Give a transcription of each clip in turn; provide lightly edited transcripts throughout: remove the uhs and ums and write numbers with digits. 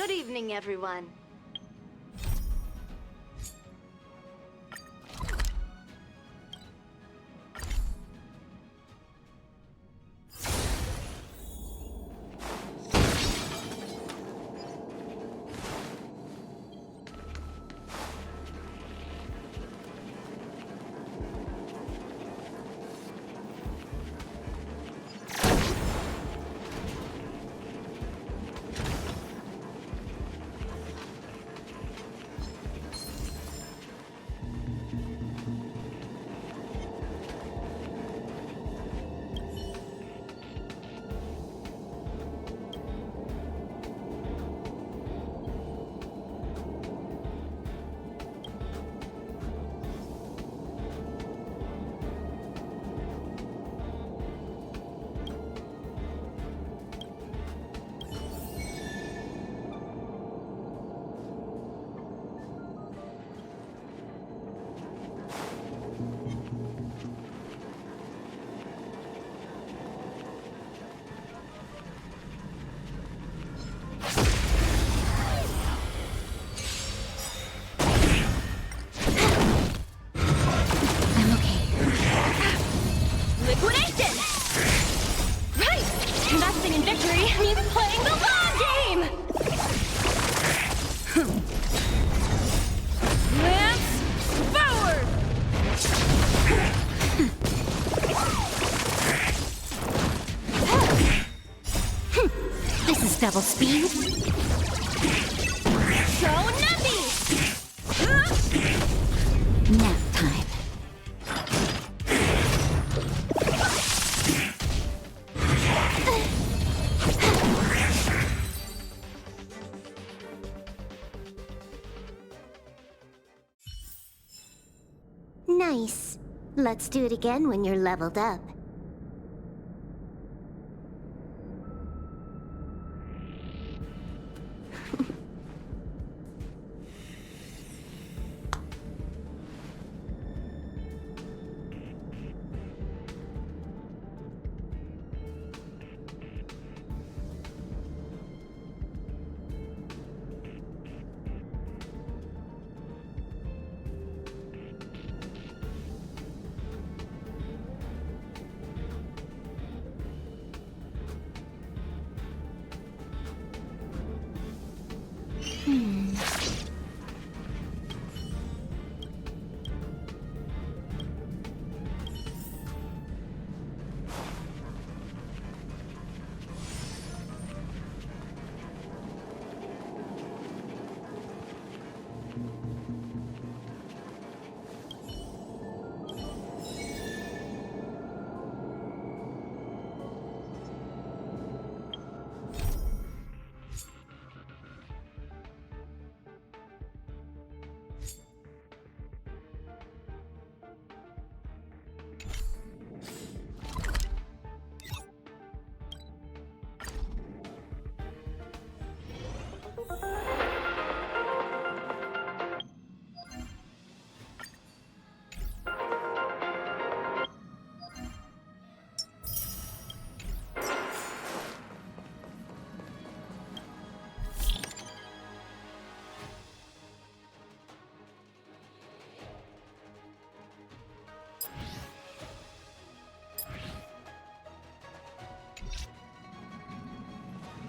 Good evening, everyone. Double speed. So nappy! Nap time. Nice. Let's do it again when you're leveled up.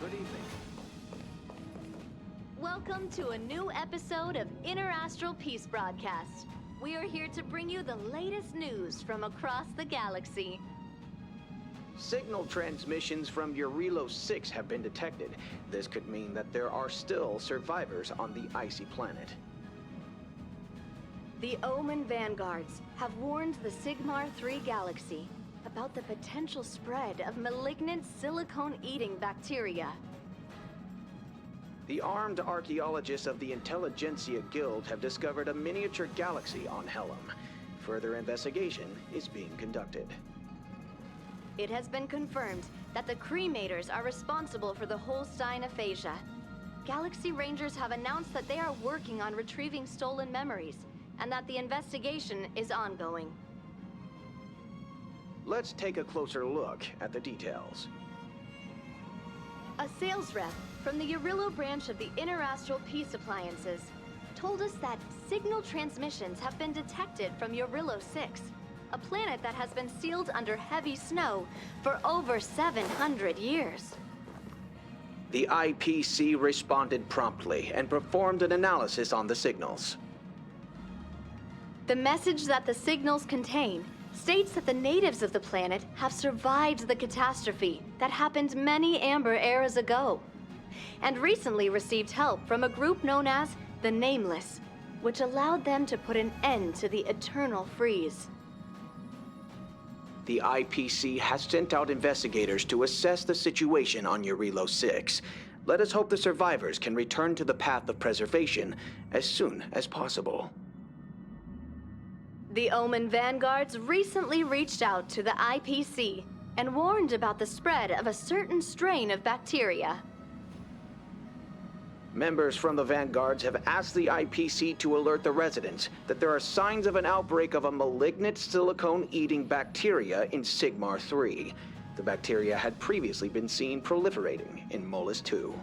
Good evening. Welcome to a new episode of Interastral Peace Broadcast. We are here to bring you the latest news from across the galaxy. Signal transmissions from Eurilo 6 have been detected. This could mean that there are still survivors on the icy planet. The Omen Vanguards have warned the Sigmar 3 galaxy about the potential spread of malignant silicone-eating bacteria. The armed archaeologists of the Intelligentsia Guild have discovered a miniature galaxy on Helm. Further investigation is being conducted. It has been confirmed that the Cremators are responsible for the Holstein aphasia. Galaxy Rangers have announced that they are working on retrieving stolen memories, and that the investigation is ongoing. Let's take a closer look at the details. A A sales rep from the Urillo branch of the Interastral Peace Appliances told us that signal transmissions have been detected from Urillo 6, a planet that has been sealed under heavy snow for over 700 years. The IPC responded promptly and performed an analysis on the signals. The message that the signals contain states that the natives of the planet have survived the catastrophe that happened many Amber eras ago, and recently received help from a group known as the Nameless, which allowed them to put an end to the eternal freeze. The IPC has sent out investigators to assess the situation on Urillo 6. Let us hope the survivors can return to the path of preservation as soon as possible. The Omen Vanguards recently reached out to the IPC and warned about the spread of a certain strain of bacteria. Members from the Vanguards have asked the IPC to alert the residents that there are signs of an outbreak of a malignant silicone-eating bacteria in Sigmar 3. The bacteria had previously been seen proliferating in Molus 2.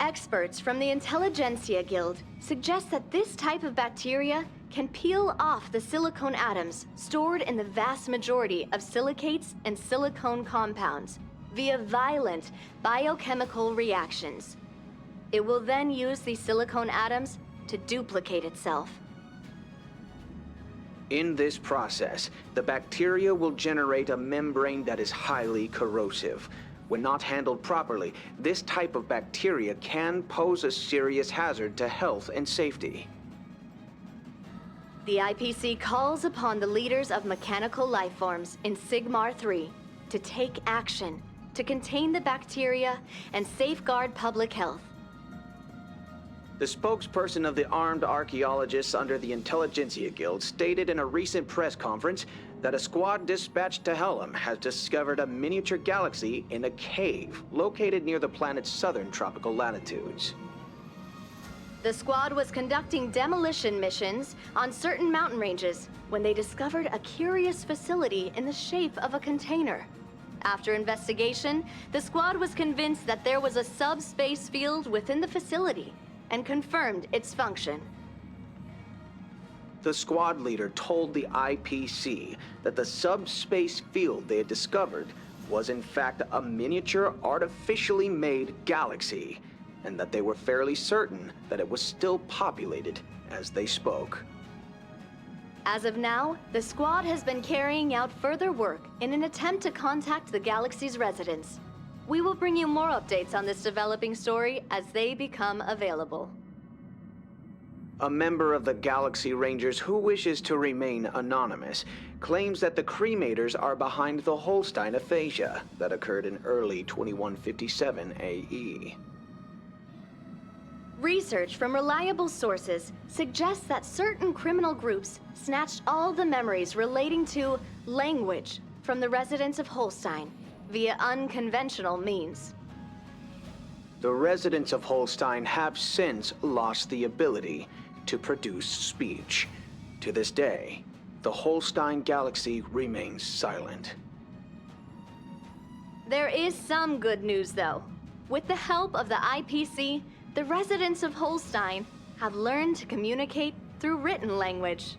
Experts from the Intelligentsia Guild suggest that this type of bacteria can peel off the silicone atoms stored in the vast majority of silicates and silicone compounds via violent biochemical reactions. It will then use these silicone atoms to duplicate itself. In this process, the bacteria will generate a membrane that is highly corrosive. When not handled properly, this type of bacteria can pose a serious hazard to health and safety. The IPC calls upon the leaders of mechanical lifeforms in Sigmar 3 to take action to contain the bacteria and safeguard public health. The spokesperson of the armed archaeologists under the Intelligentsia Guild stated in a recent press conference that a squad dispatched to Helm has discovered a miniature galaxy in a cave located near the planet's southern tropical latitudes. The squad was conducting demolition missions on certain mountain ranges when they discovered a curious facility in the shape of a container. After investigation, the squad was convinced that there was a subspace field within the facility and confirmed its function. The squad leader told the IPC that the subspace field they had discovered was in fact a miniature artificially made galaxy, and that they were fairly certain that it was still populated as they spoke. As of now, the squad has been carrying out further work in an attempt to contact the galaxy's residents. We will bring you more updates on this developing story as they become available. A member of the Galaxy Rangers who wishes to remain anonymous claims that the Cremators are behind the Holstein aphasia that occurred in early 2157 AE. Research from reliable sources suggests that certain criminal groups snatched all the memories relating to language from the residents of Holstein via unconventional means. The residents of Holstein have since lost the ability to produce speech. To this day, the Holstein galaxy remains silent. There is some good news, though. With the help of the IPC, the residents of Holstein have learned to communicate through written language.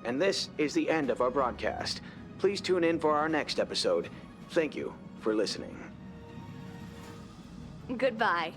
And this is the end of our broadcast. Please tune in for our next episode. Thank you for listening. Goodbye.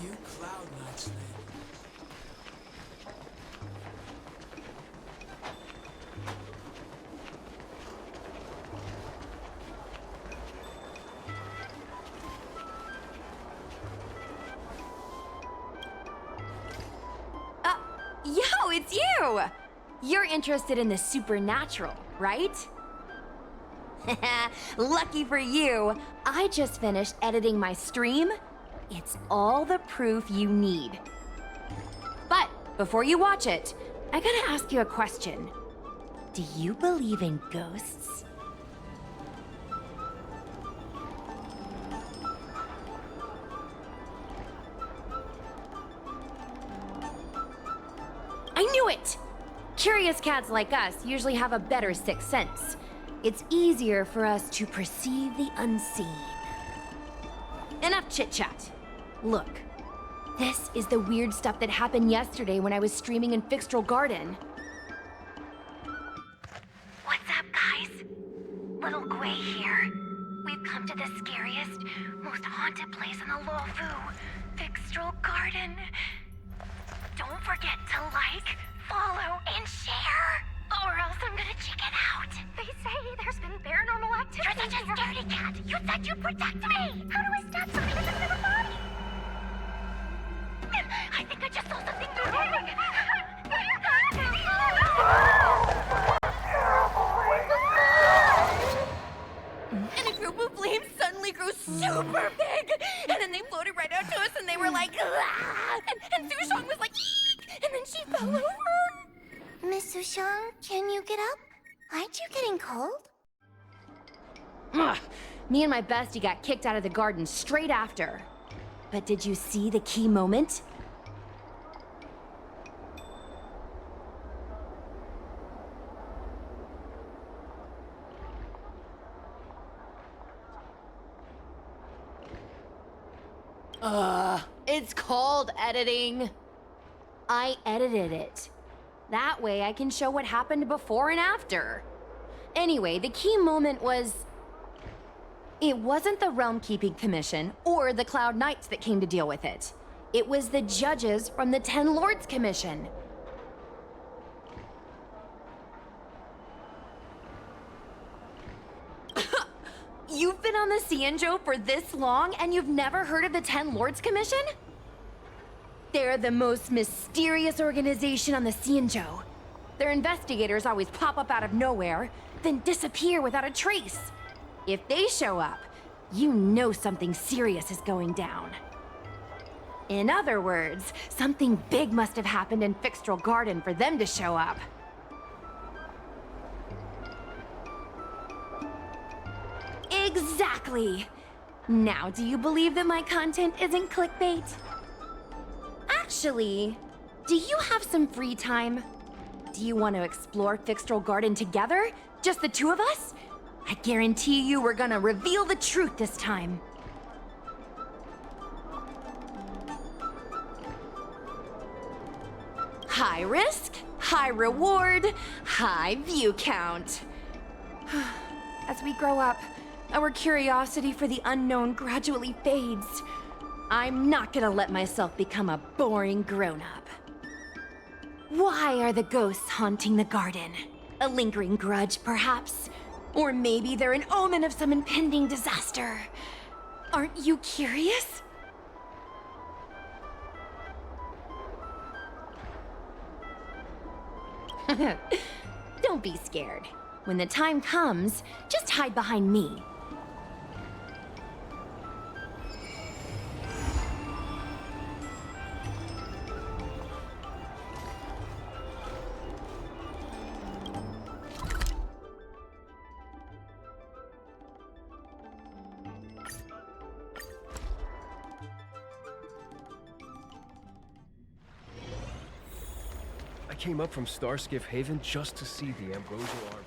Few cloud knights then. Yo, it's you! You're interested in the supernatural, right? Lucky for you, I just finished editing my stream. It's all the proof you need. But before you watch it, I gotta ask you a question. Do you believe in ghosts? I knew it! Curious cats like us usually have a better sixth sense. It's easier for us to perceive the unseen. Enough chit-chat. Look, this is the weird stuff that happened yesterday when I was streaming in Fixtral Garden. What's up, guys? Little Gwei here. We've come to the scariest, most haunted place in the Luofu, Fixtral Garden. Don't forget to like, follow, and share, or else I'm gonna chicken out. They say there's been paranormal activity. You're such a scaredy cat. You said you'd protect me. How do I stop something that doesn't have a body? I think I just saw something moving. And a group of flames suddenly grew super big! And then they floated right out to us and they were like, "Ah!" And Sushong was like, "Eek!" And then she fell over. Miss Sushang, can you get up? Aren't you getting cold? Ugh. Me and my bestie got kicked out of the garden straight after. But did you see the key moment? It's called editing. I edited it. That way I can show what happened before and after. Anyway, the key moment was... It wasn't the Realm Keeping Commission or the Cloud Knights that came to deal with it. It was the judges from the Ten Lords Commission. You've been on the Cianzhou for this long and you've never heard of the Ten Lords Commission? They're the most mysterious organization on the Cianzhou. Their investigators always pop up out of nowhere, then disappear without a trace. If they show up, you know something serious is going down. In other words, something big must have happened in Fixtral Garden for them to show up. Exactly! Now, do you believe that my content isn't clickbait? Actually, do you have some free time? Do you want to explore Fixtral Garden together? Just the two of us? I guarantee you we're gonna reveal the truth this time. High risk, high reward, high view count. As we grow up, our curiosity for the unknown gradually fades. I'm not gonna let myself become a boring grown-up. Why are the ghosts haunting the garden? A lingering grudge, perhaps? Or maybe they're an omen of some impending disaster. Aren't you curious? Don't be scared. When the time comes, just hide behind me. came up from Starskiff Haven just to see the Ambrosial Arbor.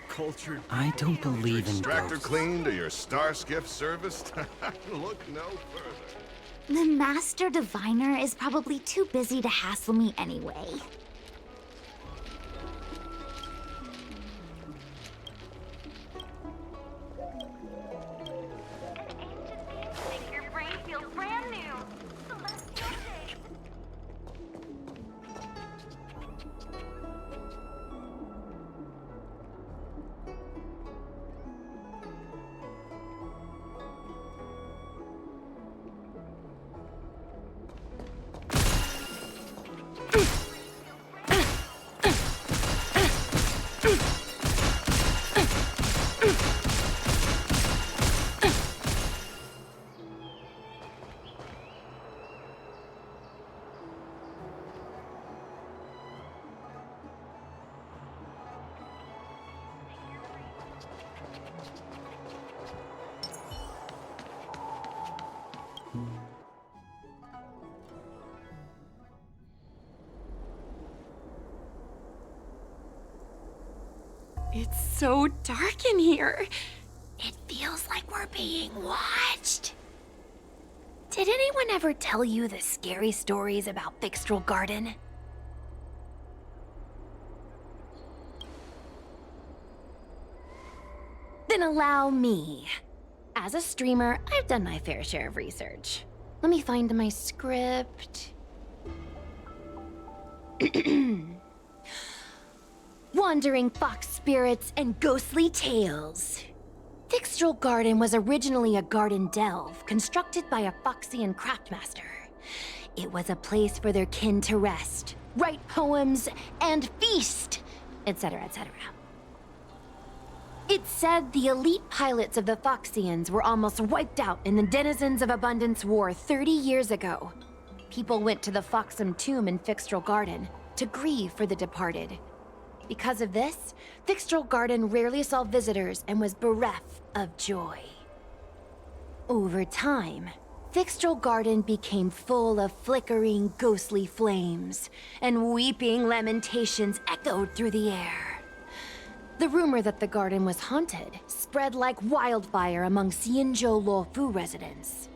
Cultured. I don't believe in Extractor ghosts. cleaned or your Starskiff serviced? Look no further. The Master Diviner is probably too busy to hassle me anyway. Your brain feels brand new. Celestial day. It's so dark in here. It feels like we're being watched. Did anyone ever tell you the scary stories about Fixtral Garden? Then allow me. As a streamer, I've done my fair share of research. Let me find my script. Wandering fox spirits and ghostly tales. Fixtral Garden was originally a garden delve constructed by a Foxian craftmaster. It was a place for their kin to rest, write poems, and feast, etc., etc. It said the elite pilots of the Foxians were almost wiped out in the Denizens of Abundance War 30 years ago. People went to the Foxham tomb in Fixtral Garden to grieve for the departed. Because of this, Fixtral Garden rarely saw visitors and was bereft of joy. Over time, Fixtral Garden became full of flickering, ghostly flames, and weeping lamentations echoed through the air. The rumor that the garden was haunted spread like wildfire among Xianzhou Luofu residents.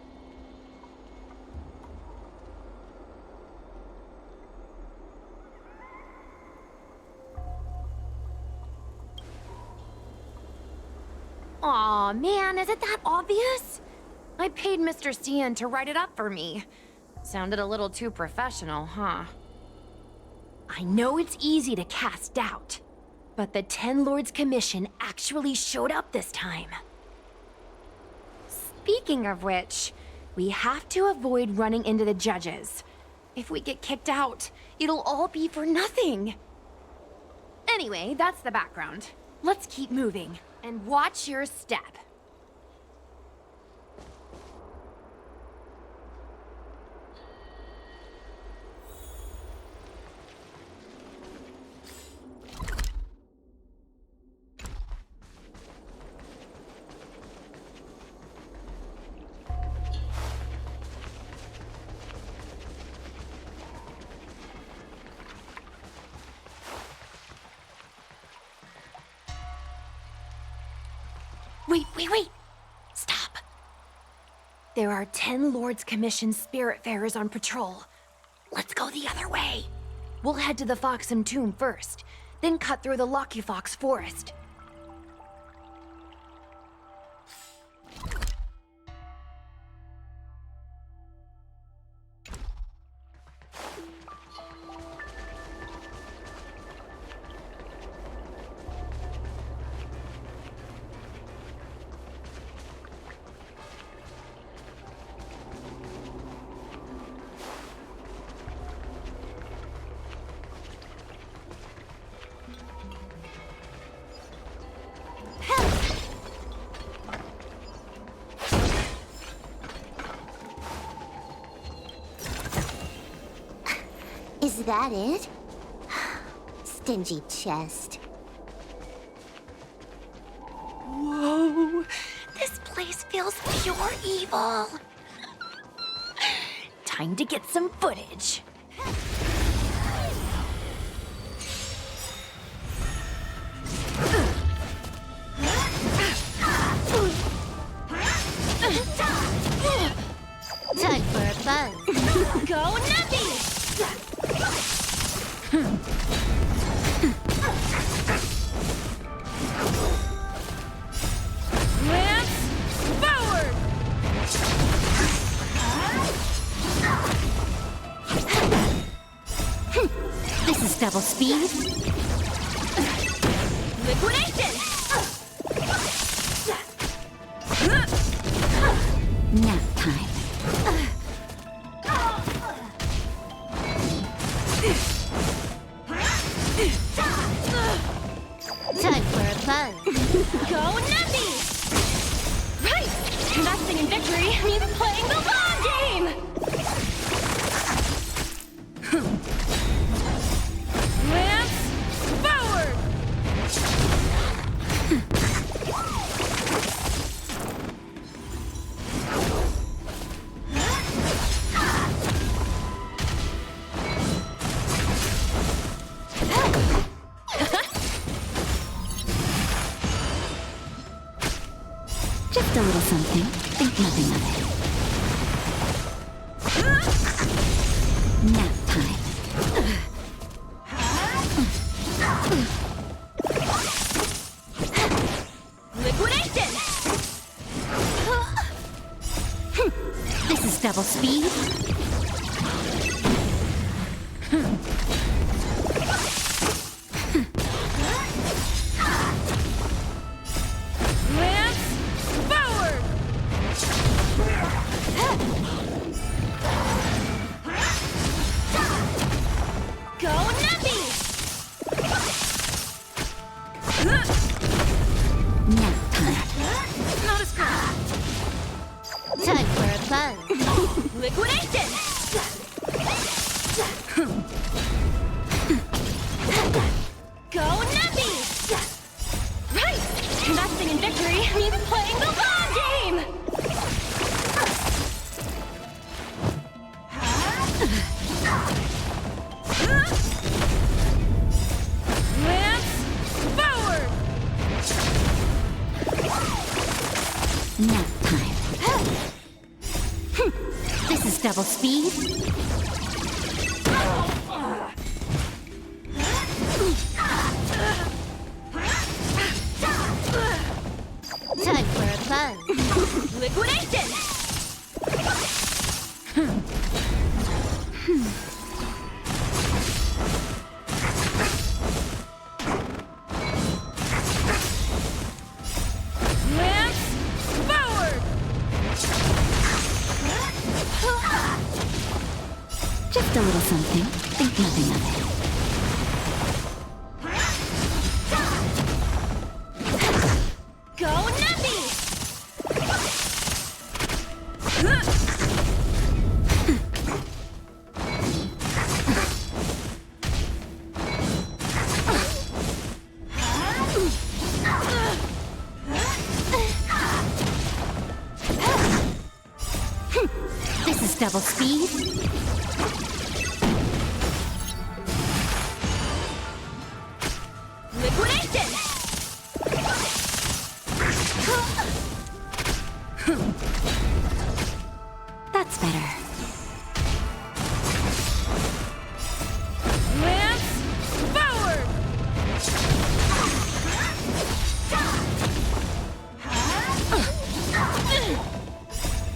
Aw, man, is it that obvious? I paid Mr. Cian to write it up for me. Sounded a little too professional, huh? I know it's easy to cast doubt, but the Ten Lords Commission actually showed up this time. Speaking of which, we have to avoid running into the judges. If we get kicked out, it'll all be for nothing. Anyway, that's the background. Let's keep moving. And watch your step. Wait! Stop! There are 10 Lords Commission Spiritfarers on patrol. Let's go the other way. We'll head to the Foxham tomb first, then cut through the Locky Fox forest. Is that it? Stingy chest. Whoa! This place feels pure evil. Time to get some footage. Time for a buzz. Go Nuppy! Lance forward! This is double speed. Liquidation! Nap time. Time for a buzz. Go Nuppy! Right! Investing in victory means playing the long game! Lance forward! Just a little something. Think nothing of it. Nap time. Liquidation! This is double speed. Lance forward! Go Nuppy! Nap time. Not a scratch! Time for a buzz. Liquidation! Go Nuppy! Right! Investing in victory means playing the long game! Lance forward! Nap time. This is double speed. Time for a buzz. Liquidation! Lance forward! Just a little something. Think nothing of it. Go Nuppy! This is double speed. Liquidation! That's better. Lance forward!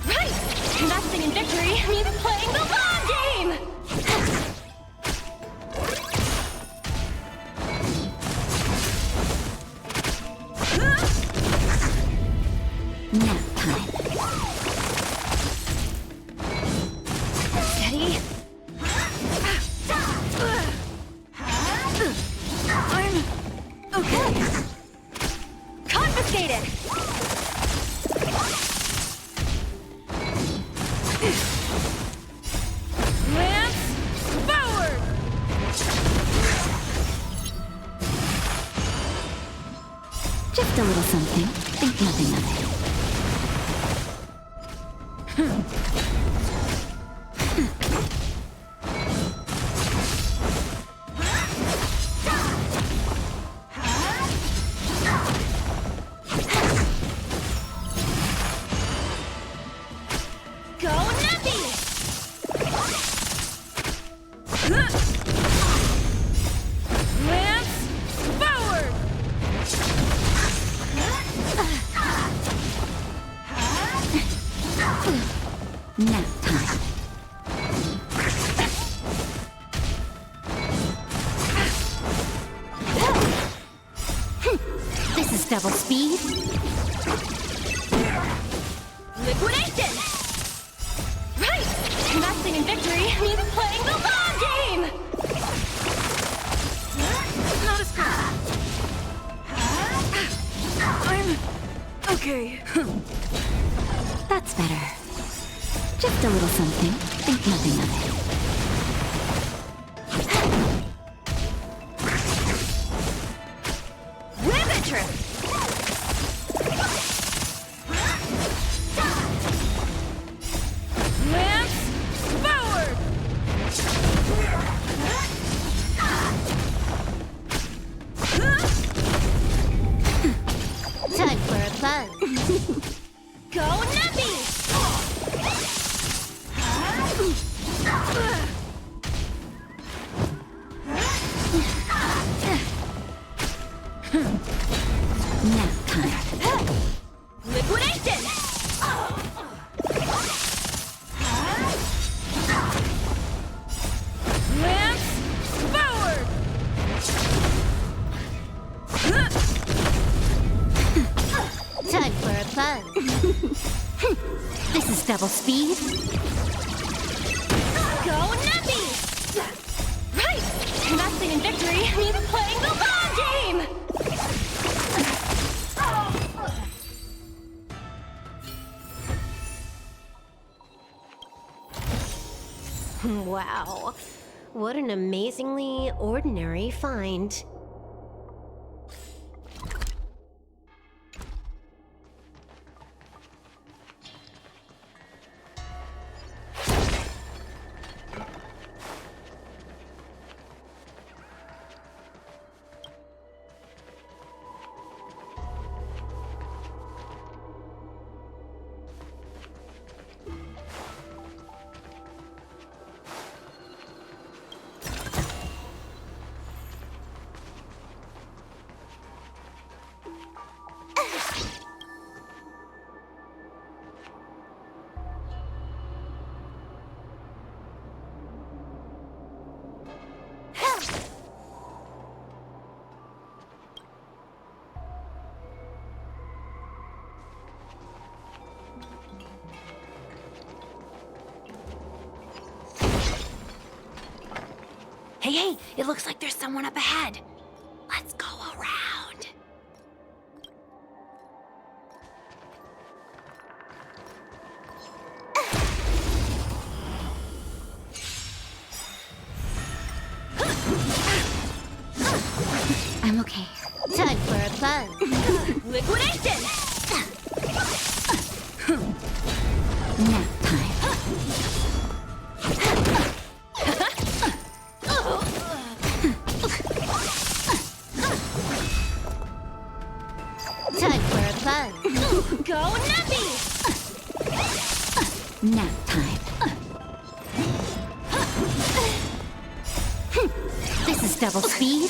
Right! Investing in victory means playing the long game! Nap time. Steady. I'm okay. Confiscated! Lance forward! Just a little something. Think nothing of it. Nap time. This is double speed. Liquidation! Right! Investing in victory means playing the long game! Not as bad. I'm okay. That's better. Just a little something. Think nothing of it. Riveter! Lance forward! Time for a fun. Go Nappy! Nap time. Liquidation! Lance forward! Time for a fun. This is double speed. Go Nappy! Right! Investing in victory means playing the long game! Wow. What an amazingly ordinary find. Hey, it looks like there's someone up ahead. Let's go around. I'm okay. Time for a fun. Liquidation! Nap time. Time for a fun. Go Nappy! Nap time. This is double speed.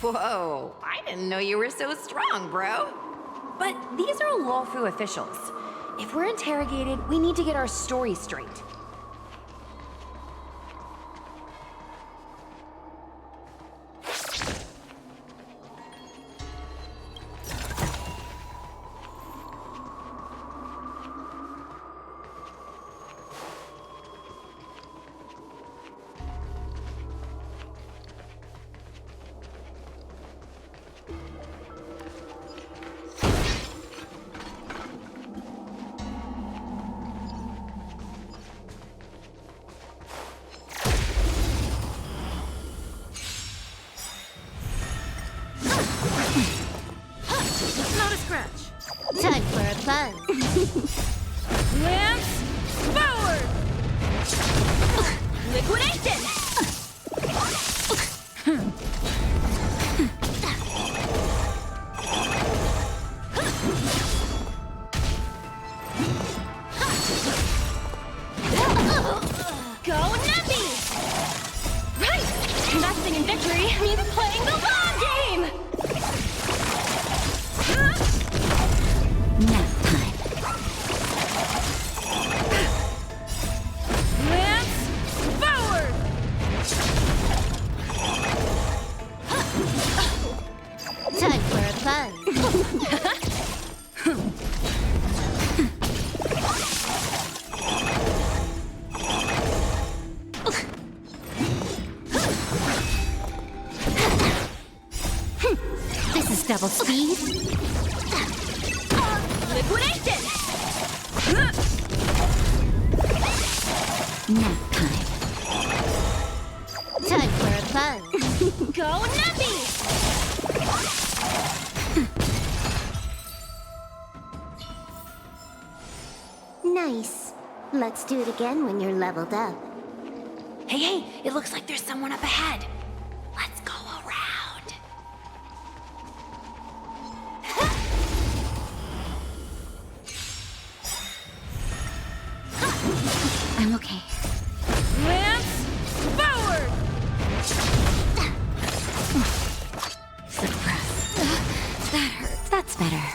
Whoa, I didn't know you were so strong, bro. But these are Lawfu officials. If we're interrogated, we need to get our story straight. Not a scratch. Time for a fun. Lance forward! Liquidation! Go Nappy! Right! Investing in victory means playing the long game! Nap time. Lance forward! Time for a fun. This is double speed. Liquidation! Nap time. Time for a fun. Go nappy! Nice. Let's do it again when you're leveled up. Hey, hey, it looks like there's someone up ahead. Let's go around. I'm okay. Lance forward! Suppress. That hurts. That's better.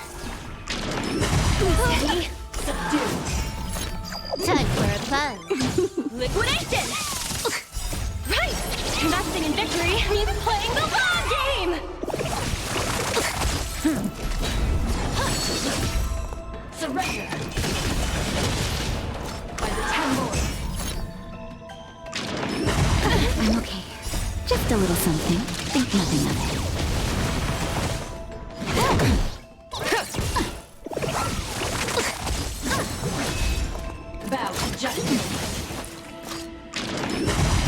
Steady, subdue. Time for a fun. Liquidation! Right! Investing in victory means playing the long game! Surrender! By the 10 lords. I'm okay. Just a little something. Think nothing of it. Bow to justice.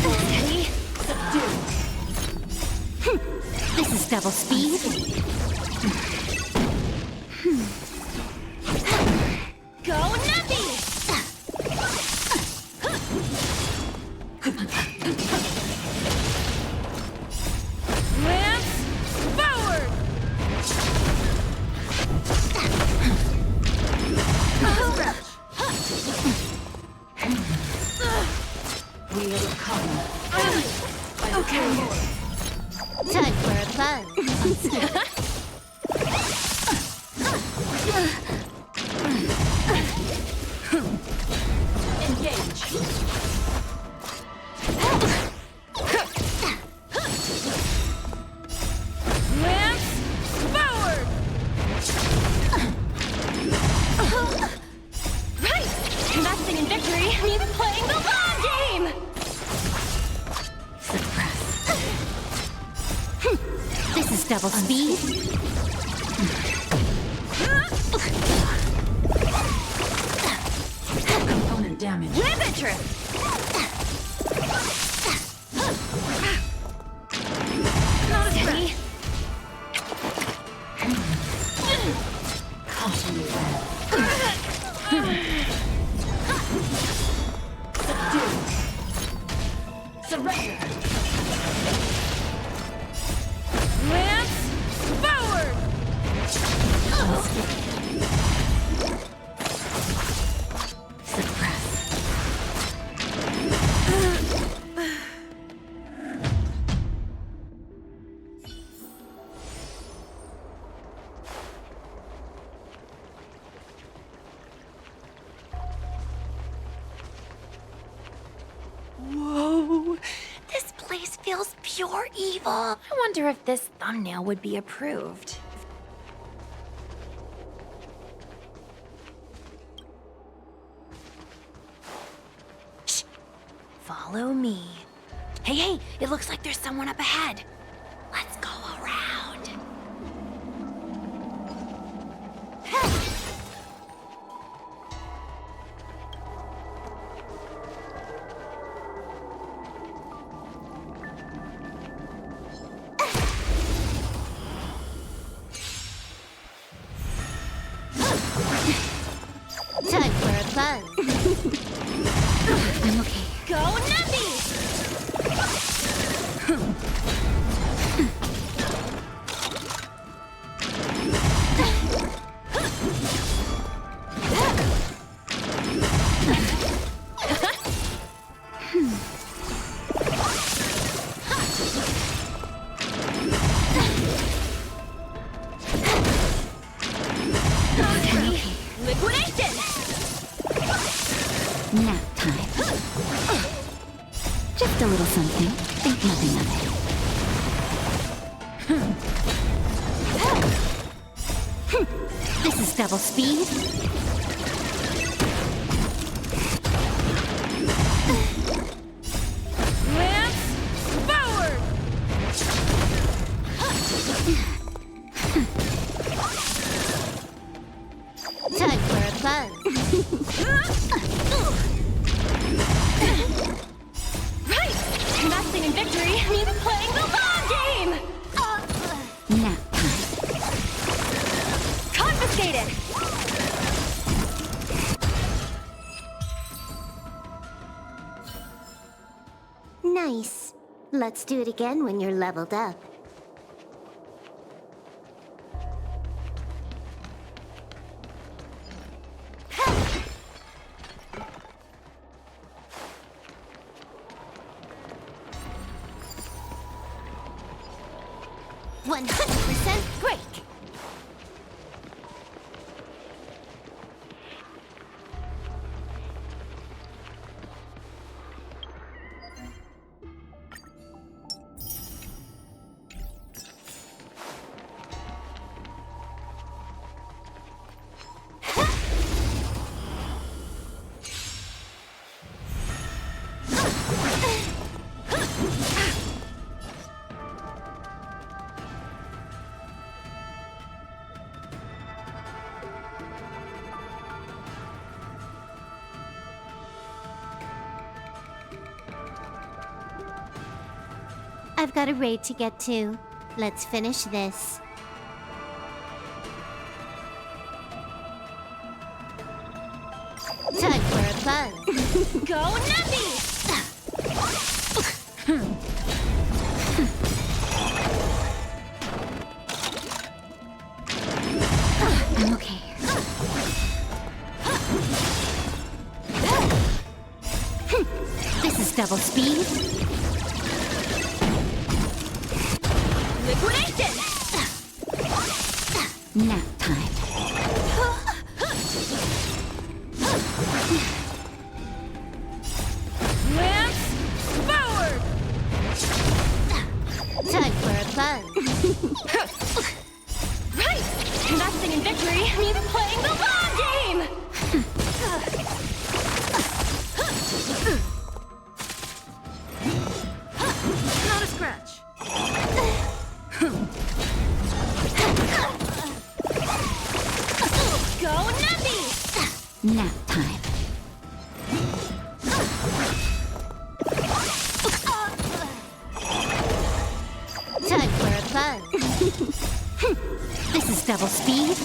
Steady, subdue. This is double speed. Go nappy! Lance forward! Wheel of karma. Okay. Time for a fun. Engage. Lance forward! Right! Investing in victory means playing the long game! Suppress. This is double speed. Component damage. Rampant trip! Steady. Caution you well. Subdue. Surrender. Lance forward! Suppress. Whoa, this place feels pure evil. I wonder if this thumbnail would be approved. Shh, follow me. Hey, hey, it looks like there's someone up ahead. Let's go around. Time for a fun. I'm okay. Go nappy! I'm okay. Liquidation! Nap time. Just a little something. Think nothing of it. This is double speed. Lance forward! Time for a buzz. Right! Investing in victory means playing the long game! Nap time. Confiscated! Nice. Let's do it again when you're leveled up. Great! I've got a raid to get to. Let's finish this. Time for a buzz. Go Nappy! I'm okay. This is double speed. Liquidation! Nap time. Lance forward! Time for a buzz. Right! Investing in victory means playing the long game! Not a scratch. Go Nappy! Nap time. Time for a buzz. This is double speed.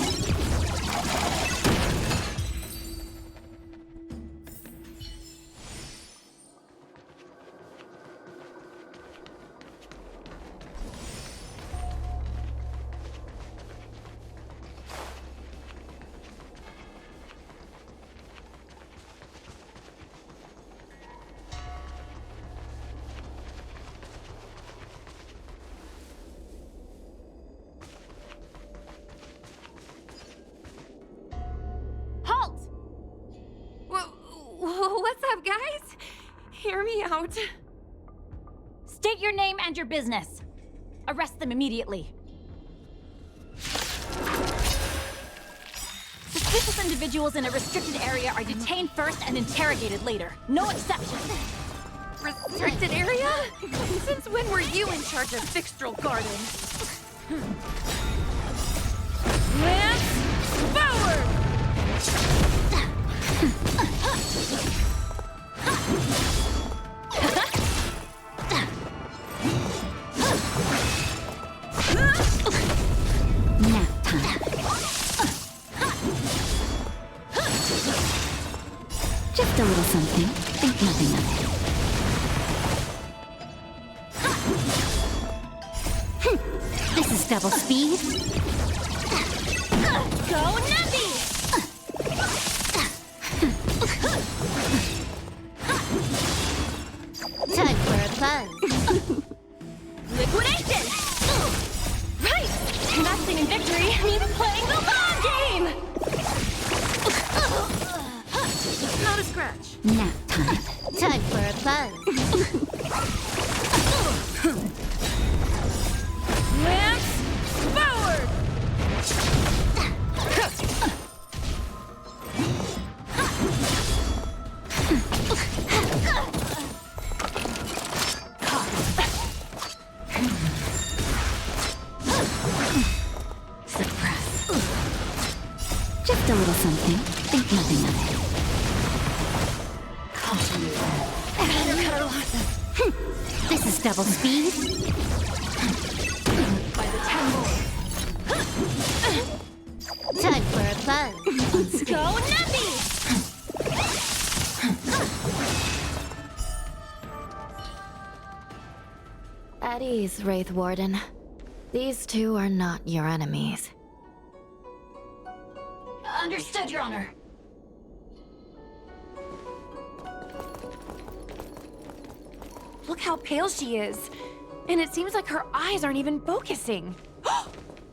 Halt! What's up, guys? Hear me out. State your name and your business. Arrest them immediately. Suspicious individuals in a restricted area are detained first and interrogated later. No exceptions. Restricted area? Since when were you in charge of Fixtral Garden? Lance forward! Nap time. Just a little something. Think nothing of it. This is double speed. Go Nappy! Time for a buzz. Liquidation! Right! Investing in victory means playing the long game! match. Nap time. Time for a buzz. Lance forward! Suppress. Just a little something. Think nothing of it. Better cut our losses. This is double speed. By the 10 Lords. Time for a buzz. Go Nappy! At ease, Wraith Warden. These two are not your enemies. Understood, Your Honor. Look how pale she is. And it seems like her eyes aren't even focusing.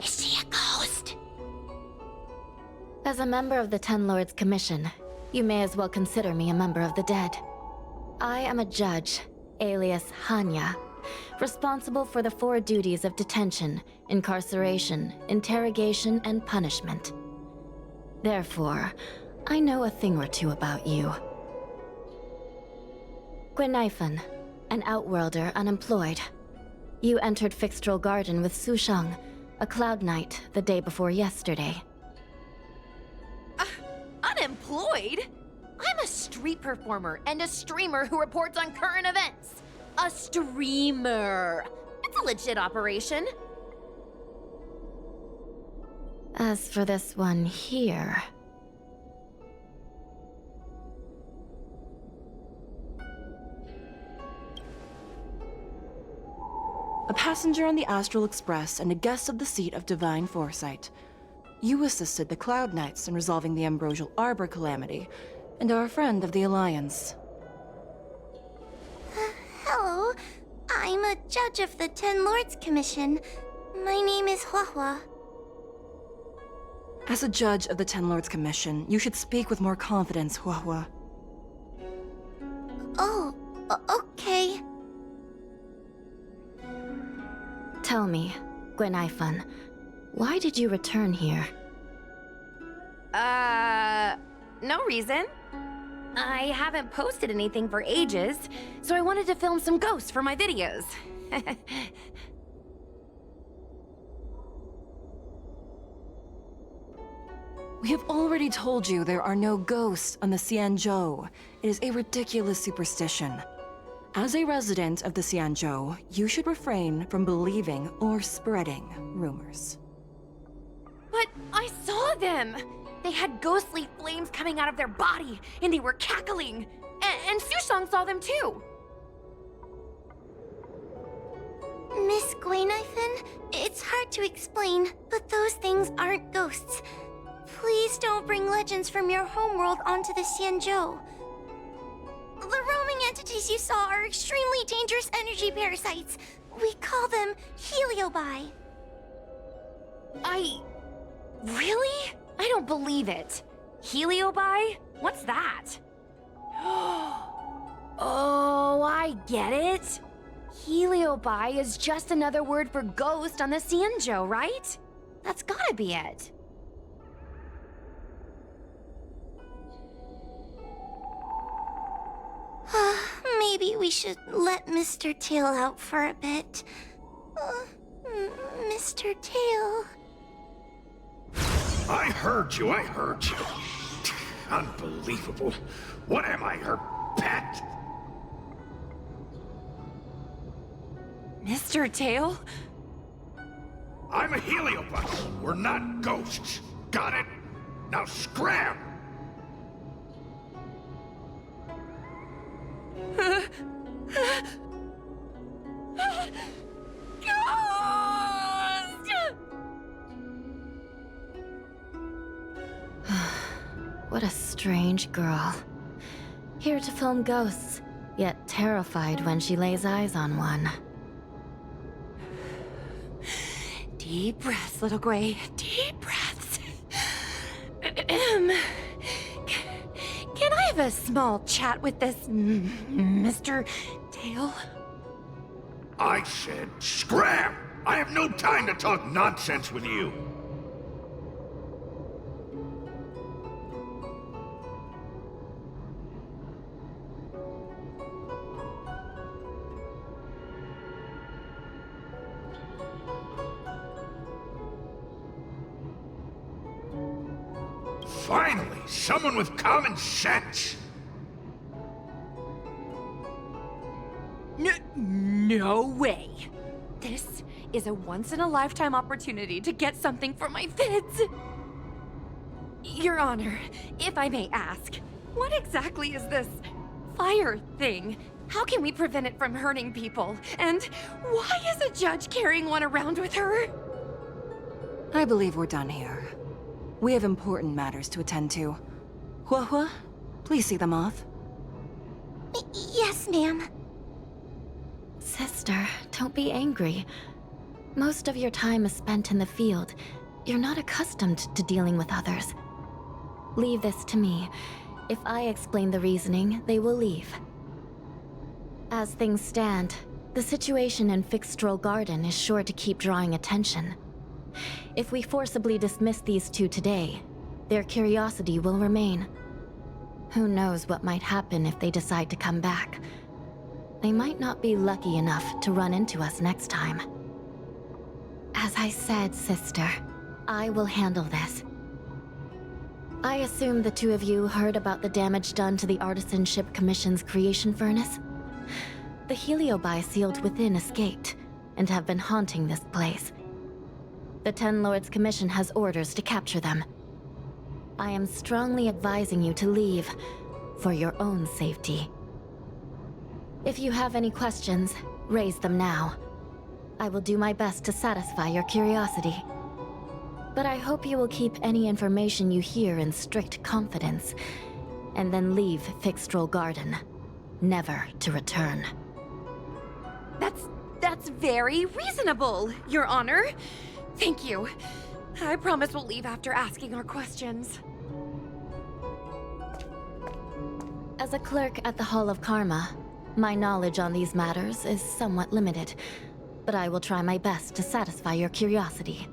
Is she a ghost? As a member of the Ten Lords Commission, you may as well consider me a member of the dead. I am a judge, alias Hanya, responsible for the 4 duties of detention, incarceration, interrogation, and punishment. Therefore, I know a thing or two about you. Gwenifan, an outworlder unemployed. You entered Fixtral Garden with Sushang, a Cloud Knight, the day before yesterday. Unemployed? I'm a street performer and a streamer who reports on current events. A streamer. It's a legit operation. As for this one here... A passenger on the Astral Express and a guest of the seat of Divine Foresight. You assisted the Cloud Knights in resolving the Ambrosial Arbor calamity, and are a friend of the Alliance. Hello. I'm a judge of the Ten Lords Commission. My name is Huahua. As a judge of the Ten Lords Commission, you should speak with more confidence, Huahua. Oh, okay. Tell me, Gwenifan, why did you return here? No reason. I haven't posted anything for ages, so I wanted to film some ghosts for my videos. We have already told you there are no ghosts on the Xianzhou. It is a ridiculous superstition. As a resident of the Xianzhou, you should refrain from believing or spreading rumors. But I saw them! They had ghostly flames coming out of their body, and they were cackling. And Sushang saw them too! Miss Gwenifan, it's hard to explain, but those things aren't ghosts. Please don't bring legends from your homeworld onto the Xianzhou. The roaming entities you saw are extremely dangerous energy parasites. We call them heliobi. Really? I don't believe it. Heliobi? What's that? Oh, I get it. Heliobi is just another word for ghost on the Xianzhou, right? That's gotta be it. Maybe we should let Mr. Tail out for a bit. Mr. Tail. I heard you. Unbelievable. What am I, her pet? Mr. Tail? I'm a heliobus. We're not ghosts. Got it? Now scram! What a strange girl. Here to film ghosts, yet terrified when she lays eyes on one. Deep breaths, little Gray. Deep breaths. Can I have a small chat with this Mr. Tail? I said scram! I have no time to talk nonsense with you. Finally, someone with common sense. No way. This is a once-in-a-lifetime opportunity to get something for my vids. Your Honor, if I may ask, what exactly is this fire thing? How can we prevent it from hurting people? And why is a judge carrying one around with her? I believe we're done here. We have important matters to attend to. Hua, please see them off. Yes, ma'am. Sister, don't be angry. Most of your time is spent in the field. You're not accustomed to dealing with others. Leave this to me. If I explain the reasoning, they will leave. As things stand, the situation in Fixstrol Garden is sure to keep drawing attention. If we forcibly dismiss these two today, their curiosity will remain. Who knows what might happen if they decide to come back. They might not be lucky enough to run into us next time. As I said, sister, I will handle this. I assume the two of you heard about the damage done to the Artisanship Commission's creation furnace? The Heliobi sealed within escaped, and have been haunting this place. The Ten Lords Commission has orders to capture them. I am strongly advising you to leave, for your own safety. If you have any questions, raise them now. I will do my best to satisfy your curiosity. But I hope you will keep any information you hear in strict confidence, and then leave Fixstrol Garden, never to return. That's very reasonable, Your Honor. Thank you. I promise we'll leave after asking our questions. As a clerk at the Hall of Karma, my knowledge on these matters is somewhat limited, but I will try my best to satisfy your curiosity.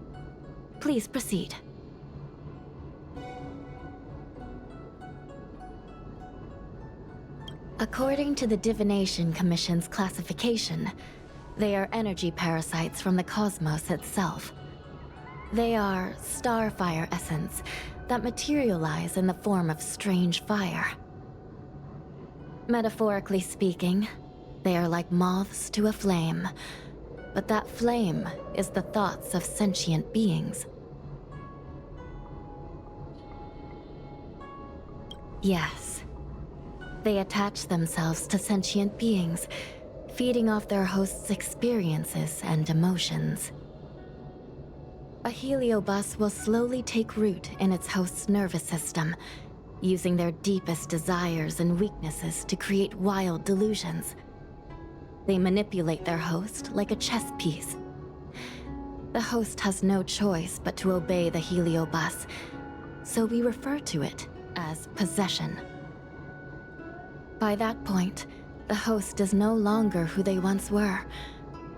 Please proceed. According to the Divination Commission's classification, they are energy parasites from the cosmos itself. They are starfire essence that materialize in the form of strange fire. Metaphorically speaking, they are like moths to a flame, but that flame is the thoughts of sentient beings. Yes. They attach themselves to sentient beings, feeding off their host's experiences and emotions. A heliobus will slowly take root in its host's nervous system, using their deepest desires and weaknesses to create wild delusions. They manipulate their host like a chess piece. The host has no choice but to obey the heliobus, so we refer to it as possession. By that point, the host is no longer who they once were,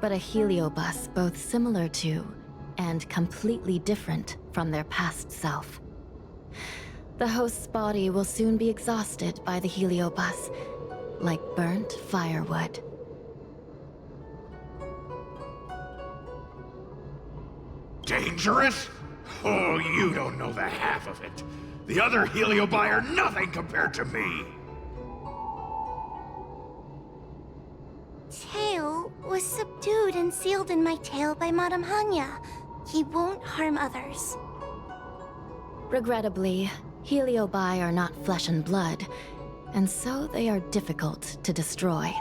but a heliobus both similar to and completely different from their past self. The host's body will soon be exhausted by the heliobus, like burnt firewood. Dangerous? Oh, you don't know the half of it. The other Heliobi are nothing compared to me. Tail was subdued and sealed in my tail by Madame Hanya. He won't harm others. Regrettably, Heliobi are not flesh and blood, and so they are difficult to destroy.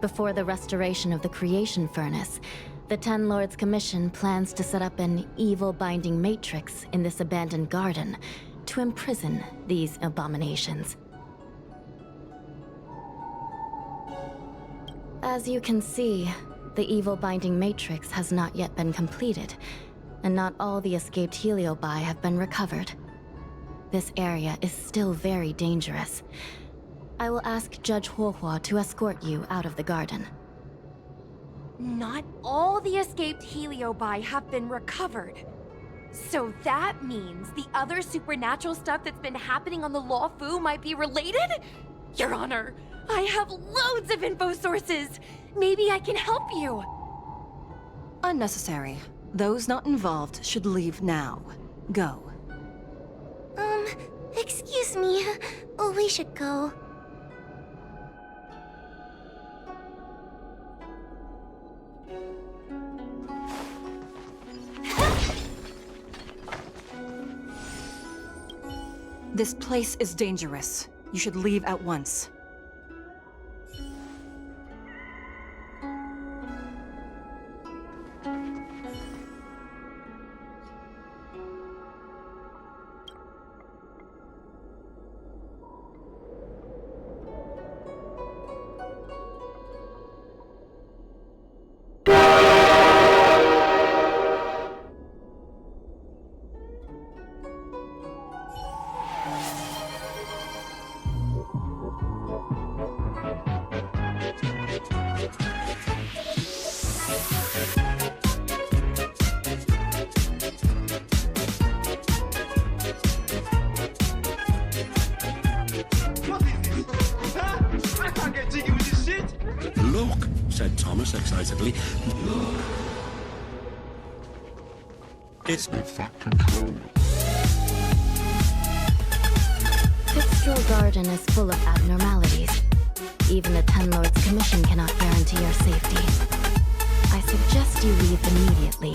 Before the restoration of the creation furnace, the Ten Lords Commission plans to set up an evil binding matrix in this abandoned garden to imprison these abominations. As you can see, the evil binding matrix has not yet been completed, and not all the escaped Heliobi have been recovered. this area is still very dangerous. I will ask Judge Huohua to escort you out of the garden. Not all the escaped Heliobi have been recovered. So that means the other supernatural stuff that's been happening on the Luofu might be related? Your Honor, I have loads of info sources. Maybe I can help you. Unnecessary. Those not involved should leave now. Go. Excuse me. Oh, we should go. This place is dangerous. You should leave at once. Look, said Thomas excitedly. Look. It's fat control. Fixtral Garden is full of abnormalities. Even the Ten Lords Commission cannot guarantee your safety. I suggest you leave immediately.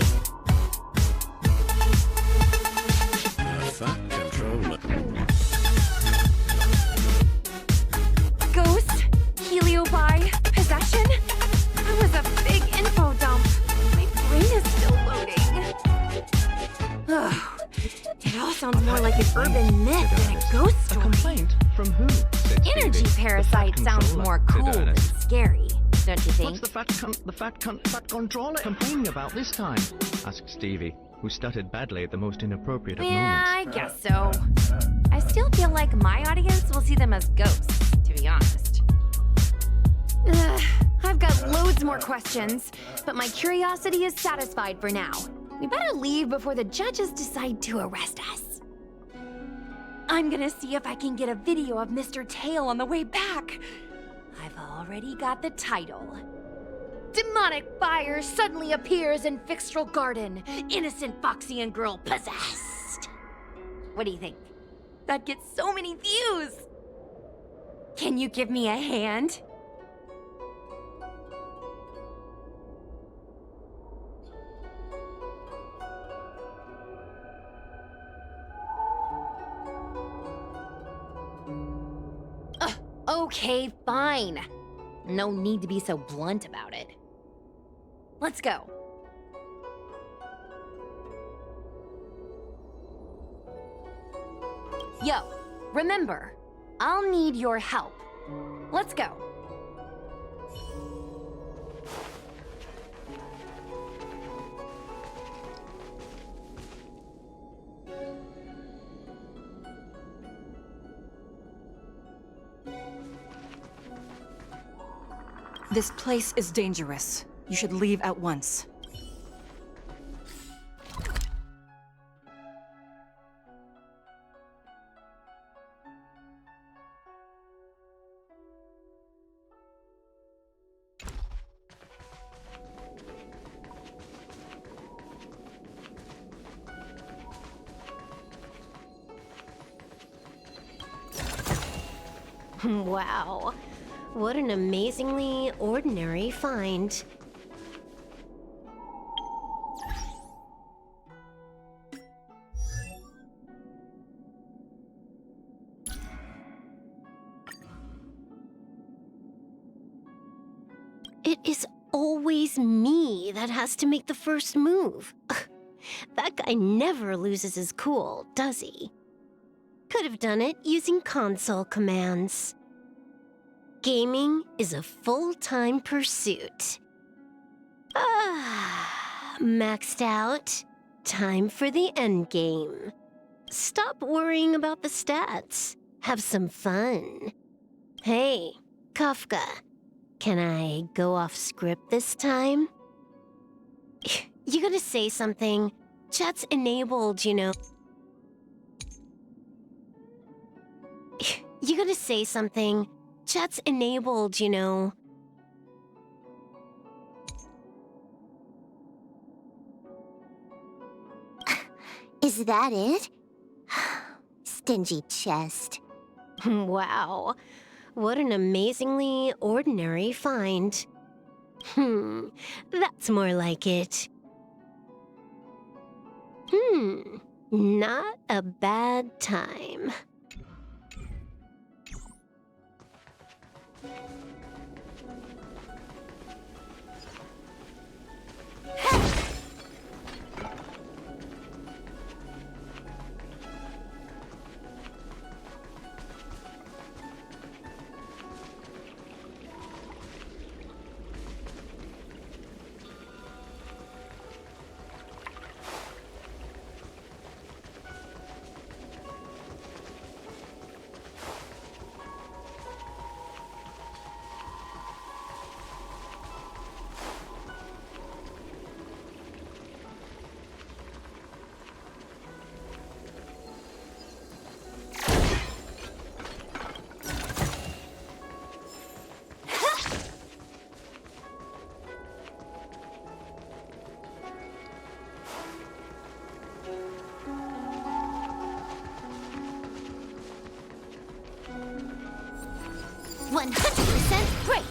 Fat controller. Ghost? Heliobi? Possession? That was a big info dump. My brain is still loading. Ugh. It all sounds more like an urban myth than a ghost story. A complaint from who? Said Energy Stevie. parasite sounds more cool than scary, don't you think? What's the fat controller complaining about this time? Asked Stevie, who stuttered badly at the most inappropriate of Yeah, I moments. guess so. I still feel like my audience will see them as ghosts, to be honest. Ugh, I've got loads more questions, but my curiosity is satisfied for now. We better leave before the judges decide to arrest us. I'm gonna see if I can get a video of Mr. Tail on the way back. I've already got the title. Demonic fire suddenly appears in Fixtral Garden. Innocent Foxian girl possessed. What do you think? That gets so many views. Can you give me a hand? Okay, fine. No need to be so blunt about it. Let's go. Yo, remember, I'll need your help. Let's go. This place is dangerous. You should leave at once. Wow. What an amazingly ordinary find. It is always me that has to make the first move. That guy never loses his cool, does he? Could have done it using console commands. Gaming is a full-time pursuit. Maxed out. Time for the endgame. stop worrying about the stats. Have some fun. Hey, Kafka. Can I go off script this time? You gonna say something? Chat's enabled, you know. You gonna say something? Chat's enabled, you know. Is that it? Stingy chest. Wow. What an amazingly ordinary find. That's more like it. Not a bad time. Break!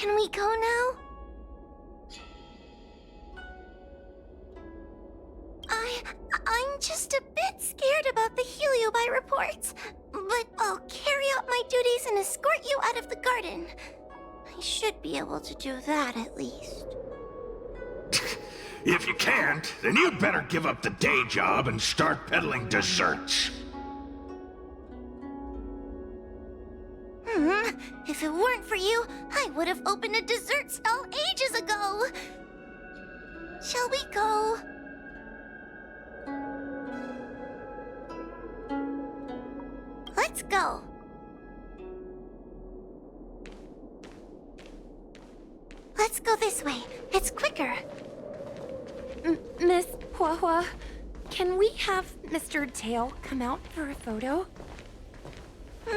Can we go now? I'm just a bit scared about the Heliobite reports, but I'll carry out my duties and escort you out of the garden. I should be able to do that at least. If you can't, then you'd better give up the day job and start peddling desserts. If it weren't for you, I would have opened a dessert stall ages ago. Shall we go? Let's go. Let's go this way. It's quicker. Miss Hua, can we have Mr. Tail come out for a photo?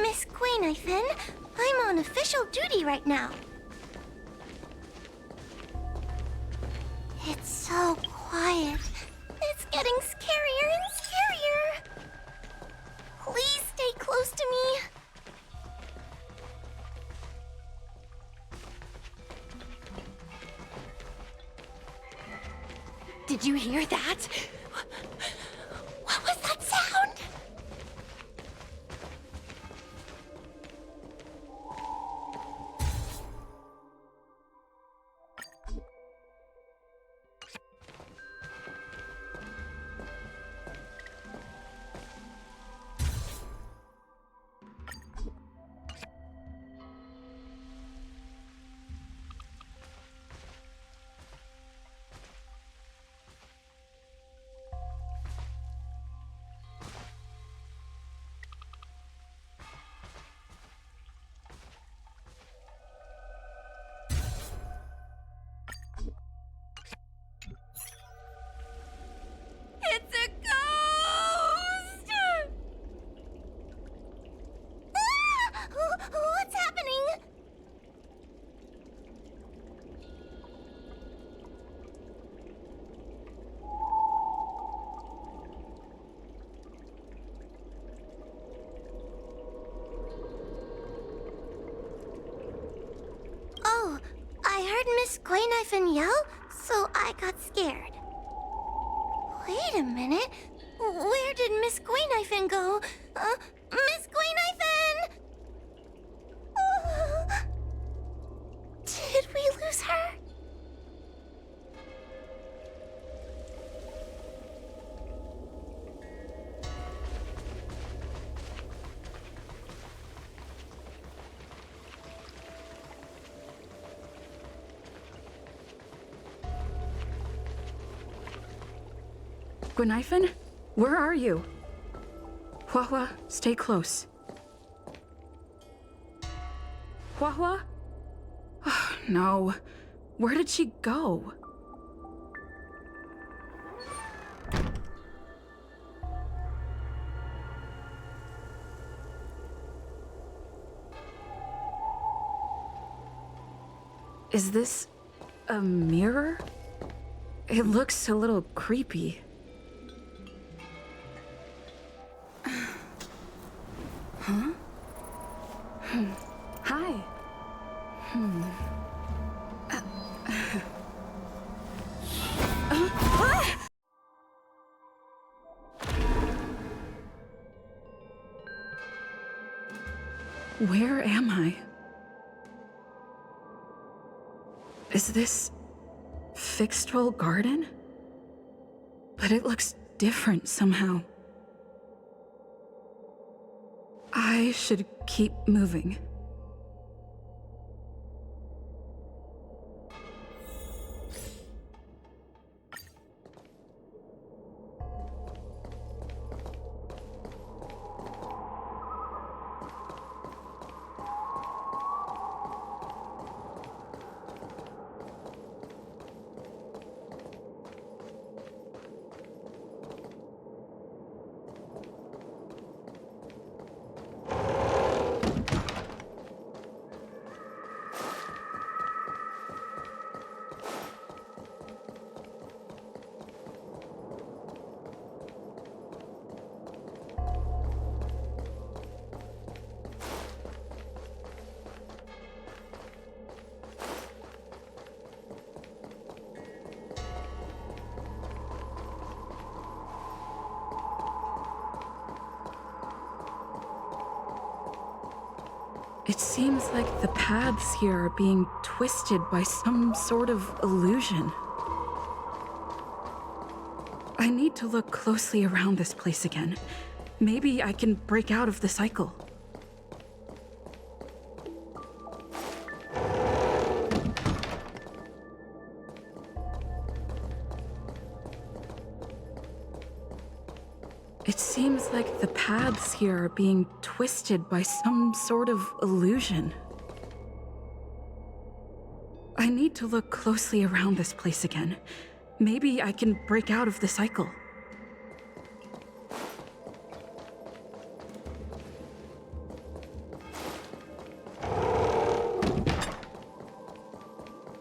Miss Guinevere, I'm on official duty right now. It's so quiet. It's getting scarier and scarier. Please stay close to me. Did you hear that? What was that sound? It's a ghost! What's happening? Oh, I heard Miss Guinevere yell, so I got scared. Wait a minute. Where did Miss Guinevere go? Miss Guinevere! Did we lose her? Guinevere, where are you? Hua, stay close. Hua? Oh, no. Where did she go? Is this a mirror? It looks a little creepy. Huh? Hi. Where am I? Is this Fixtrol Garden? But it looks different somehow. I should keep moving. It seems like the paths here are being twisted by some sort of illusion. I need to look closely around this place again. Maybe I can break out of the cycle. It seems like the paths here are being twisted by some sort of illusion. I need to look closely around this place again. Maybe I can break out of the cycle.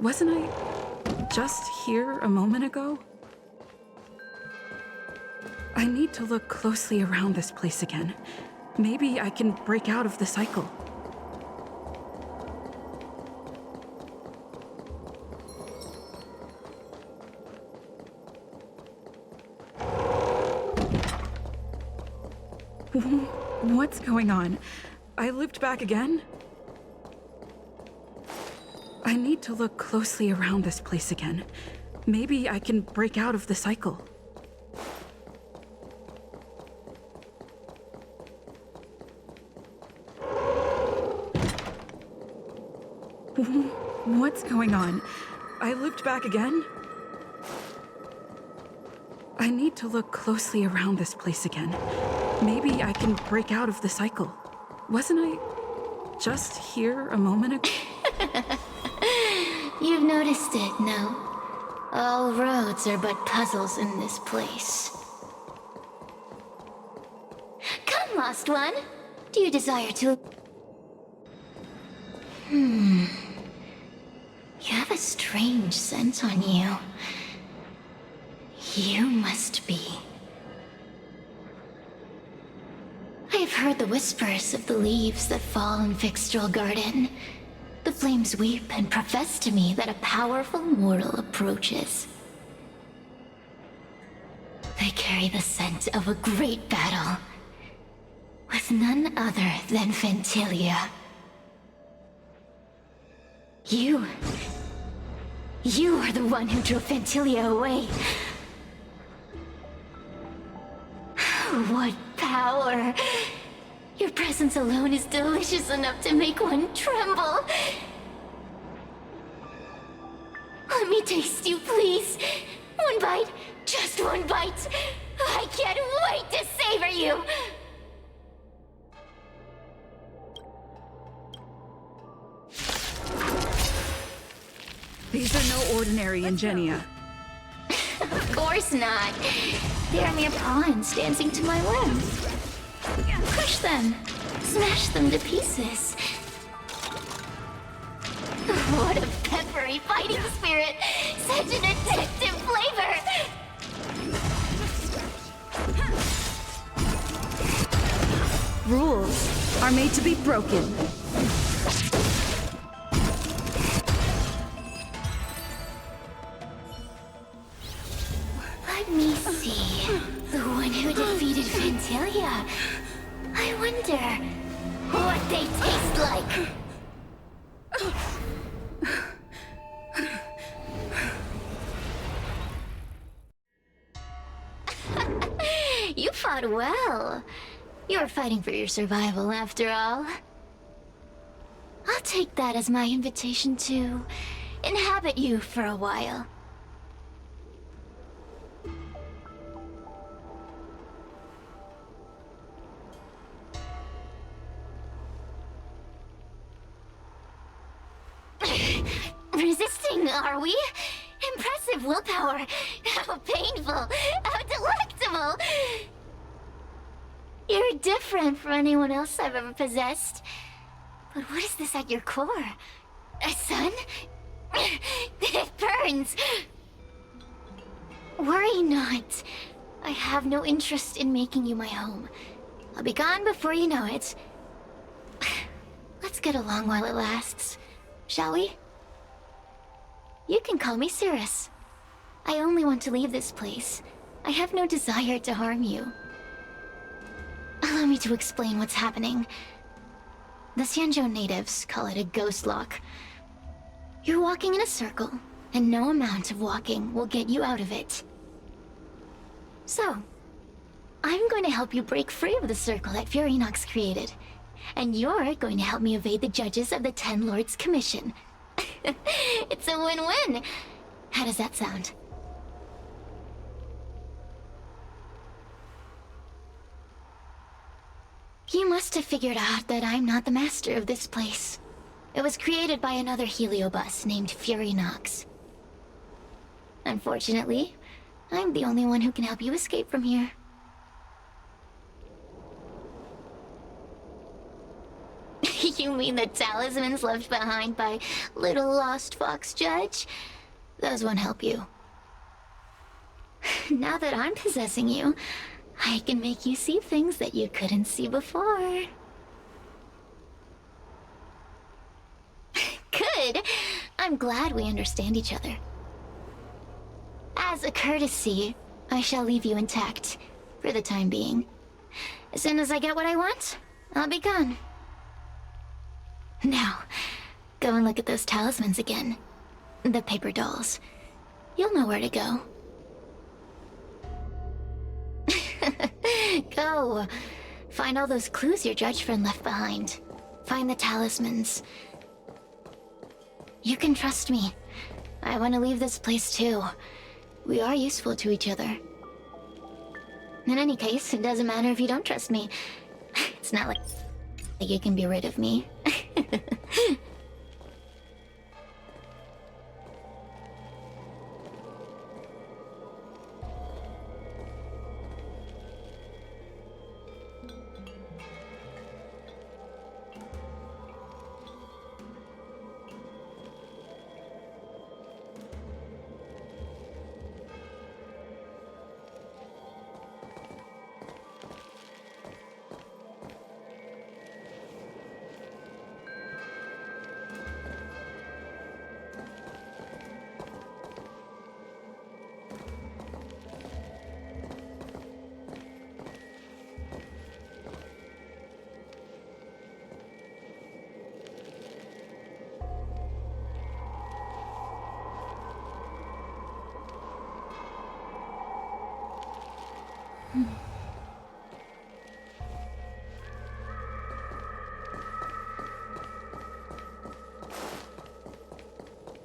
Wasn't I just here a moment ago? I need to look closely around this place again. Maybe I can break out of the cycle. What's going on? I looped back again? I need to look closely around this place again. Maybe I can break out of the cycle. What's going on? I looped back again? I need to look closely around this place again. Maybe I can break out of the cycle. Wasn't I just here a moment ago? You've noticed it, no? All roads are but puzzles in this place. Come, lost one. Do you desire to... You have a strange scent on you. You must be... I have heard the whispers of the leaves that fall in Fixtral Garden. The flames weep and profess to me that a powerful mortal approaches. They carry the scent of a great battle, with none other than Ventilia. You are the one who drove Ventilia away. What power! Your presence alone is delicious enough to make one tremble. Let me taste you, please. One bite, just one bite. I can't wait to savor you. These are no ordinary Ingenia. Of course not. They are mere pawns dancing to my whim. Crush them. Smash them to pieces. What a peppery fighting spirit! Such an addictive flavor! Rules are made to be broken. Let me see. The one who defeated Ventilia. I wonder what they taste like. You fought well. You were fighting for your survival, after all. I'll take that as my invitation to inhabit you for a while. Resisting, are we? Impressive willpower. How painful. How delectable. You're different from anyone else I've ever possessed. But what is this at your core? A sun? It burns. Worry not. I have no interest in making you my home. I'll be gone before you know it. Let's get along while it lasts. Shall we? You can call me Cirrus. I only want to leave this place. I have no desire to harm you. Allow me to explain what's happening. The Xianzhou natives call it a ghost lock. You're walking in a circle, and no amount of walking will get you out of it. So, I'm going to help you break free of the circle that Furinox created. And you're going to help me evade the judges of the Ten Lords Commission. It's a win-win! How does that sound? You must have figured out that I'm not the master of this place. It was created by another heliobus named Furinox. Unfortunately, I'm the only one who can help you escape from here. You mean the talismans left behind by little lost fox judge? Those won't help you. Now that I'm possessing you, I can make you see things that you couldn't see before. Good! I'm glad we understand each other. As a courtesy, I shall leave you intact, for the time being. As soon as I get what I want, I'll be gone. Now, go and look at those talismans again. The paper dolls. You'll know where to go. Go! Find all those clues your judge friend left behind. Find the talismans. You can trust me. I want to leave this place too. We are useful to each other. In any case, it doesn't matter if you don't trust me. It's not like you can be rid of me.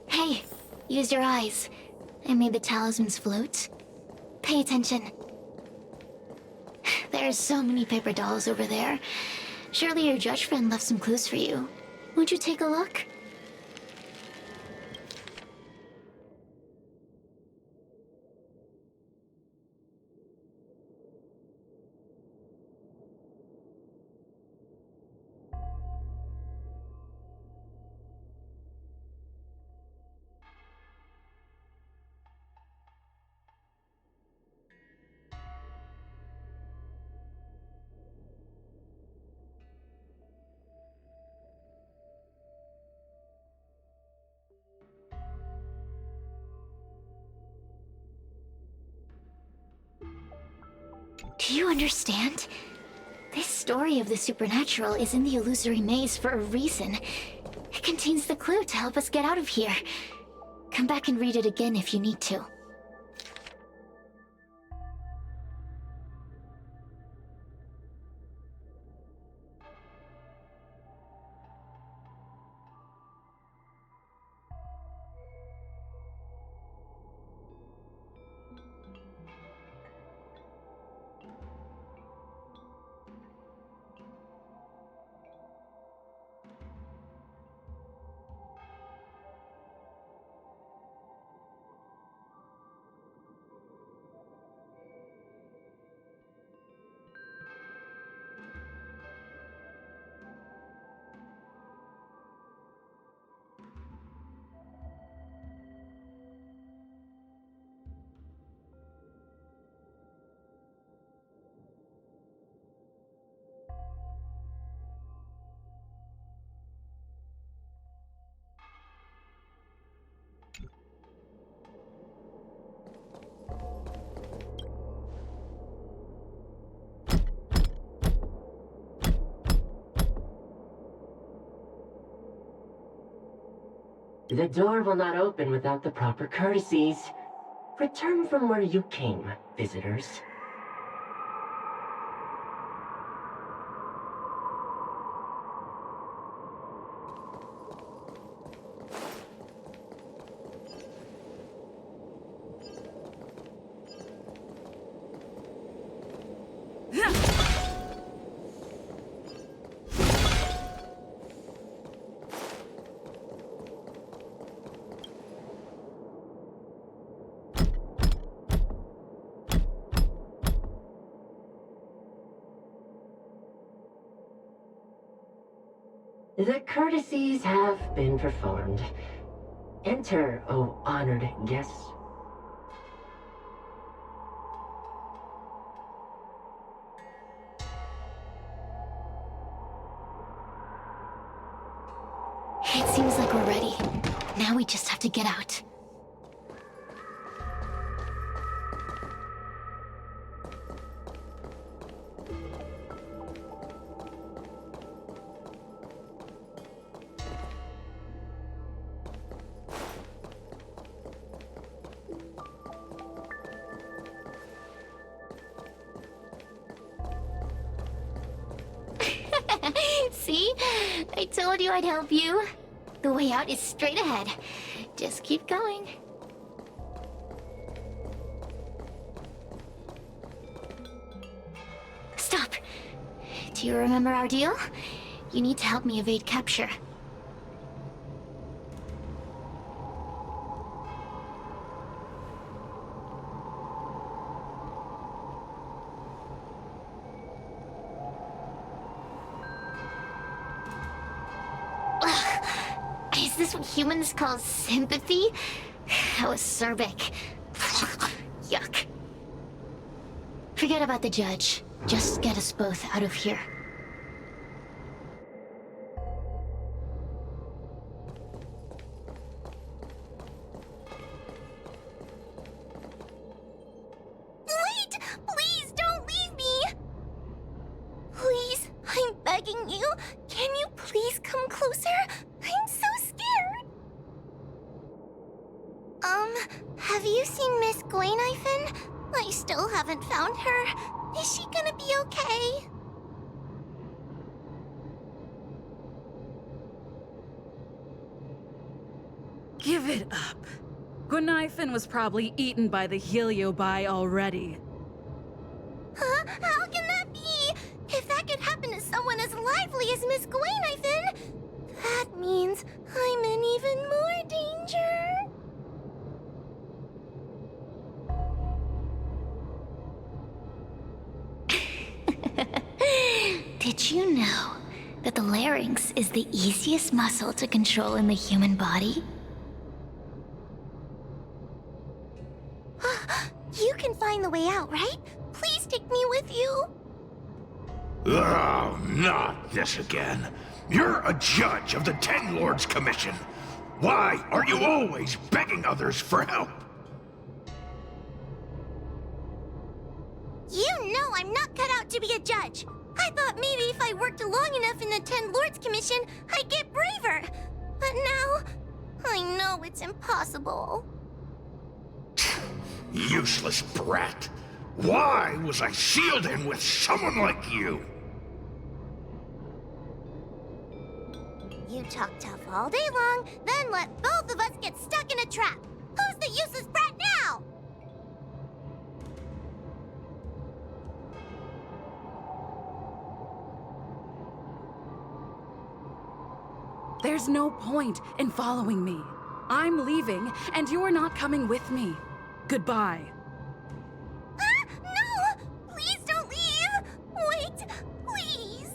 Hey, use your eyes. I made the talismans float. Pay attention. There are so many paper dolls over there. Surely your judge friend left some clues for you. Won't you take a look? Do you understand? This story of the supernatural is in the illusory maze for a reason. It contains the clue to help us get out of here. Come back and read it again if you need to. The door will not open without the proper courtesies. Return from where you came, visitors. The courtesies have been performed. Enter, O honored guests. It seems like we're ready. Now we just have to get out. See? I told you I'd help you. The way out is straight ahead. Just keep going. Stop. Do you remember our deal? You need to help me evade capture. Is this what humans call sympathy? How acerbic. Yuck. Forget about the judge. Just get us both out of here. Wait! Please don't leave me! Please, I'm begging you. Can you please come closer? I'm so scared. Have you seen Miss Gwaynifin? I still haven't found her. Is she gonna be okay? Give it up. Gwaynifin was probably eaten by the Heliobi already. Huh? How can that be? If that could happen to someone as lively as Miss Gwaynifin, that means I'm in even more danger. Did you know that the larynx is the easiest muscle to control in the human body? You can find the way out, right? Please take me with you. Oh, not this again. You're a judge of the Ten Lords Commission. Why are you always begging others for help? You know I'm not cut out to be a judge. I thought maybe if I worked long enough in the Ten Lords Commission, I'd get braver. But now, I know it's impossible. Useless brat. Why was I sealed in with someone like you? You talk tough all day long, then let both of us get stuck in a trap. Who's the useless brat now? There's no point in following me. I'm leaving, and you're not coming with me. Goodbye. No! Please don't leave! Wait, please!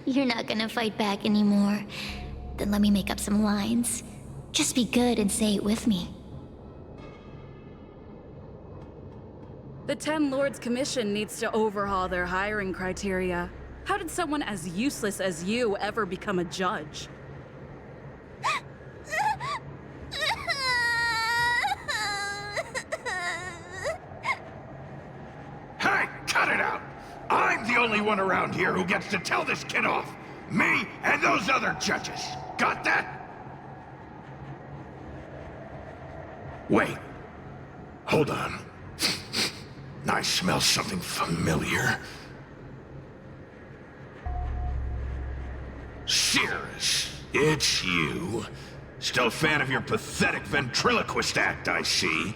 You're not gonna fight back anymore. Then let me make up some lines. Just be good and say it with me. The Ten Lords Commission needs to overhaul their hiring criteria. How did someone as useless as you ever become a judge? Hey, cut it out! I'm the only one around here who gets to tell this kid off. Me and those other judges. Got that? Wait. Hold on. I smell something familiar. Cirrus, it's you. Still a fan of your pathetic ventriloquist act, I see.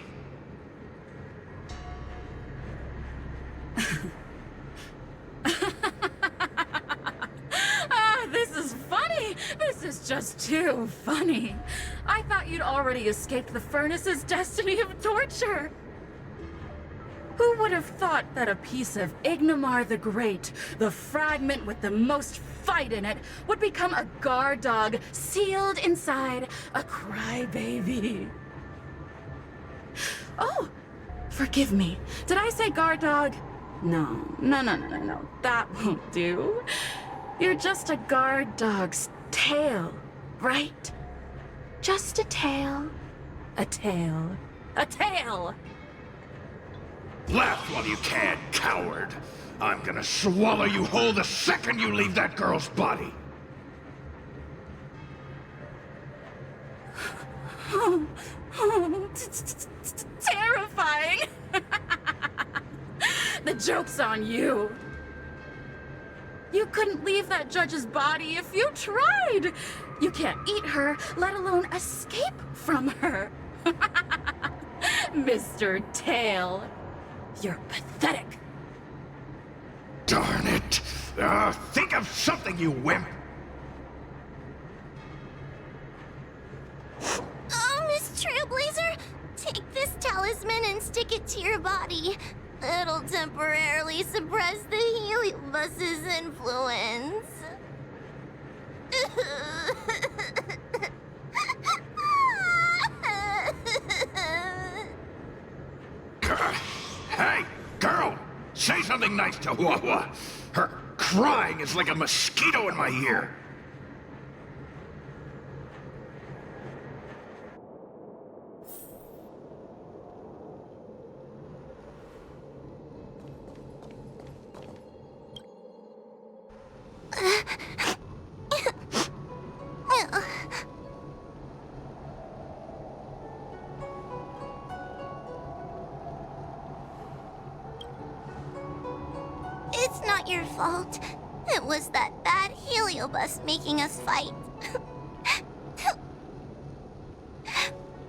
This is funny! This is just too funny. I thought you'd already escaped the furnace's destiny of torture. Who would have thought that a piece of Ignomar the Great, the fragment with the most fight in it, would become a guard dog sealed inside a crybaby? Oh, forgive me. Did I say guard dog? No. That won't do. You're just a guard dog's tail, right? Just a tail. A tail. A tail! Laugh while you can, coward. I'm gonna swallow you whole the second you leave that girl's body. Terrifying! The joke's on you. You couldn't leave that judge's body if you tried. You can't eat her, let alone escape from her. Mr. Tail, you're pathetic. Darn it. Think of something, you wimp. Oh, Miss Trailblazer, take this talisman and stick it to your body. It'll temporarily suppress the heliobus's influence. Hey, girl! Say something nice to Hua. Her crying is like a mosquito in my ear. It's not your fault. It was that bad heliobus making us fight.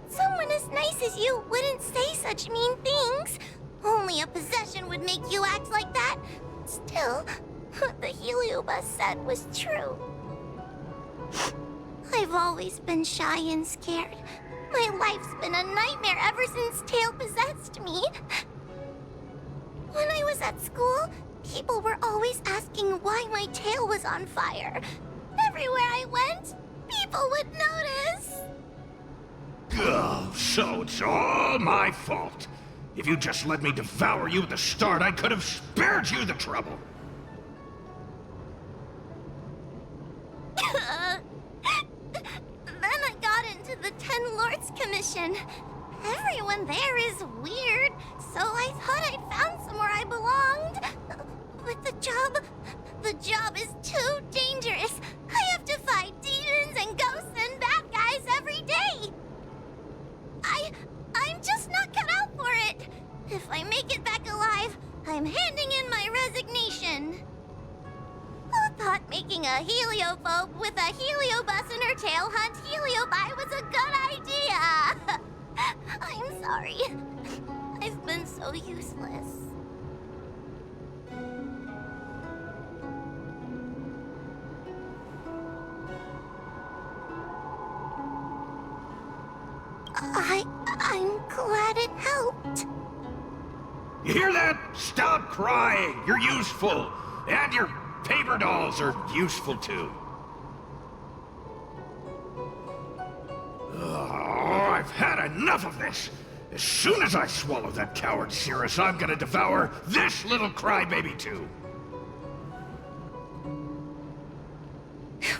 Someone as nice as you wouldn't say such mean things. Only a possession would make you act like that. Still, what the heliobus said was true. I've always been shy and scared. My life's been a nightmare ever since Tail possessed me. When I was at school, people were always asking why my tail was on fire. Everywhere I went, people would notice. Oh, so it's all my fault. If you just let me devour you at the start, I could have spared you the trouble. Then I got into the 10 Lords Commission. Everyone there is weird, so I thought I'd found somewhere I belonged. But the job is too dangerous. I have to fight demons and ghosts and bad guys every day. I'm just not cut out for it. If I make it back alive, I'm handing in my resignation. Who thought making a heliophobe with a heliobus in her tail hunt heliobi was a good idea? I'm sorry. I've been so useless. I'm glad it helped. You hear that? Stop crying. You're useful. And your paper dolls are useful too. Oh, I've had enough of this. As soon as I swallow that coward Cirrus, I'm gonna devour this little crybaby too.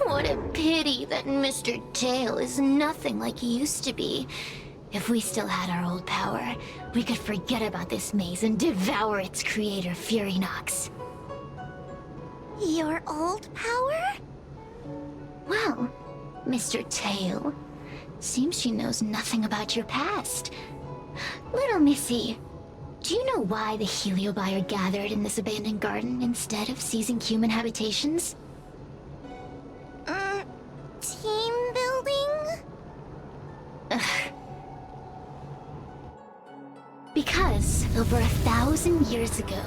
What a pity that Mr. Tail is nothing like he used to be. If we still had our old power, we could forget about this maze and devour its creator, Furynox. Your old power? Well, Mr. Tail, seems she knows nothing about your past. Little Missy, do you know why the Heliobi are gathered in this abandoned garden instead of seizing human habitations? Team building? Because over 1,000 years ago,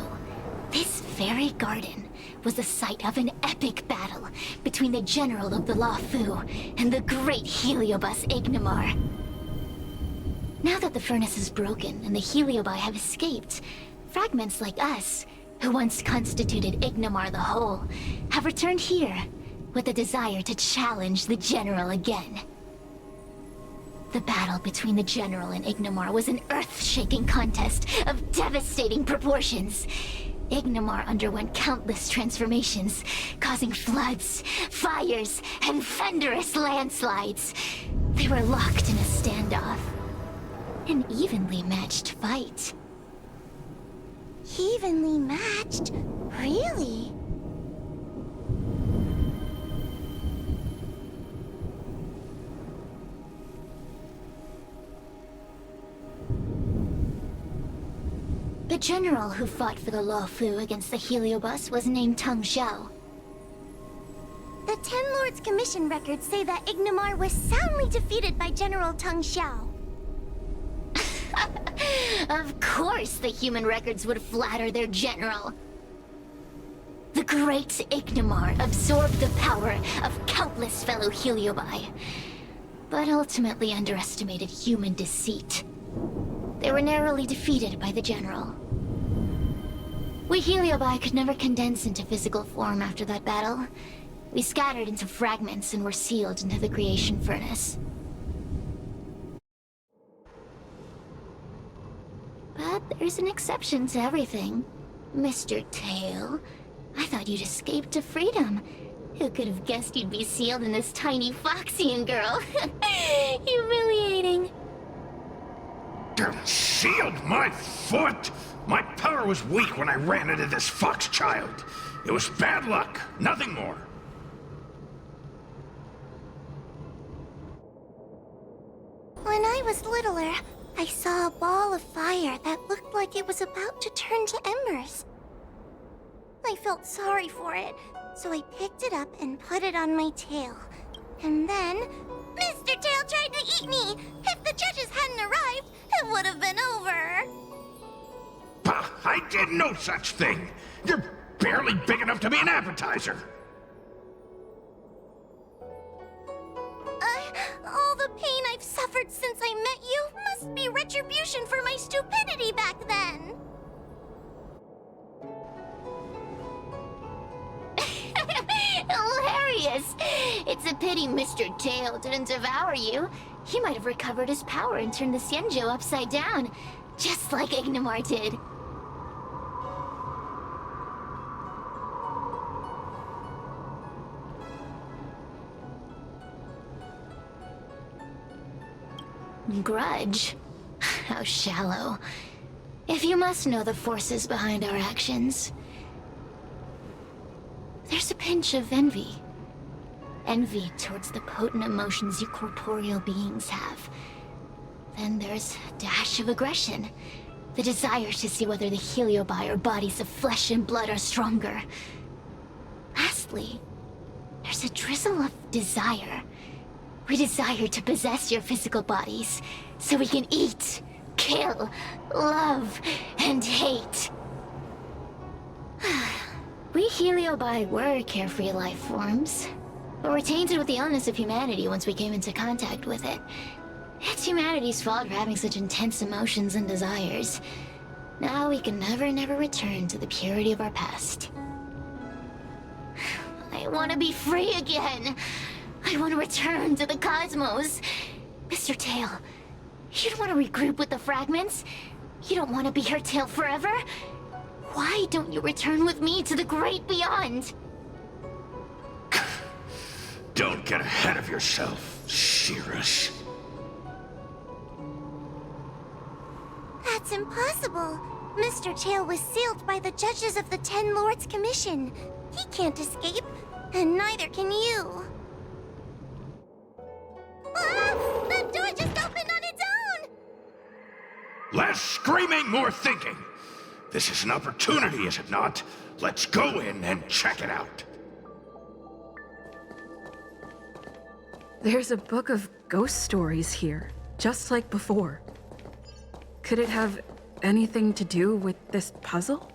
this very garden was the site of an epic battle between the general of the Luofu and the great Heliobus Ignimar. Now that the furnace is broken and the Heliobi have escaped, fragments like us, who once constituted Ignimar the Whole, have returned here with the desire to challenge the general again. The battle between the general and Ignimar was an earth-shaking contest of devastating proportions. Ignimar underwent countless transformations, causing floods, fires, and thunderous landslides. They were locked in a standoff. An evenly matched fight. Evenly matched? Really? The general who fought for the Luofu against the Heliobus was named Tang Xiao. The Ten Lords Commission records say that Ignimar was soundly defeated by General Tang Xiao. Of course the human records would flatter their general. The great Ignimar absorbed the power of countless fellow Heliobi, but ultimately underestimated human deceit. They were narrowly defeated by the general. We Heliobi could never condense into physical form after that battle. We scattered into fragments and were sealed into the creation furnace. But there's an exception to everything. Mr. Tail, I thought you'd escaped to freedom. Who could have guessed you'd be sealed in this tiny Foxian girl? Humiliating. Sealed my foot? My power was weak when I ran into this fox child. It was bad luck, nothing more. When I was littler, I saw a ball of fire that looked like it was about to turn to embers. I felt sorry for it, so I picked it up and put it on my tail. And then, Mr. Tail tried to eat me! If the judges hadn't arrived, it would have been over. Bah, I did no such thing. You're barely big enough to be an appetizer. All the pain I've suffered since I met you must be retribution for my stupidity back then. Hilarious! It's a pity Mr. Tail didn't devour you. He might have recovered his power and turned the Xianzhou upside down, just like Ignimar did. Grudge? How shallow. If you must know the forces behind our actions, there's a pinch of envy. Envy towards the potent emotions you corporeal beings have. Then there's a dash of aggression. The desire to see whether the Heliobi or bodies of flesh and blood are stronger. Lastly, there's a drizzle of desire. We desire to possess your physical bodies, so we can eat, kill, love, and hate. We Heliobi were carefree life forms, but were tainted with the illness of humanity once we came into contact with it. It's humanity's fault for having such intense emotions and desires. Now we can never return to the purity of our past. I want to be free again. I want to return to the cosmos. Mr. Tail, you don't want to regroup with the fragments? You don't want to be her tail forever? Why don't you return with me to the great beyond? Don't get ahead of yourself, Cirrus. That's impossible. Mr. Tail was sealed by the judges of the Ten Lords Commission. He can't escape, and neither can you. Ah! The door just opened on its own! Less screaming, more thinking. This is an opportunity, is it not? Let's go in and check it out. There's a book of ghost stories here, just like before. Could it have anything to do with this puzzle?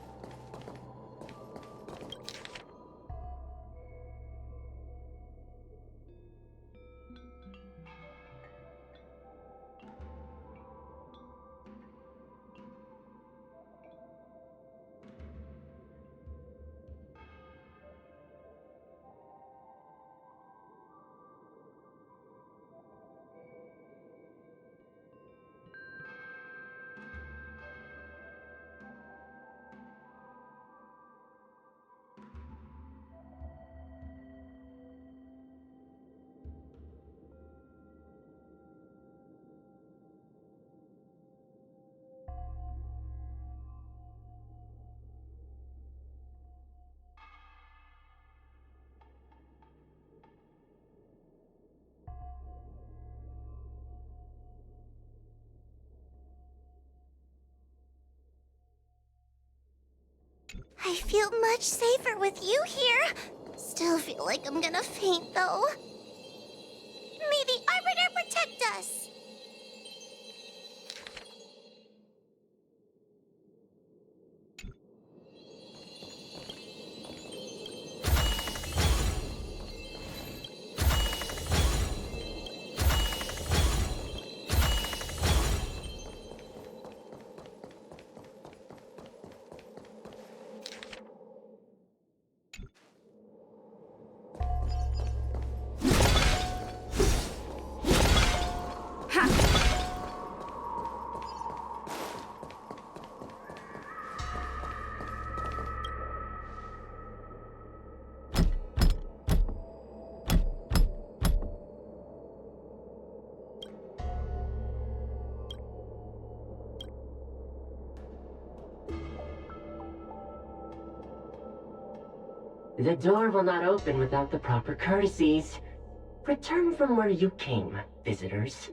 I feel much safer with you here. Still feel like I'm gonna faint, though. May the Arbiter protect us! The door will not open without the proper courtesies. Return from where you came, visitors.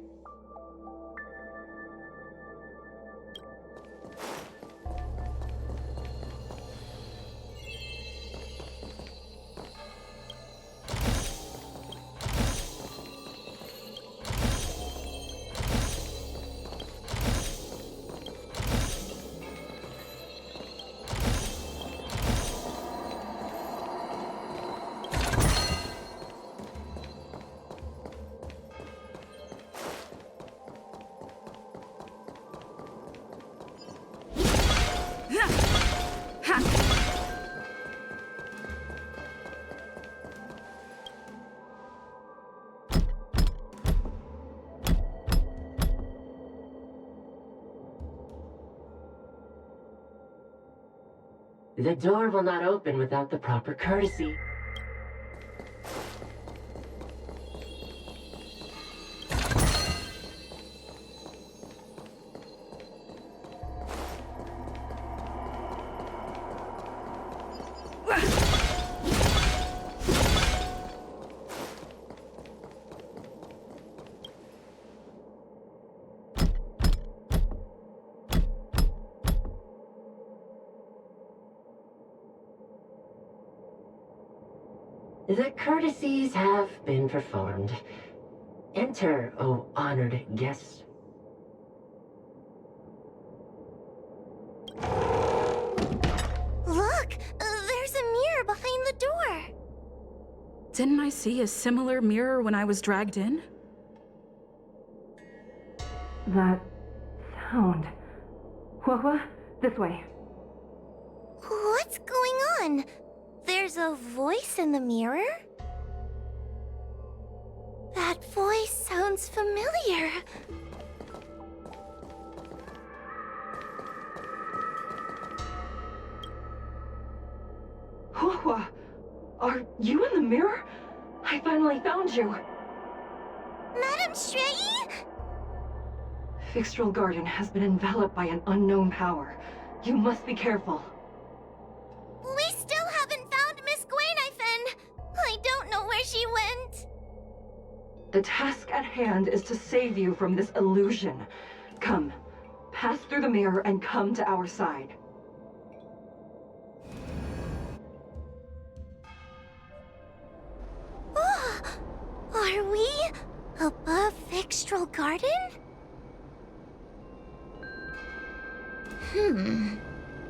The door will not open without the proper courtesy. The courtesies have been performed. Enter, O honored guests. Look! There's a mirror behind the door! Didn't I see a similar mirror when I was dragged in? That sound. What? This way. What's going on? There's a voice in the mirror? That voice sounds familiar. Hua, are you in the mirror? I finally found you. Madam Shrey? Fixtral Garden has been enveloped by an unknown power. You must be careful. We still haven't found Miss Gwen! The task at hand is to save you from this illusion. Come, pass through the mirror and come to our side. Are we above Vixtral Garden?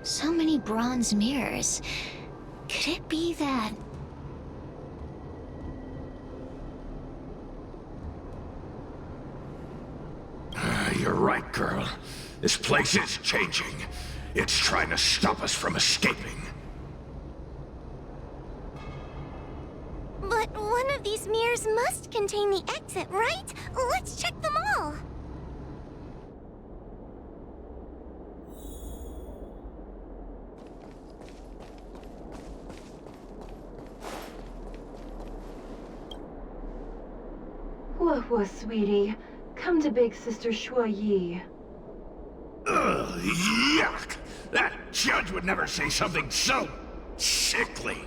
So many bronze mirrors. Could it be that... You're right, girl. This place is changing. It's trying to stop us from escaping. But one of these mirrors must contain the exit, right? Let's check them all. Whoa, sweetie. Come to Big Sister Shuo Yi. Ugh, yuck! That judge would never say something so sickly.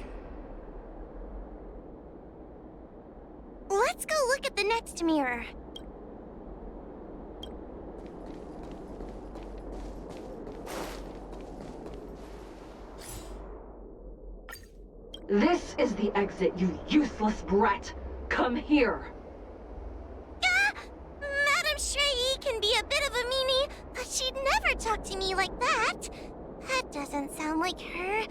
Let's go look at the next mirror. This is the exit, you useless brat! Come here! Madame Shui can be a bit of a meanie, but she'd never talk to me like that. That doesn't sound like her.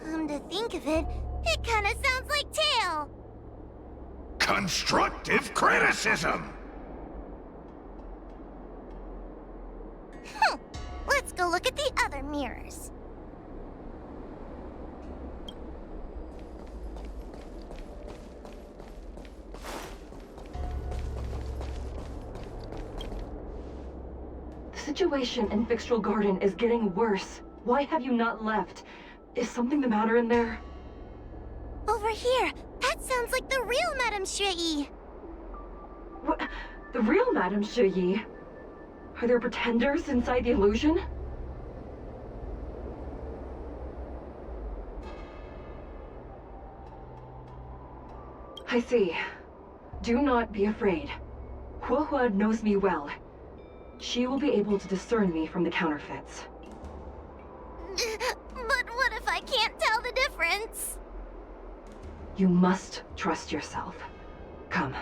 Come to think of it, it kinda sounds like Tail. Constructive criticism! Let's go look at the other mirrors. The situation in Vixtral Garden is getting worse. Why have you not left? Is something the matter in there? Over here! That sounds like the real Madame Shui! What? The real Madame Shui? Are there pretenders inside the illusion? I see. Do not be afraid. Huohua knows me well. She will be able to discern me from the counterfeits. But what if I can't tell the difference? You must trust yourself. Come.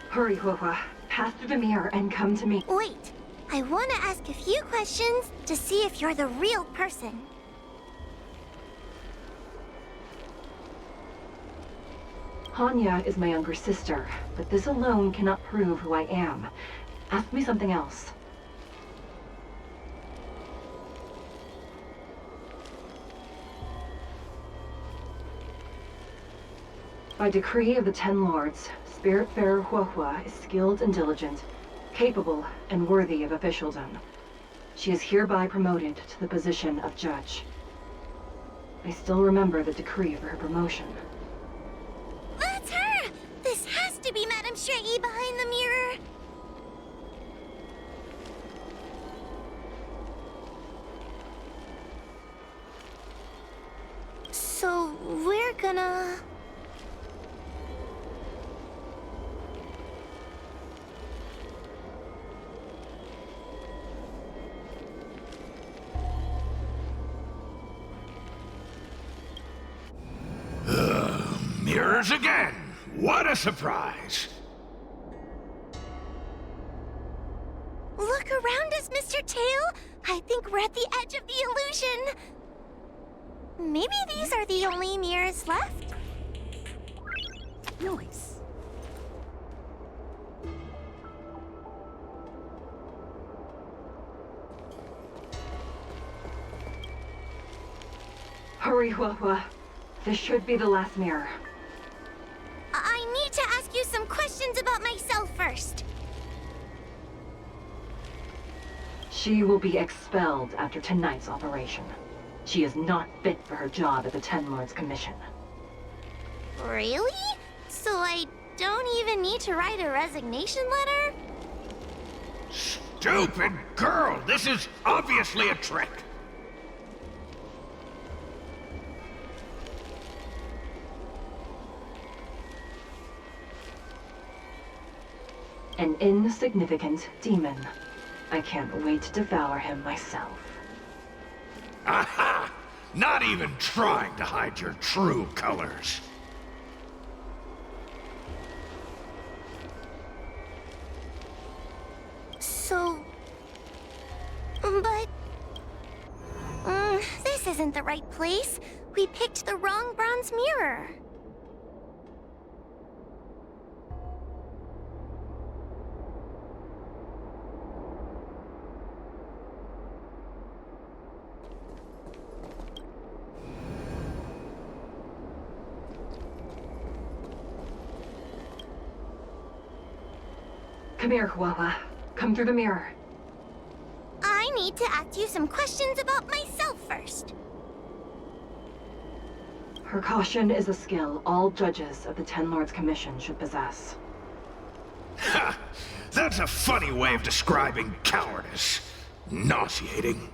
Hurry, Huohua. Pass through the mirror and come to me. Wait. I want to ask a few questions to see if you're the real person. Hanya is my younger sister, but this alone cannot prove who I am. Ask me something else. By decree of the Ten Lords, Spiritfarer Huohua is skilled and diligent, capable and worthy of officialdom. She is hereby promoted to the position of judge. I still remember the decree for her promotion. That's her! This has to be Madame Shui behind the mirror. So, we're gonna... Mirrors again! What a surprise! Look around us, Mr. Tail! I think we're at the edge of the illusion! Maybe these are the only mirrors left? Noise. Hurry, Huohua. This should be the last mirror. I need to ask you some questions about myself first. She will be expelled after tonight's operation. She is not fit for her job at the Ten Lords Commission. Really? So I don't even need to write a resignation letter? Stupid girl! This is obviously a trick! An insignificant demon. I can't wait to devour him myself. Aha! Not even trying to hide your true colors. So... But... this isn't the right place. We picked the wrong bronze mirror. Come here, Huala. Come through the mirror. I need to ask you some questions about myself first. Her caution is a skill all judges of the Ten Lords Commission should possess. Ha! That's a funny way of describing cowardice. Nauseating.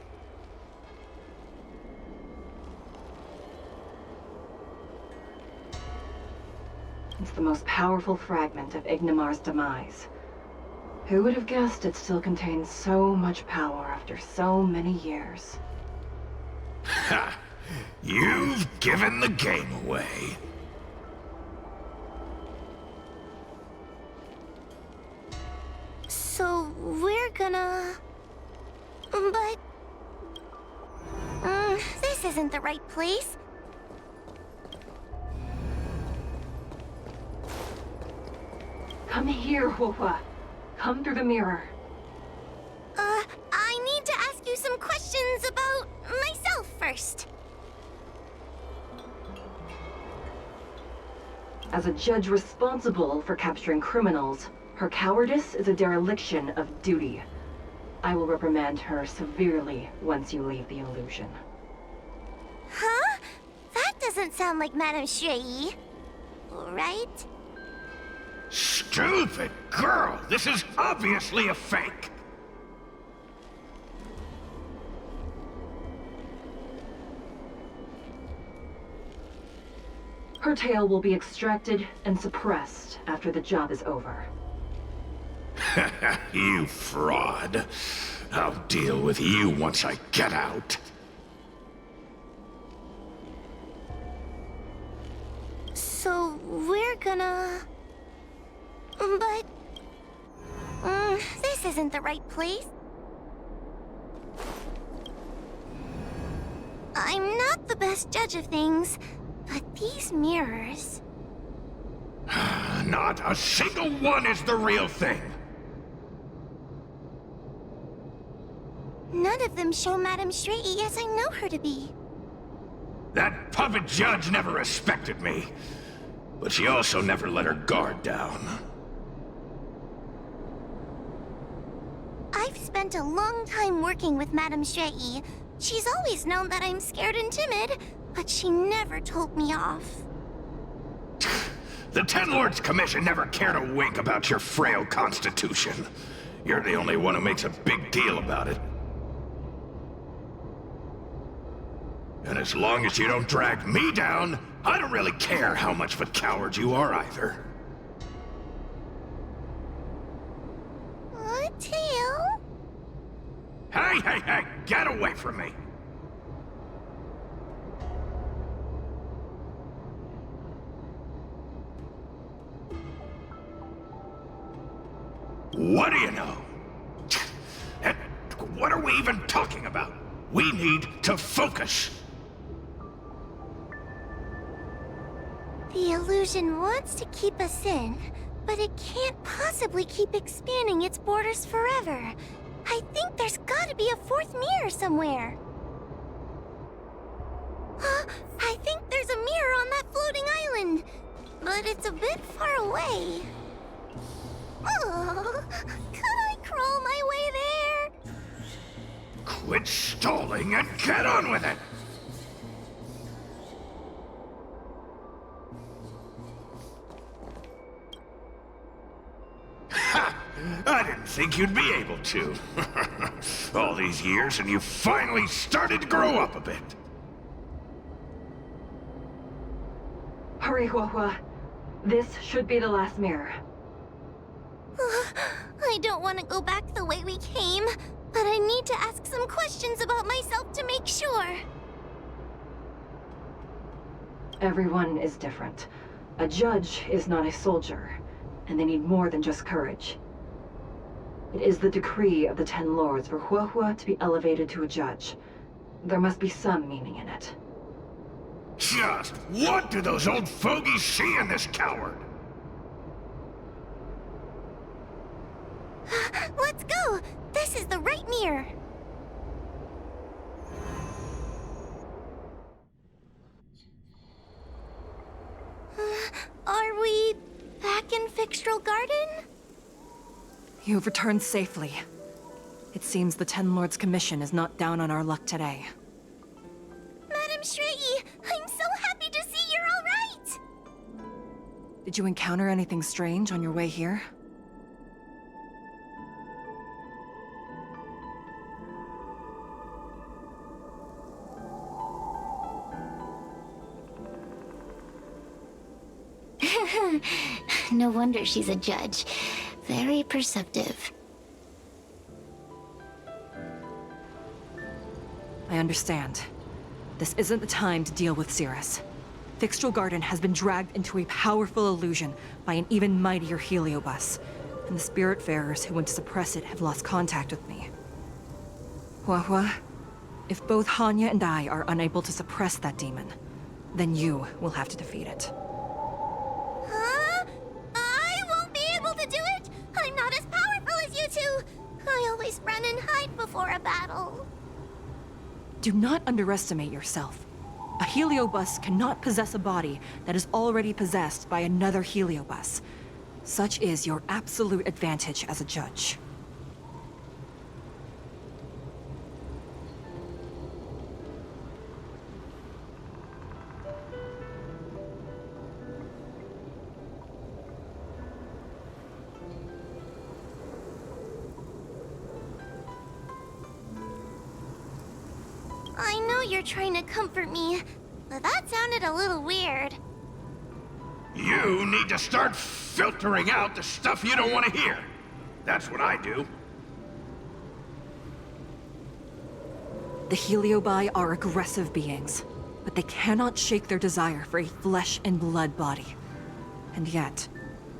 It's the most powerful fragment of Ignimar's demise. Who would have guessed it still contains so much power after so many years? Ha! You've given the game away. So, we're gonna... But... this isn't the right place. Come here, Huala. Come through the mirror. I need to ask you some questions about myself first. As a judge responsible for capturing criminals, her cowardice is a dereliction of duty. I will reprimand her severely once you leave the illusion. Huh? That doesn't sound like Madame Shui. Right? Stupid girl! This is obviously a fake! Her tail will be extracted and suppressed after the job is over. You fraud. I'll deal with you once I get out. So, we're gonna... But... this isn't the right place. I'm not the best judge of things, but these mirrors... Not a single one is the real thing. None of them show Madame Shui as I know her to be. That puppet judge never respected me. But she also never let her guard down. I've spent a long time working with Madame Shui. She's always known that I'm scared and timid, but she never told me off. The Ten Lords Commission never cared a wink about your frail constitution. You're the only one who makes a big deal about it. And as long as you don't drag me down, I don't really care how much of a coward you are either. Tail? Hey, get away from me! What do you know? And what are we even talking about? We need to focus. The illusion wants to keep us in, but it can't possibly keep expanding its borders forever. I think there's gotta be a fourth mirror somewhere. I think there's a mirror on that floating island, but it's a bit far away. Oh, could I crawl my way there? Quit stalling and get on with it! Ha! I didn't think you'd be able to. All these years and you finally started to grow up a bit. Hurry, Huahua. This should be the last mirror. I don't want to go back the way we came, but I need to ask some questions about myself to make sure. Everyone is different. A judge is not a soldier, and they need more than just courage. It is the decree of the Ten Lords for Huahua to be elevated to a judge. There must be some meaning in it. Just what do those old fogies see in this coward? Let's go! This is the right mirror! Are we back in Fixtral Garden? You've returned safely. It seems the Ten Lords Commission is not down on our luck today. Madam Shrey, I'm so happy to see you're all right! Did you encounter anything strange on your way here? No wonder she's a judge. Very perceptive. I understand. This isn't the time to deal with Cirrus. Fixtral Garden has been dragged into a powerful illusion by an even mightier heliobus, and the Spiritfarers who went to suppress it have lost contact with me. Huahua, if both Hanya and I are unable to suppress that demon, then you will have to defeat it. Huh? I won't be able to do it! I'm not as powerful as you two! I always run and hide before a battle. Do not underestimate yourself. A heliobus cannot possess a body that is already possessed by another heliobus. Such is your absolute advantage as a judge. I know you're trying to comfort me, but that sounded a little weird. You need to start filtering out the stuff you don't want to hear. That's what I do. The Heliobi are aggressive beings, but they cannot shake their desire for a flesh and blood body. And yet,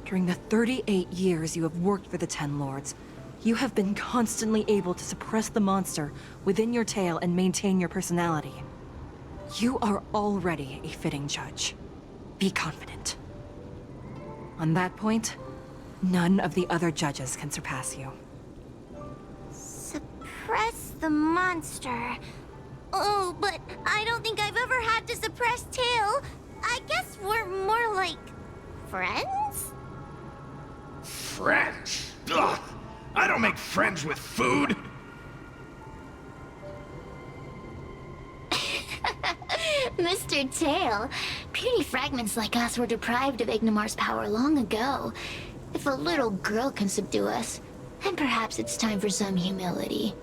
during the 38 years you have worked for the Ten Lords, you have been constantly able to suppress the monster within your tail and maintain your personality. You are already a fitting judge. Be confident. On that point, none of the other judges can surpass you. Suppress the monster. Oh, but I don't think I've ever had to suppress Tail. I guess we're more like... friends? Friends? Ugh! I don't make friends with food! Mr. Tail, puny fragments like us were deprived of Ignimar's power long ago. If a little girl can subdue us, then perhaps it's time for some humility.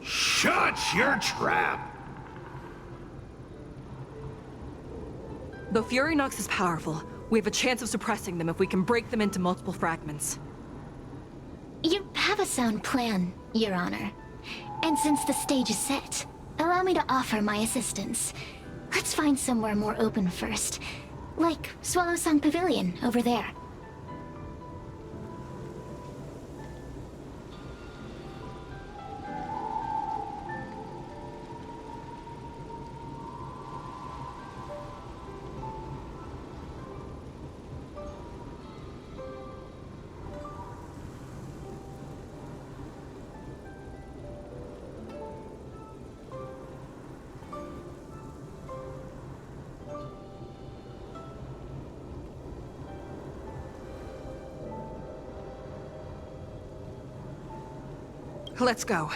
Shut your trap! Though Fury Nox is powerful, we have a chance of suppressing them if we can break them into multiple fragments. You have a sound plan, Your Honor. And since the stage is set, allow me to offer my assistance. Let's find somewhere more open first. Like Swallow Song Pavilion, over there. Let's go.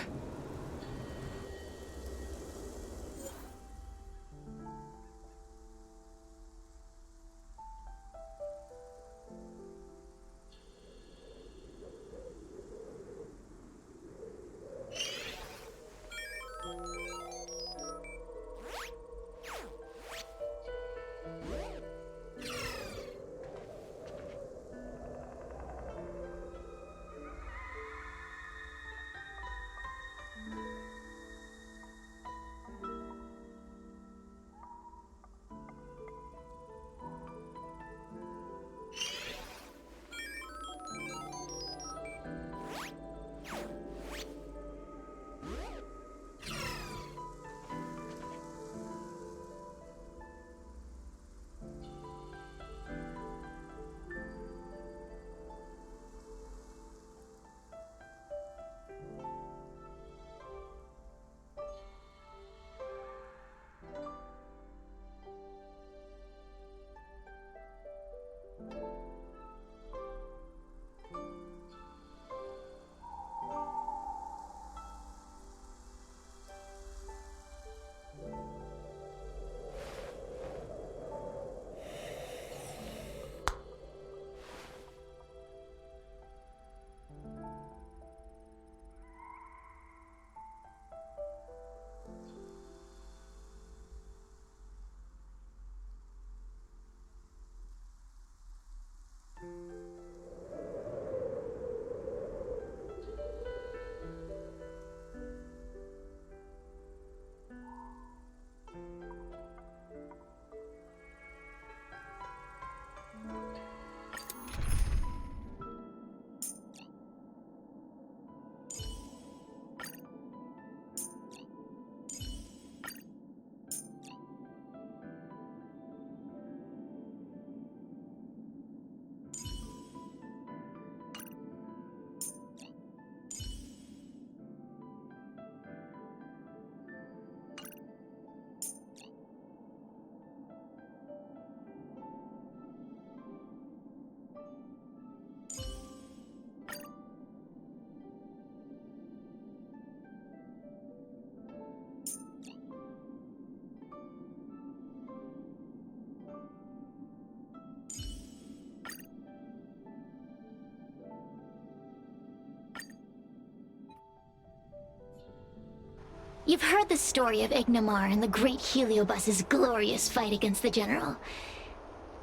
You've heard the story of Ignamar and the Great Heliobus's glorious fight against the General.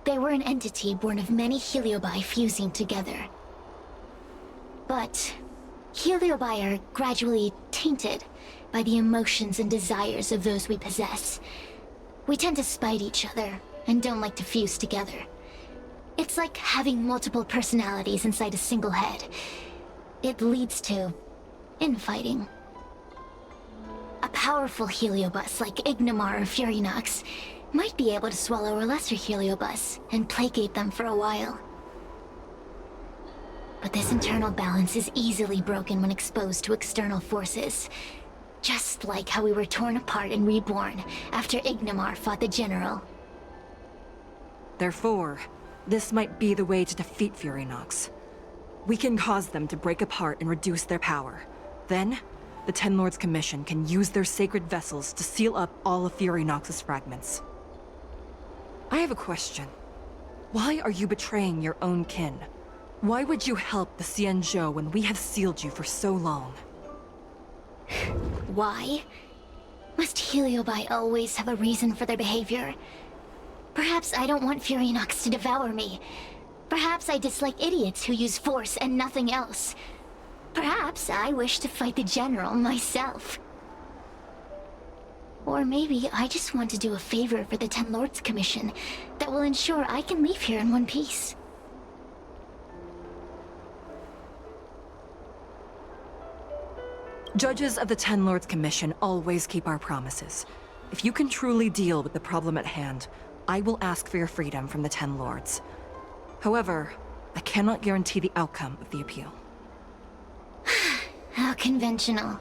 They were an entity born of many Heliobi fusing together. But Heliobi are gradually tainted by the emotions and desires of those we possess. We tend to spite each other and don't like to fuse together. It's like having multiple personalities inside a single head. It leads to infighting. A powerful Heliobus like Ignamar or Furinox might be able to swallow a lesser Heliobus and placate them for a while. But this internal balance is easily broken when exposed to external forces. Just like how we were torn apart and reborn after Ignamar fought the General. Therefore, this might be the way to defeat Furinox. We can cause them to break apart and reduce their power. Then, the Ten Lords Commission can use their sacred vessels to seal up all of Furinox's fragments. I have a question. Why are you betraying your own kin? Why would you help the Xianzhou when we have sealed you for so long? Why? Must Heliobi always have a reason for their behavior? Perhaps I don't want Furinox to devour me. Perhaps I dislike idiots who use force and nothing else. Perhaps I wish to fight the General myself. Or maybe I just want to do a favor for the Ten Lords Commission that will ensure I can leave here in one piece. Judges of the Ten Lords Commission always keep our promises. If you can truly deal with the problem at hand, I will ask for your freedom from the Ten Lords. However, I cannot guarantee the outcome of the appeal. How conventional.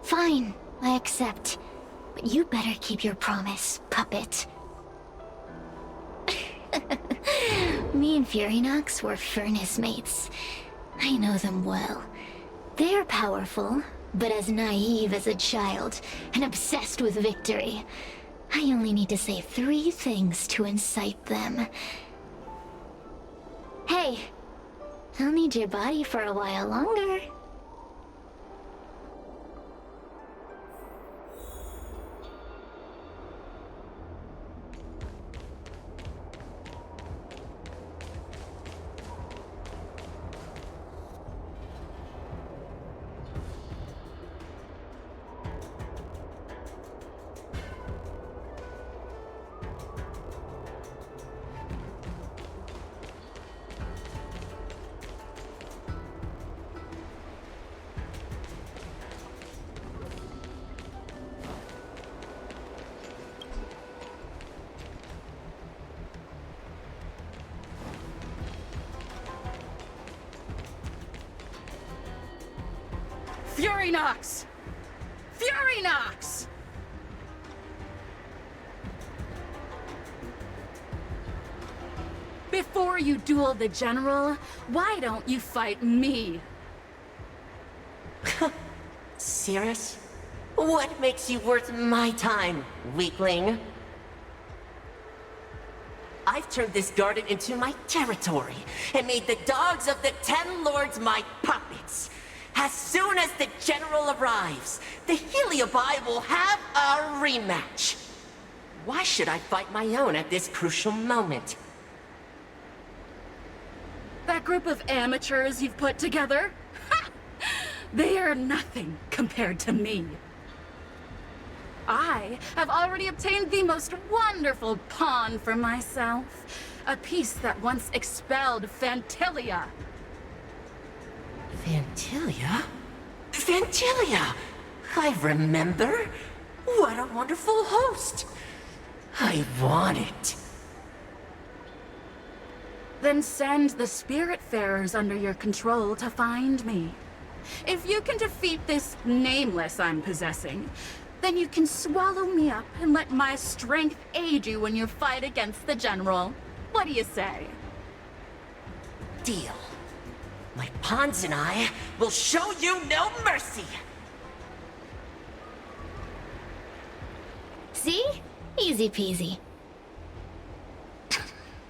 Fine, I accept. But you better keep your promise, puppet. Me and Furinox were furnace mates. I know them well. They're powerful, but as naive as a child, and obsessed with victory. I only need to say 3 things to incite them. Hey, I'll need your body for a while longer. Furinox! Furinox! Before you duel the General, why don't you fight me? Serious? What makes you worth my time, weakling? I've turned this garden into my territory and made the dogs of the Ten Lords my puppets. As soon as the General arrives, the Heliobi will have a rematch. Why should I fight my own at this crucial moment? That group of amateurs you've put together? Ha! They are nothing compared to me. I have already obtained the most wonderful pawn for myself. A piece that once expelled Fantilia. Fantilia? Fantilia! I remember. What a wonderful host. I want it. Then send the Spiritfarers under your control to find me. If you can defeat this nameless I'm possessing, then you can swallow me up and let my strength aid you in your fight against the General. What do you say? Deal. My pawns and I will show you no mercy! See? Easy peasy.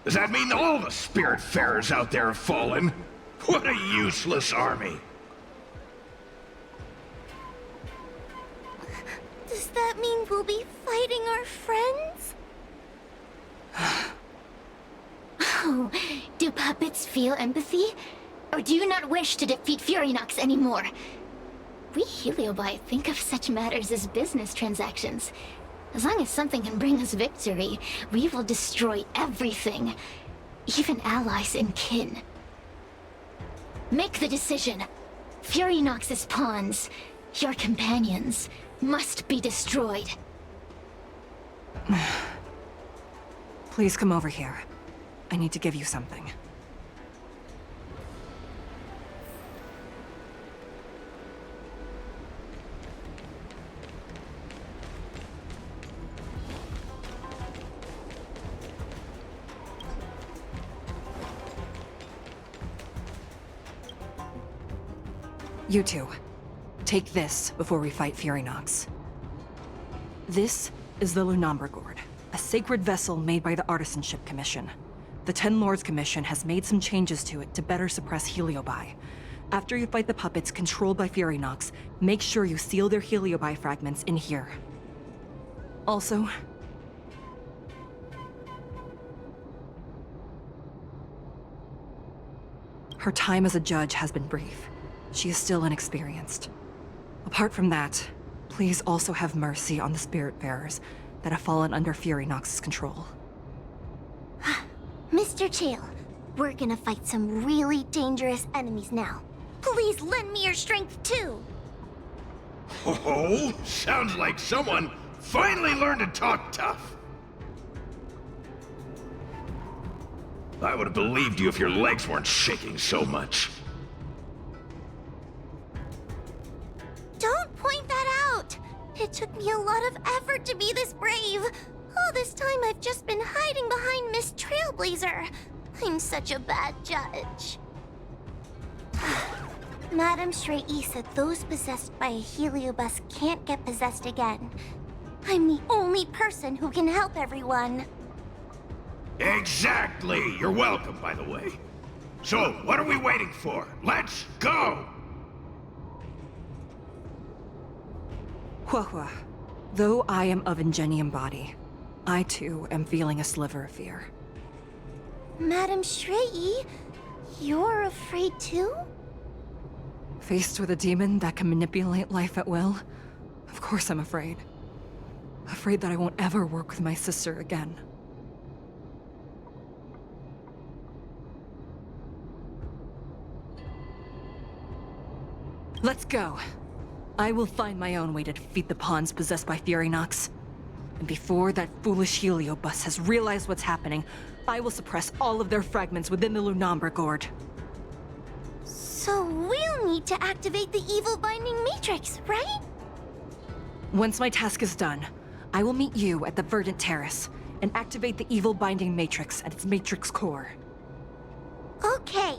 Does that mean all the Spiritfarers out there have fallen? What a useless army! The that mean we'll be fighting our friends? Oh, do puppets feel empathy? Or do you not wish to defeat Furynox anymore? We Heliobi think of such matters as business transactions. As long as something can bring us victory, we will destroy everything. Even allies and kin. Make the decision. Furynox's pawns, your companions, must be destroyed. Please come over here. I need to give you something. You two, take this before we fight Furynox. This is the Lunomber Gourd, a sacred vessel made by the Artisanship Commission. The Ten Lords Commission has made some changes to it to better suppress Heliobi. After you fight the puppets controlled by Furynox, make sure you seal their Heliobi fragments in here. Also, her time as a judge has been brief. She is still inexperienced. Apart from that, please also have mercy on the Spiritfarers that have fallen under Furynox's control. Mr. Chael, we're gonna fight some really dangerous enemies now. Please lend me your strength too! Oh, sounds like someone finally learned to talk tough. I would have believed you if your legs weren't shaking so much. Don't point that out! It took me a lot of effort to be this brave. All this time I've just been hiding behind Miss Trailblazer. I'm such a bad judge. Madame Shrey said those possessed by a Heliobus can't get possessed again. I'm the only person who can help everyone. Exactly! You're welcome, by the way. So, what are we waiting for? Let's go! Huahua, though I am of Ingenium body, I too am feeling a sliver of fear. Madame Shrey, you're afraid too? Faced with a demon that can manipulate life at will, of course I'm afraid. Afraid that I won't ever work with my sister again. Let's go. I will find my own way to defeat the pawns possessed by Furynox. And before that foolish Heliobus has realized what's happening, I will suppress all of their fragments within the Lunomber Gourd. So we'll need to activate the evil binding matrix, right? Once my task is done, I will meet you at the Verdant Terrace and activate the evil binding matrix at its matrix core. Okay.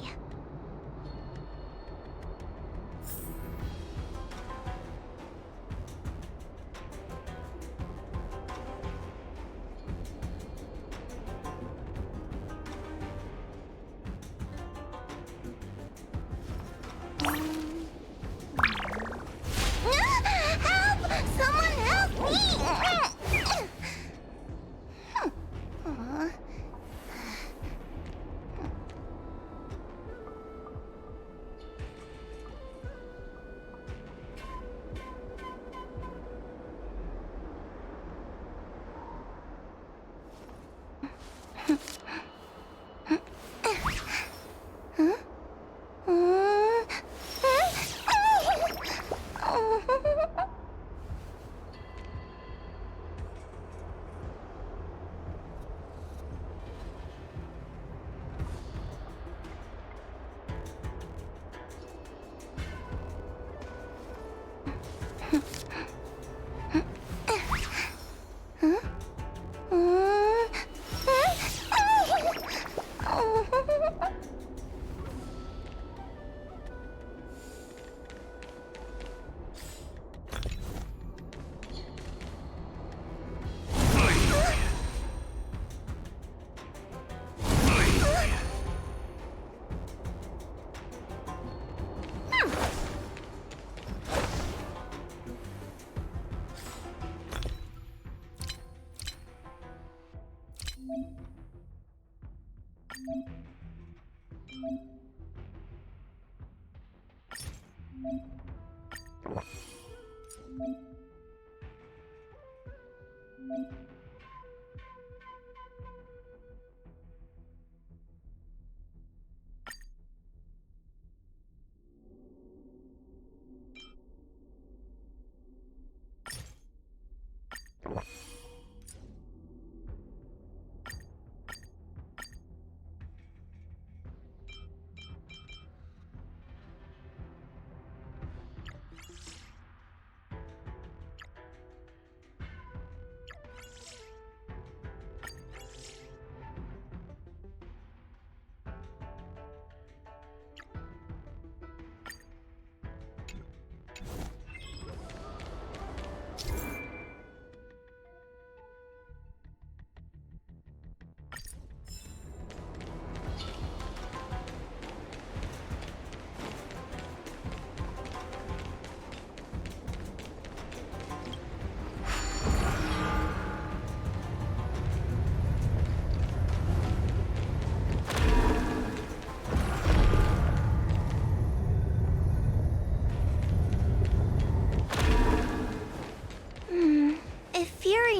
Help! Someone help me!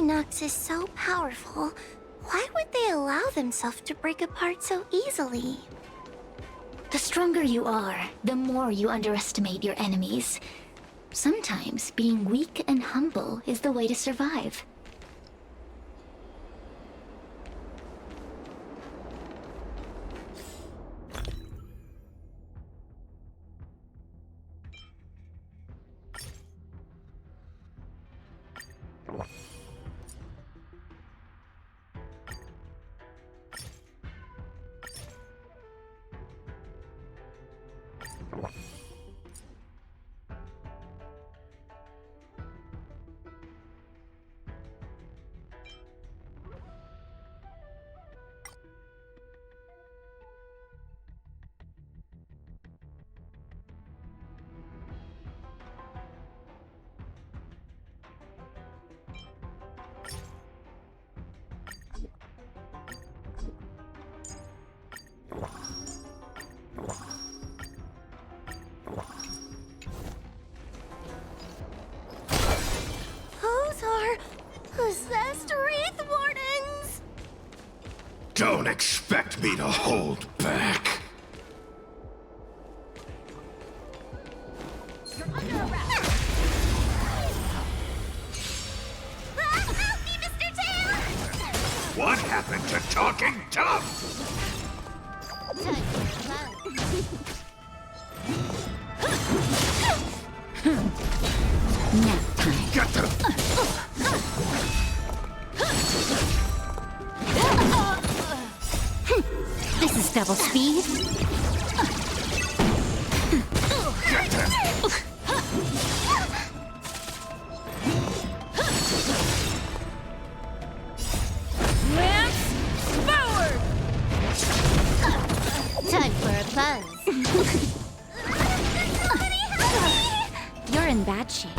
Nox is so powerful, why would they allow themselves to break apart so easily? The stronger you are, the more you underestimate your enemies. Sometimes being weak and humble is the way to survive. Those are possessed Wraith Wardens! Don't expect me to hold back. You're under arrest! Help me, Mr. Tail! What happened to talking tough? Nap time. Get them! This is double speed. Get them! Lance forward! Time for a buzz. You're in bad shape.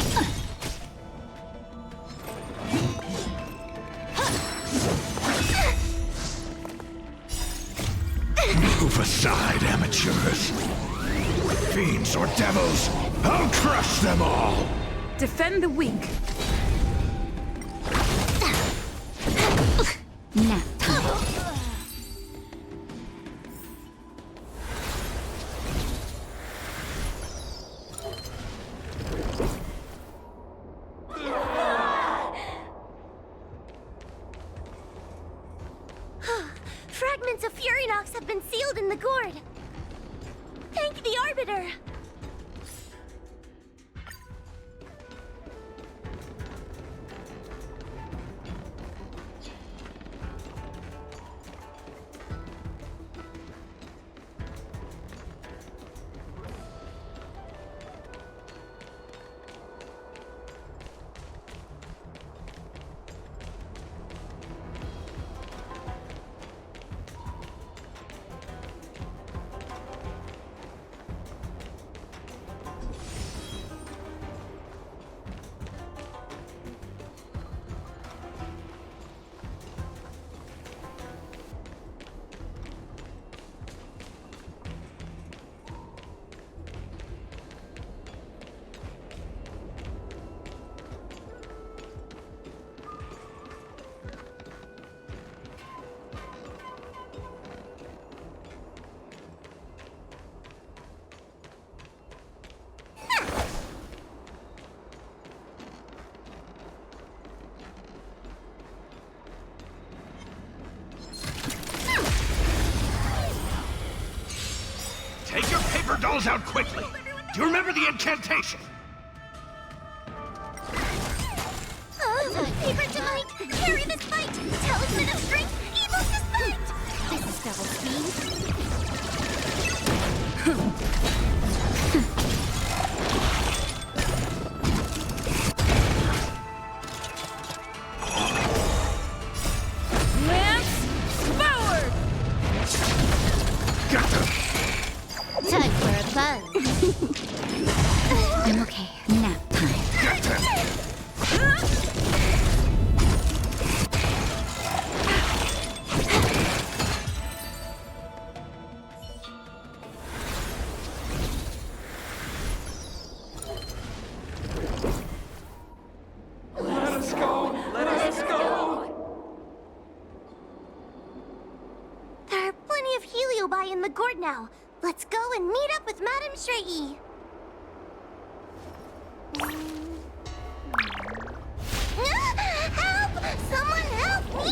Move aside, amateurs. Fiends or devils, I'll crush them all! Defend the weak. Nap time. Fragments of Furynox have been sealed in the gourd. Thank the Arbiter. paper dolls out quickly! Do you remember the incantation? Paper to might! Carry this fight! Talisman of strength! Evil despite! This is double speed. Lance forward! Time for a buzz. I'm okay. Nap time. There are plenty of heliobi in the gourd now. Let's go and meet up with Madame Shrey. Help! Someone help me!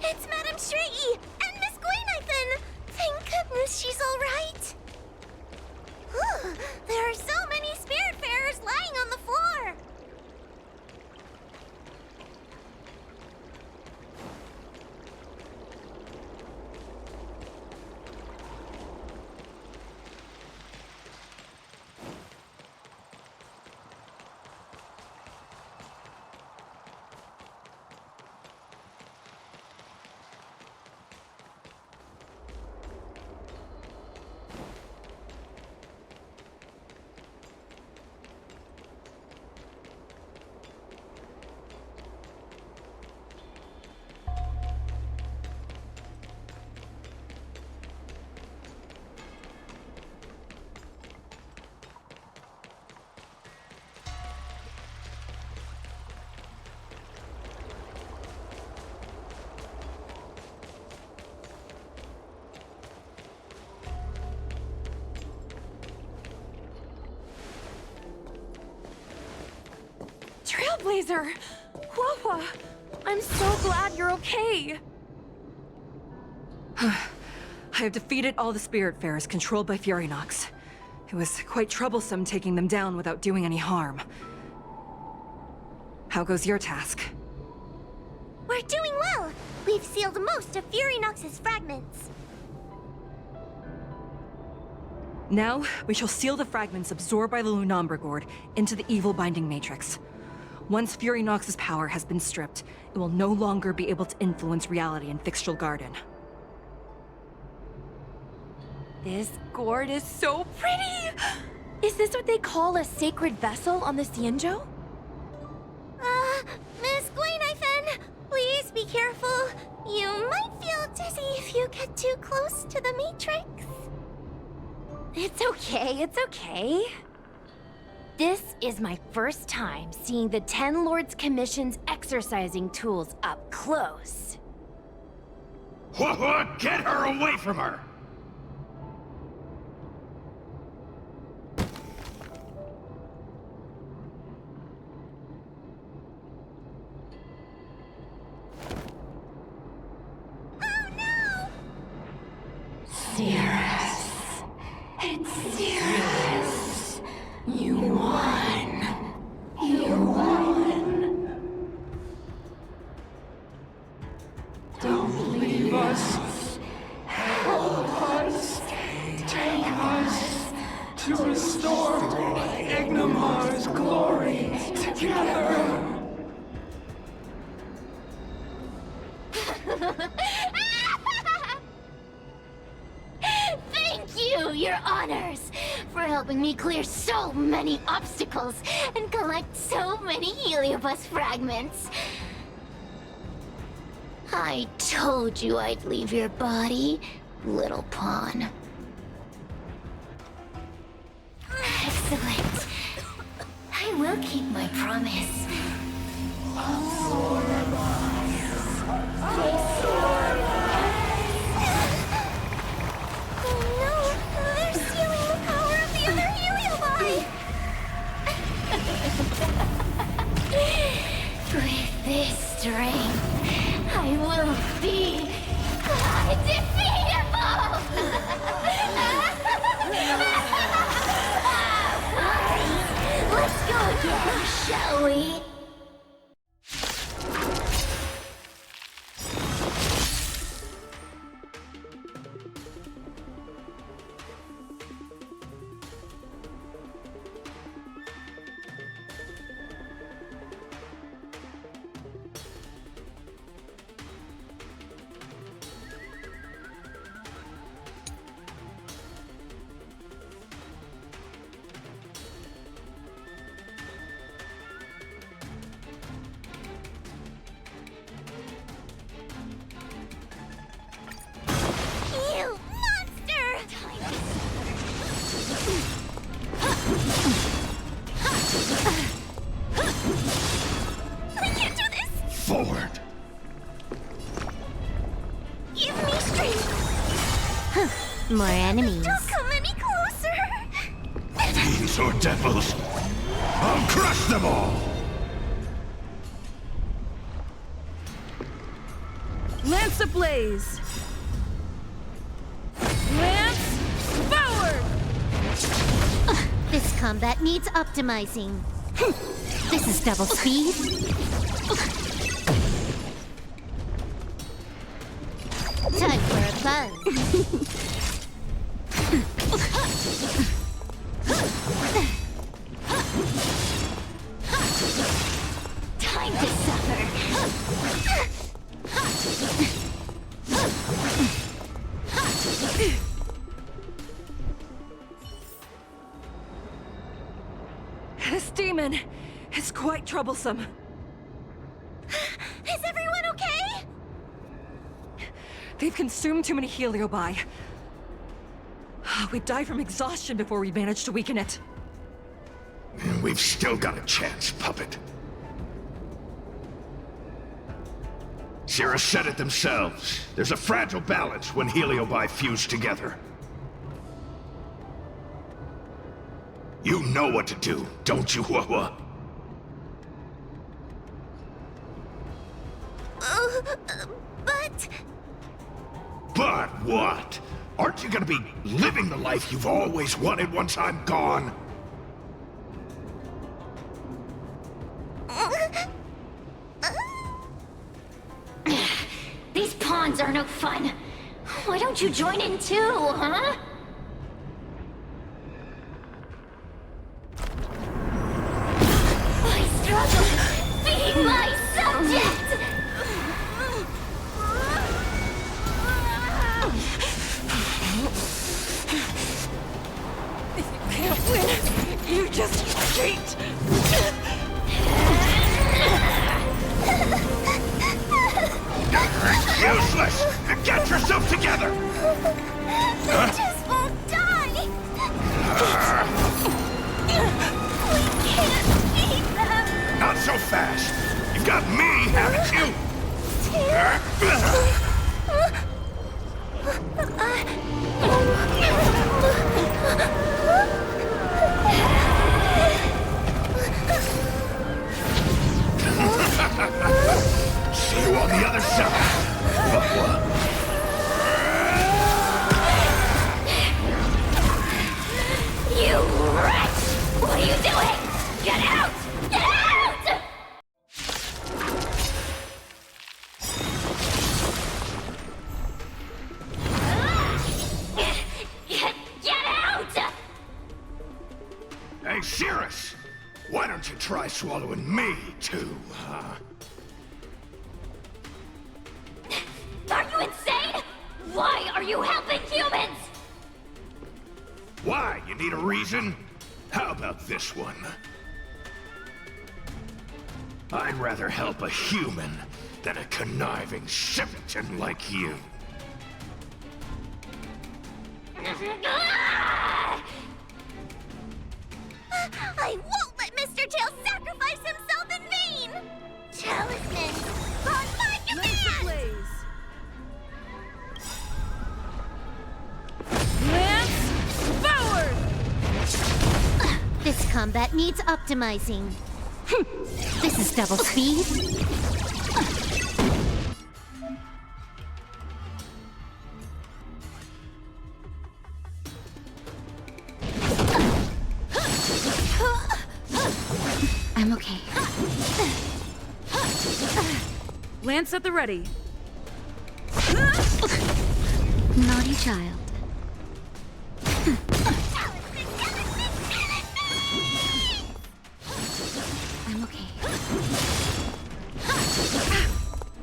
It's Madame Shrey and Miss Gwaynithen! Thank goodness she's all right. There are so many spiritfarers lying on the floor. Trailblazer! Whoa! I'm so glad you're okay! I have defeated all the Spiritfarers controlled by Furynox. It was quite troublesome taking them down without doing any harm. How goes your task? We're doing well. We've sealed most of Furynox's fragments. Now, we shall seal the fragments absorbed by the Lunombra Gourd into the evil binding matrix. Once Furynox's power has been stripped, it will no longer be able to influence reality in Fixtral Garden. This gourd is so pretty! Is this what they call a sacred vessel on the Xianzhou? Miss Gwaynithen, please be careful. You might feel dizzy if you get too close to the Matrix. It's okay. This is my first time seeing the Ten Lords Commission's exercising tools up close. What? Get her away from her! Cirrus. It's Cirrus. You won. You won. Don't leave us. Help us. honors for helping me clear so many obstacles and collect so many heliobus fragments. I told you I'd leave your body, little pawn. Excellent. I will keep my promise. With this strength, I will be undefeatable! Let's go again, shall we? Forward. Give me strength. More enemies. Don't come any closer. Fiends or devils, I'll crush them all! Lance ablaze! Lance forward! This combat needs optimizing. This is double speed. Time for a buzz. Time to suffer. This demon is quite troublesome. Is everyone okay? They've consumed too many heliobi. We'd die from exhaustion before we managed to weaken it. We've still got a chance, puppet. Sierra said it themselves. There's a fragile balance when heliobi fuse together. You know what to do, don't you, Wawa? But... But what? Aren't you gonna be living the life you've always wanted once I'm gone? These pawns are no fun. Why don't you join in too, huh? I struggle being my subject! If you can't win, you just cheat! Useless! Get yourself together! They just won't die! We can't beat them! Not so fast! You've got me, haven't you? See you on the other side! You wretch! What are you doing? Get out! Get out! Get out! Hey, Cirrus! Why don't you try swallowing me, too, huh? Are you insane? Why are you helping humans? Why? You need a reason? How about this one? I'd rather help a human than a conniving simpleton like you. I won't let Mr. Tail sacrifice himself in vain! Talisman, on my command! Lance, forward! This combat needs optimizing. This is double speed. I'm okay. Lance at the ready. Naughty child. I'm okay.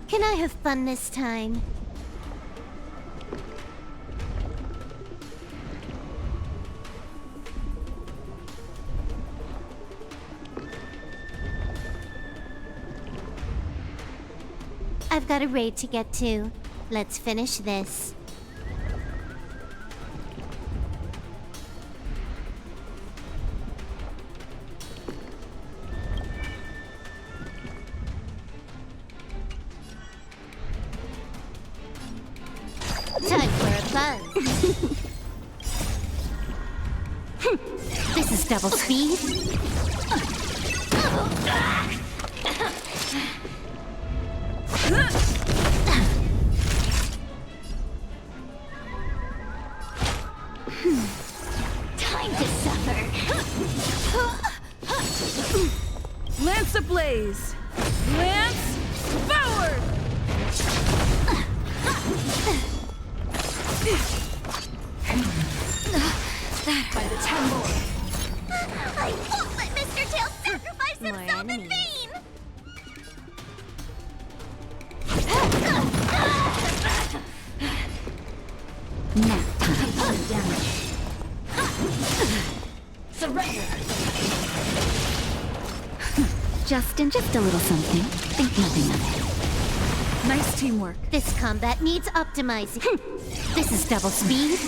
Can I have fun this time? I've got a raid to get to. Let's finish this. Time for a buzz. This is double speed. Time to suffer. Lance ablaze. Lance, forward! By the 10 Lords. I won't let Mr. Tail sacrifice himself in vain! Now time. Damage. Surrender. Just a little something. Think nothing of it. Nice teamwork. This combat needs optimizing. This is double speed.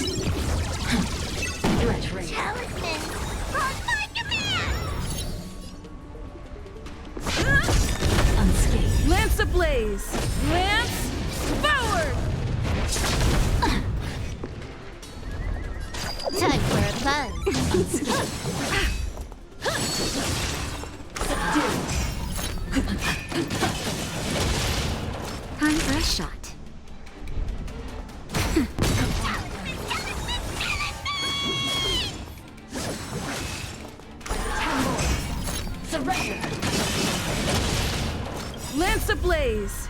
Talisman, on my command! Unscathed. Lance ablaze. Lance, forward! Time for a buzz. Time for a shot. Surrender. Lance ablaze.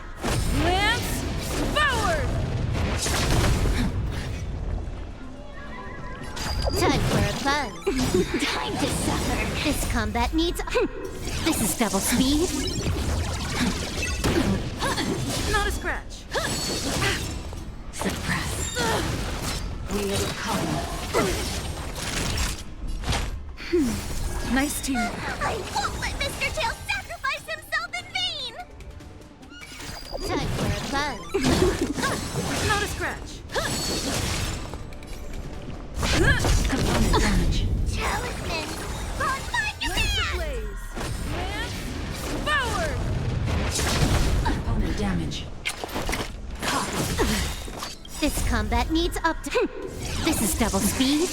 Lance, forward! Time for a buzz. Time to suffer. This combat needs. This is double speed. Not a scratch. Suppress. Wheel of karma. Nice teamwork. I won't let Mr. Tail sacrifice himself in vain! Time for a buzz. Not a scratch. Component damage. Talisman, on my Lance command! ablaze. Lance, forward! Component damage. This combat needs This is double speed.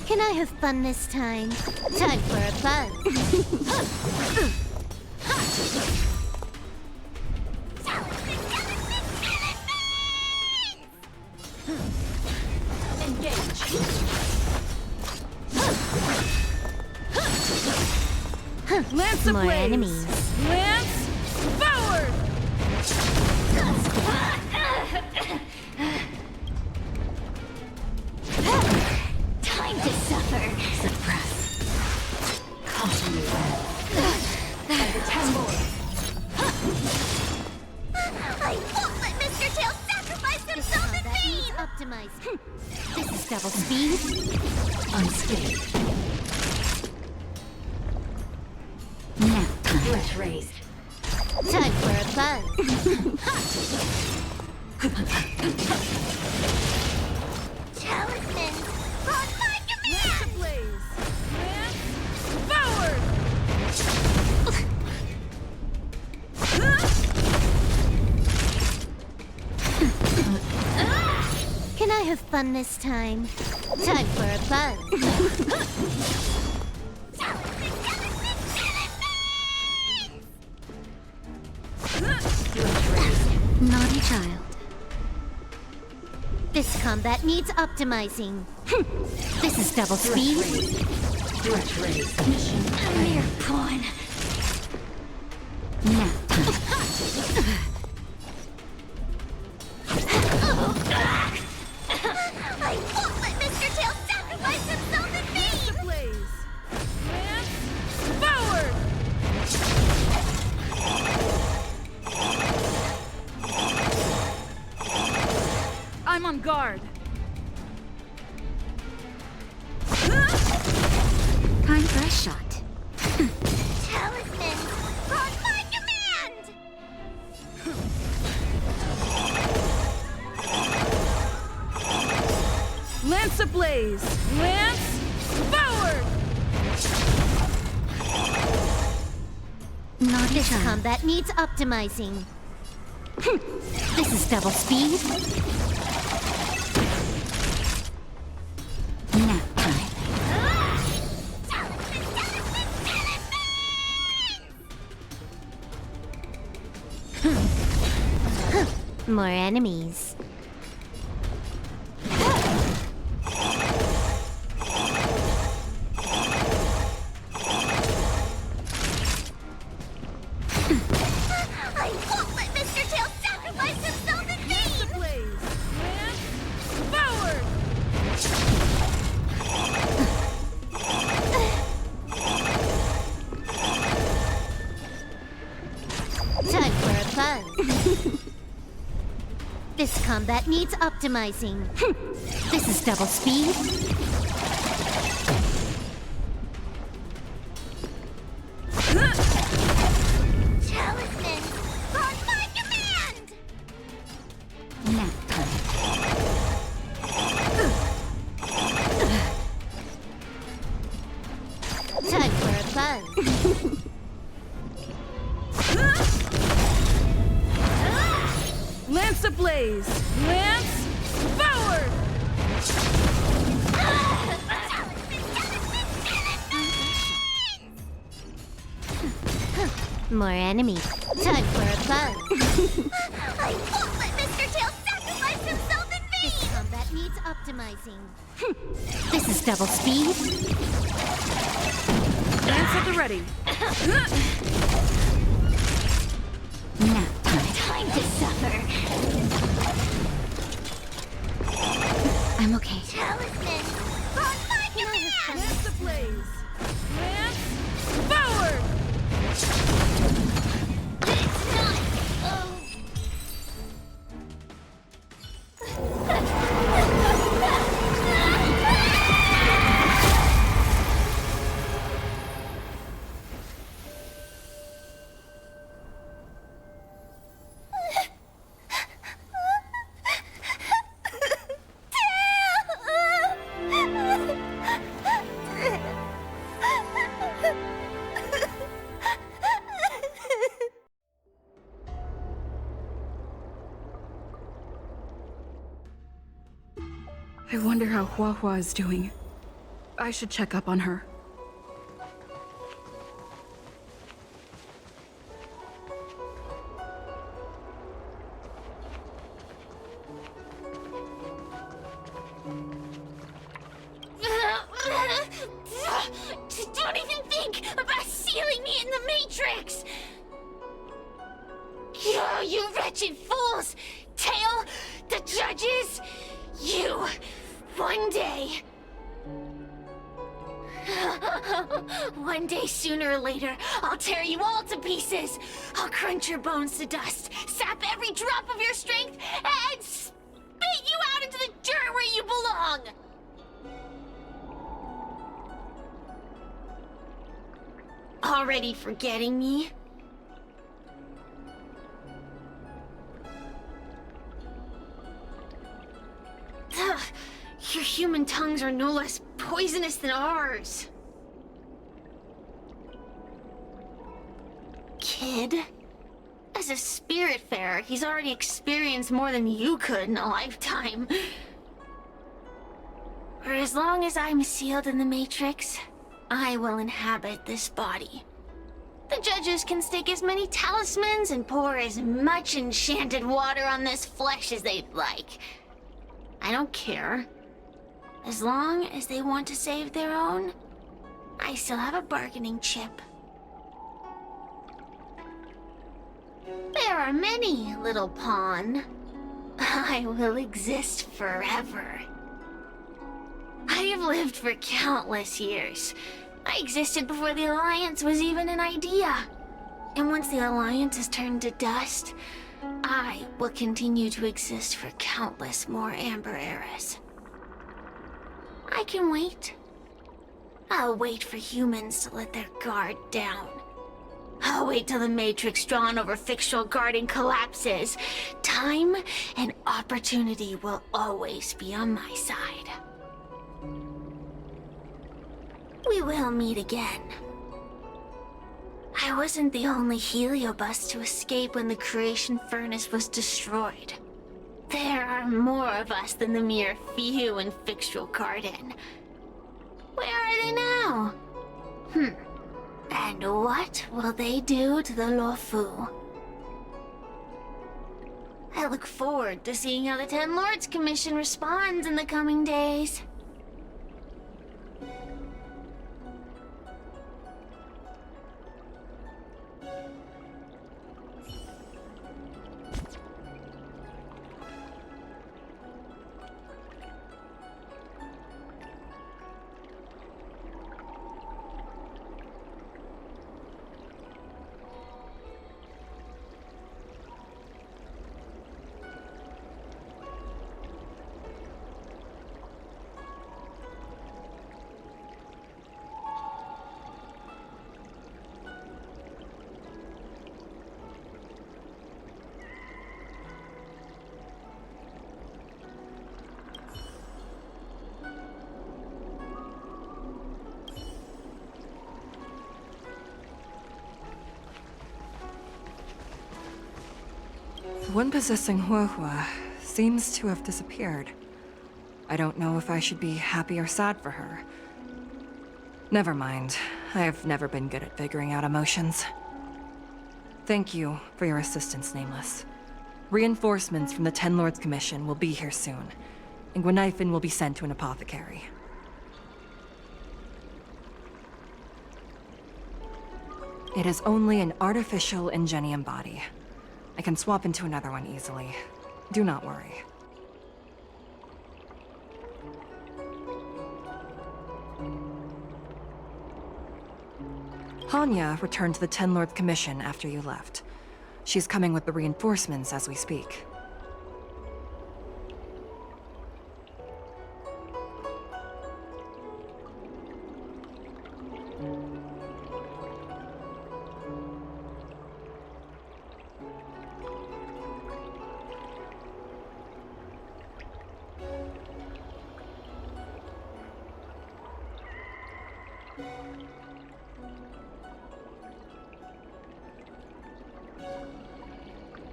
Can I have fun this time? Time for a buzz. Lance More ablaze. enemies. Lance, forward! Time to suffer. Suppress. Caution you. By the 10 Lords. I optimized. This is double speed. Unscathed. Now, Flesh raised. time for a buzz. Talisman, on my command! Blaze! Lance forward! Can I have fun this time? Time for a buzz. Naughty child. This combat needs optimizing. This is double speed. Threat raised. Mission. A mere pawn. Now. I won't let Mr. Tail sacrifice himself in vain! Blaze! Lance forward! I'm on guard. Time for a shot. Talisman, on my command! Lance ablaze! Lance forward! Naughty This child. combat needs optimizing. This is double speed. Nap time. More enemies. I won't let Mr. Tail sacrifice himself in vain! Blaze! Lance forward! Time for a buzz. This combat needs optimizing. This is double speed. Talisman, on my command! Nap time. Time for a buzz. Lance ablaze! Lance forward! More enemies. Time for a buzz. I won't let Mr. Tail sacrifice himself in vain! This combat needs optimizing. This is double speed. Lance at the ready. Nap time. Time to suffer. I'm okay. Talisman, on my command! Lance ablaze! Lance forward! It's not... I wonder how Hua Hua is doing. I should check up on her. Don't even think about sealing me in the Matrix! You wretched fools! Tail, the judges, you, one day... One day, sooner or later, I'll tear you all to pieces. I'll crunch your bones to dust, sap every drop of your strength, and spit you out into to the dirt where you belong! Already forgetting me? Ugh, your human tongues are no less poisonous than ours. Kid? As a spiritfarer, he's already experienced more than you could in a lifetime. For as long as I'm sealed in the Matrix, I will inhabit this body. The judges can stake as many talismans and pour as much enchanted water on this flesh as they'd like. I don't care. As long as they want to save their own, I still have a bargaining chip. There are many, little pawn. I will exist forever. I have lived for countless years. I existed before the Alliance was even an idea. And once the Alliance is turned to dust, I will continue to exist for countless more Amber eras. I can wait. I'll wait for humans to let their guard down. I'll wait till the Matrix drawn over Fictional Garden collapses. Time and opportunity will always be on my side. We will meet again. I wasn't the only heliobus to escape when the creation furnace was destroyed. There are more of us than the mere few in Fictional Garden. Where are they now? And what will they do to the Luofu? I look forward to seeing how the Ten Lords Commission responds in the coming days. The one possessing Huohua seems to have disappeared. I don't know if I should be happy or sad for her. Never mind. I have never been good at figuring out emotions. Thank you for your assistance, Nameless. Reinforcements from the Ten Lords Commission will be here soon, and Gwenifin will be sent to an apothecary. It is only an artificial Ingenium body. I can swap into another one easily. Do not worry. Hanya returned to the Ten Lords Commission after you left. She's coming with the reinforcements as we speak.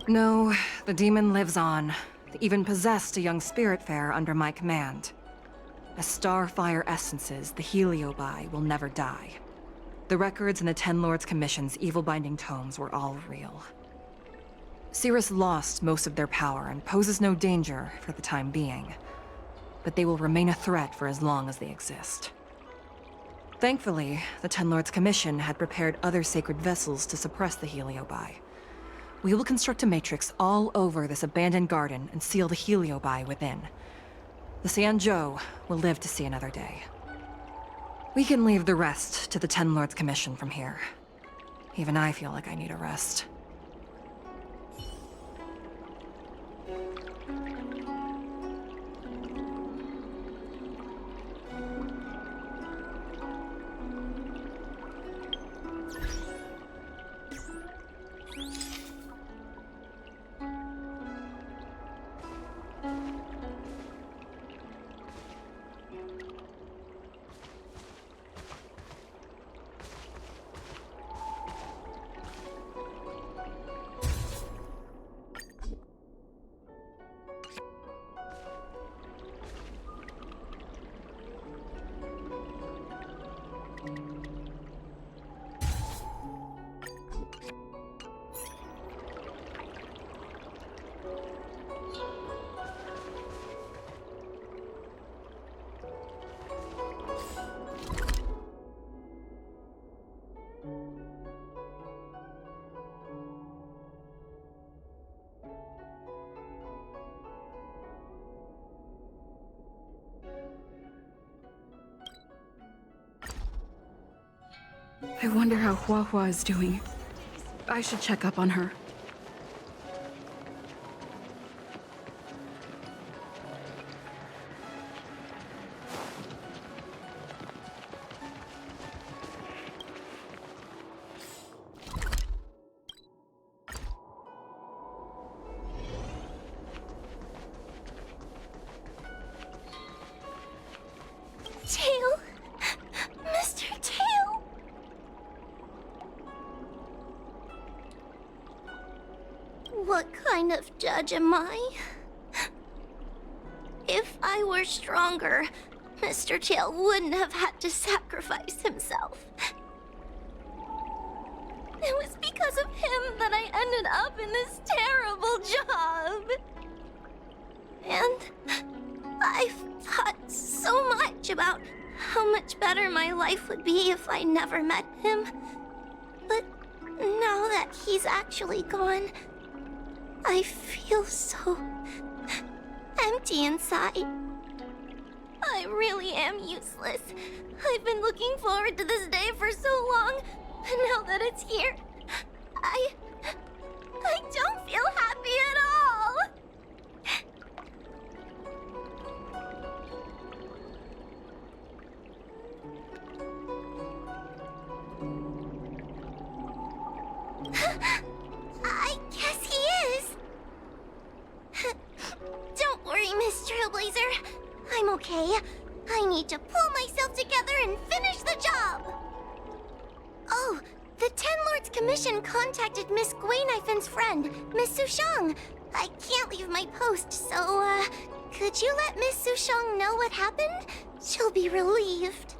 No, the demon lives on. They even possessed a young spiritfarer under my command. As starfire essences, the Heliobi will never die. The records in the Ten Lords Commission's evil-binding tomes were all real. Cirrus lost most of their power and poses no danger for the time being. But they will remain a threat for as long as they exist. Thankfully, the Ten Lords Commission had prepared other sacred vessels to suppress the Heliobi. We will construct a matrix all over this abandoned garden and seal the Heliobi within. The Xianzhou will live to see another day. We can leave the rest to the Ten Lords Commission from here. Even I feel like I need a rest. I wonder how Hua Hua is doing. I should check up on her. Tail! Mr. Tail! What kind of judge am I? If I were stronger, Mr. Tail wouldn't have had to sacrifice himself. It was because of him that I ended up in this terrible job. And I've thought so much about how much better my life would be if I never met him. But now that he's actually gone, I feel so empty inside. I really am useless. I've been looking forward to this day for so long, and now that it's here, I don't feel happy at all. I guess he is. Don't worry, Miss Trailblazer. I'm okay. I need to pull myself together and finish the job. Oh, the Ten Lords Commission contacted Miss Guinaifin's friend, Miss Sushang. I can't leave my post, so, could you let Miss Sushang know what happened? She'll be relieved.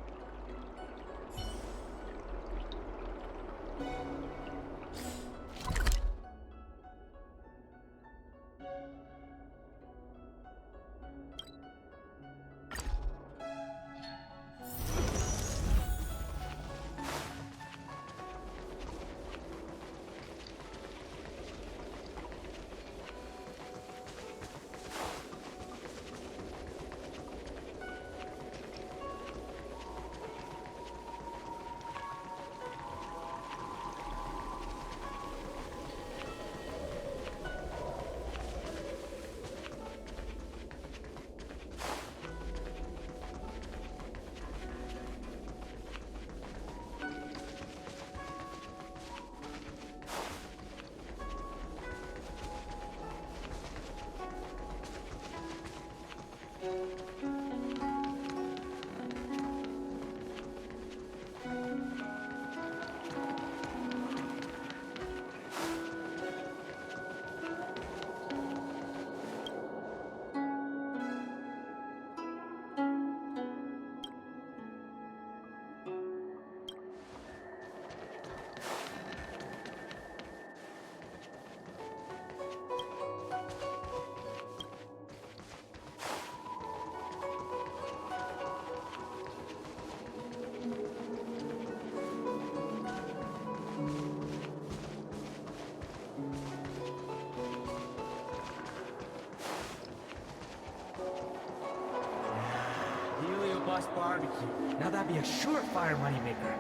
Barbecue. Now that'd be a surefire moneymaker.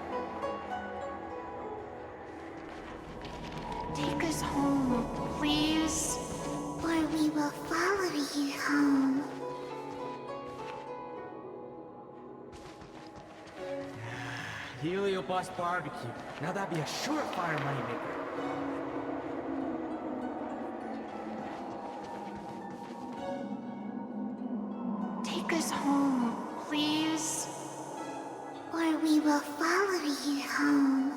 Take us home, please. Or we will follow you home. Helio Bus Barbecue. Now that'd be a surefire moneymaker. Take us home, please. Or we will follow you home.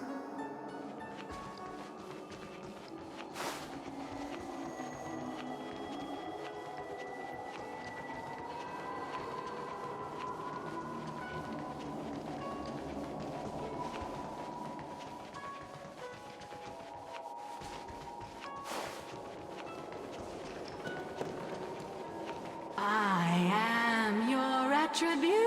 I am your retribution.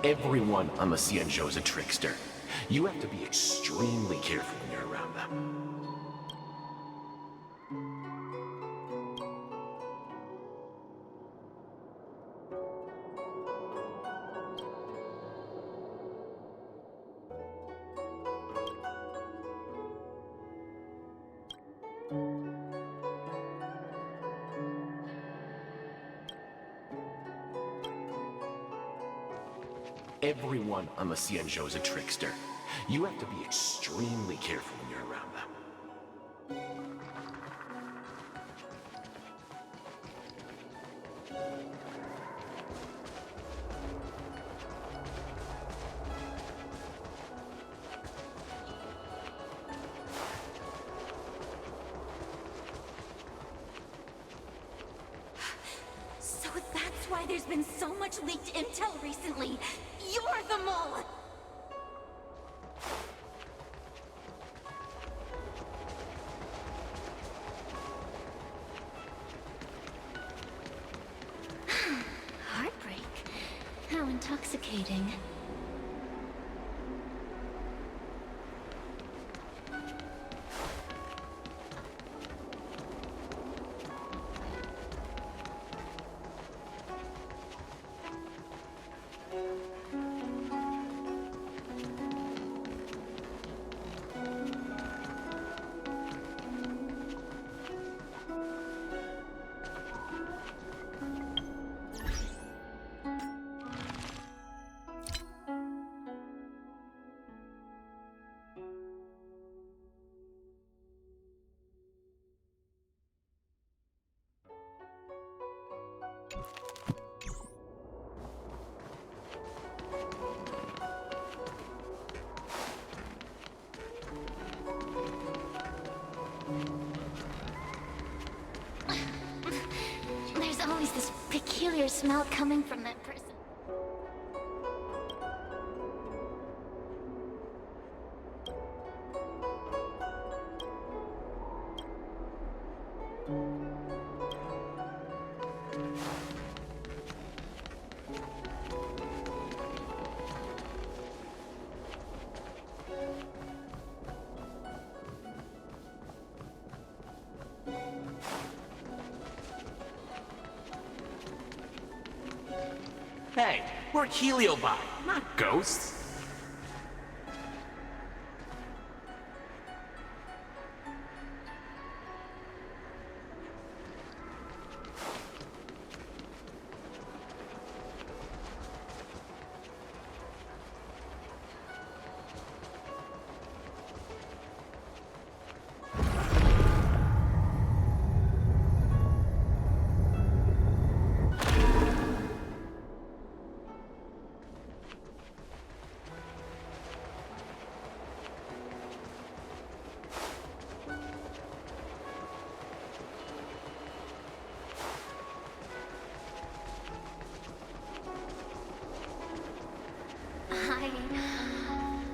Everyone on the Cianzhou is a trickster. You have to be extremely careful when you're around them. Everyone on the Cianzhou is a trickster. You have to be extremely careful when you're around them. So that's why there's been so much leaked intel recently. You're the mole! Heartbreak. How intoxicating. There's always this peculiar smell coming from that person. Hey, we're heliobi, not ghosts.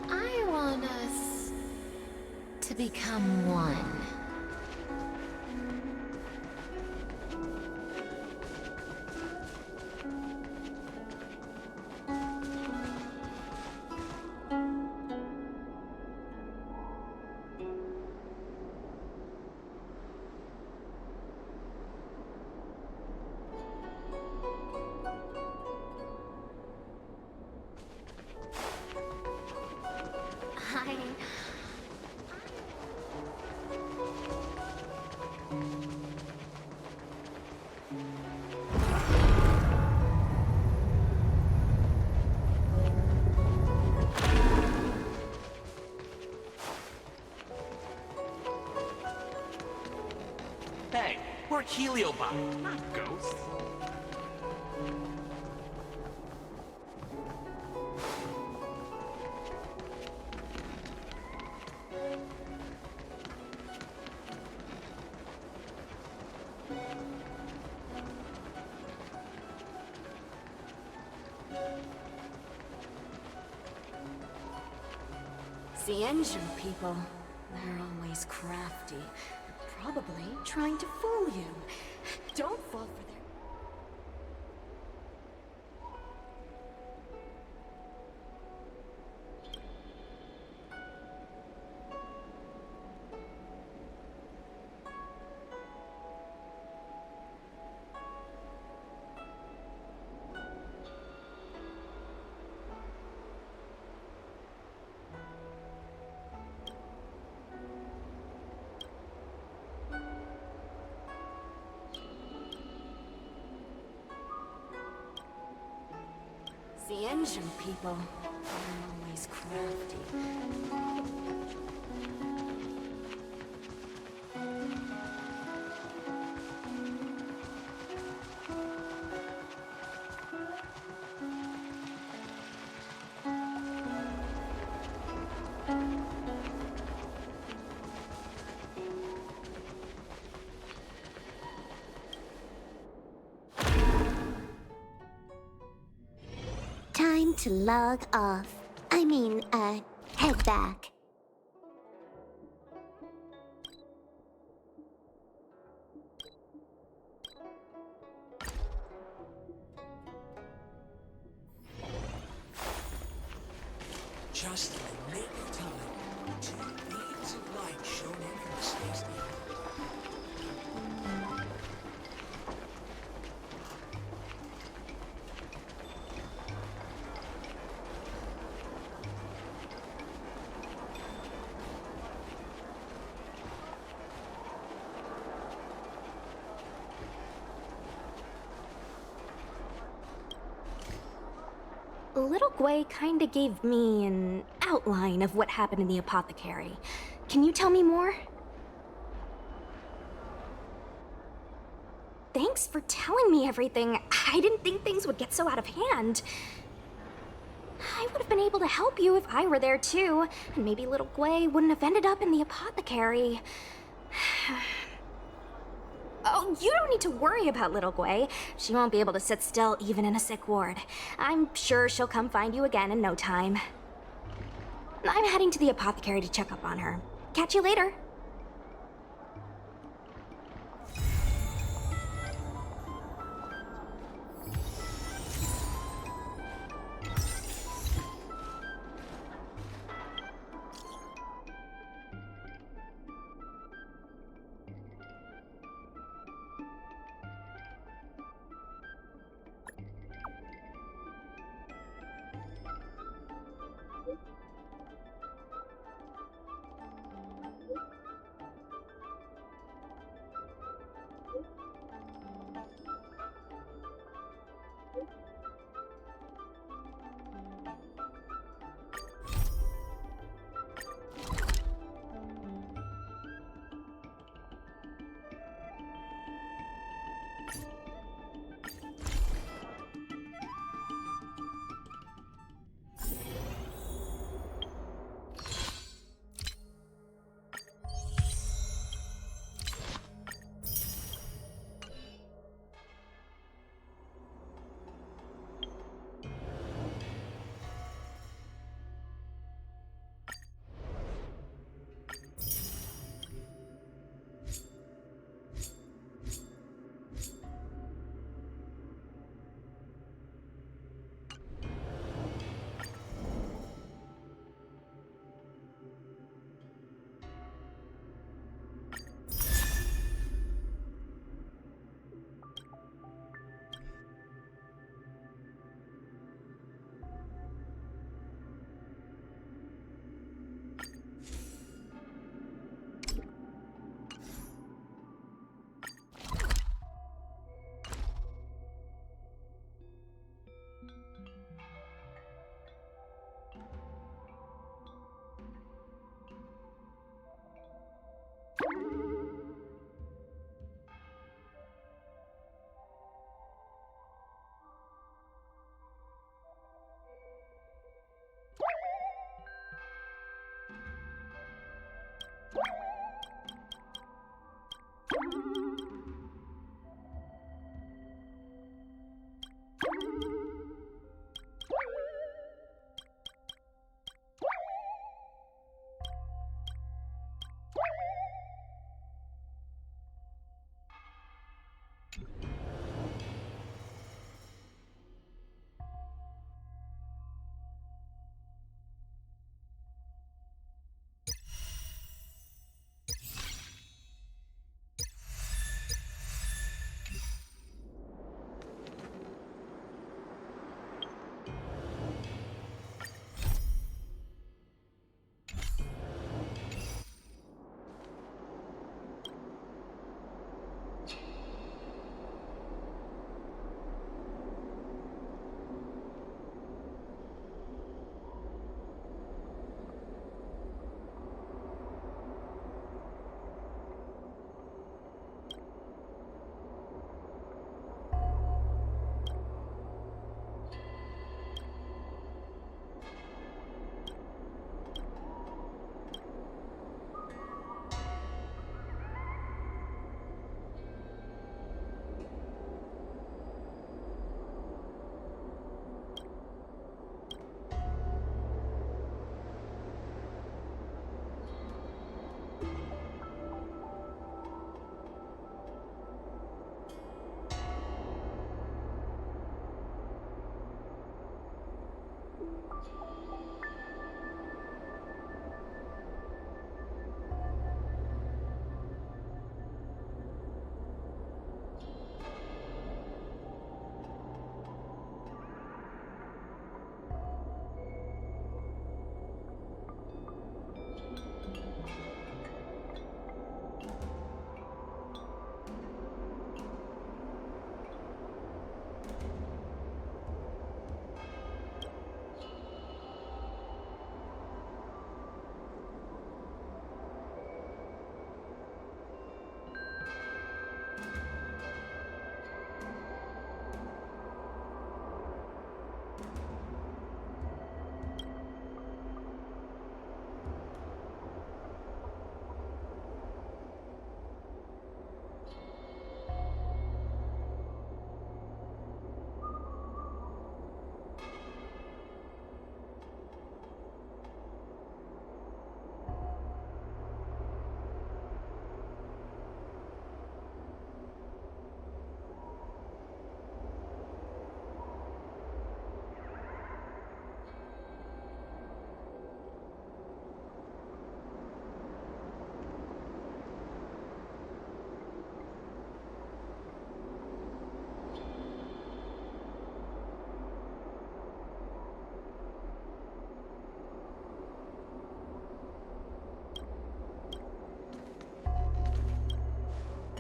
I want us to become one. Hey, we're heliobi, not ghosts. Cienju people. They're always crafty. Probably trying to fool you. Don't fall for their... Cienju people. They're always crafty. Time to log off. Head back. Just in the nick of time, 2 beams of light shone in from the space station. Little Gwei kinda gave me an outline of what happened in the apothecary. Can you tell me more? Thanks for telling me everything. I didn't think things would get so out of hand. I would have been able to help you if I were there too, and maybe little Gwei wouldn't have ended up in the apothecary. Oh, you don't need to worry about little Gwei. She won't be able to sit still even in a sick ward. I'm sure she'll come find you again in no time. I'm heading to the apothecary to check up on her. Catch you later.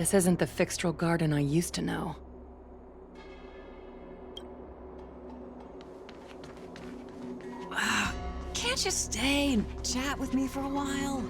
This isn't the Fixtral Garden I used to know. Can't you stay and chat with me for a while?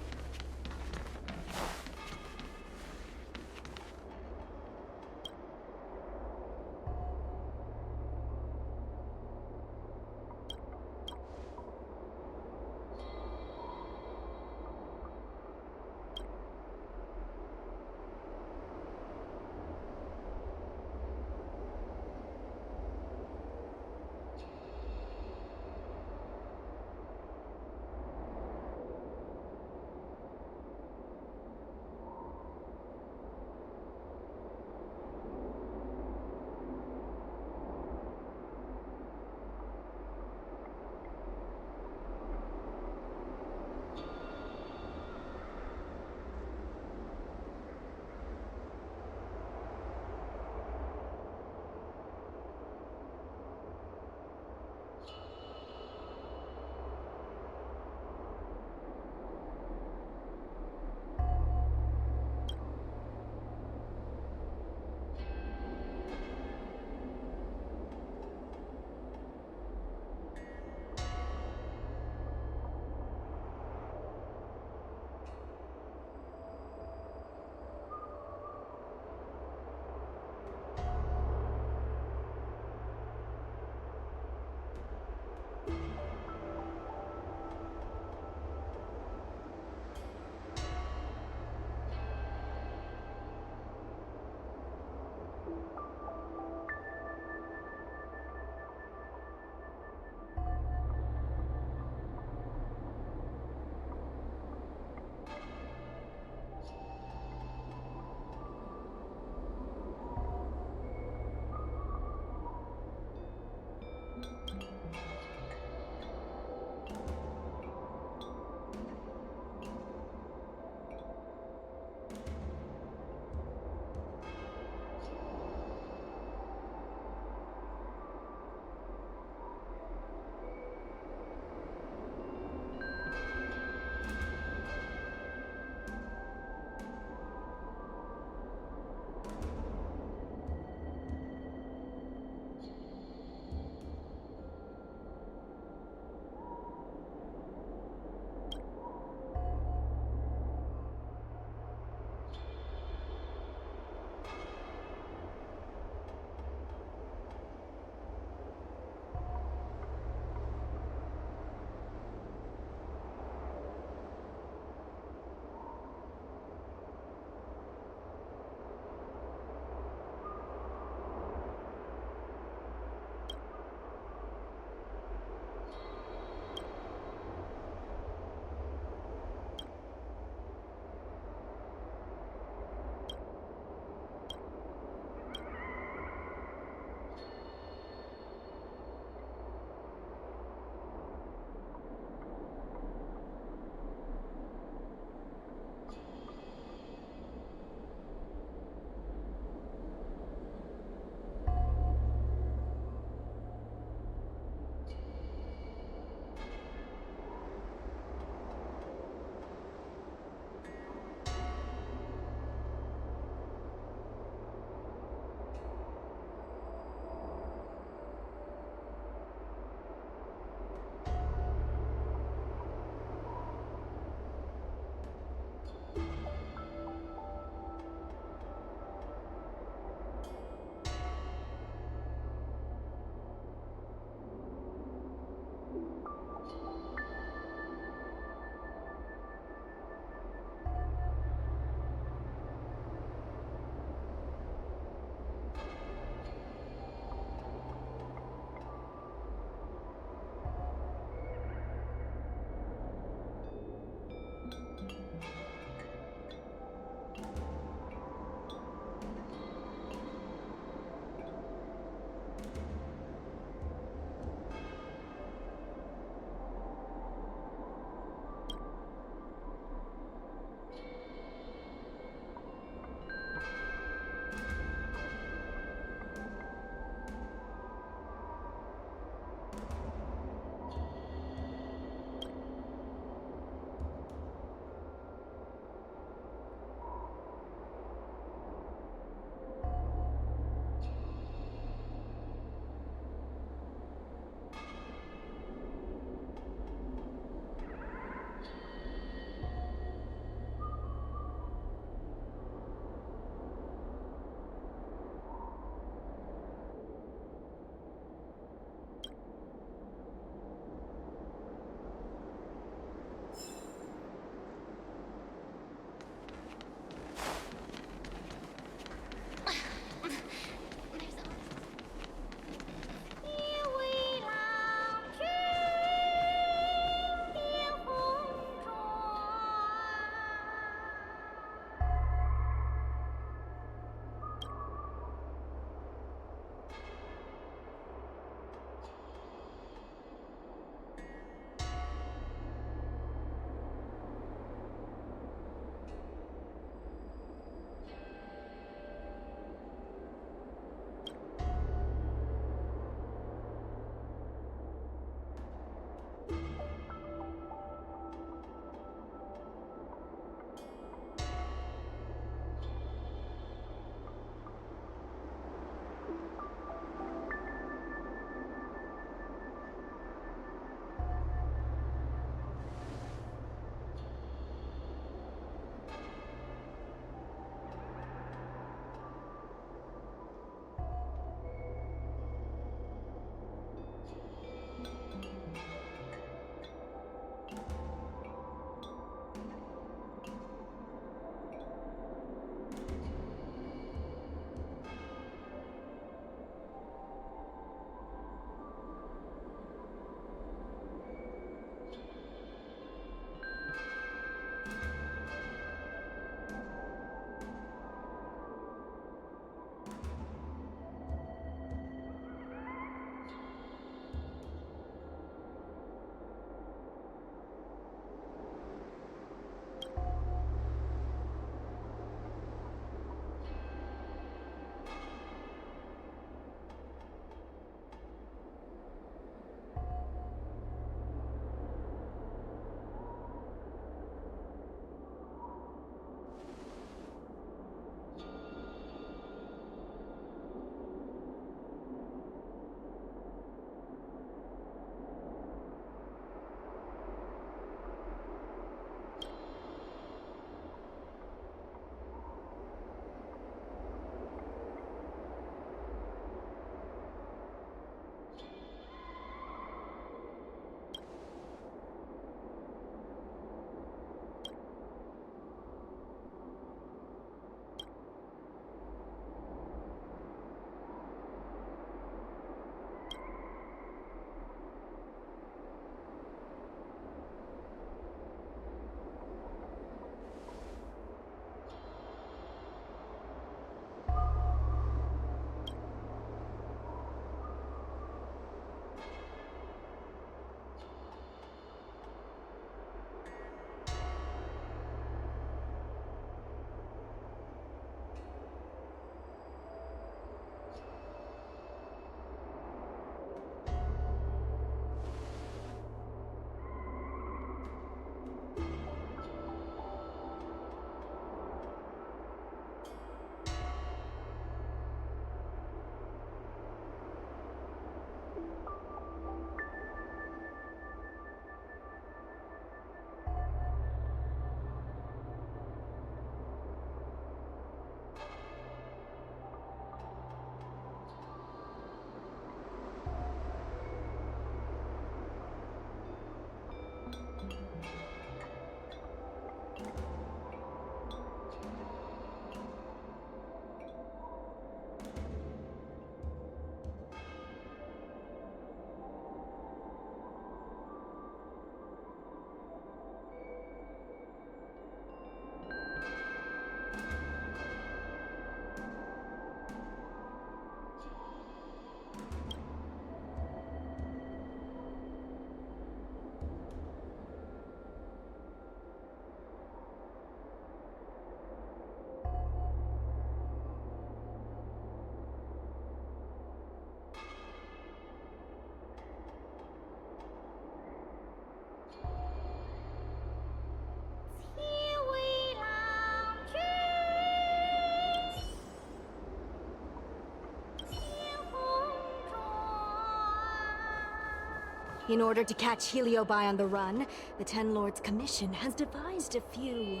In order to catch Heliobi on the run, the Ten Lords Commission has devised a few...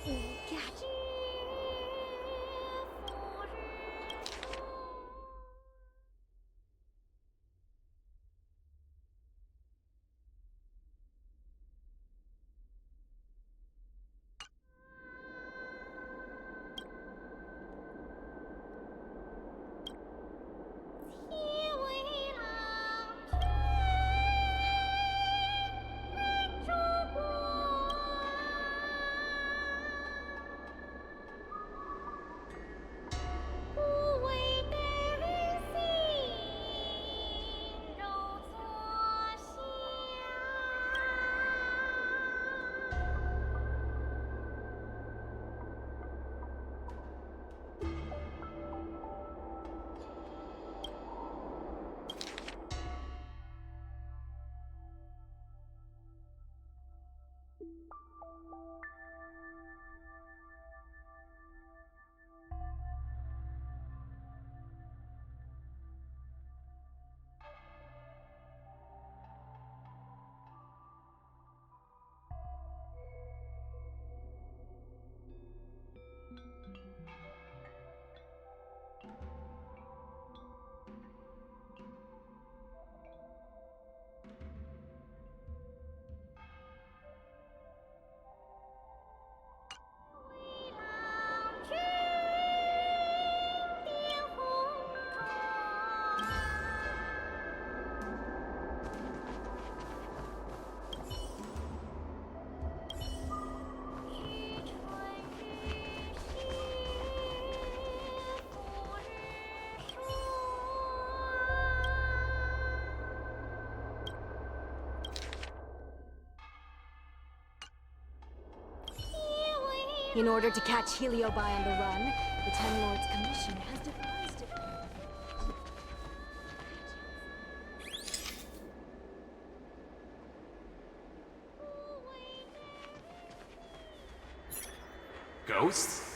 gadgets. In order to catch Heliobi on the run, the Ten Lords Commission has devised a... Ghosts?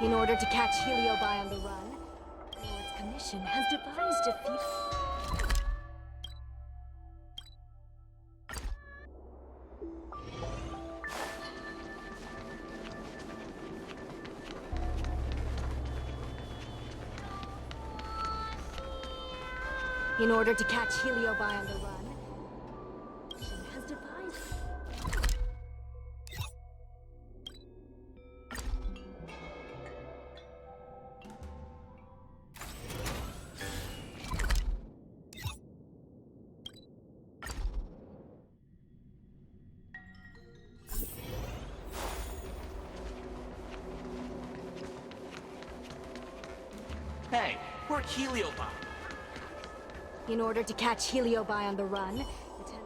In order to catch Heliobi on the run, the Lord's Commission has devised a few... In order to catch Heliobi on the run, the Commission has devised... Hey, we're Heliobi. In order to catch Heliobi on the run, the Ten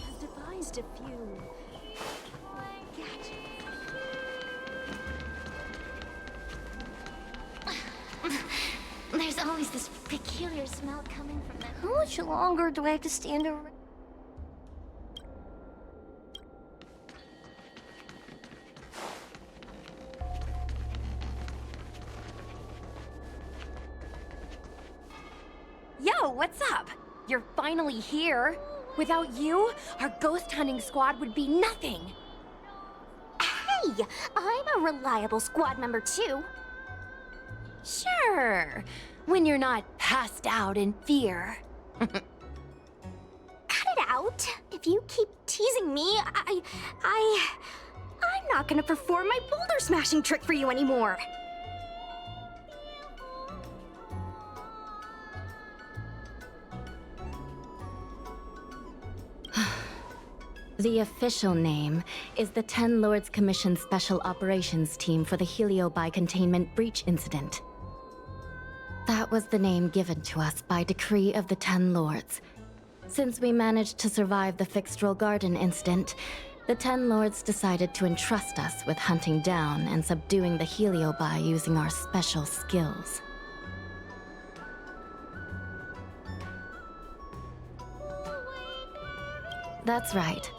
has devised a few gadgets. There's always this peculiar smell coming from them. How much longer do I have to stand around? Yo, what's up? You're finally here. Without you, our ghost hunting squad would be nothing. Hey, I'm a reliable squad member too. Sure, when you're not passed out in fear. Cut it out. If you keep teasing me, I'm not gonna perform my boulder smashing trick for you anymore. The official name is the Ten Lords Commission Special Operations Team for the Heliobi Containment Breach Incident. That was the name given to us by decree of the Ten Lords. Since we managed to survive the Fixed-Roll Garden incident, the Ten Lords decided to entrust us with hunting down and subduing the Heliobi using our special skills. That's right.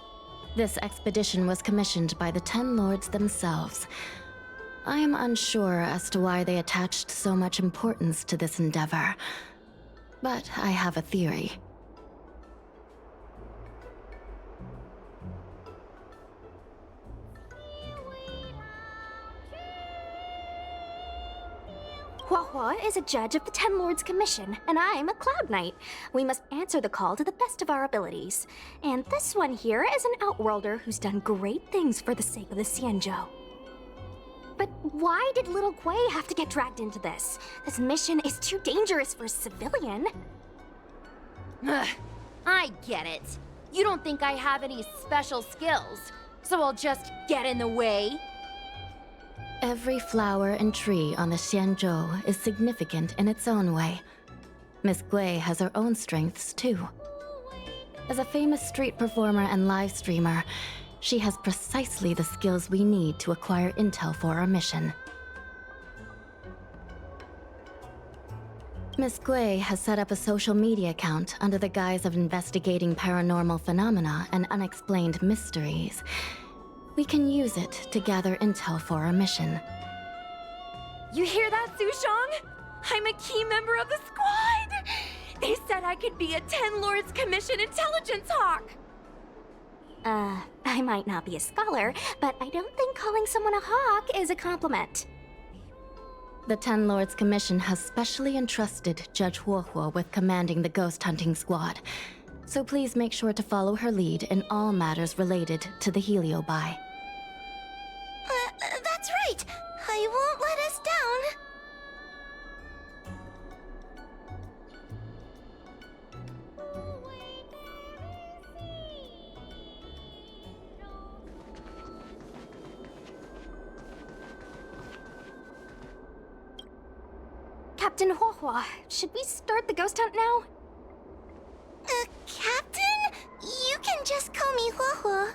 This expedition was commissioned by the Ten Lords themselves. I am unsure as to why they attached so much importance to this endeavor, but I have a theory. Huahua is a judge of the Ten Lords Commission, and I'm a Cloud Knight. We must answer the call to the best of our abilities. And this one here is an Outworlder who's done great things for the sake of the Xianzhou. But why did little Gui have to get dragged into this? This mission is too dangerous for a civilian. Ugh, I get it. You don't think I have any special skills, so I'll just get in the way? Every flower and tree on the Xianzhou is significant in its own way. Miss Gui has her own strengths, too. As a famous street performer and live streamer, she has precisely the skills we need to acquire intel for our mission. Miss Gui has set up a social media account under the guise of investigating paranormal phenomena and unexplained mysteries. We can use it to gather intel for our mission. You hear that, Sushong? I'm a key member of the squad! They said I could be a Ten Lords Commission intelligence hawk! I might not be a scholar, but I don't think calling someone a hawk is a compliment. The Ten Lords Commission has specially entrusted Judge Huohuo with commanding the ghost hunting squad, so please make sure to follow her lead in all matters related to the Heliobi. That's right! I won't let us down! Captain Huohua, should we start the ghost hunt now? Captain? You can just call me Huohua.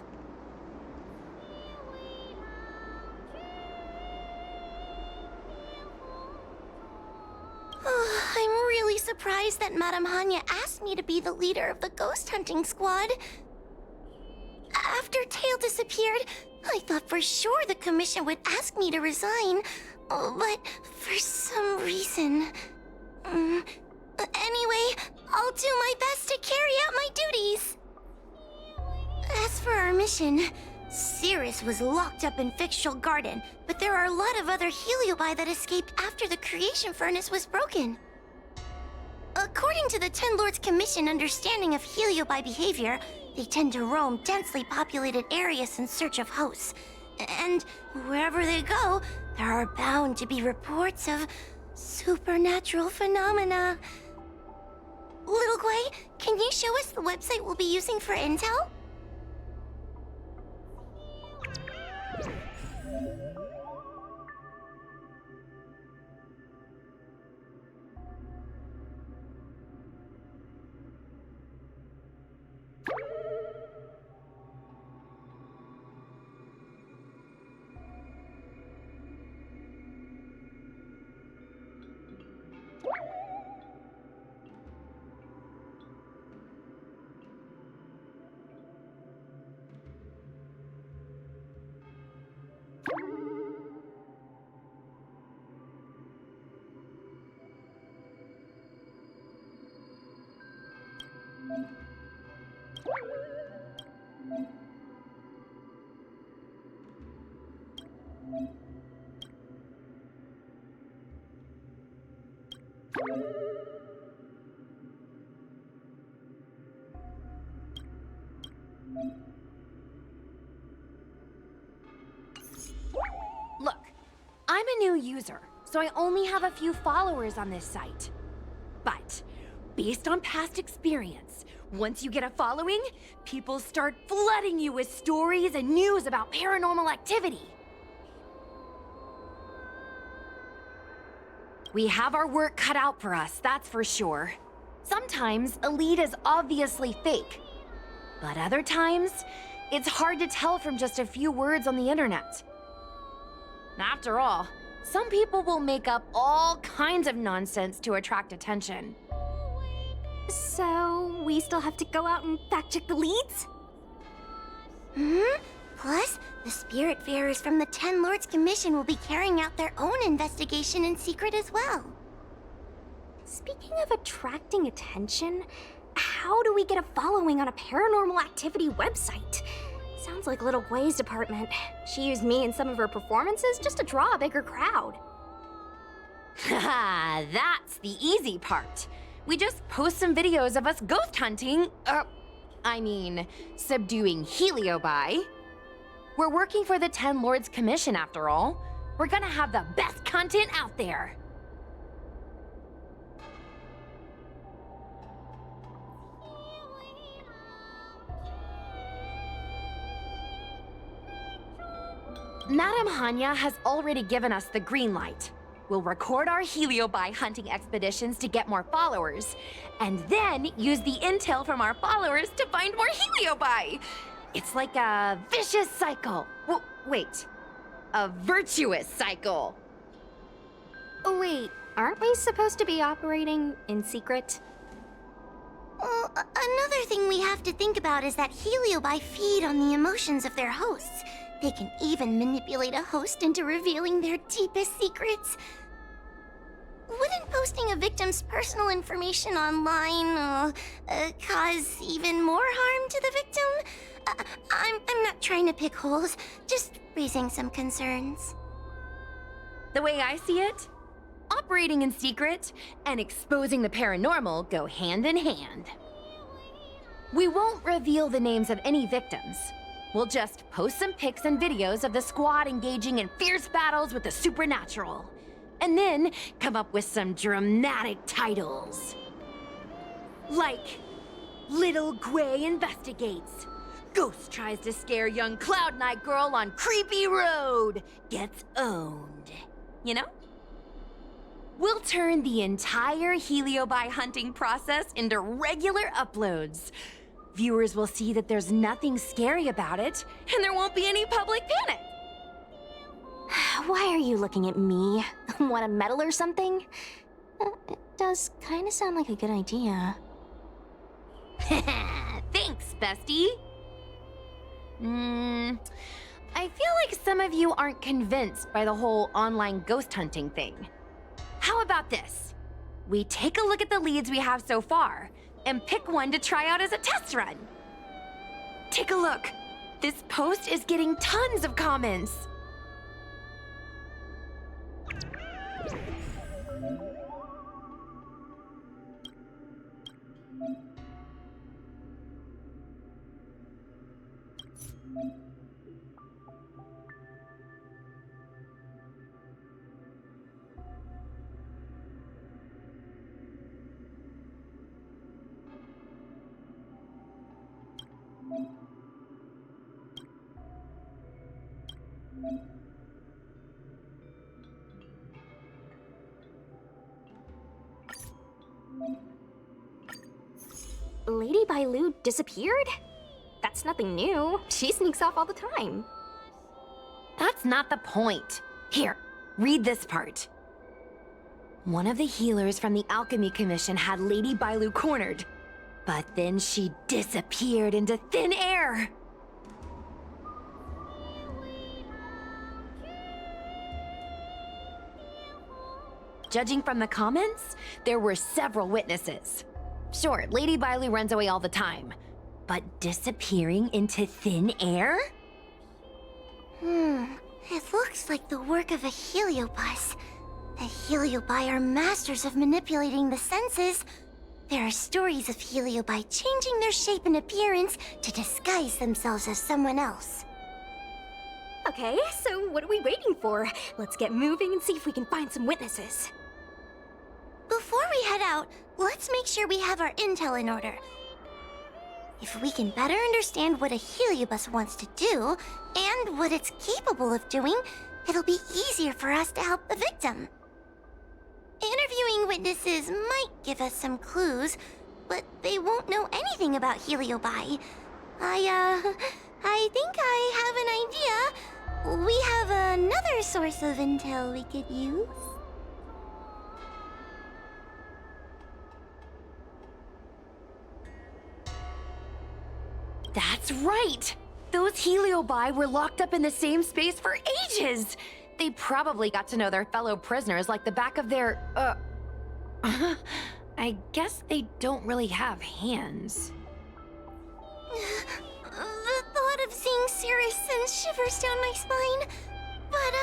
I'm really surprised that Madame Hanya asked me to be the leader of the ghost hunting squad. After Tail disappeared, I thought for sure the commission would ask me to resign, But for some reason... Anyway, I'll do my best to carry out my duties. As for our mission, Cirrus was locked up in Fixtral Garden, but there are a lot of other Heliobi that escaped after the creation furnace was broken. According to the Ten Lords Commission understanding of Heliobi behavior, they tend to roam densely populated areas in search of hosts. And wherever they go, there are bound to be reports of supernatural phenomena. Little Gwei, can you show us the website we'll be using for intel? Look, I'm a new user, so I only have a few followers on this site. But, based on past experience, once you get a following, people start flooding you with stories and news about paranormal activity. We have our work cut out for us, that's for sure. Sometimes a lead is obviously fake, but other times, it's hard to tell from just a few words on the internet. After all, some people will make up all kinds of nonsense to attract attention. So, we still have to go out and fact-check the leads? Plus, the Spiritfarers from the Ten Lords Commission will be carrying out their own investigation in secret as well. Speaking of attracting attention, how do we get a following on a paranormal activity website? Sounds like Little Gwei's department. She used me in some of her performances just to draw a bigger crowd. Haha, that's the easy part. We just post some videos of us ghost hunting, subduing Heliobi. We're working for the Ten Lords Commission after all. We're gonna have the best content out there. Madame Hanya has already given us the green light. We'll record our Heliobi hunting expeditions to get more followers, and then use the intel from our followers to find more Heliobi. It's like a vicious cycle. Wait, a virtuous cycle. Oh wait, aren't we supposed to be operating in secret? Well, another thing we have to think about is that Heliobi feed on the emotions of their hosts. They can even manipulate a host into revealing their deepest secrets. Wouldn't posting a victim's personal information online cause even more harm to the victim? I'm not trying to pick holes, just raising some concerns. The way I see it, operating in secret and exposing the paranormal go hand in hand. We won't reveal the names of any victims. We'll just post some pics and videos of the squad engaging in fierce battles with the supernatural. And then come up with some dramatic titles. Like, Little Gwei investigates. Ghost tries to scare young Cloud Knight girl on creepy road. Gets owned. You know? We'll turn the entire Heliobi hunting process into regular uploads. Viewers will see that there's nothing scary about it, and there won't be any public panic. Why are you looking at me? Want a medal or something? It does kind of sound like a good idea. Thanks, bestie. I I feel like some of you aren't convinced by the whole online ghost hunting thing. How about this? We take a look at the leads we have so far and pick one to try out as a test run. Take a look. This post is getting tons of comments. Lady Bailu disappeared? That's nothing new. She sneaks off all the time. That's not the point. Here, read this part. One of the healers from the Alchemy Commission had Lady Bailu cornered, but then she disappeared into thin air. Judging from the comments, there were several witnesses. Sure, Lady Bailu runs away all the time, but disappearing into thin air? It looks like the work of a heliobus. The heliobi are masters of manipulating the senses. There are stories of heliobi changing their shape and appearance to disguise themselves as someone else. Okay, so what are we waiting for? Let's get moving and see if we can find some witnesses. Before we head out, let's make sure we have our intel in order. If we can better understand what a heliobus wants to do, and what it's capable of doing, it'll be easier for us to help the victim. Interviewing witnesses might give us some clues, but they won't know anything about heliobi. I think I have an idea. We have another source of intel we could use. That's right! Those heliobi were locked up in the same space for ages! They probably got to know their fellow prisoners like the back of their, I guess they don't really have hands. The thought of seeing Cirrus sends shivers down my spine. But,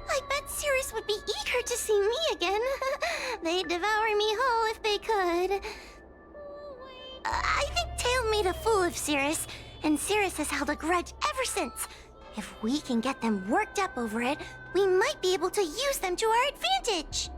I bet Cirrus would be eager to see me again. They'd devour me whole if they could. I think Tail made a fool of Cirrus, and Cirrus has held a grudge ever since. If we can get them worked up over it, we might be able to use them to our advantage.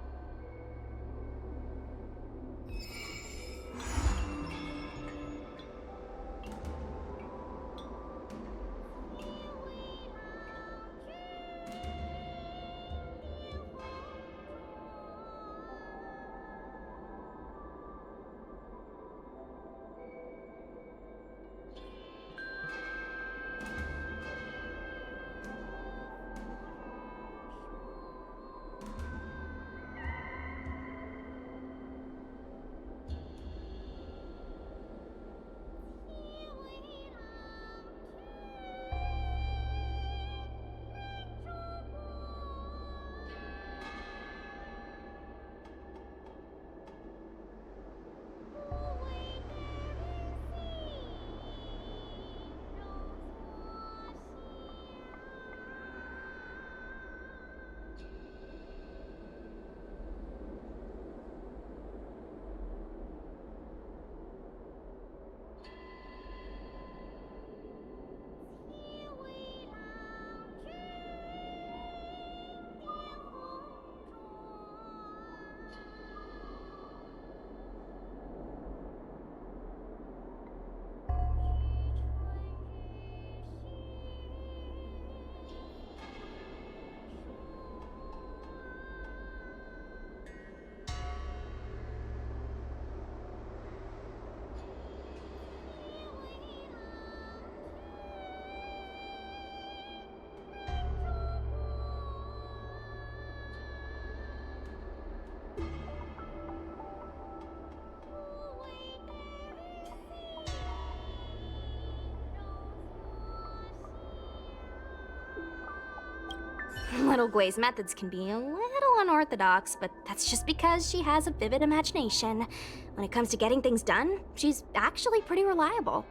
Little Gwei's methods can be a little unorthodox, but that's just because she has a vivid imagination. When it comes to getting things done, she's actually pretty reliable.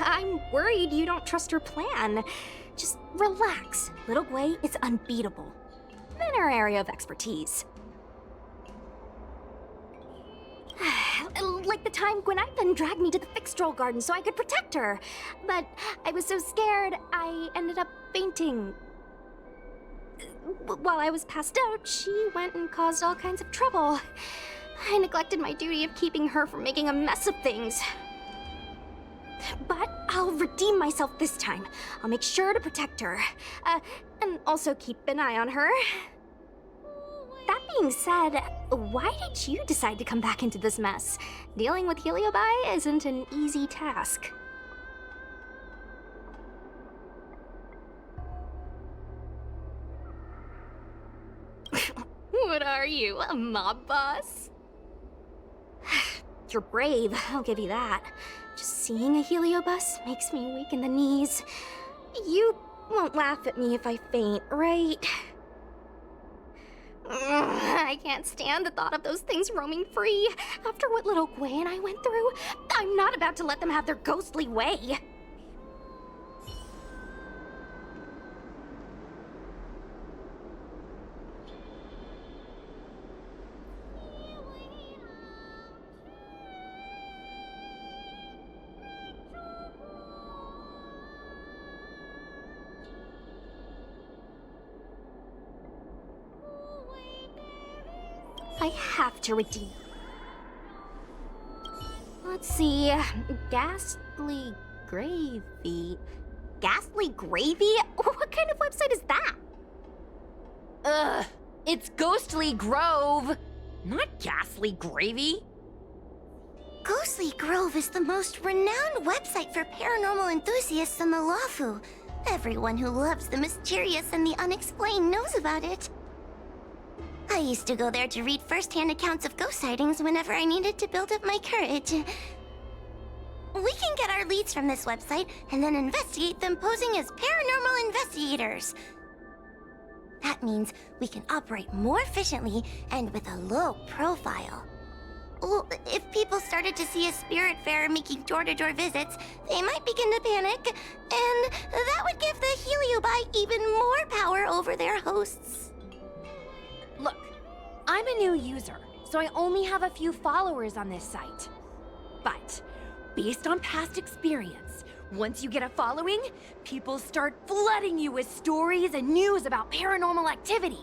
I'm worried you don't trust her plan. Just relax. Little Gwei is unbeatable in her area of expertise. Like the time Gwenithan dragged me to the Fixstroll Garden so I could protect her. But I was so scared, I ended up fainting. While I was passed out, she went and caused all kinds of trouble. I neglected my duty of keeping her from making a mess of things. But I'll redeem myself this time. I'll make sure to protect her. And also keep an eye on her. That being said, why did you decide to come back into this mess? Dealing with Heliobi isn't an easy task. What are you, a mob boss? You're brave, I'll give you that. Just seeing a heliobus makes me weak in the knees. You won't laugh at me if I faint, right? I can't stand the thought of those things roaming free. After what little Gwei and I went through, I'm not about to let them have their ghostly way. I have to redeem. Let's see. Ghastly Gravy. Ghastly Gravy? What kind of website is that? Ugh, it's Ghostly Grove, not Ghastly Gravy. Ghostly Grove is the most renowned website for paranormal enthusiasts in the Lawfu. Everyone who loves the mysterious and the unexplained knows about it. I used to go there to read first-hand accounts of ghost sightings whenever I needed to build up my courage. We can get our leads from this website and then investigate them posing as paranormal investigators. That means we can operate more efficiently and with a low profile. Well, if people started to see a spirit farer making door-to-door visits, they might begin to panic, and that would give the Heliobi even more power over their hosts. Look, I'm a new user, so I only have a few followers on this site. But, based on past experience, once you get a following, people start flooding you with stories and news about paranormal activity.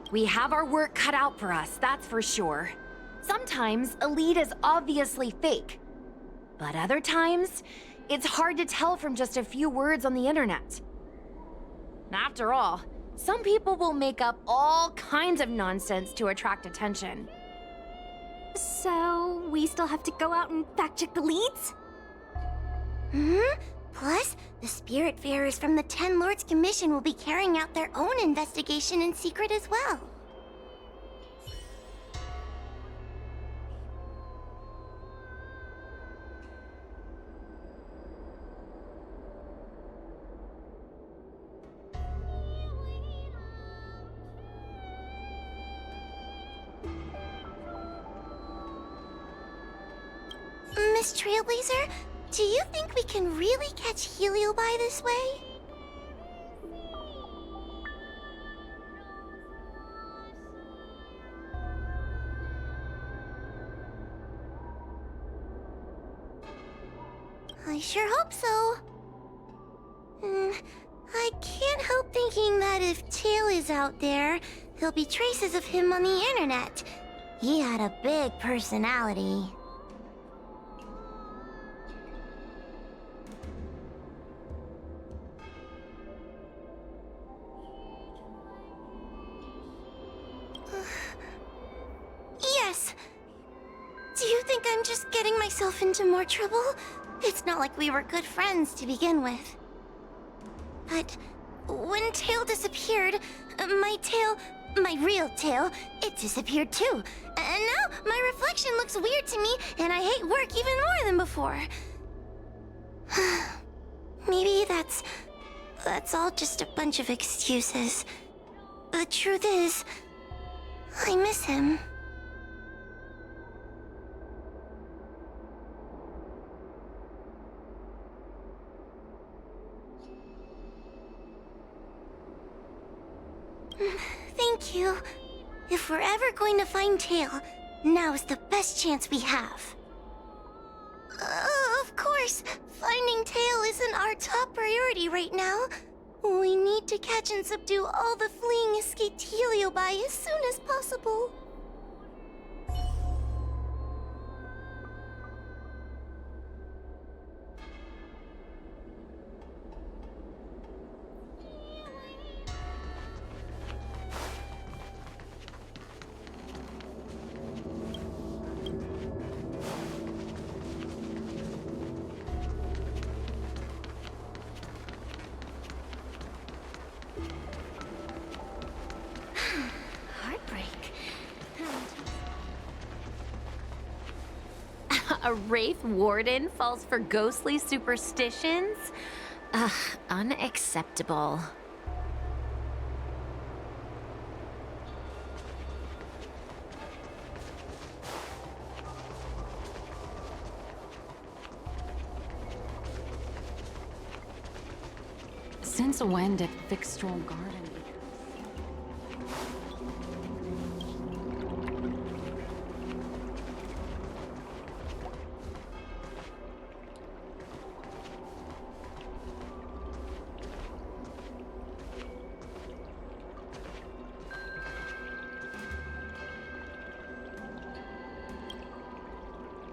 We have our work cut out for us, that's for sure. Sometimes a lead is obviously fake. But other times, it's hard to tell from just a few words on the internet. After all, some people will make up all kinds of nonsense to attract attention. So, we still have to go out and fact-check the leads? Plus, the Spiritfarers from the 10 Lords Commission will be carrying out their own investigation in secret as well. Miss Trailblazer, do you think we can really catch Heliobi this way? I sure hope so. I can't help thinking that if Tail is out there, there'll be traces of him on the internet. He had a big personality. Yes. Do you think I'm just getting myself into more trouble? It's not like we were good friends to begin with. But when Tail disappeared, my real tail, it disappeared too. And now my reflection looks weird to me, and I hate work even more than before. Maybe that's all just a bunch of excuses. The truth is, I miss him. Thank you. If we're ever going to find Tail, now is the best chance we have. Of course, finding Tail isn't our top priority right now. We need to catch and subdue all the fleeing escaped Heliobi as soon as possible. A Wraith Warden falls for ghostly superstitions? Ugh, unacceptable. Since when did Fixstral Garden...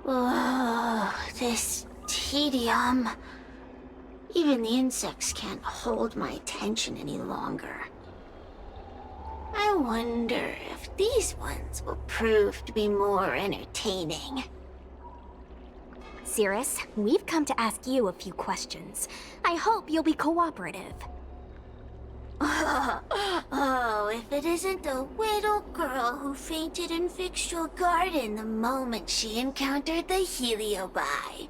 Oh, this tedium. Even the insects can't hold my attention any longer. I wonder if these ones will prove to be more entertaining. Cirrus, we've come to ask you a few questions. I hope you'll be cooperative. Oh, if it isn't the little girl who fainted in Fixstral Garden the moment she encountered the Heliobi.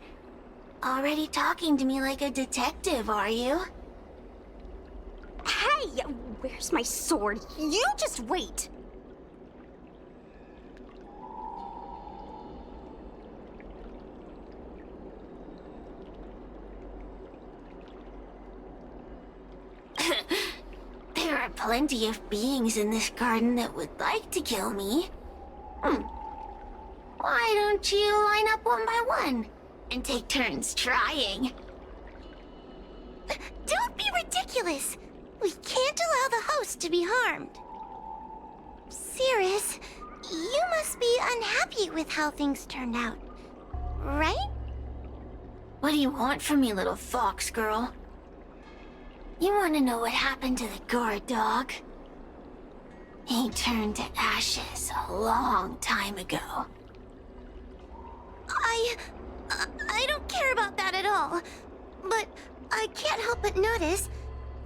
Already talking to me like a detective, are you? Hey, where's my sword? You just wait. There are plenty of beings in this garden that would like to kill me. Why don't you line up one by one and take turns trying? Don't be ridiculous! We can't allow the host to be harmed. Cirrus, you must be unhappy with how things turned out, right? What do you want from me, little fox girl? You want to know what happened to the guard dog? He turned to ashes a long time ago. I don't care about that at all. But I can't help but notice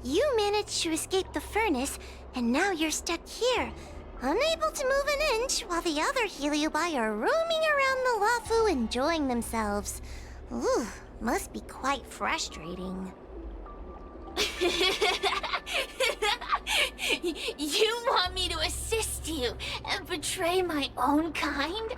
you managed to escape the furnace, and now you're stuck here, unable to move an inch while the other Heliobi are roaming around the Lafu enjoying themselves. Ooh, must be quite frustrating. You want me to assist you and betray my own kind?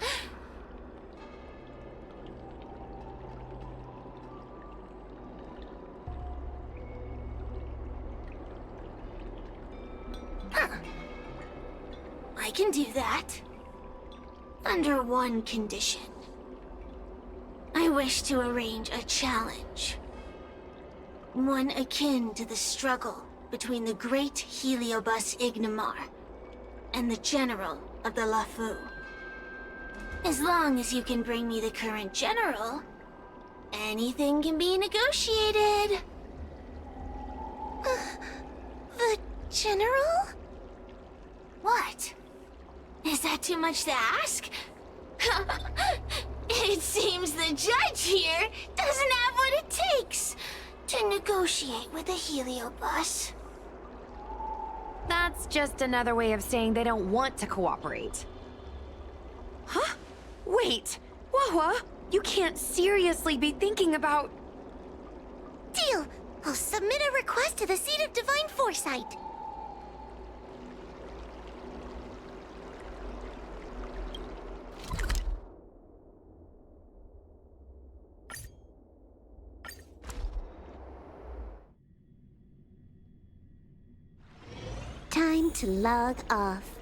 I can do that. Under one condition. I I wish to arrange a challenge. One akin to the struggle between the great Heliobus Ignimar and the General of the Lafu. As long as you can bring me the current General, anything can be negotiated. The General? What? Is that too much to ask? It seems the judge here doesn't have what it takes to negotiate with the Heliobus. That's just another way of saying they don't want to cooperate. Huh? Wait, Wawa, you can't seriously be thinking about... Deal! I'll submit a request to the Seat of Divine Foresight. Time to log off.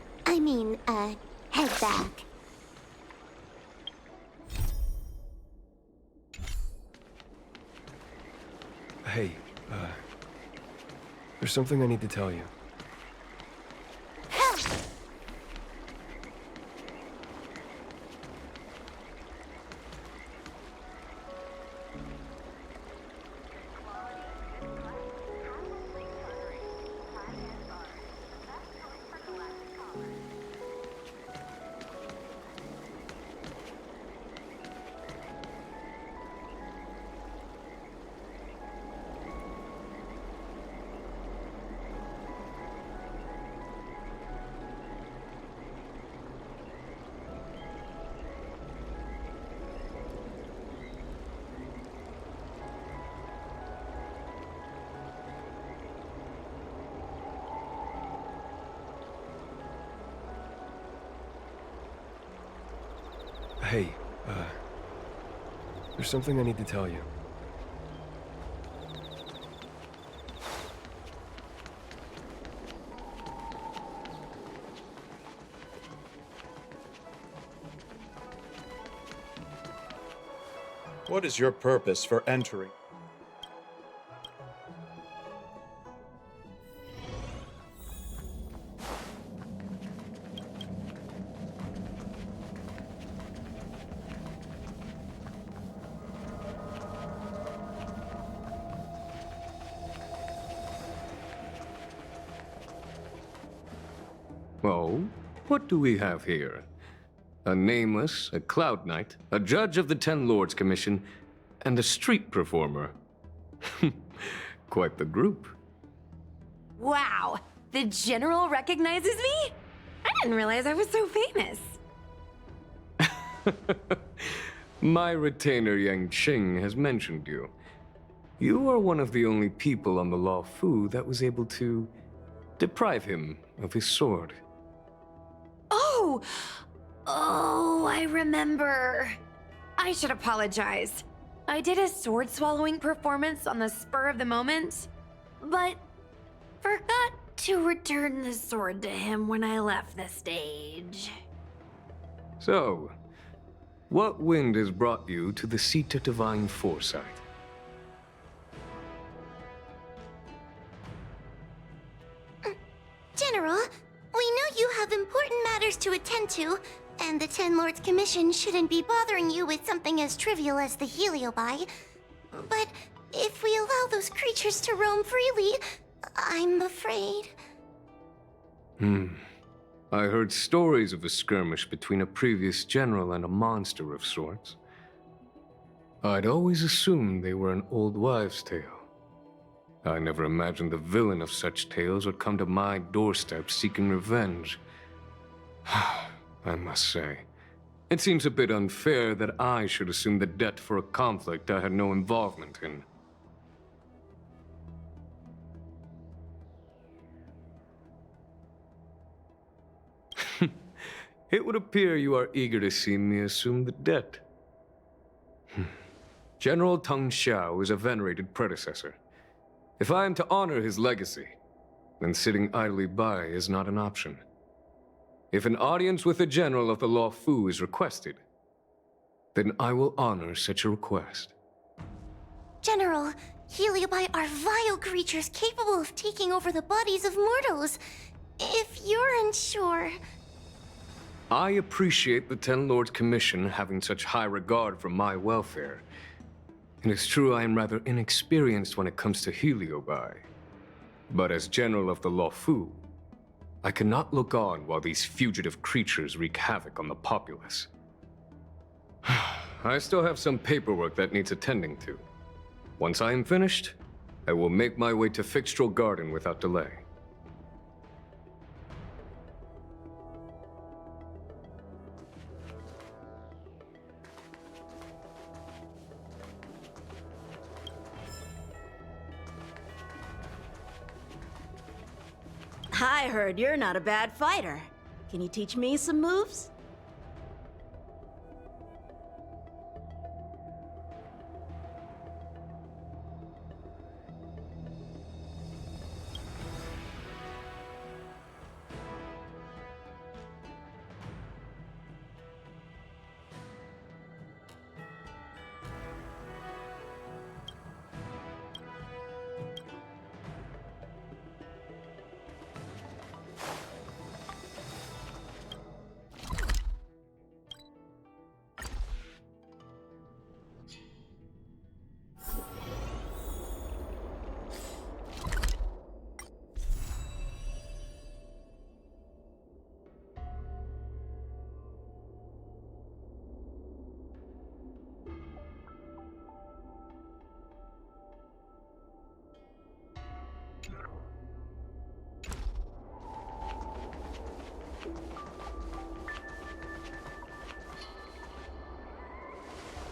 Head back. Hey, there's something I need to tell you. Hey, there's something I need to tell you. What is your purpose for entering? Oh, what do we have here? A nameless, a cloud knight, a judge of the Ten Lords Commission, and a street performer. Quite the group. Wow, the General recognizes me? I didn't realize I was so famous. My retainer Yang Qing has mentioned you. You are one of the only people on the Law Fu that was able to deprive him of his sword. Oh, I remember. I should apologize. I did a sword-swallowing performance on the spur of the moment, but forgot to return the sword to him when I left the stage. So, what wind has brought you to the Seat of Divine Foresight? General, we know you have important matters to attend to, and the Ten Lords Commission shouldn't be bothering you with something as trivial as the Heliobi. But if we allow those creatures to roam freely, I'm afraid... I heard stories of a skirmish between a previous general and a monster of sorts. I'd always assumed they were an old wives' tale. I never imagined the villain of such tales would come to my doorstep seeking revenge. I must say, it seems a bit unfair that I should assume the debt for a conflict I had no involvement in. It would appear you are eager to see me assume the debt. General Teng Xiao is a venerated predecessor. If I am to honor his legacy, then sitting idly by is not an option. If an audience with the general of the Law Fu is requested, then I will honor such a request. General, Heliobi are vile creatures capable of taking over the bodies of mortals. If you're unsure... I appreciate the Ten Lords Commission having such high regard for my welfare. It is true I am rather inexperienced when it comes to Heliobi. But as General of the Luofu, I cannot look on while these fugitive creatures wreak havoc on the populace. I still have some paperwork that needs attending to. Once I am finished, I will make my way to Fixtral Garden without delay. I heard you're not a bad fighter. Can you teach me some moves?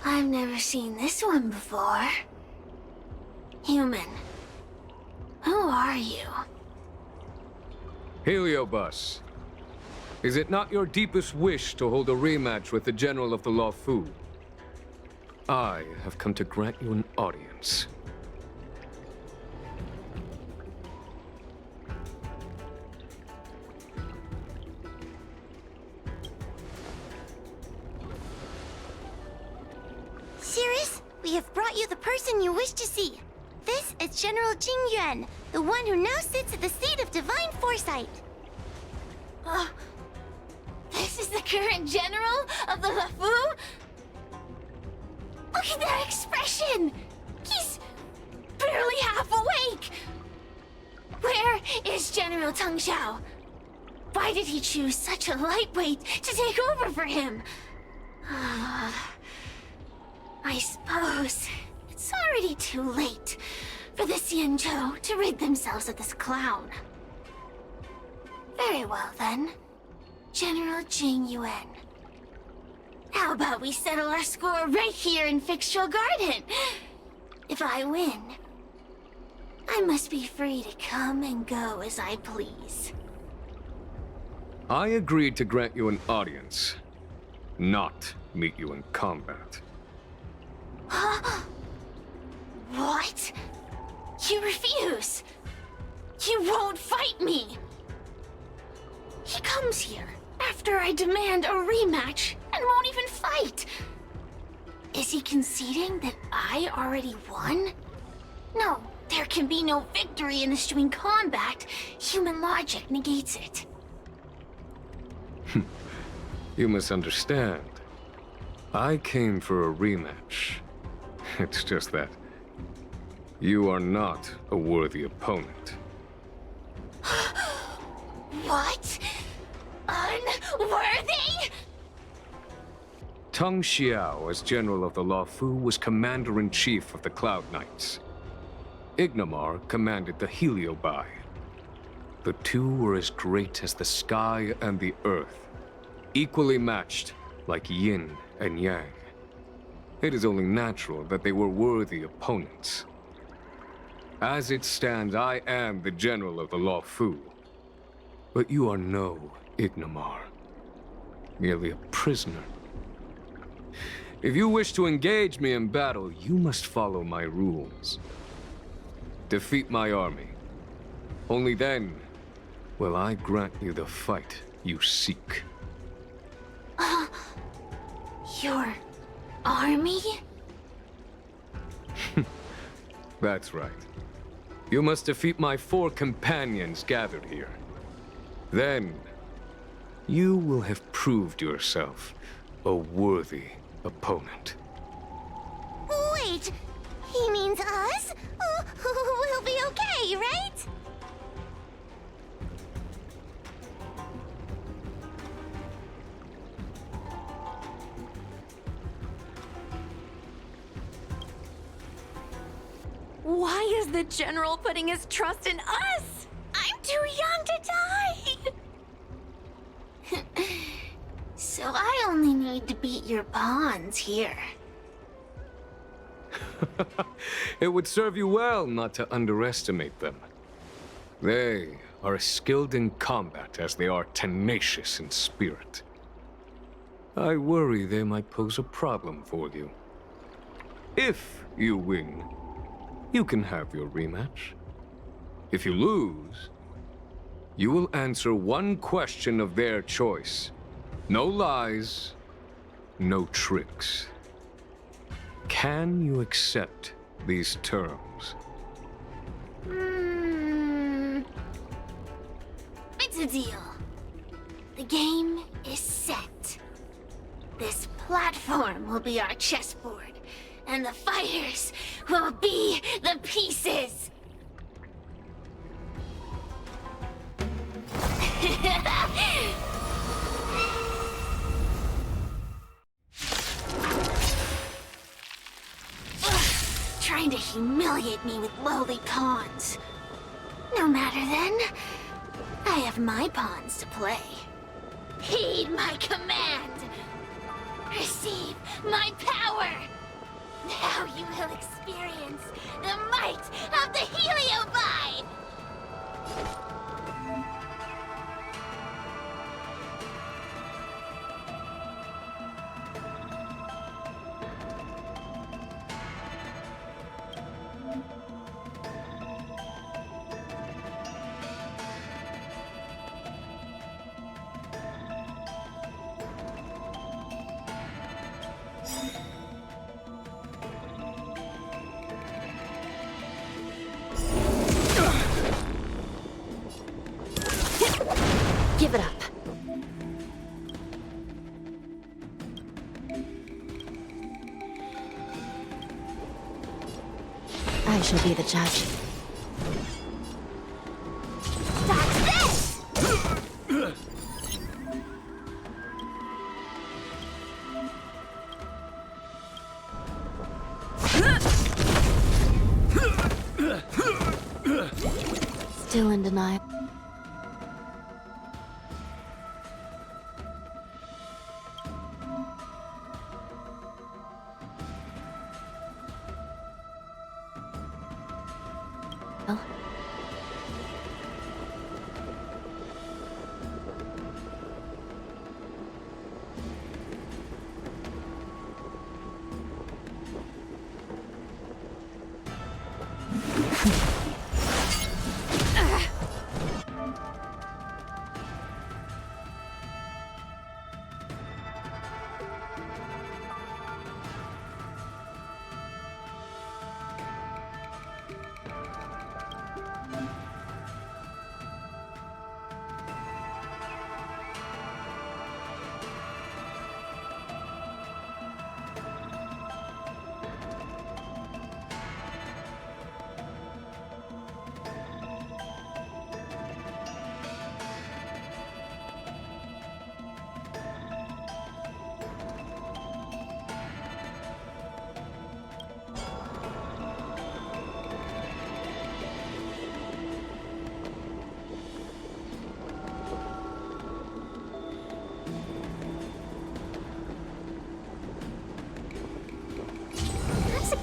I've never seen this one before. Human. Who are you? Heliobus, is it not your deepest wish to hold a rematch with the General of the Luofu? I have come to grant you an audience. Cirrus, we have brought you the person you wish to see. This is General Jing Yuan, the one who now sits at the seat of divine foresight. This is the current general of the Luofu? Look at that expression! He's barely half awake! Where is General Teng Xiao? Why did he choose such a lightweight to take over for him? I suppose it's already too late for the Xianzhou to rid themselves of this clown. Very well then, General Jing Yuan. How about we settle our score right here in Fixtral Garden? If I win, I must be free to come and go as I please. I agreed to grant you an audience, not meet you in combat. What? You refuse? You won't fight me? He comes here after I demand a rematch and won't even fight. Is he conceding that I already won? No, there can be no victory in ensuing combat. Human logic negates it. You misunderstand. I came for a rematch. It's just that you are not a worthy opponent. What? Unworthy? Teng Xiao, as General of the Luofu, was Commander-in-Chief of the Cloud Knights. Ignamar commanded the Heliobi. The two were as great as the sky and the earth, equally matched like yin and yang. It is only natural that they were worthy opponents. As it stands, I am the General of the Luofu. But you are no Ignamar, merely a prisoner. If you wish to engage me in battle, you must follow my rules. Defeat my army. Only then will I grant you the fight you seek. Your army? That's right. You must defeat my 4 companions gathered here. Then, you will have proved yourself a worthy opponent. Wait, he means us? We'll be okay, right? Why is the General putting his trust in us? I'm too young to die! So I only need to beat your pawns here. It would serve you well not to underestimate them. They are as skilled in combat as they are tenacious in spirit. I worry they might pose a problem for you. If you win, you can have your rematch. If you lose, you will answer one question of their choice. No lies, no tricks. Can you accept these terms? It's a deal. The game is set. This platform will be our chessboard, and the fighters will be the pieces. Trying to humiliate me with lowly pawns. No matter then. I have my pawns to play. Heed my command. Receive my power. Now you will experience the might of the Heliobide! Give it up. I shall be the judge. Still in denial.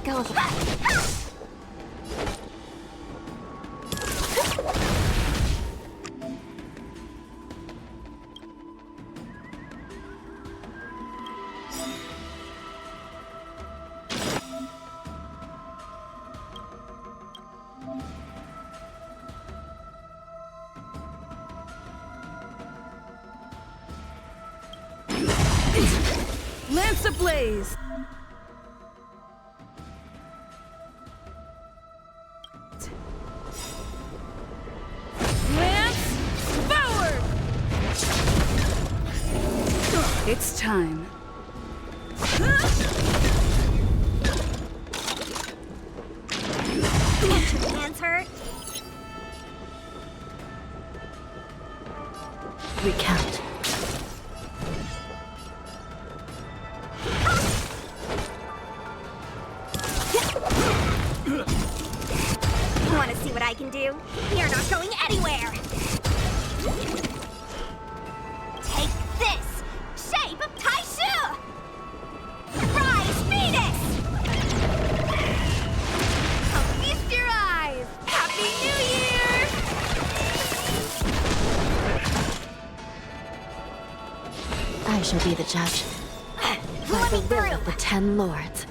Go with that. Lance ablaze! It's time. Hands hurt? Recount. Want to see what I can do? You're not going anywhere! Take this! Shape of Taishu! Rise, Venus! I'll feast your eyes! Happy New Year! I shall be the judge. By the will of the 10 lords.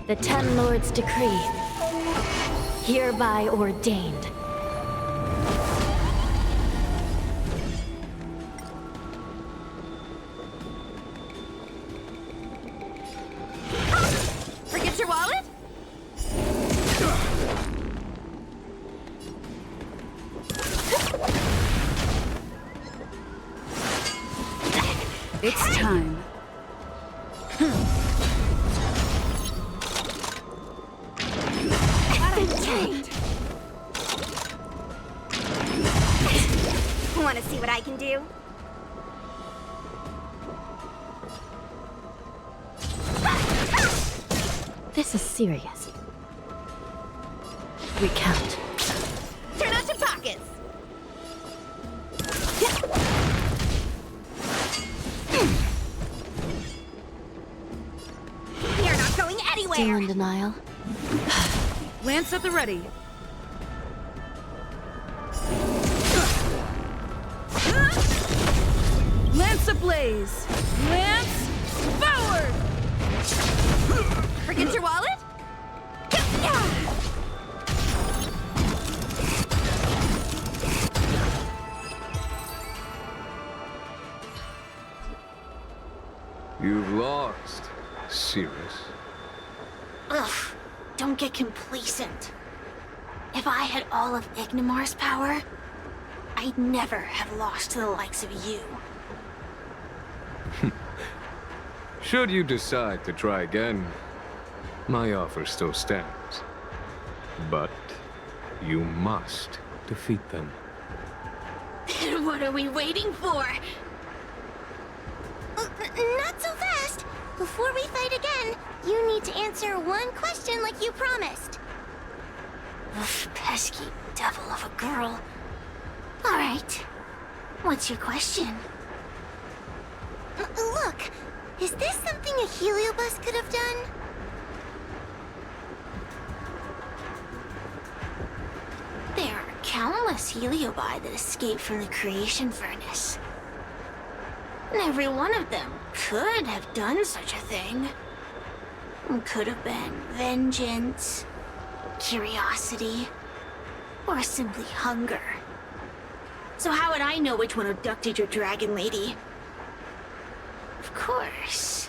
The 10 lords decree, hereby ordained. Forget your wallet? It's time. Want to see what I can do? This is serious. Recount. Turn out your pockets! You're not going anywhere! Still in denial? Lance at the ready. Lance ablaze! Lance forward! Forget your wallet? You've lost, Cirrus. Ugh, don't get complacent. If I had all of Ignimar's power, I'd never have lost to the likes of you. Should you decide to try again, my offer still stands. But you must defeat them. Then what are we waiting for? Not so fast! Before we fight again, you need to answer one question like you promised. Ugh, pesky devil of a girl. Alright. What's your question? Look, is this something a heliobus could have done? There are countless heliobi that escaped from the creation furnace. And every one of them could have done such a thing. Could have been vengeance, curiosity, or simply hunger. So how would I know which one abducted your dragon lady? Of course,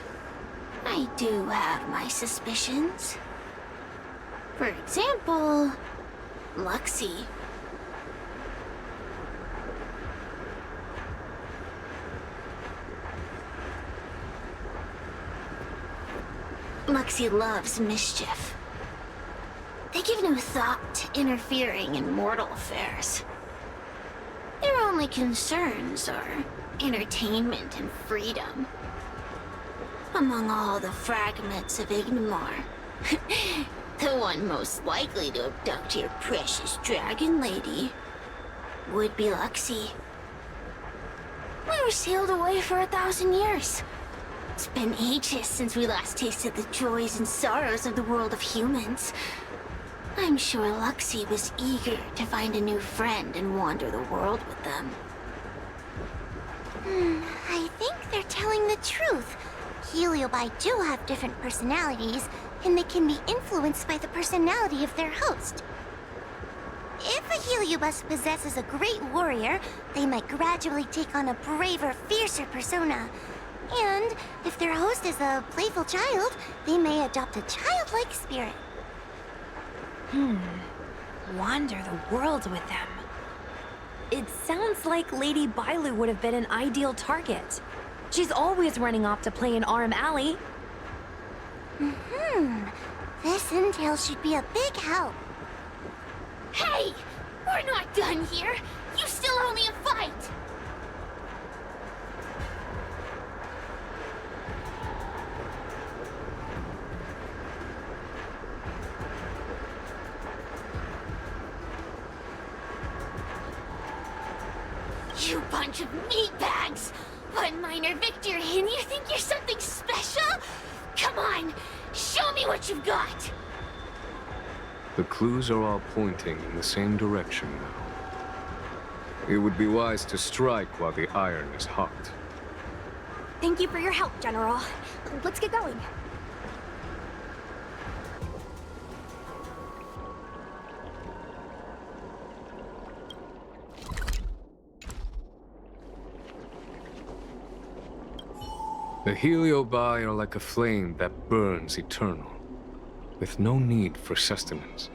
I do have my suspicions. For example, Luxie. Luxie loves mischief. They give no thought to interfering in mortal affairs. Their only concerns are entertainment and freedom. Among all the fragments of Ignimar, the one most likely to abduct your precious dragon lady would be Luxie. We were sealed away for 1,000 years. It's been ages since we last tasted the joys and sorrows of the world of humans. I'm sure Luxie was eager to find a new friend and wander the world with them. I think they're telling the truth. Heliobi do have different personalities, and they can be influenced by the personality of their host. If a heliobus possesses a great warrior, they might gradually take on a braver, fiercer persona. And if their host is a playful child, they may adopt a childlike spirit. Wander the world with them. It sounds like Lady Bailu would have been an ideal target. She's always running off to play in Arm Alley. This intel should be a big help. Hey! We're not done here! You still owe me a fight! You bunch of meatbags! One minor victory and you think you're something special? Come on, show me what you've got! The clues are all pointing in the same direction now. It would be wise to strike while the iron is hot. Thank you for your help, General. Let's get going. The Heliobi are like a flame that burns eternal, with no need for sustenance.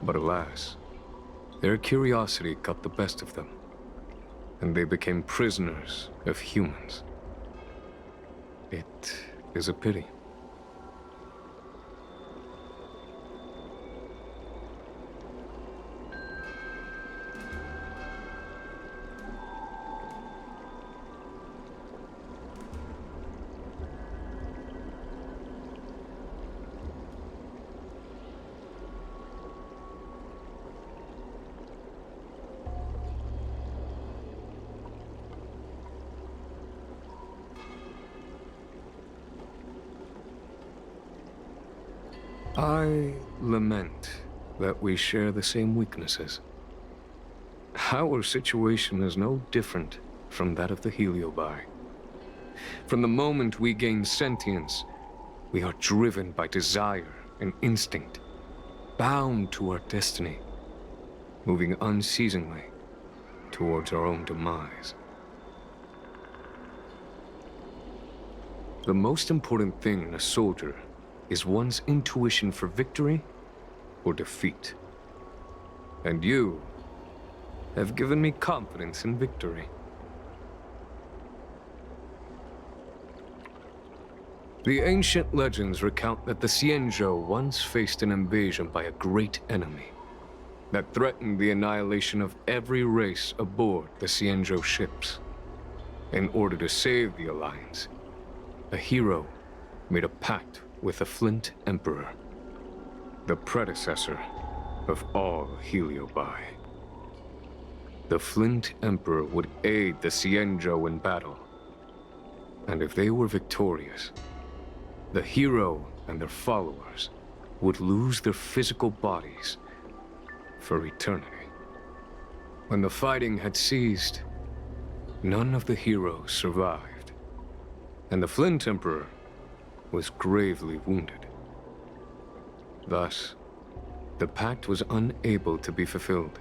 But alas, their curiosity got the best of them, and they became prisoners of humans. It is a pity. I lament that we share the same weaknesses. Our situation is no different from that of the Heliobi. From the moment we gain sentience, we are driven by desire and instinct, bound to our destiny, moving unceasingly towards our own demise. The most important thing in a soldier is one's intuition for victory or defeat. And you have given me confidence in victory. The ancient legends recount that the Xianzhou once faced an invasion by a great enemy that threatened the annihilation of every race aboard the Xianzhou ships. In order to save the Alliance, a hero made a pact with the Flint Emperor, the predecessor of all Heliobi. The Flint Emperor would aid the Xianzhou in battle, and if they were victorious, the hero and their followers would lose their physical bodies for eternity. When the fighting had ceased, none of the heroes survived, and the Flint Emperor was gravely wounded. Thus, the pact was unable to be fulfilled.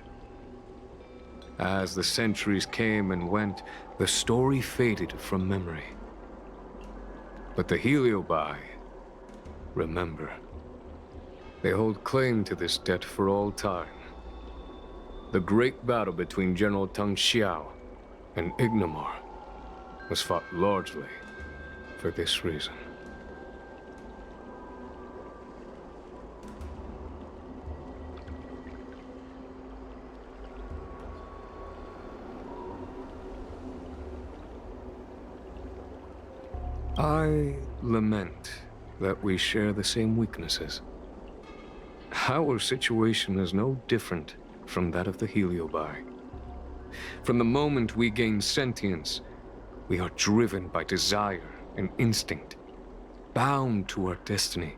As the centuries came and went, the story faded from memory. But the Heliobi remember. They hold claim to this debt for all time. The great battle between General Tang Xiao and Ignamar was fought largely for this reason. I lament that we share the same weaknesses. Our situation is no different from that of the Heliobi. From the moment we gain sentience, we are driven by desire and instinct, bound to our destiny,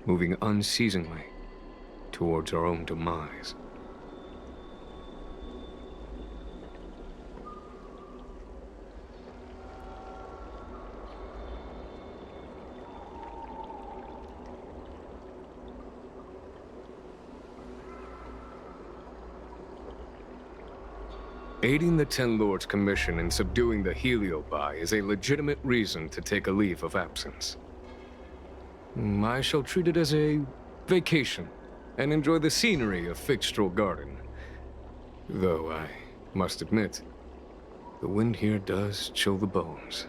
moving unceasingly towards our own demise. Aiding the Ten Lords' commission in subduing the Heliobi is a legitimate reason to take a leave of absence. I shall treat it as a vacation and enjoy the scenery of Fixtral Garden. Though I must admit, the wind here does chill the bones.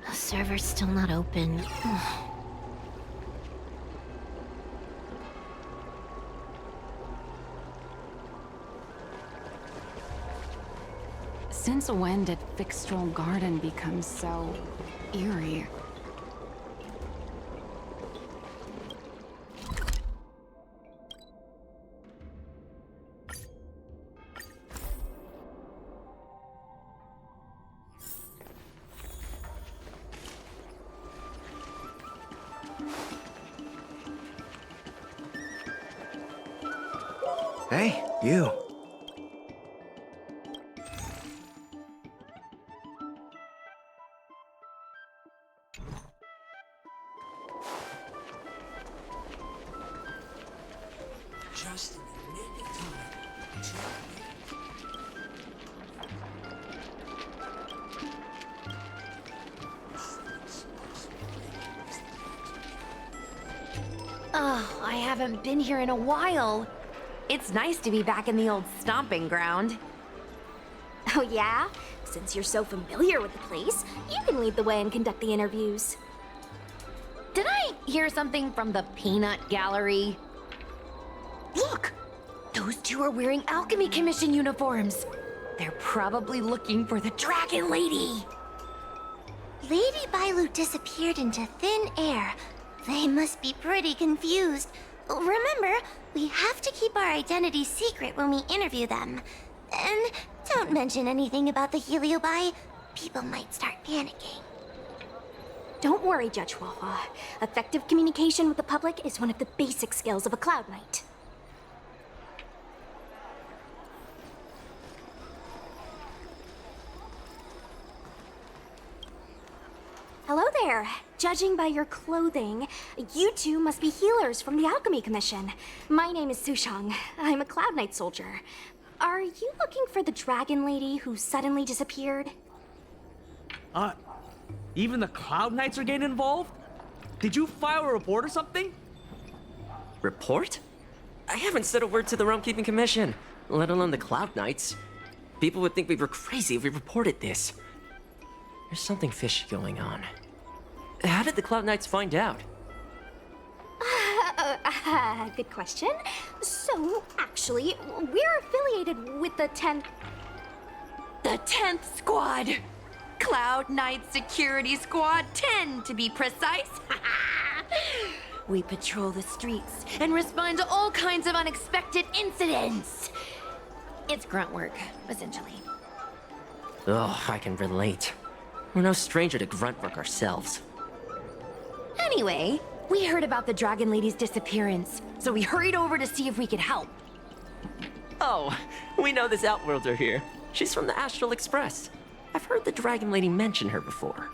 The server's still not open. Since when did Fixstral Garden become so eerie? Hey, you. Just in the nick of time. Oh, I haven't been here in a while. It's nice to be back in the old stomping ground. Oh yeah? Since you're so familiar with the place, you can lead the way and conduct the interviews. Did I hear something from the peanut gallery? Look! Those two are wearing Alchemy Commission uniforms. They're probably looking for the Dragon Lady. Lady Bailu disappeared into thin air. They must be pretty confused. Remember, we have to keep our identities secret when we interview them. And don't mention anything about the Heliobi. People might start panicking. Don't worry, Judge Wafa. Effective communication with the public is one of the basic skills of a Cloud Knight. Hello there. Judging by your clothing, you two must be healers from the Alchemy Commission. My name is Sushang. I'm a Cloud Knight soldier. Are you looking for the Dragon Lady who suddenly disappeared? Even the Cloud Knights are getting involved? Did you file a report or something? Report? I haven't said a word to the Realm Keeping Commission, let alone the Cloud Knights. People would think we were crazy if we reported this. There's something fishy going on. How did the Cloud Knights find out? Good question. So, actually, we're affiliated with the 10th... The 10th Squad! Cloud Knight Security Squad 10, to be precise. We patrol the streets and respond to all kinds of unexpected incidents. It's grunt work, essentially. Oh, I can relate. We're no stranger to grunt work ourselves. Anyway, we heard about the Dragon Lady's disappearance, so we hurried over to see if we could help. Oh, we know this Outworlder here. She's from the Astral Express. I've heard the Dragon Lady mention her before.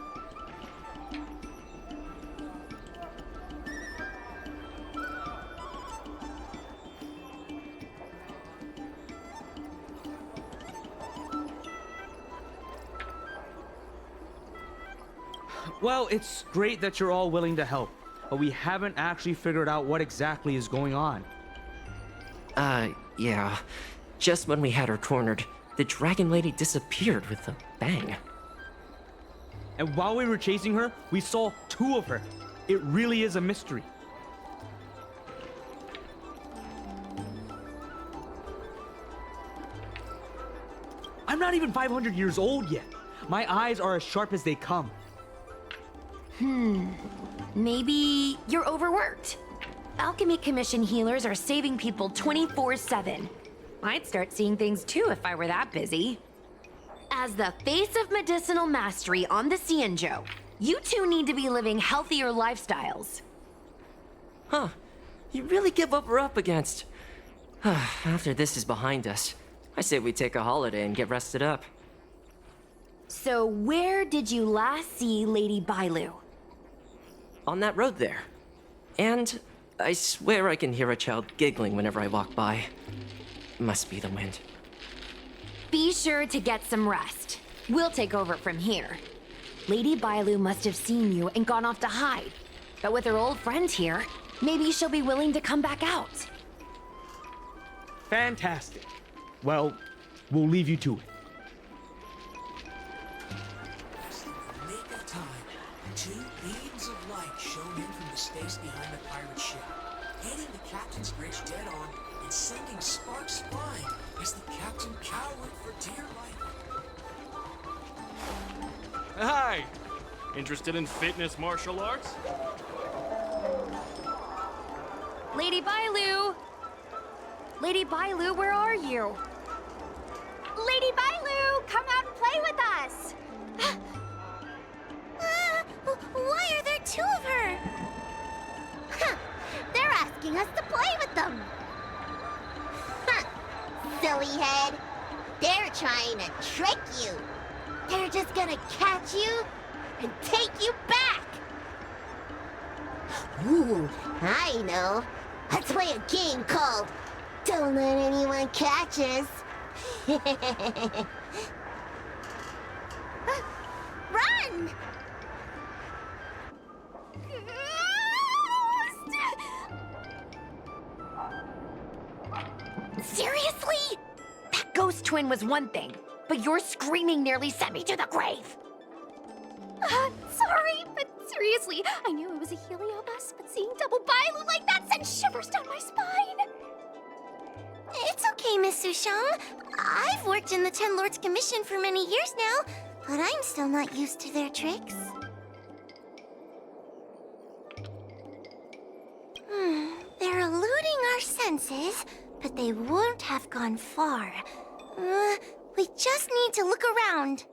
Well, it's great that you're all willing to help, but we haven't actually figured out what exactly is going on. Yeah. Just when we had her cornered, the Dragon Lady disappeared with a bang. And while we were chasing her, we saw two of her. It really is a mystery. I'm not even 500 years old yet. My eyes are as sharp as they come. Maybe you're overworked. Alchemy Commission healers are saving people 24/7. I'd start seeing things too if I were that busy. As the face of medicinal mastery on the Cianjo, you two need to be living healthier lifestyles. Huh. You really give what we're up against. After this is behind us, I say we take a holiday and get rested up. So where did you last see Lady Bailu? On that road there. And I swear I can hear a child giggling whenever I walk by. Must be the wind. Be sure to get some rest. We'll take over from here. Lady Bailu must have seen you and gone off to hide. But with her old friend here, maybe she'll be willing to come back out. Fantastic. Well, we'll leave you to it. Nick of time. 2 beams of light shone in from the space behind the pirate ship, hitting the captain's bridge dead on and sending sparks flying as the captain cowered for dear life. Hi! Interested in fitness martial arts? Lady Bailu! Lady Bailu, where are you? Lady Bailu, come out and play with us! Why are there 2 of her? Huh. They're asking us to play with them. Huh. Silly head. They're trying to trick you. They're just gonna catch you and take you back. Ooh, I know. Let's play a game called Don't Let Anyone Catch Us. Run! Seriously? That ghost twin was one thing, but your screaming nearly sent me to the grave. Sorry, but seriously, I knew it was a Heliobus, but seeing double Bailu like that sent shivers down my spine. It's okay, Miss Sushang. I've worked in the Ten Lords Commission for many years now, but I'm still not used to their tricks. They're eluding our senses, but they won't have gone far. We just need to look around.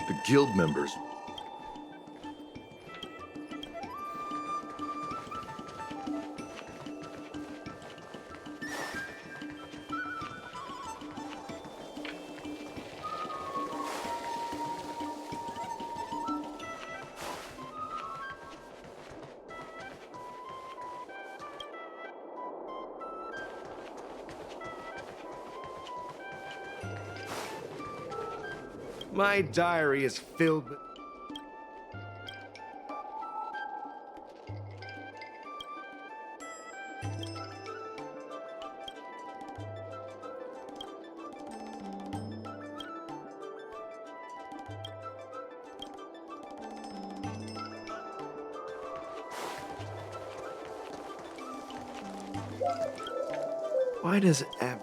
The guild members. My diary is filled with... Why does Em...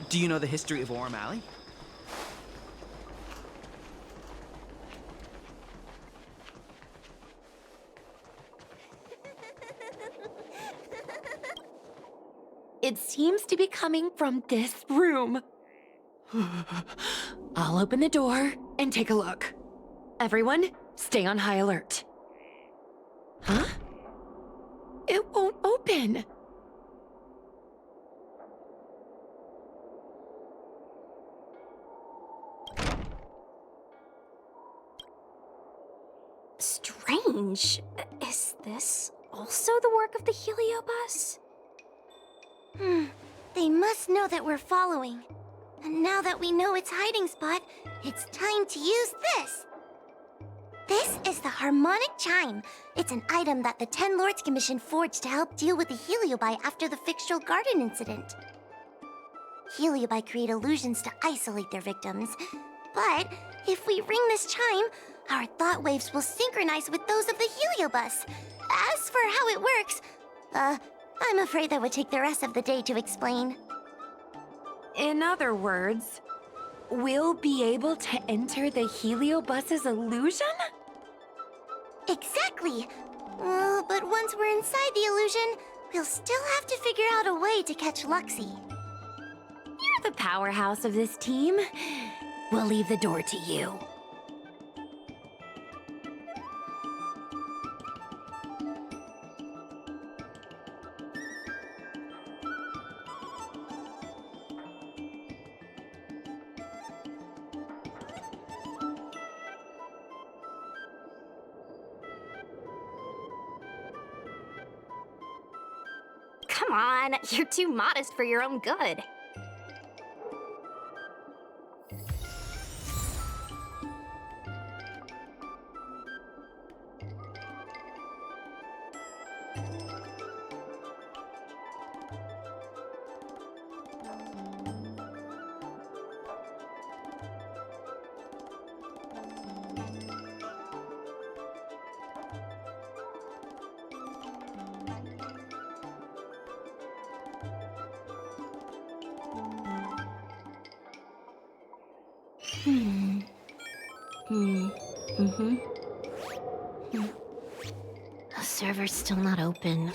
Do you know the history of Orm Alley? It seems to be coming from this room. I'll open the door and take a look. Everyone, stay on high alert. Huh? It won't open. Strange. Is this also the work of the Heliobus? They must know that we're following. And now that we know its hiding spot, it's time to use this. This is the harmonic chime. It's an item that the Ten Lords Commission forged to help deal with the Heliobi after the Fixtral Garden incident. Heliobi create illusions to isolate their victims. But if we ring this chime, our thought waves will synchronize with those of the Heliobus. As for how it works, I'm afraid that would take the rest of the day to explain. In other words, we'll be able to enter the Heliobus's illusion? Exactly! But once we're inside the illusion, we'll still have to figure out a way to catch Luxie. You're the powerhouse of this team. We'll leave the door to you. Come on, you're too modest for your own good. The server's still not open.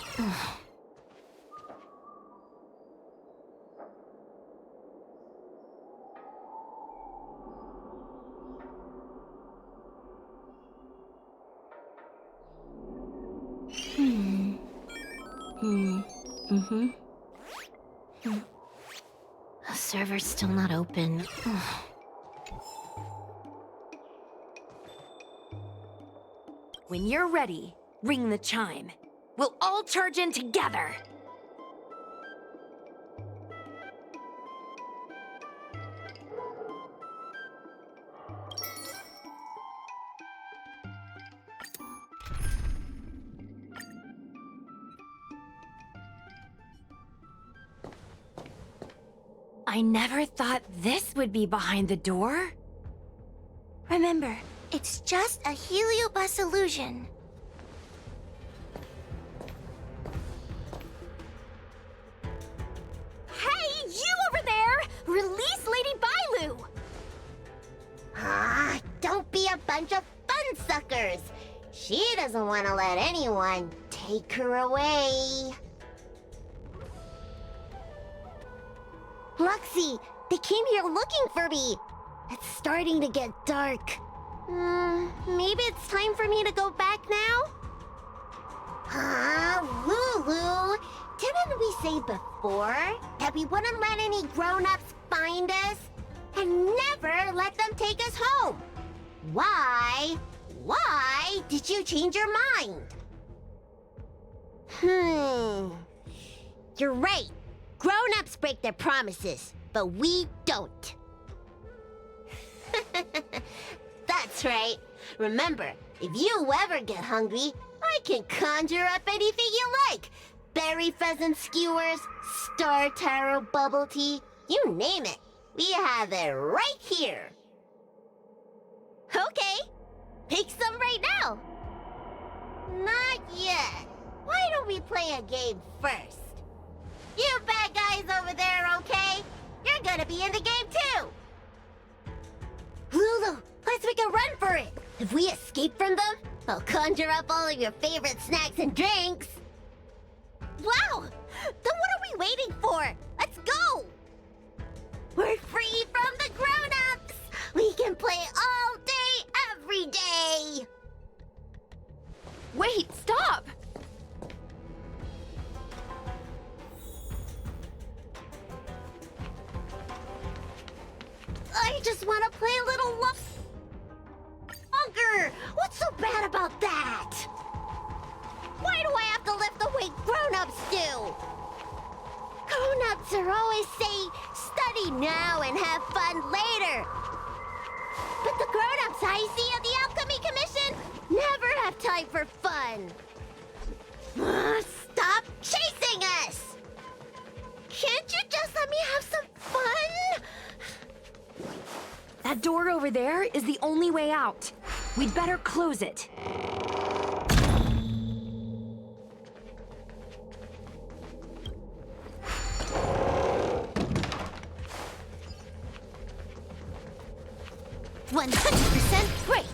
The server's still not open. When you're ready, ring the chime. We'll all charge in together. I never thought this would be behind the door. Remember, it's just a Heliobus illusion. Hey, you over there! Release Lady Bailu! Don't be a bunch of fun suckers. She doesn't want to let anyone take her away. Luxie, they came here looking for me. It's starting to get dark. Maybe it's time for me to go back now? Lulu, didn't we say before that we wouldn't let any grown-ups find us? And never let them take us home? Why did you change your mind? You're right. Grown-ups break their promises, but we don't. That's right. Remember, if you ever get hungry, I can conjure up anything you like. Berry pheasant skewers, star taro bubble tea, you name it. We have it right here. Okay, pick some right now. Not yet. Why don't we play a game first? You bad guys over there, okay? You're gonna be in the game too. Lulu, let's make a run for it. If we escape from them, I'll conjure up all of your favorite snacks and drinks. Wow! Then what are we waiting for? Let's go! We're free from the grown-ups! We can play all day, every day! Wait, stop! I just want to play a little longer! What's so bad about that? Why do I have to lift the weight grown-ups do? Grown-ups are always saying, study now and have fun later. But the grown-ups I see at the Alchemy Commission never have time for fun. Stop chasing us! Can't you just let me have some fun? That door over there is the only way out. We'd better close it. %100% break.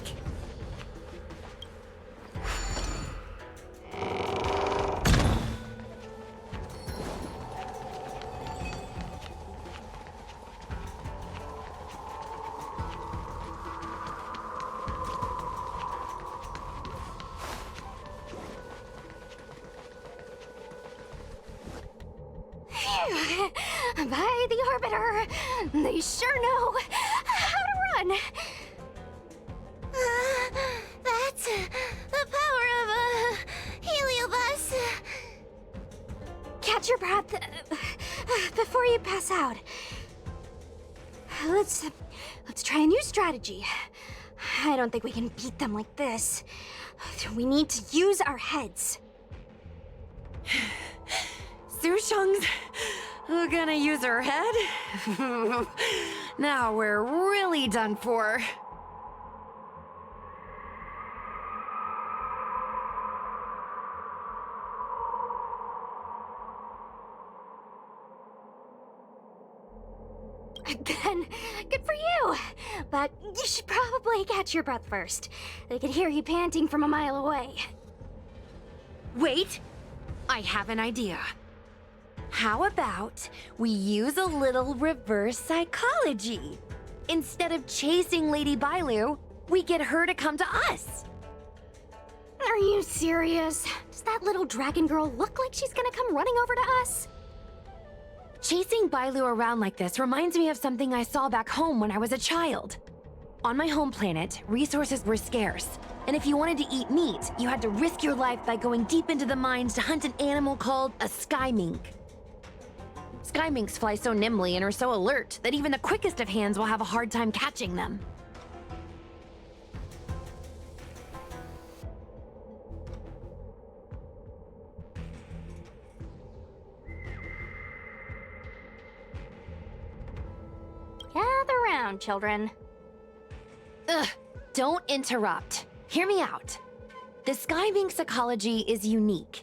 By the Arbiter, they sure know how to run. That's the power of a heliobus. Catch your breath before you pass out. Let's try a new strategy. I don't think we can beat them like this. We need to use our heads. Sushung's gonna use her head? Now we're really done for. Then, good for you. But you should probably catch your breath first. They can hear you panting from a mile away. Wait, I have an idea. How about we use a little reverse psychology? Instead of chasing Lady Bailu, we get her to come to us. Are you serious? Does that little dragon girl look like she's gonna come running over to us? Chasing Bailu around like this reminds me of something I saw back home when I was a child. On my home planet, resources were scarce, and if you wanted to eat meat, you had to risk your life by going deep into the mines to hunt an animal called a sky mink. Sky minks fly so nimbly and are so alert that even the quickest of hands will have a hard time catching them. Gather round, children. Ugh, don't interrupt. Hear me out. The sky mink's ecology is unique.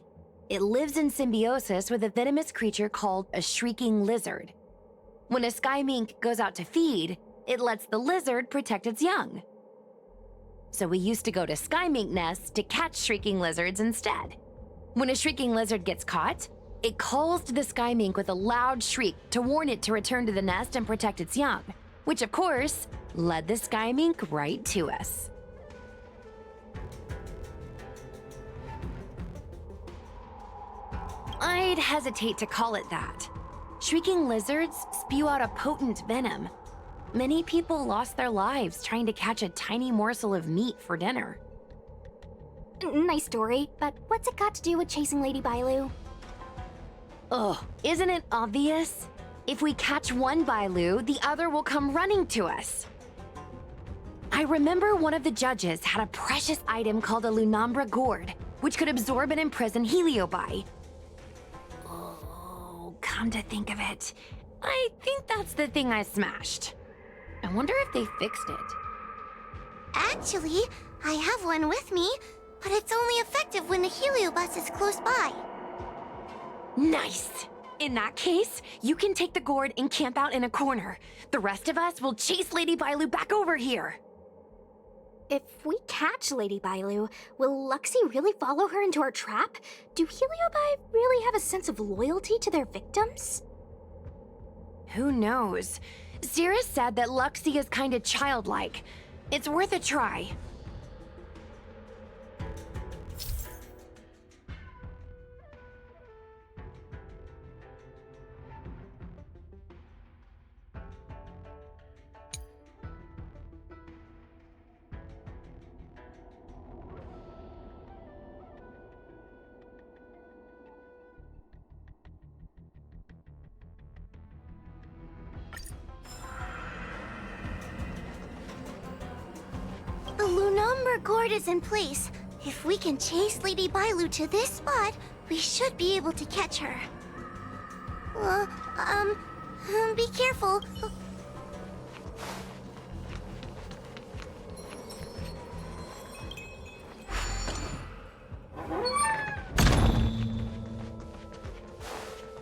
It lives in symbiosis with a venomous creature called a shrieking lizard. When a sky mink goes out to feed, it lets the lizard protect its young. So we used to go to sky mink nests to catch shrieking lizards instead. When a shrieking lizard gets caught, it calls to the sky mink with a loud shriek to warn it to return to the nest and protect its young, which of course led the sky mink right to us. I'd hesitate to call it that. Shrieking lizards spew out a potent venom. Many people lost their lives trying to catch a tiny morsel of meat for dinner. Nice story, but what's it got to do with chasing Lady Bailu? Ugh, isn't it obvious? If we catch one Bailu, the other will come running to us. I remember one of the judges had a precious item called a Lunambra gourd, which could absorb and imprison Heliobi. Oh, come to think of it, I think that's the thing I smashed. I wonder if they fixed it. Actually, I have one with me, but it's only effective when the heliobus is close by. Nice! In that case, you can take the gourd and camp out in a corner. The rest of us will chase Lady Bailu back over here. If we catch Lady Bailu, will Luxie really follow her into our trap? Do Heliobi really have a sense of loyalty to their victims? Who knows? Cirrus said that Luxie is kinda childlike. It's worth a try. The Lunumber gourd is in place. If we can chase Lady Bailu to this spot, we should be able to catch her. Be careful.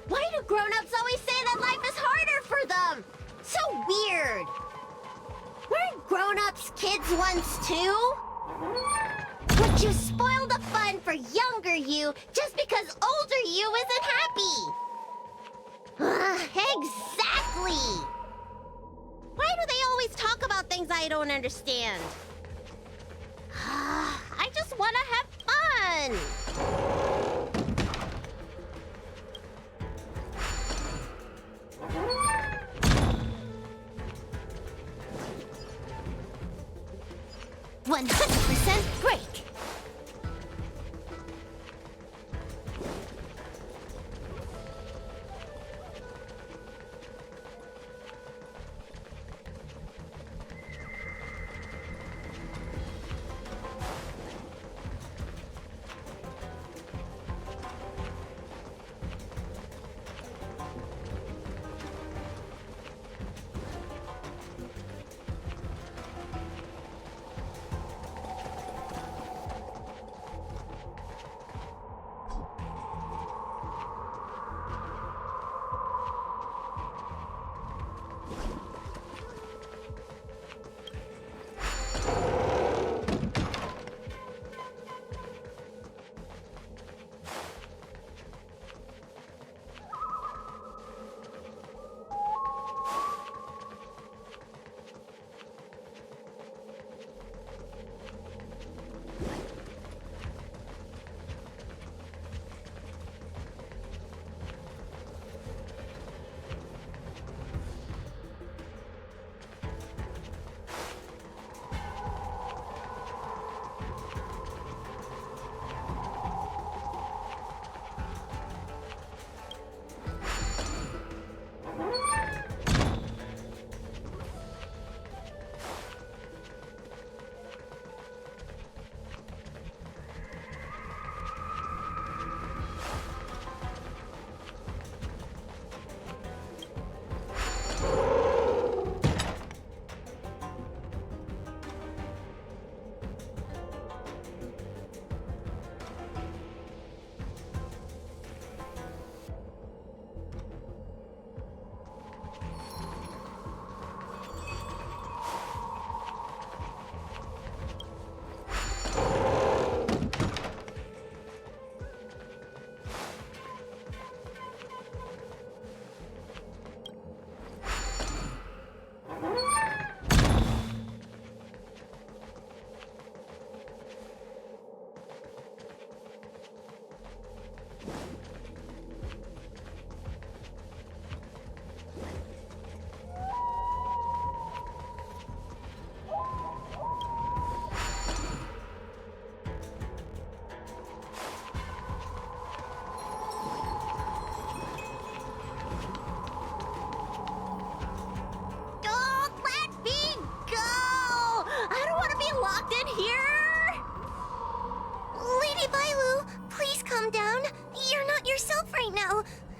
Why do grown-ups always say that life is harder for them? So weird. Weren't grown-ups kids once too? Would you spoil the fun for younger you just because older you isn't happy? Exactly! Why do they always talk about things I don't understand? I just want to have fun! %100% break!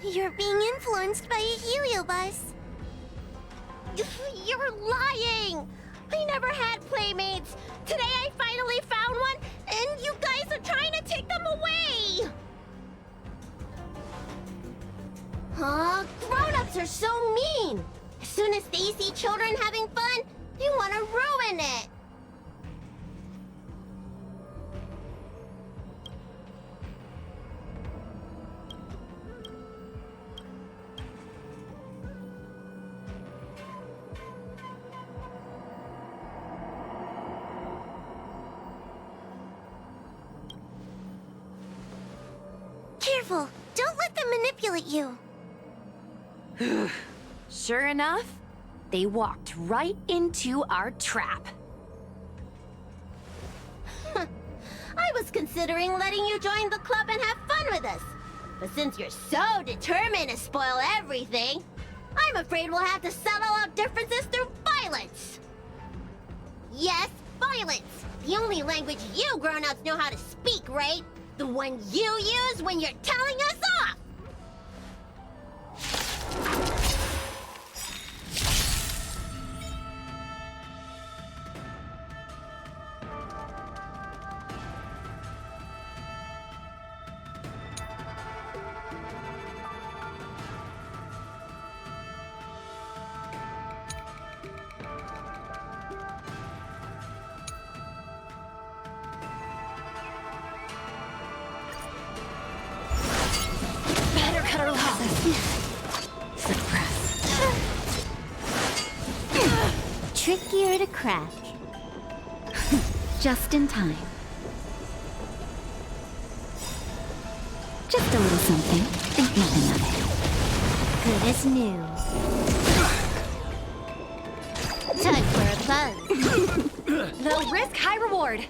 You're being influenced by a heliobus. You're lying! I never had playmates. Today I finally found one, and you guys are trying to take them away! Grown-ups are so mean! As soon as they see children having fun, they want to ruin it! careful. Don't let them manipulate you. Sure enough, they walked right into our trap. I was considering letting you join the club and have fun with us. But since you're so determined to spoil everything, I'm afraid we'll have to settle out differences through violence. Yes, violence. The only language you grown-ups know how to speak, right? The one you use when you're telling us off! Better cut her losses. Trickier to crack. Just in time. Just a little something. Think nothing of it. Good as new. Time for a buzz. Low risk, high reward.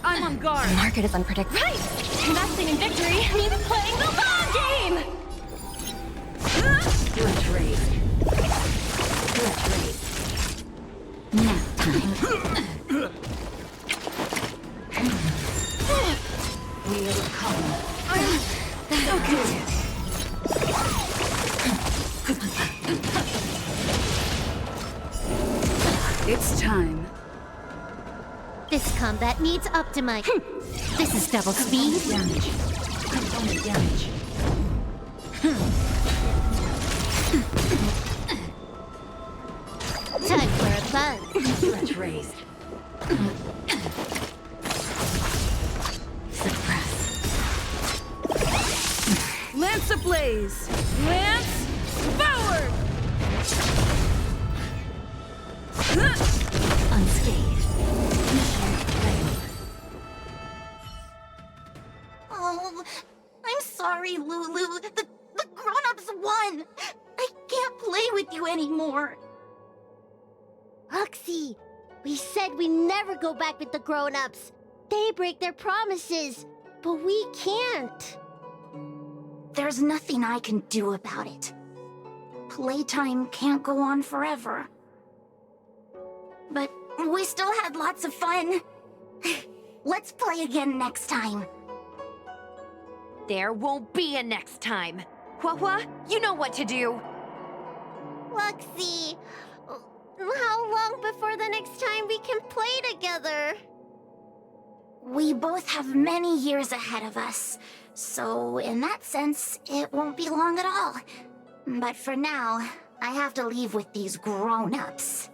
I'm on guard. The market is unpredictable. Right! Investing in victory means playing the long game! Good trade. Good trade. Nap time. We overcome. So good. It's time. This combat needs optimizing. This is double speed. Damage. Component damage. Time for a buzz. Stretch raised. Lance ablaze! Lance forward! Unscathed. Mission failed. Oh, I'm sorry, Lulu. The grown-ups won. I can't play with you anymore. Oxy, we said we never go back with the grown-ups. They break their promises, but we can't. There's nothing I can do about it. Playtime can't go on forever. But we still had lots of fun. Let's play again next time. There won't be a next time. Hua, you know what to do. Luxie, how long before the next time we can play together? We both have many years ahead of us, so in that sense, it won't be long at all. But for now, I have to leave with these grown-ups.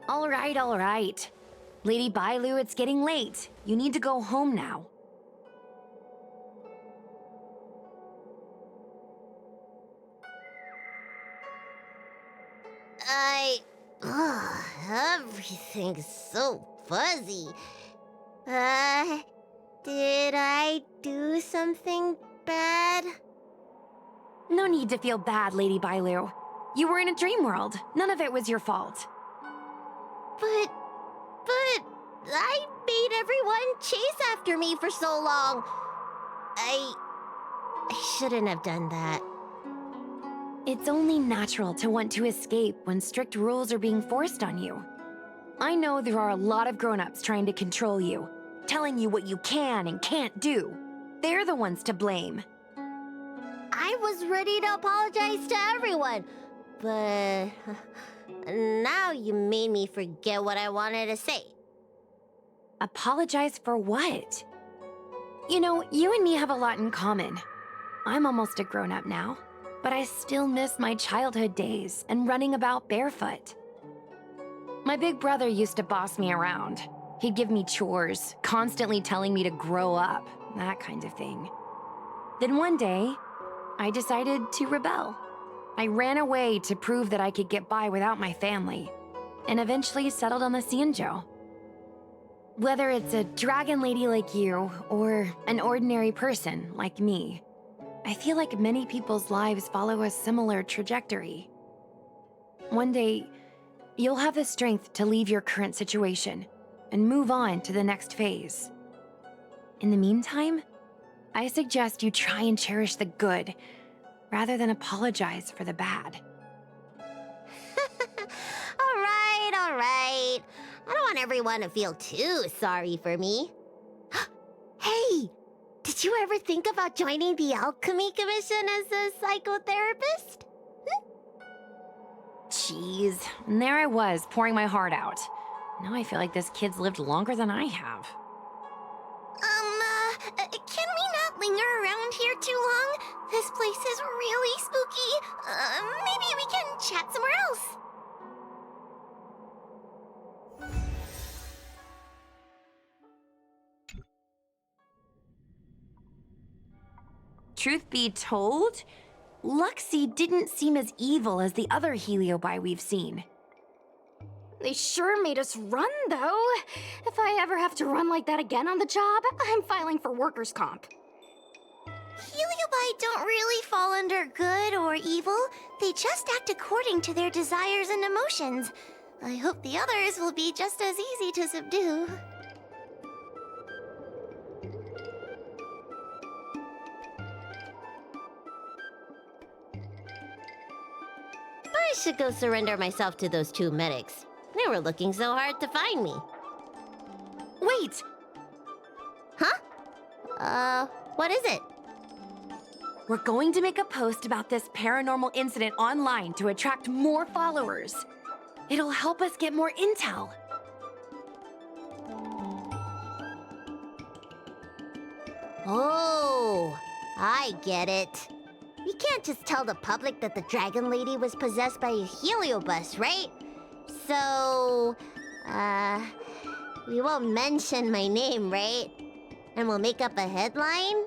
All right. Lady Bailu, it's getting late. You need to go home now. Everything's so fuzzy. Did I do something bad? No need to feel bad, Lady Bailu. You were in a dream world. None of it was your fault. But I made everyone chase after me for so long. I shouldn't have done that. It's only natural to want to escape when strict rules are being forced on you. I know there are a lot of grown-ups trying to control you, telling you what you can and can't do. They're the ones to blame. I was ready to apologize to everyone, but now you made me forget what I wanted to say. Apologize for what? You know, you and me have a lot in common. I'm almost a grown-up now, but I still miss my childhood days and running about barefoot. My big brother used to boss me around. He'd give me chores, constantly telling me to grow up, that kind of thing. Then one day, I decided to rebel. I ran away to prove that I could get by without my family, and eventually settled on the Xianzhou. Whether it's a dragon lady like you, or an ordinary person like me, I feel like many people's lives follow a similar trajectory. One day, you'll have the strength to leave your current situation and move on to the next phase. In the meantime, I suggest you try and cherish the good rather than apologize for the bad. All right. I don't want everyone to feel too sorry for me. Hey, did you ever think about joining the Alchemy Commission as a psychotherapist? Jeez, and there I was, pouring my heart out. Now I feel like this kid's lived longer than I have. Can we not linger around here too long? This place is really spooky. Maybe we can chat somewhere else. Truth be told, Luxie didn't seem as evil as the other Heliobi we've seen. They sure made us run, though. If I ever have to run like that again on the job, I'm filing for workers' comp. Heliobi don't really fall under good or evil. They just act according to their desires and emotions. I hope the others will be just as easy to subdue. I should go surrender myself to those two medics. They were looking so hard to find me. Wait! Huh? What is it? We're going to make a post about this paranormal incident online to attract more followers. It'll help us get more intel. Oh, I get it. We can't just tell the public that the Dragon Lady was possessed by a heliobus, right? So, we won't mention my name, right? And we'll make up a headline?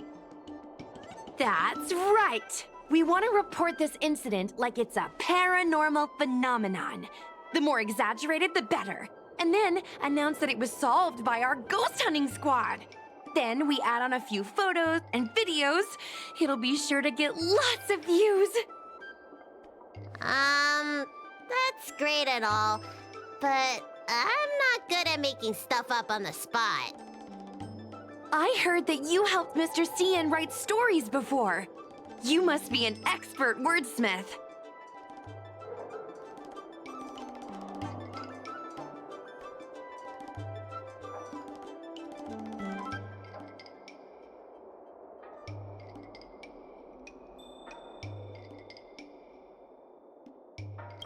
That's right! We want to report this incident like it's a paranormal phenomenon. The more exaggerated, the better. And then announce that it was solved by our ghost hunting squad. Then we add on a few photos and videos. It'll be sure to get lots of views. That's great and all, but I'm not good at making stuff up on the spot. I heard that you helped Mr. Cian write stories before. You must be an expert wordsmith.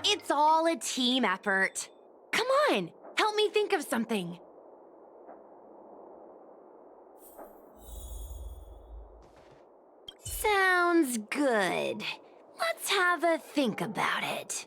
It's all a team effort. Come on, help me think of something. Sounds good. Let's have a think about it.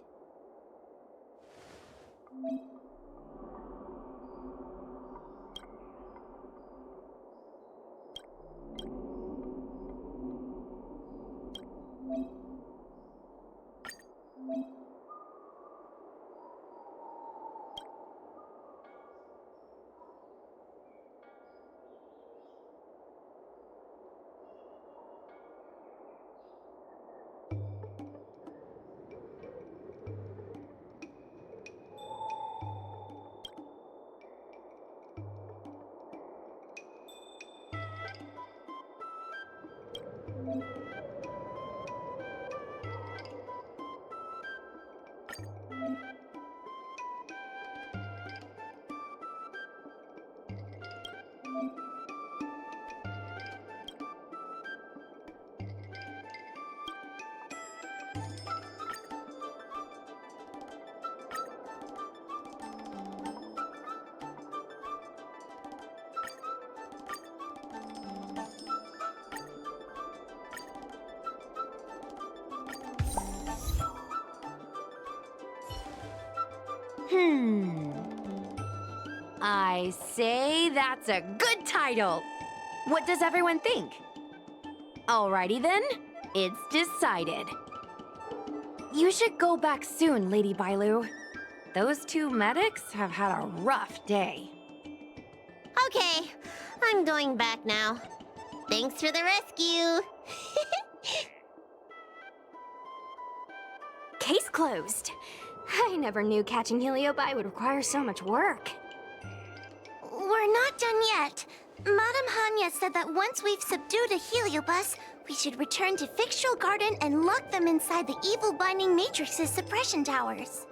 I say that's a good title. What does everyone think? Alrighty then, it's decided. You should go back soon, Lady Bailu. Those two medics have had a rough day. Okay, I'm going back now. Thanks for the rescue. Case closed. I never knew catching Heliobi would require so much work. We're not done yet. Madame Hanya said that once we've subdued a Heliobus, we should return to Fixtral Garden and lock them inside the evil binding matrix's suppression towers.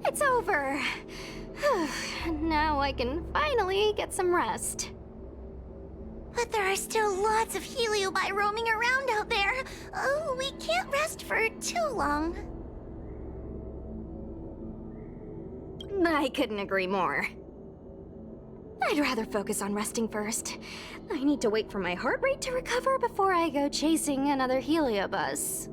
It's over. Now I can finally get some rest. But there are still lots of Heliobi roaming around out there. Oh, we can't rest for too long. I couldn't agree more. I'd rather focus on resting first. I need to wait for my heart rate to recover before I go chasing another Heliobus.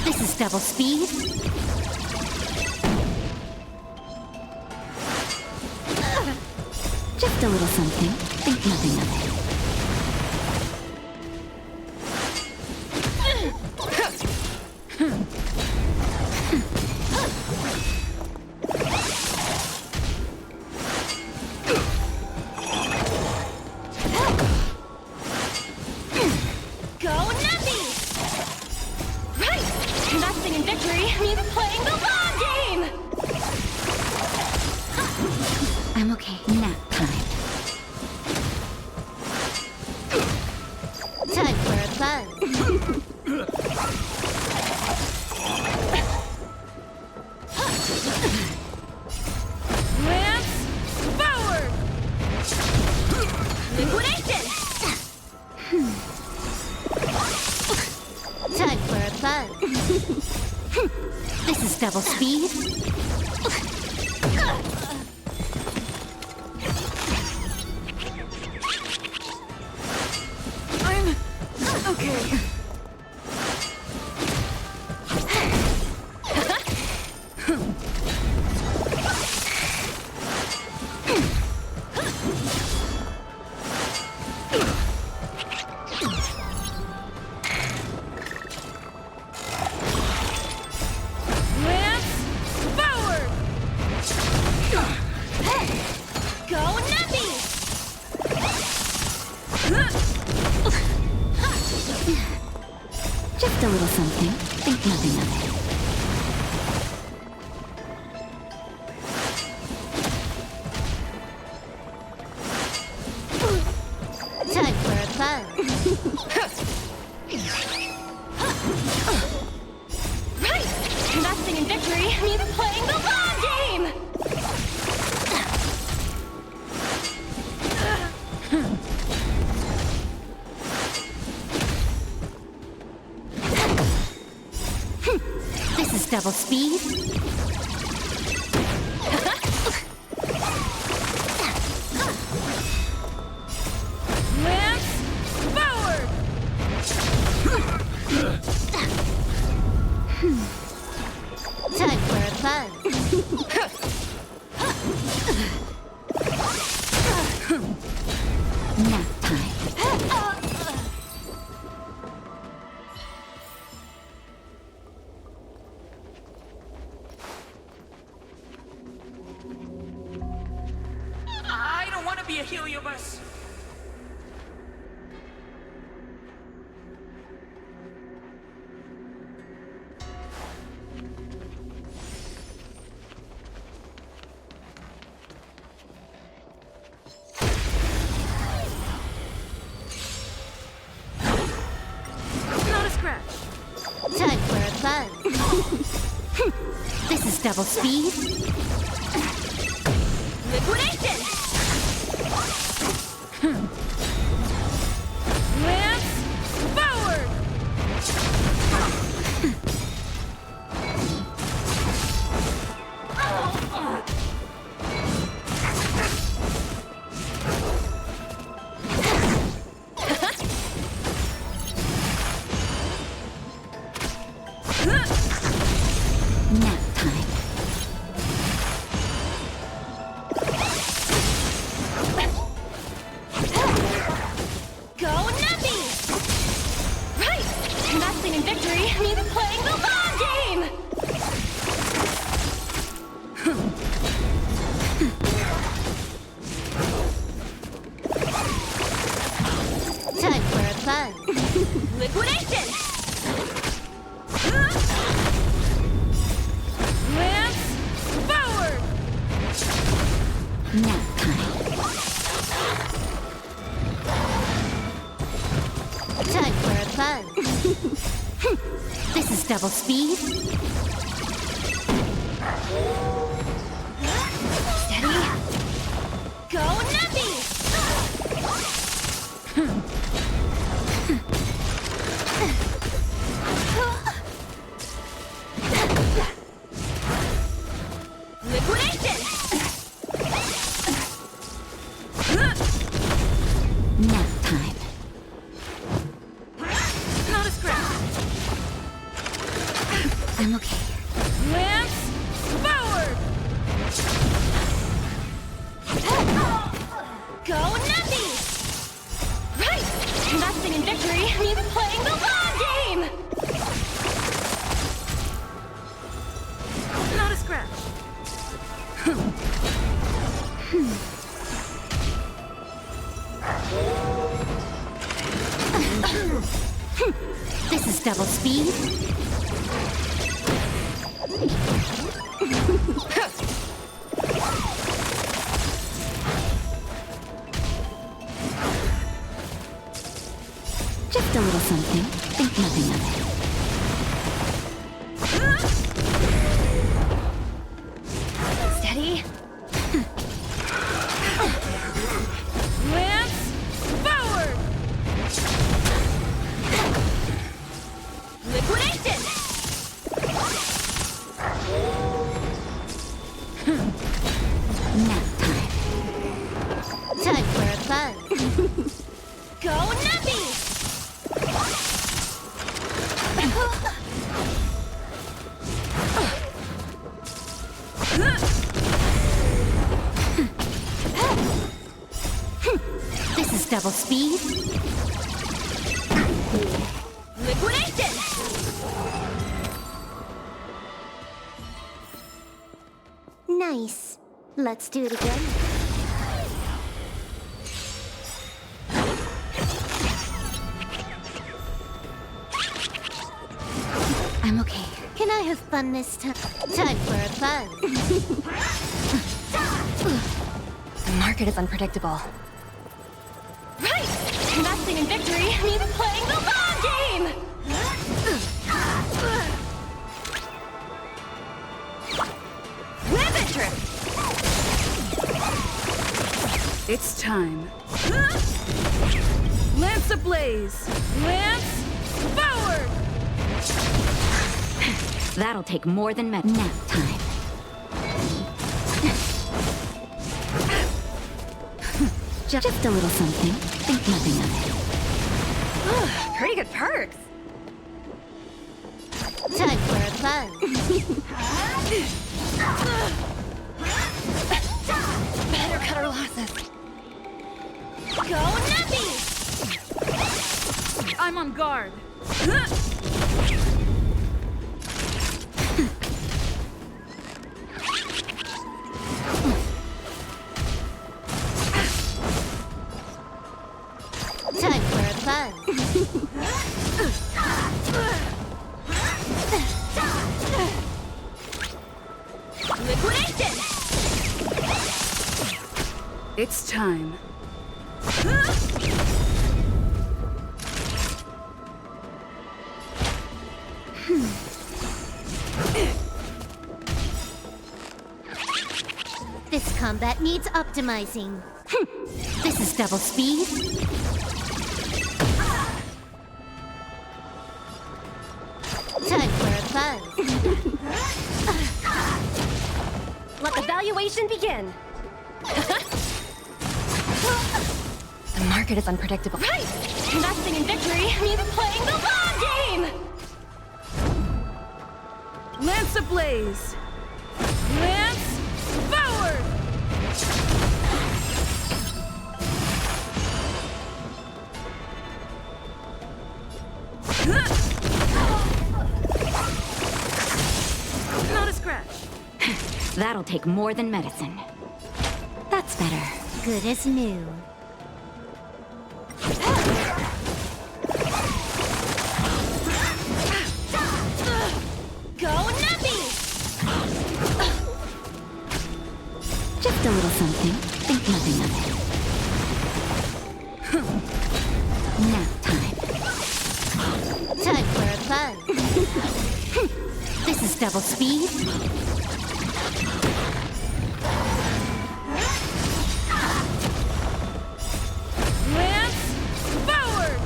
This is double speed. Just a little something. Think nothing of it. I'm okay. Nap time. Time for a buzz. Lance forward! Liquidation! Time for a buzz. This is double speed. Okay. something, think nothing of it. Time for a fun. Right! Investing in victory means playing the long game! This is double speed. Lance forward! Time for a fun. Nap time. I don't want to be a heliobus. Not a scratch. Time for a fun. This is double speed. Liquidation! Lance forward! Nap time. Go Nappy! Right! Investing in victory means playing the long game! Time for a fun. Liquidation! Lance forward! Nap time. Time for a fun. This is double speed. Steady! Go Nappy! Liquidation! Nap time. Not a scratch. I'm okay. Lance forward! Go Nappy! Right! Investing in victory means playing the long game! Not a scratch. This is double speed. Just a little something, think nothing of it. Steady! Lance forward! Liquidation! Nap time. Time for a fun. Go Nappy! This is double speed. Liquidation! Nice. Let's do it again. of fun this time. Time for a buzz. The market is unpredictable. Right! Investing in victory means playing the long game! Ribbon trip! It's time. Lance ablaze! Lance forward! That'll take more than nap time. Just a little something. Think nothing of it. Pretty good perks. Time for a buzz. Better cut our losses. Go Nappy! I'm on guard. Time for a buzz. Liquidation! It's time. This combat needs optimizing. This is double speed. Time for a buzz. Let the valuation begin. The market is unpredictable. Right! Investing in victory means playing the long game! Lance ablaze! Lance forward! Not a scratch. That'll take more than medicine. That's better. Good as new. Go Nappy! Just a little something. Think nothing of it. Nap time. Time for a buzz. This is double speed. Lance forward!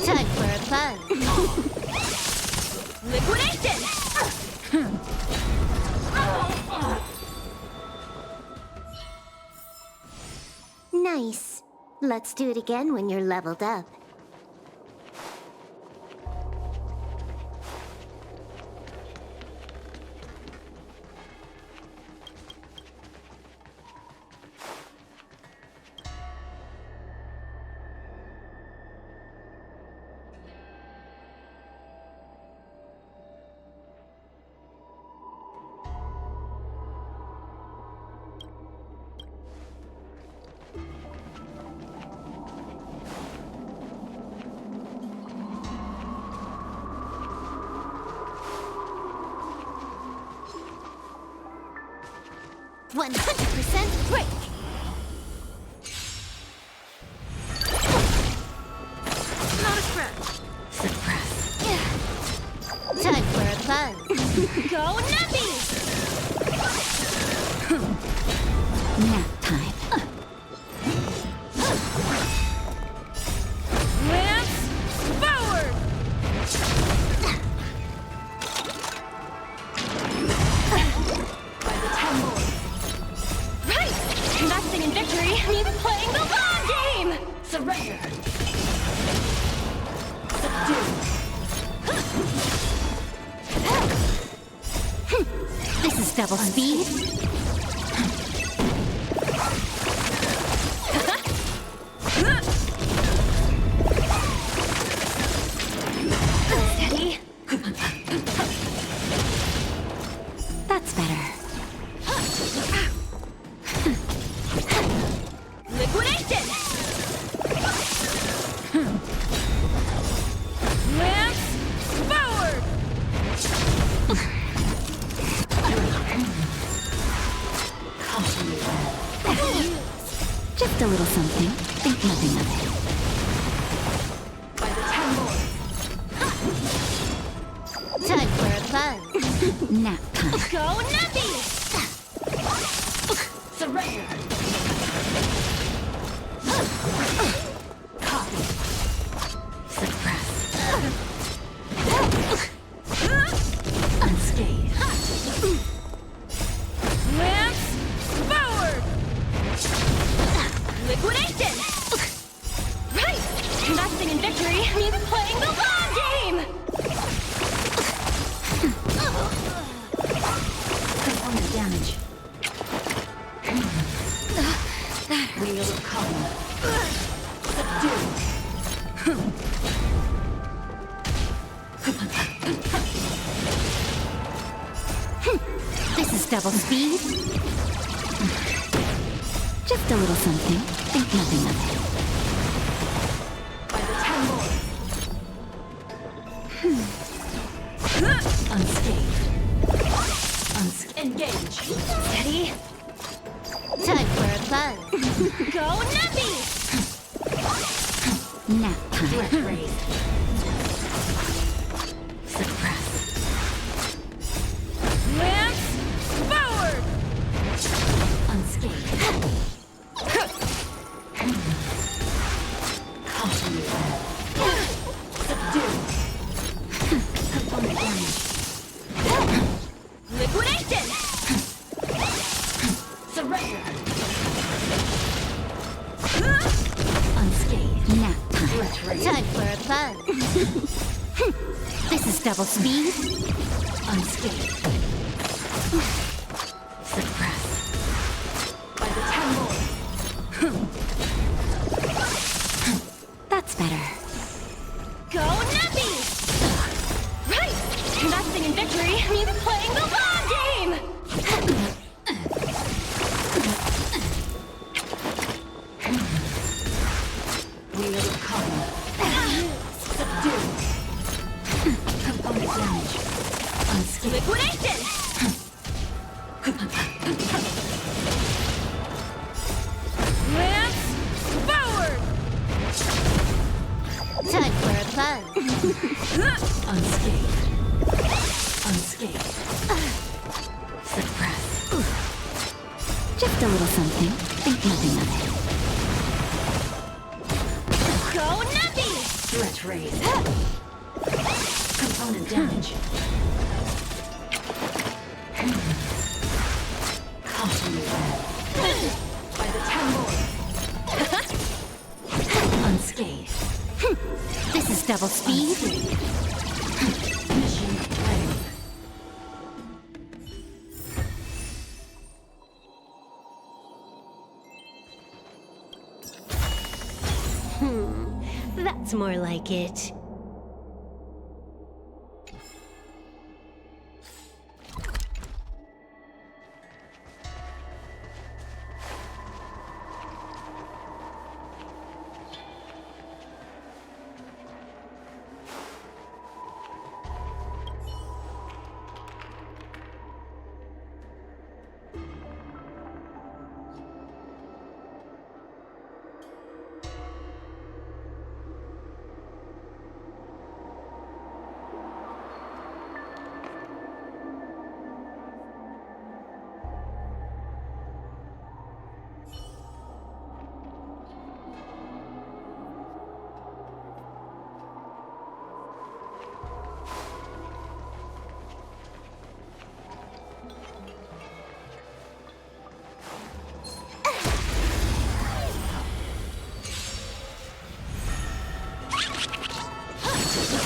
Time for a buzz. Liquidation! Nice. Let's do it again when you're leveled up. %100% break! Not a scratch. Suppress. Time for a buzz. Go Nappy! Nap time. Lance forward! Right! Investing in victory means playing the long game! Surrender! This is double speed. Steady. That's better. Liquidation! Just a little something. Think nothing of it. By the 10 lords. Time for a buzz. Nap time. Go Nappy! Surrender! Copy. Suppress. Unscathed. Lance forward! Liquidation! Right! Investing in victory means playing the long game! Component damage. Wheel of calm. Subdue. This is double speed. Just a little something. Think nothing of it. By the 10 lords. Unscathed. Engage. Steady. Time for a buzz. Go Nappy! Nap time. Threat raised. Suppress. Lance forward! Unscathed. Caution you. Subdue. Component damage. Liquidation! Surrender! Unscathed. Nap time. Threat raised. Time for a buzz. This is double speed. Unscathed. Suppress. By the 10 lords. That's better. Go Nappy! Right! Investing in victory means playing the long game! Wheel of calm. Subdue. Component damage. Unscathed. Liquidation! Lance forward! Time for a buzz. Unscathed. Unscathed. Suppress. Just a little something. Think nothing of it. Go Nappy! Threat raised. Component damage. Caution you. By the 10 lords. Unscathed. This is double speed. Mission failed. That's more like it.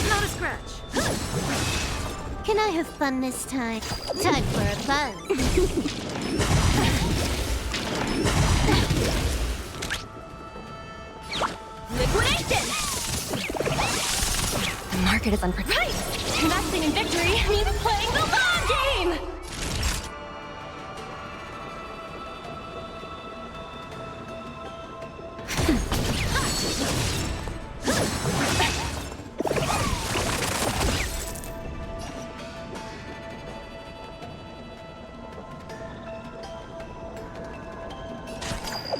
Not a scratch. Can I have fun this time? Time for a buzz. Liquidation! The market is unpredictable. Right! Investing in victory means playing the long game!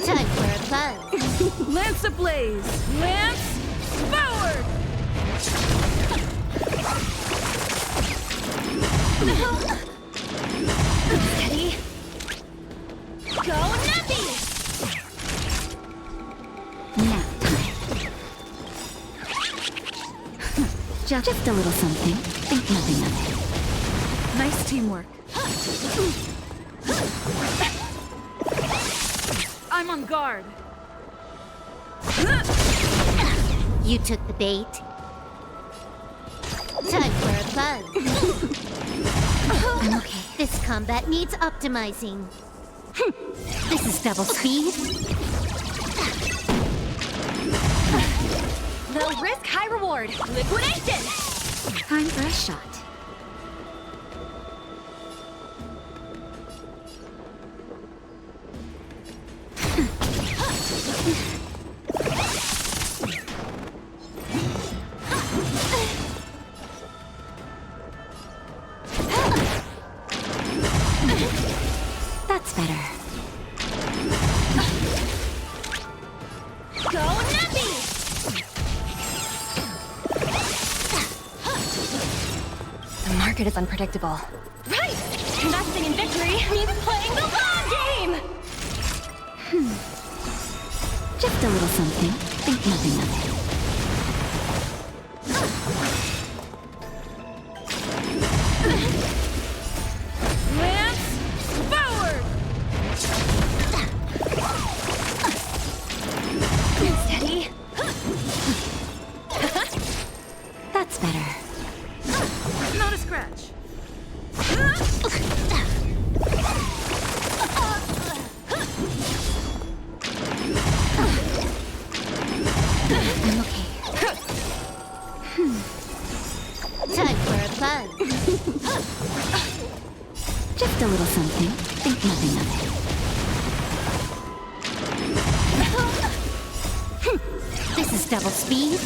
Time for a buzz. Lance ablaze! Lance forward! Steady. Go nappy! Nap time. Just a little something. Think nothing of it. Nice teamwork. I'm on guard. You took the bait. Time for a buzz. Okay, this combat needs optimizing. This is double speed. Low risk, high reward. Liquidation! Time for a shot. That's better. Go nappy! The market is unpredictable. Right! Investing in victory means playing the long game! Just a little something. Think nothing of it. Lance forward! Steady. That's better. Not a scratch. I'm okay. Time for a buzz. Just a little something. Think nothing of it. This is double speed.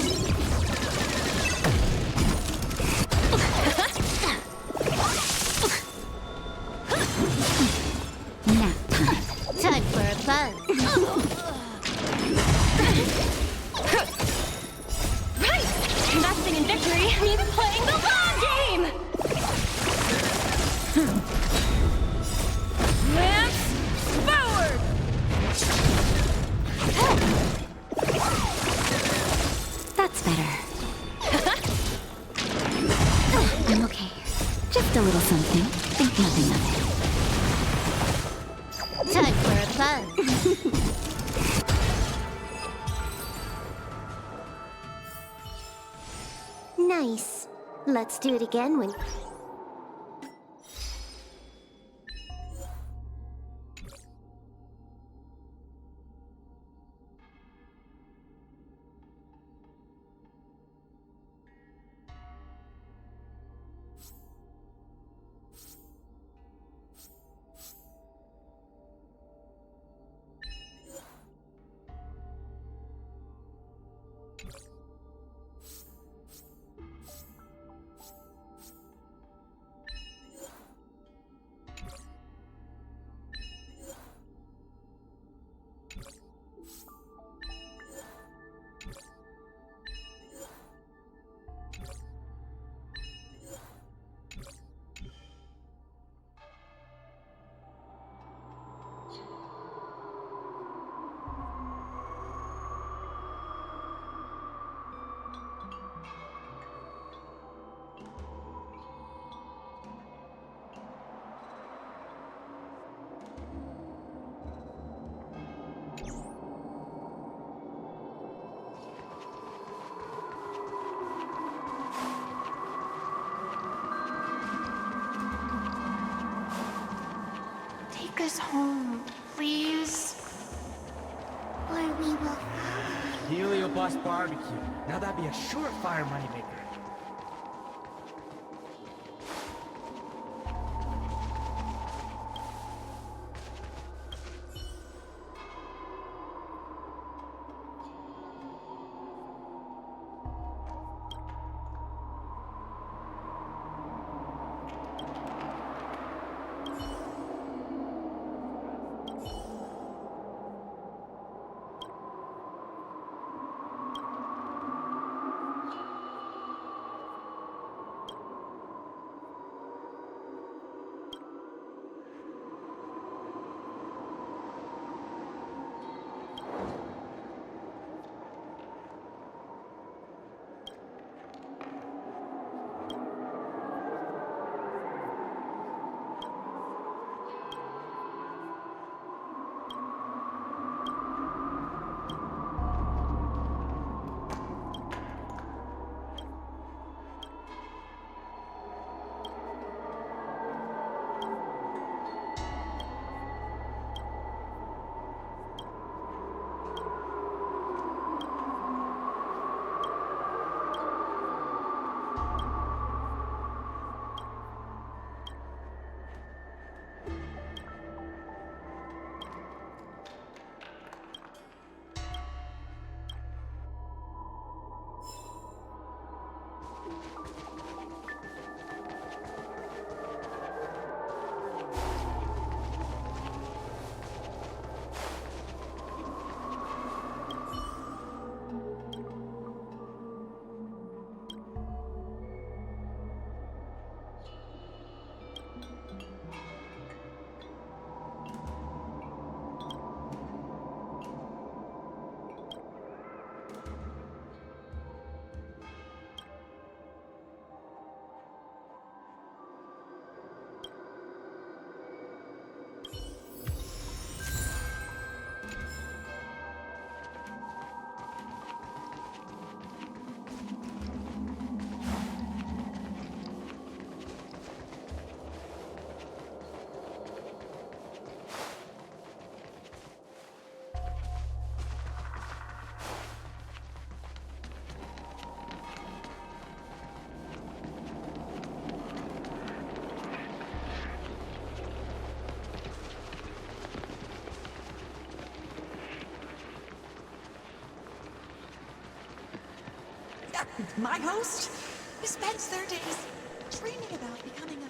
Nap time. Time for a buzz. Right! Investing in victory means playing the long game! Lance forward! That's better. I'm okay. Just a little something. Think nothing of it. Time for a buzz. Nice. Let's do it again when... Take us home, please. Or we will follow you. Heliobus barbecue. Now that'd be a surefire moneymaker. My host, who spends their days dreaming about becoming a...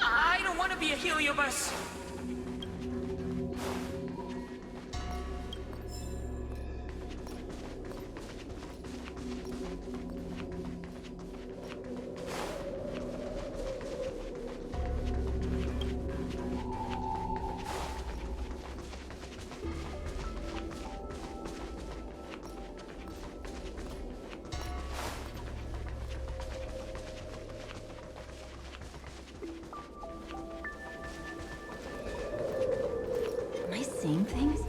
I don't want to be a heliobus. Am I seeing things?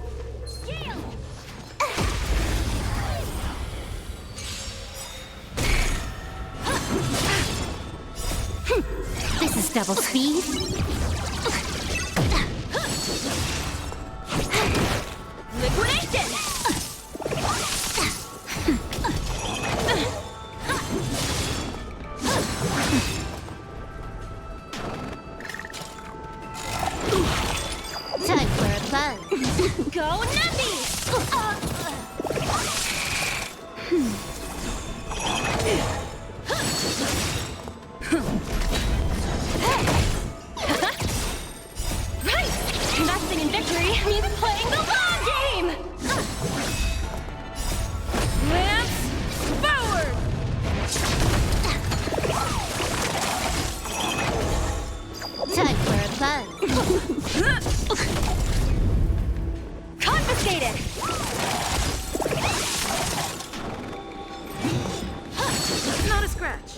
This is double speed. Liquidation! Time for a buzz. Go Nappy! Right! Investing in victory means playing the long game! Lance forward! Time for a buzz. Confiscated! Not a scratch.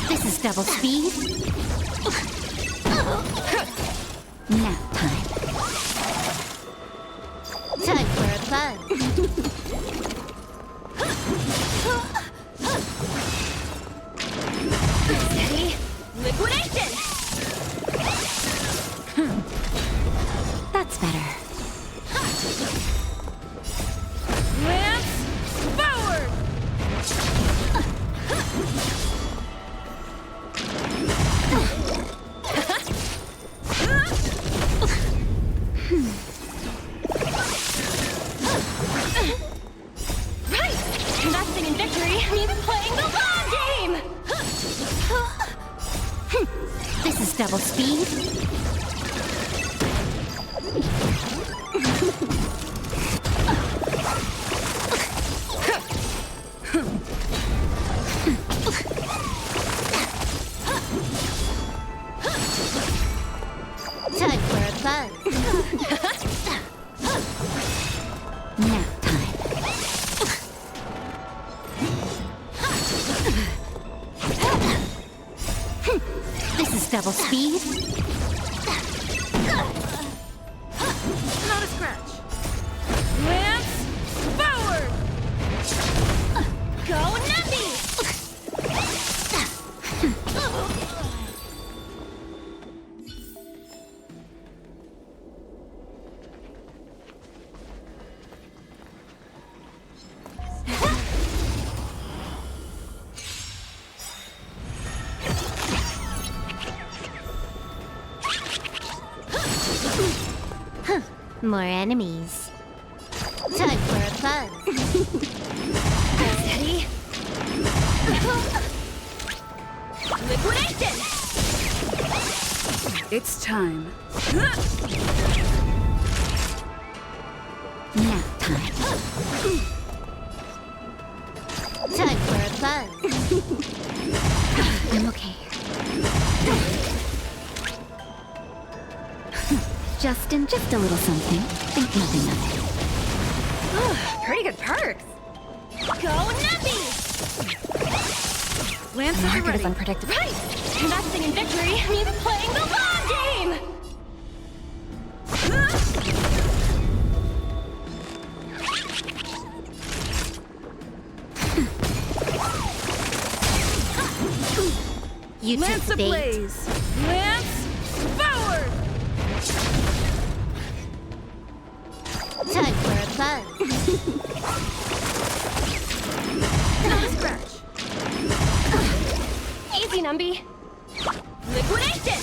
This is double speed. Nap time. Time for a buzz. Steady! Liquidation! That's better. Lance forward! Right! Investing in victory means playing the long game! This is double speed. Time for a buzz. Nap time. This is double speed. Not a scratch. Lance forward! Go Nappy! More enemies. Time for a buzz. Steady! Liquidation! It's time. Nap time. Time for a buzz. I'm okay. Just a little something. Think nothing of it. Pretty good perks. Go Nappy! Lance The is market ready. is unpredictable. Right! Investing in victory means playing the long game! You Lance took bait. ablaze! Lance forward! Time for a buzz. Not a scratch! Easy, Numby. Liquidation!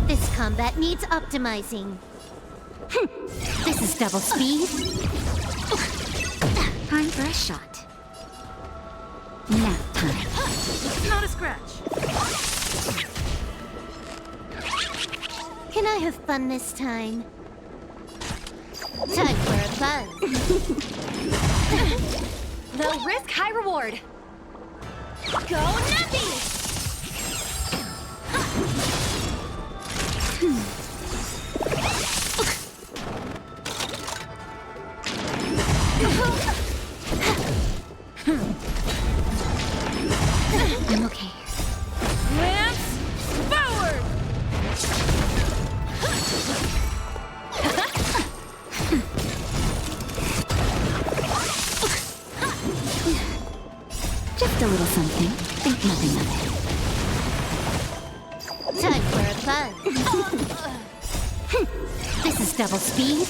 This combat needs optimizing. This is double speed. Time for a shot. Nap time. Not a scratch! Can I have fun this time? Time for a buzz. Low risk, high reward. Go Numpy! I'm okay. Lance forward! Just a little something. Think nothing of it. Time for a buzz. This is double speed.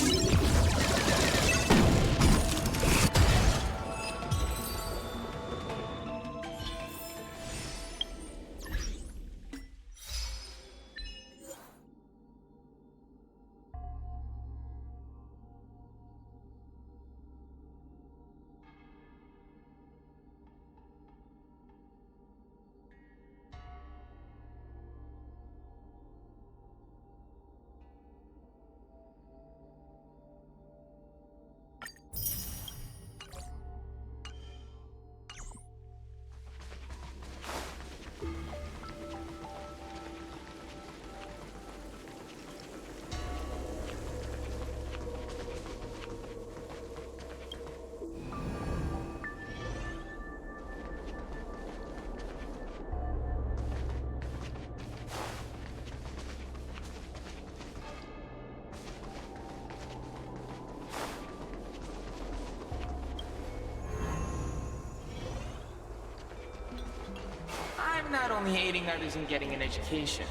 I'm not only aiding others in getting an education,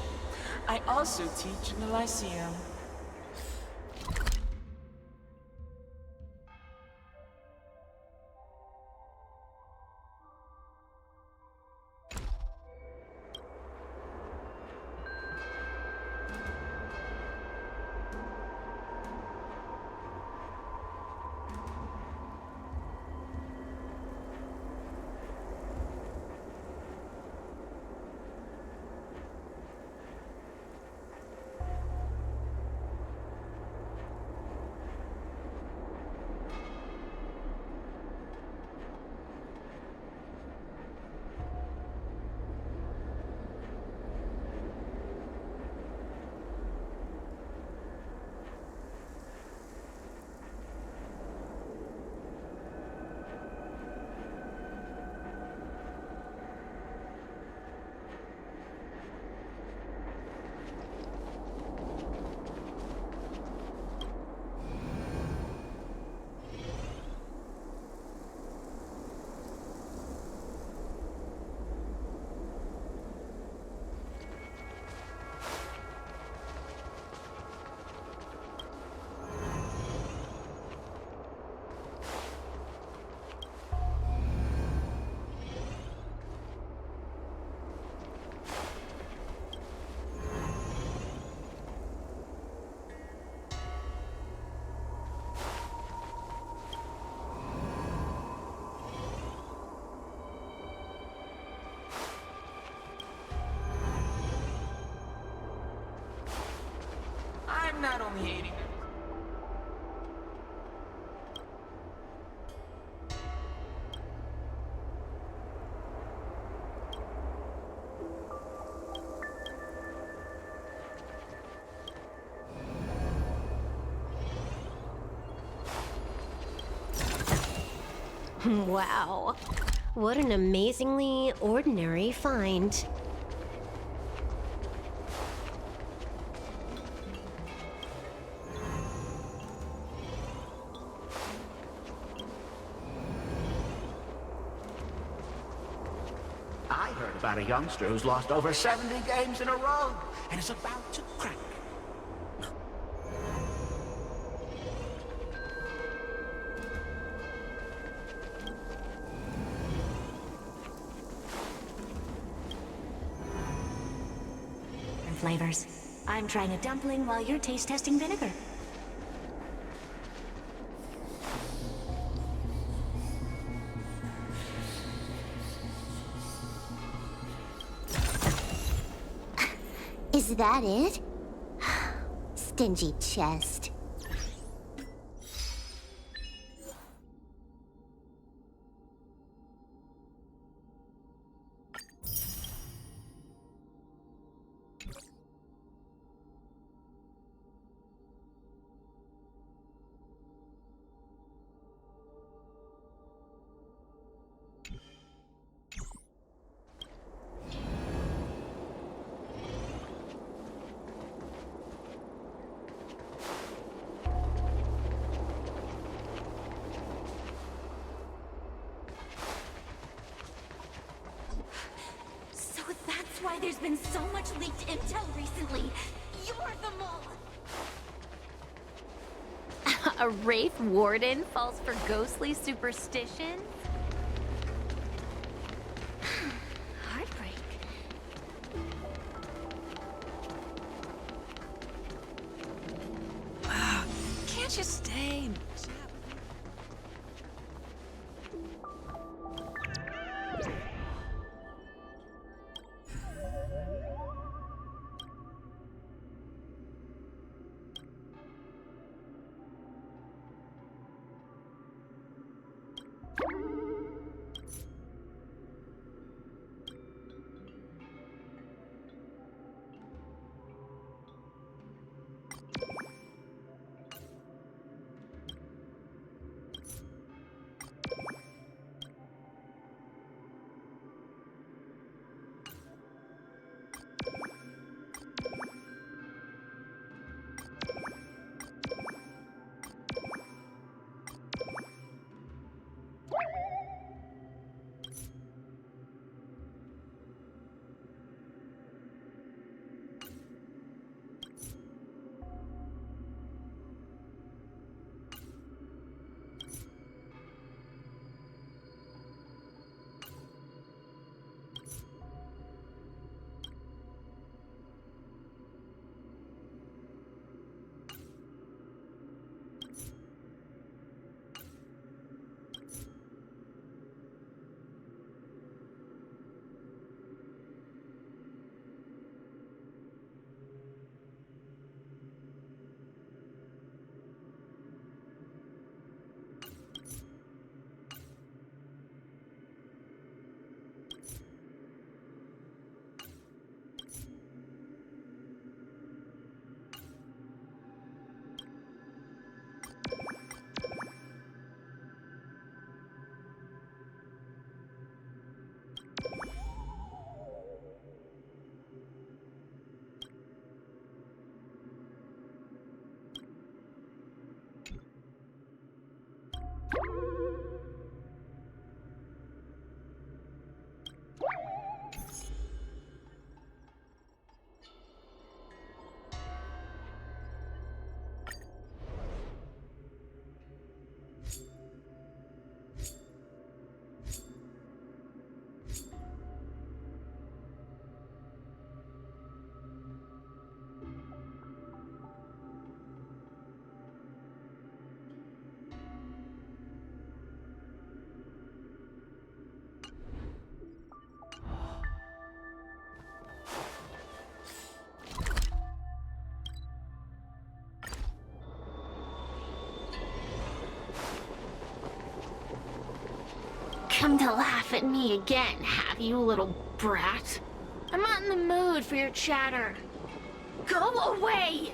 I also teach in the Lyceum. I'm not only aiding them. Wow. What an amazingly ordinary find. heard about a youngster who's lost over 70 games in a row and is about to crack. And flavors. I'm trying a dumpling while you're taste testing vinegar. Is that it? Stingy chest. So that's why there's been so much leaked intel recently. You're the mole. A Wraith Warden falls for ghostly superstition? Heartbreak. Can't you stay? Come to laugh at me again, have you, little brat? I'm not in the mood for your chatter. Go away!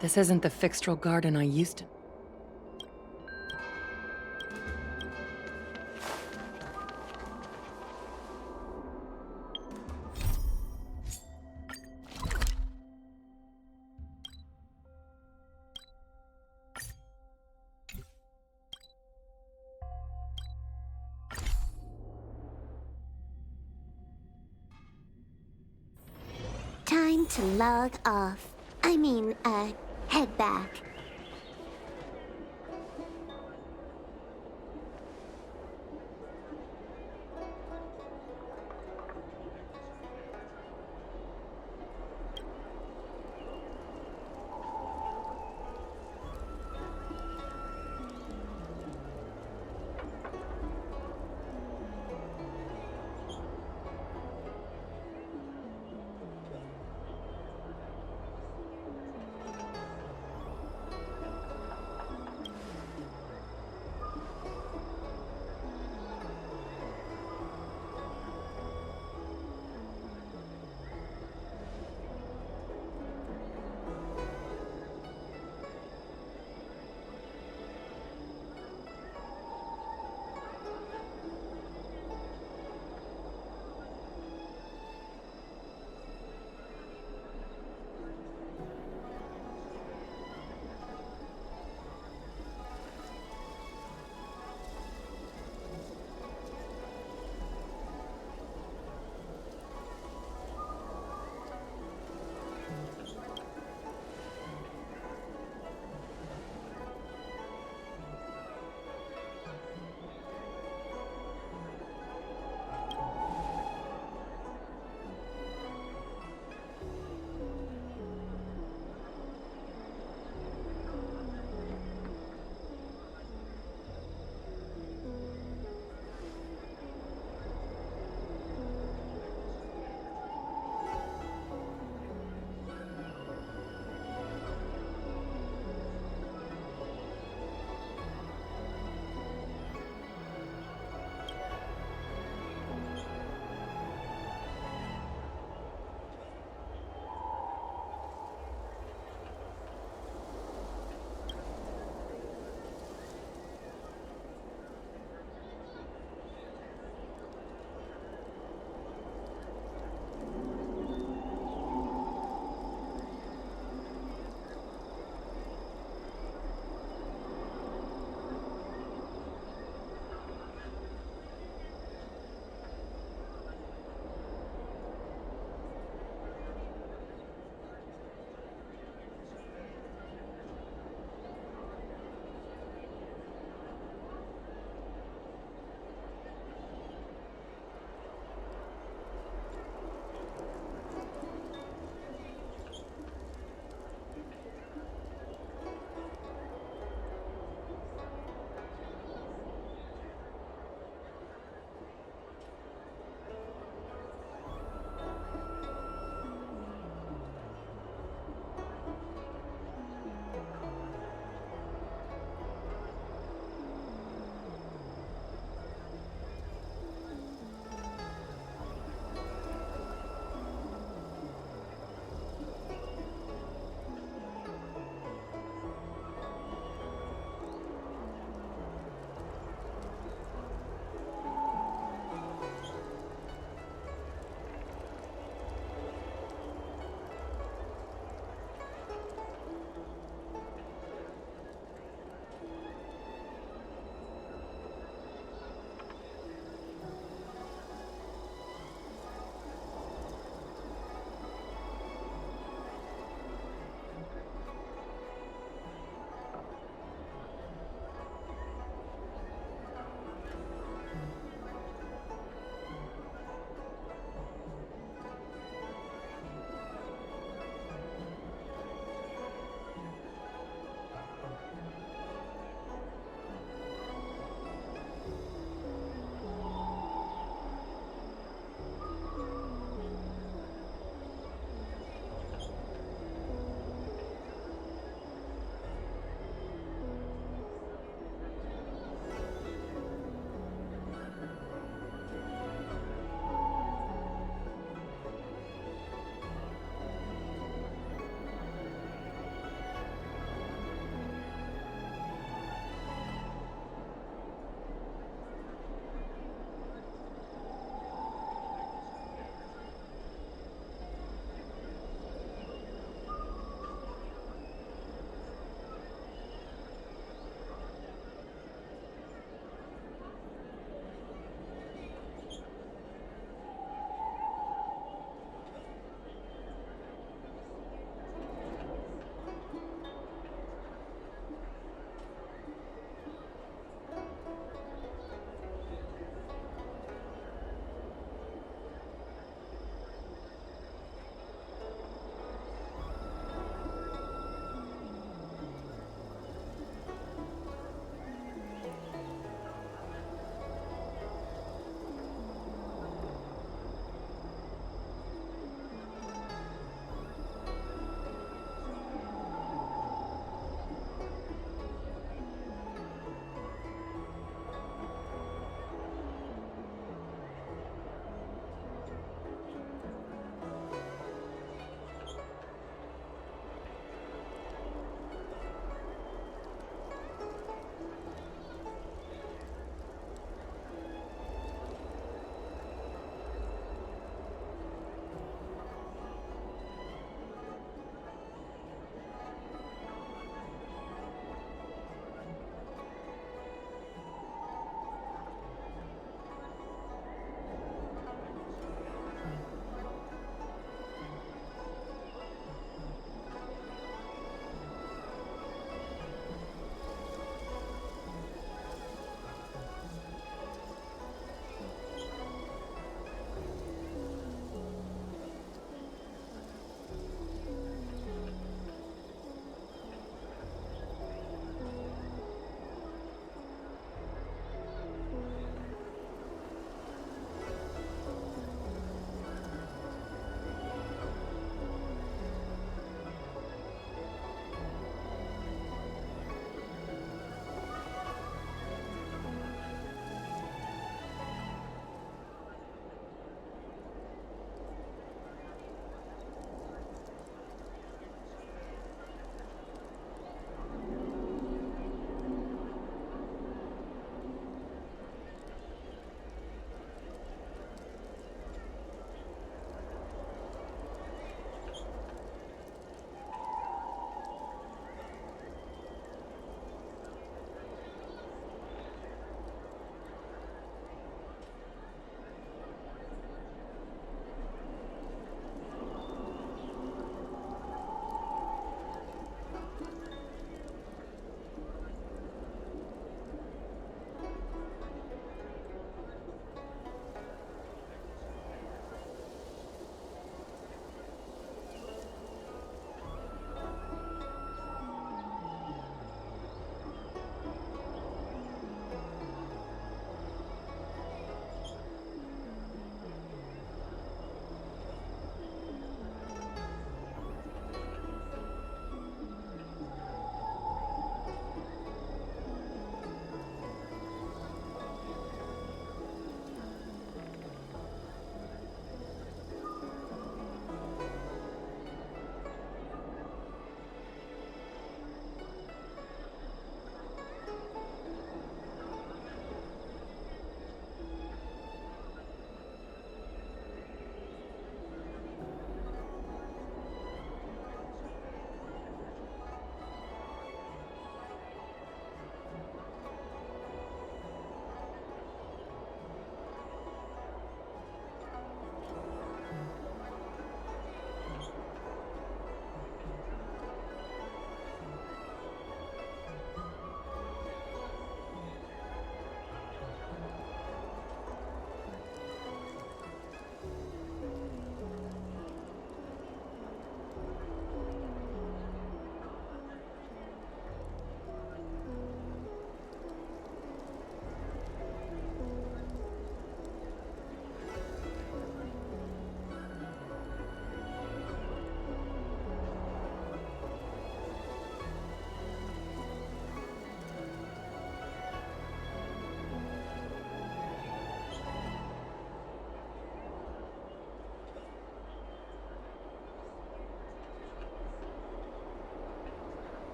This isn't the Fixtral garden I used to. time to log off. I mean, head back.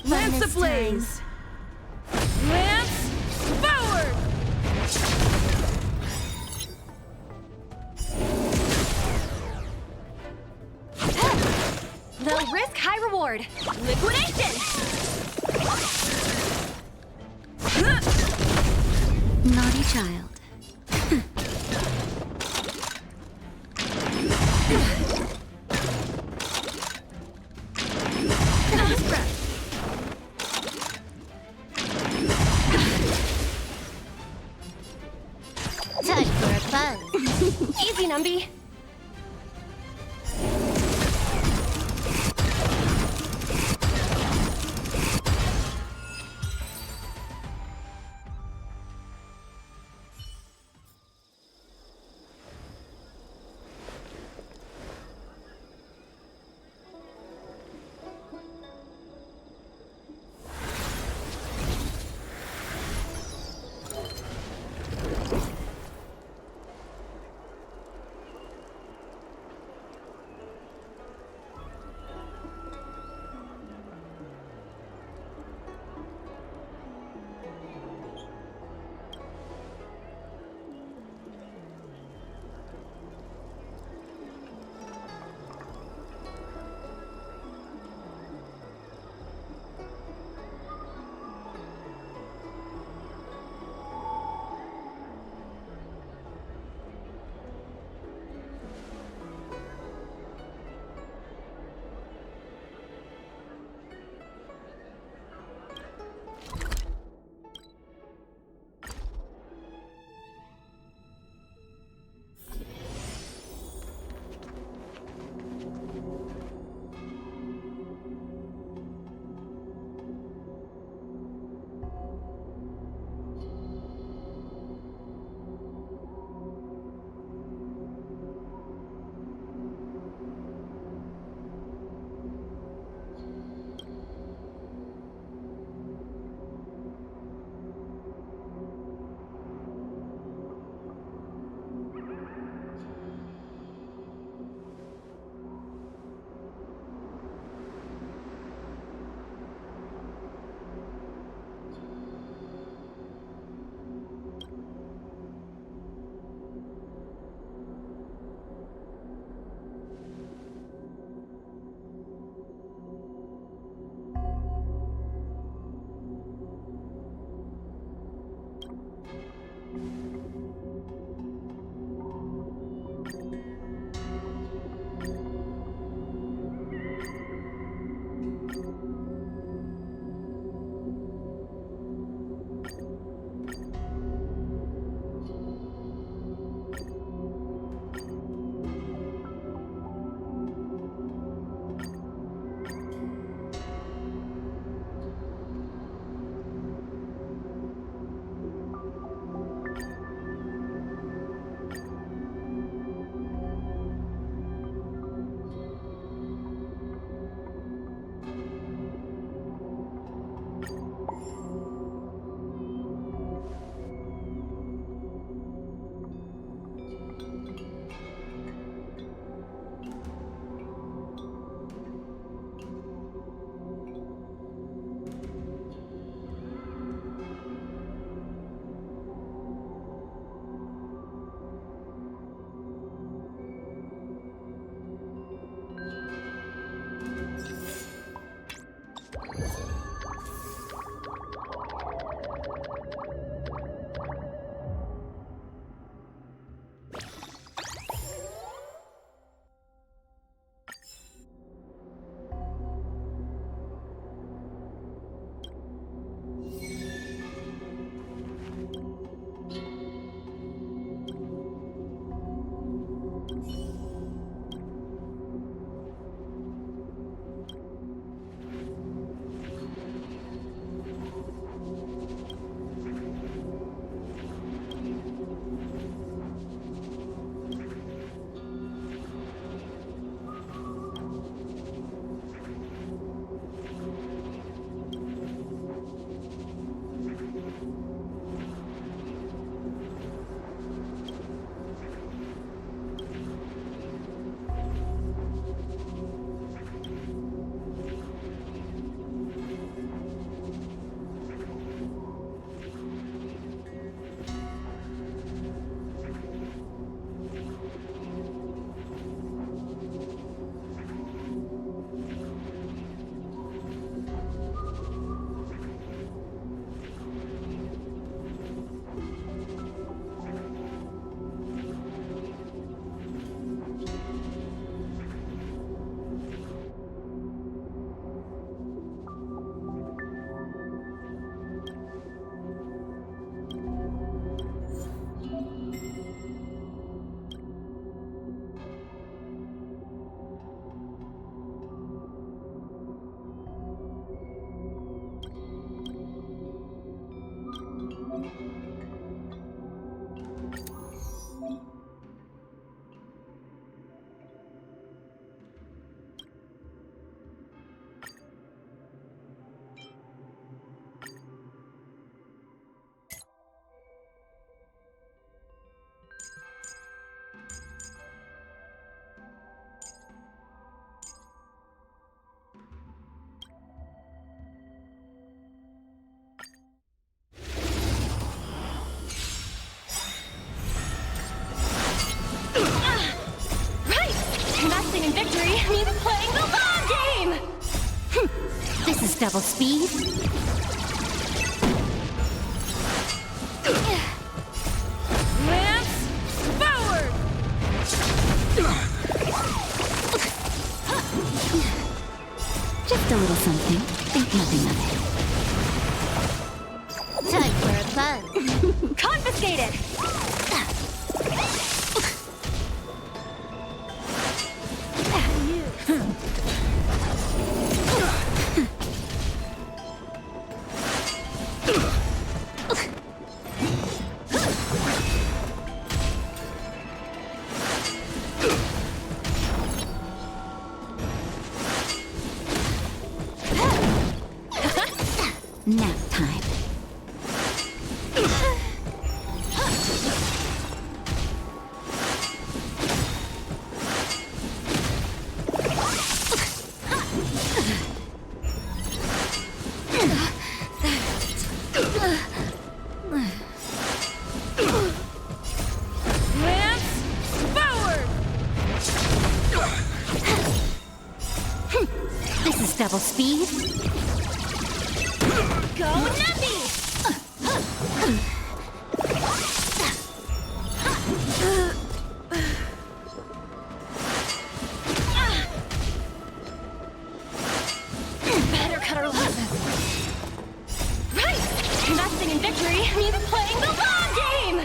Lance ablaze! Lance forward! Low risk, high reward. Liquidation! Naughty child. Time for a buzz. Easy, Numby. Means playing the long game! This is double speed. Lance, forward! Just a little something. Think nothing of it. Time for a buzz. Confiscated! Nap time. Lance, forward! This is double speed. Go Nuppy! Better cut our losses. Right! Investing in victory means playing the long game!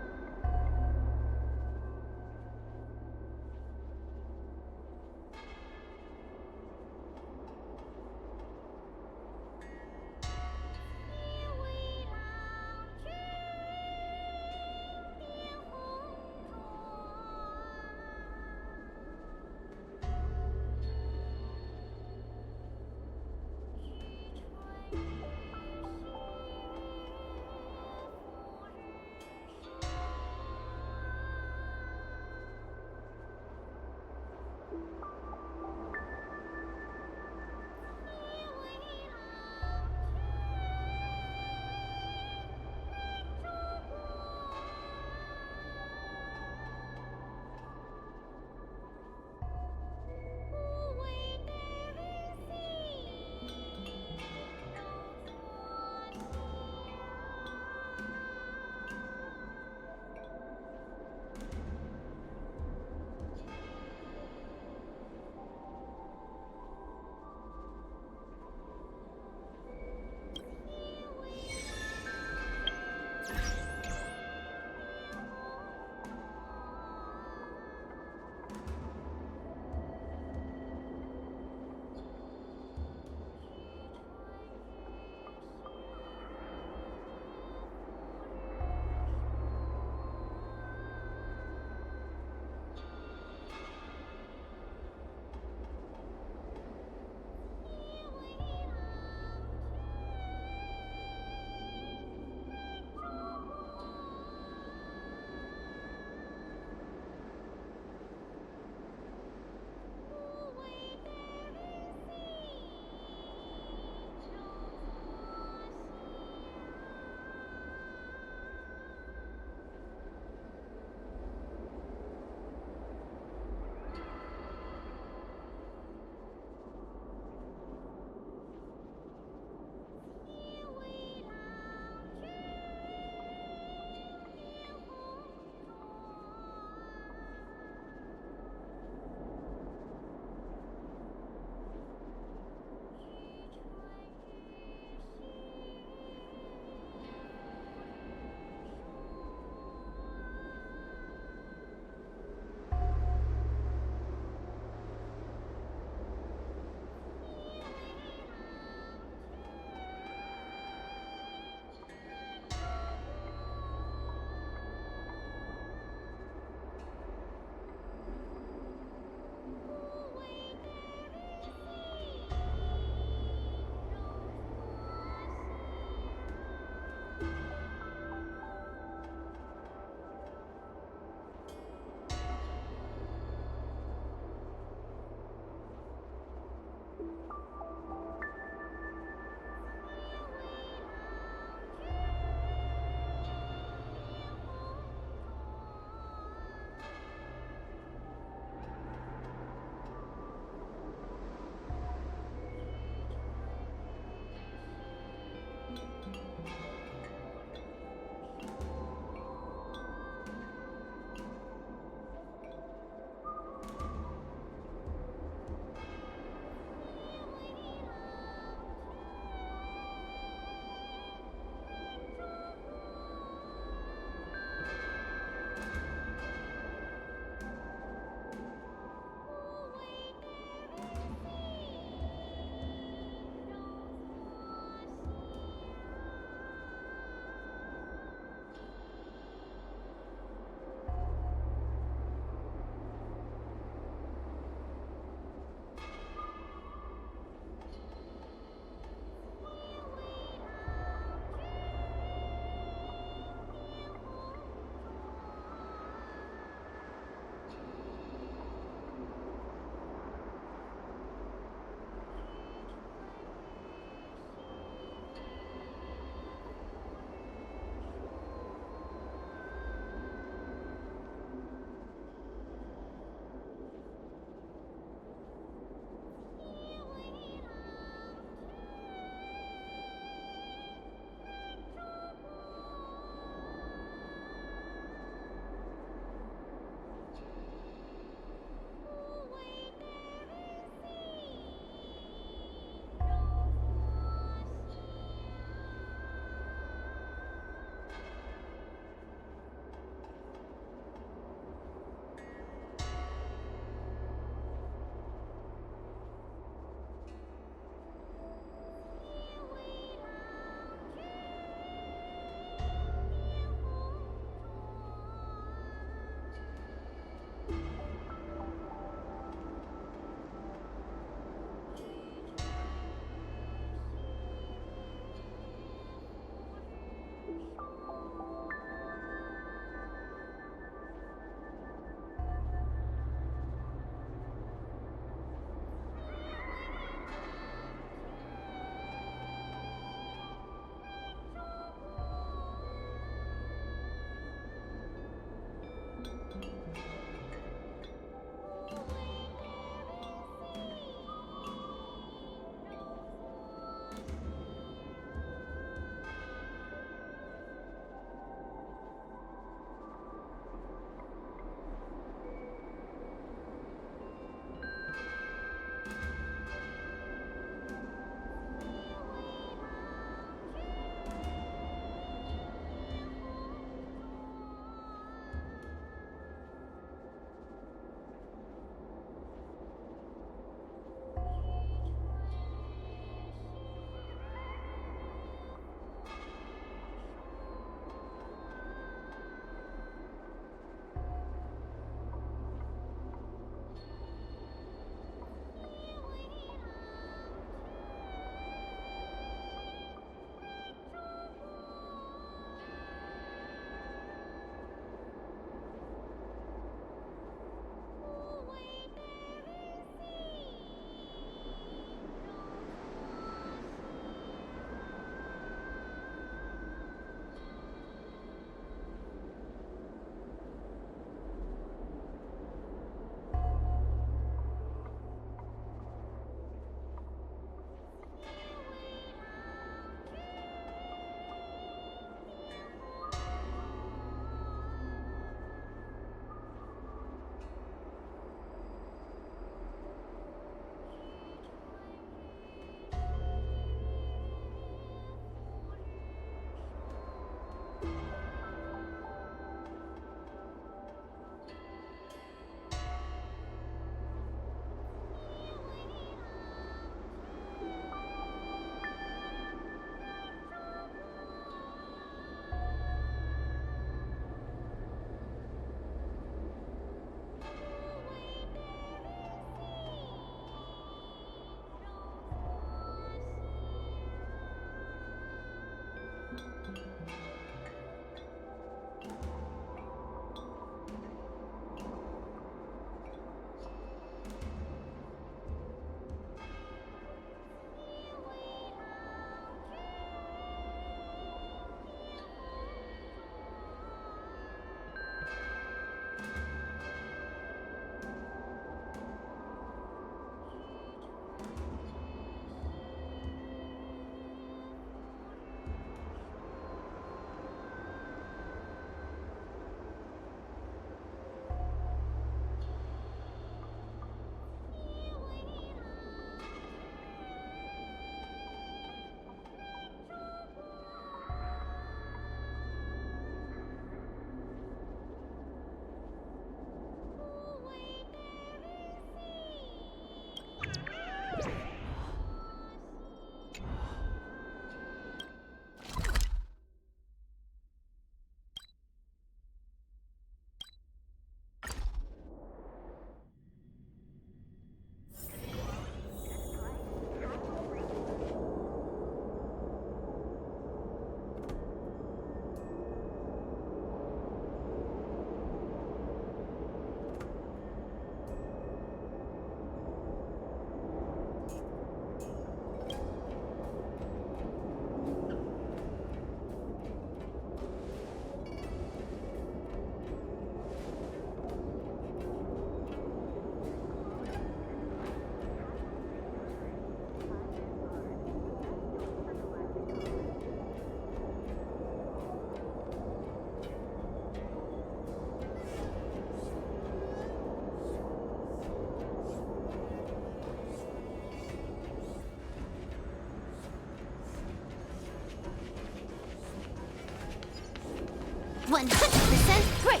100% break.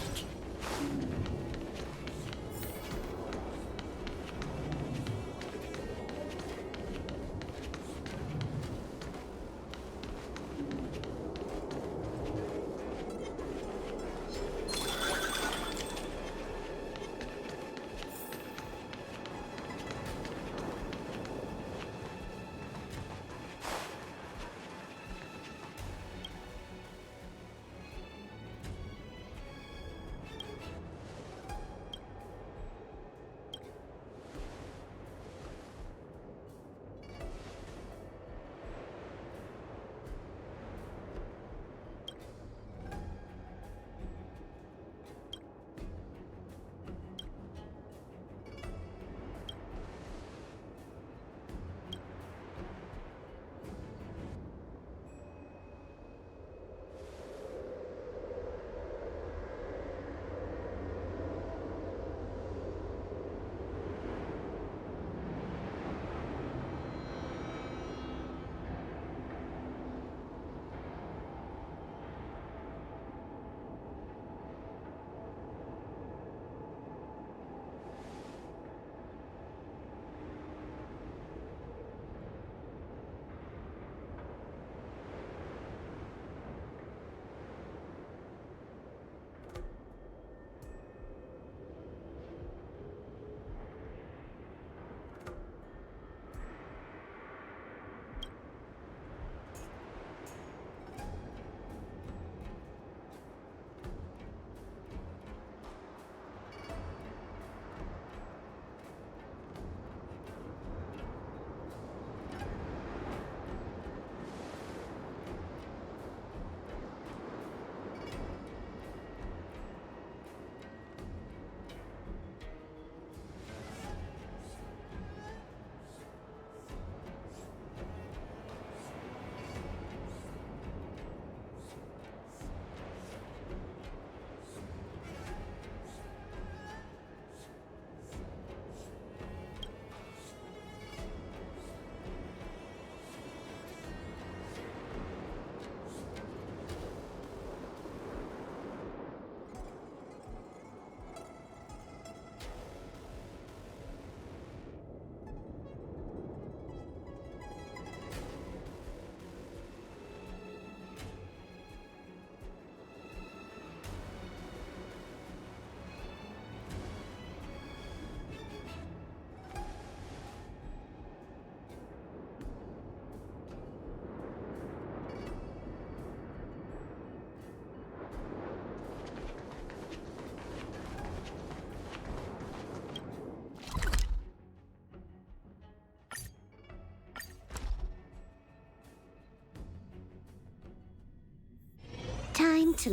Time to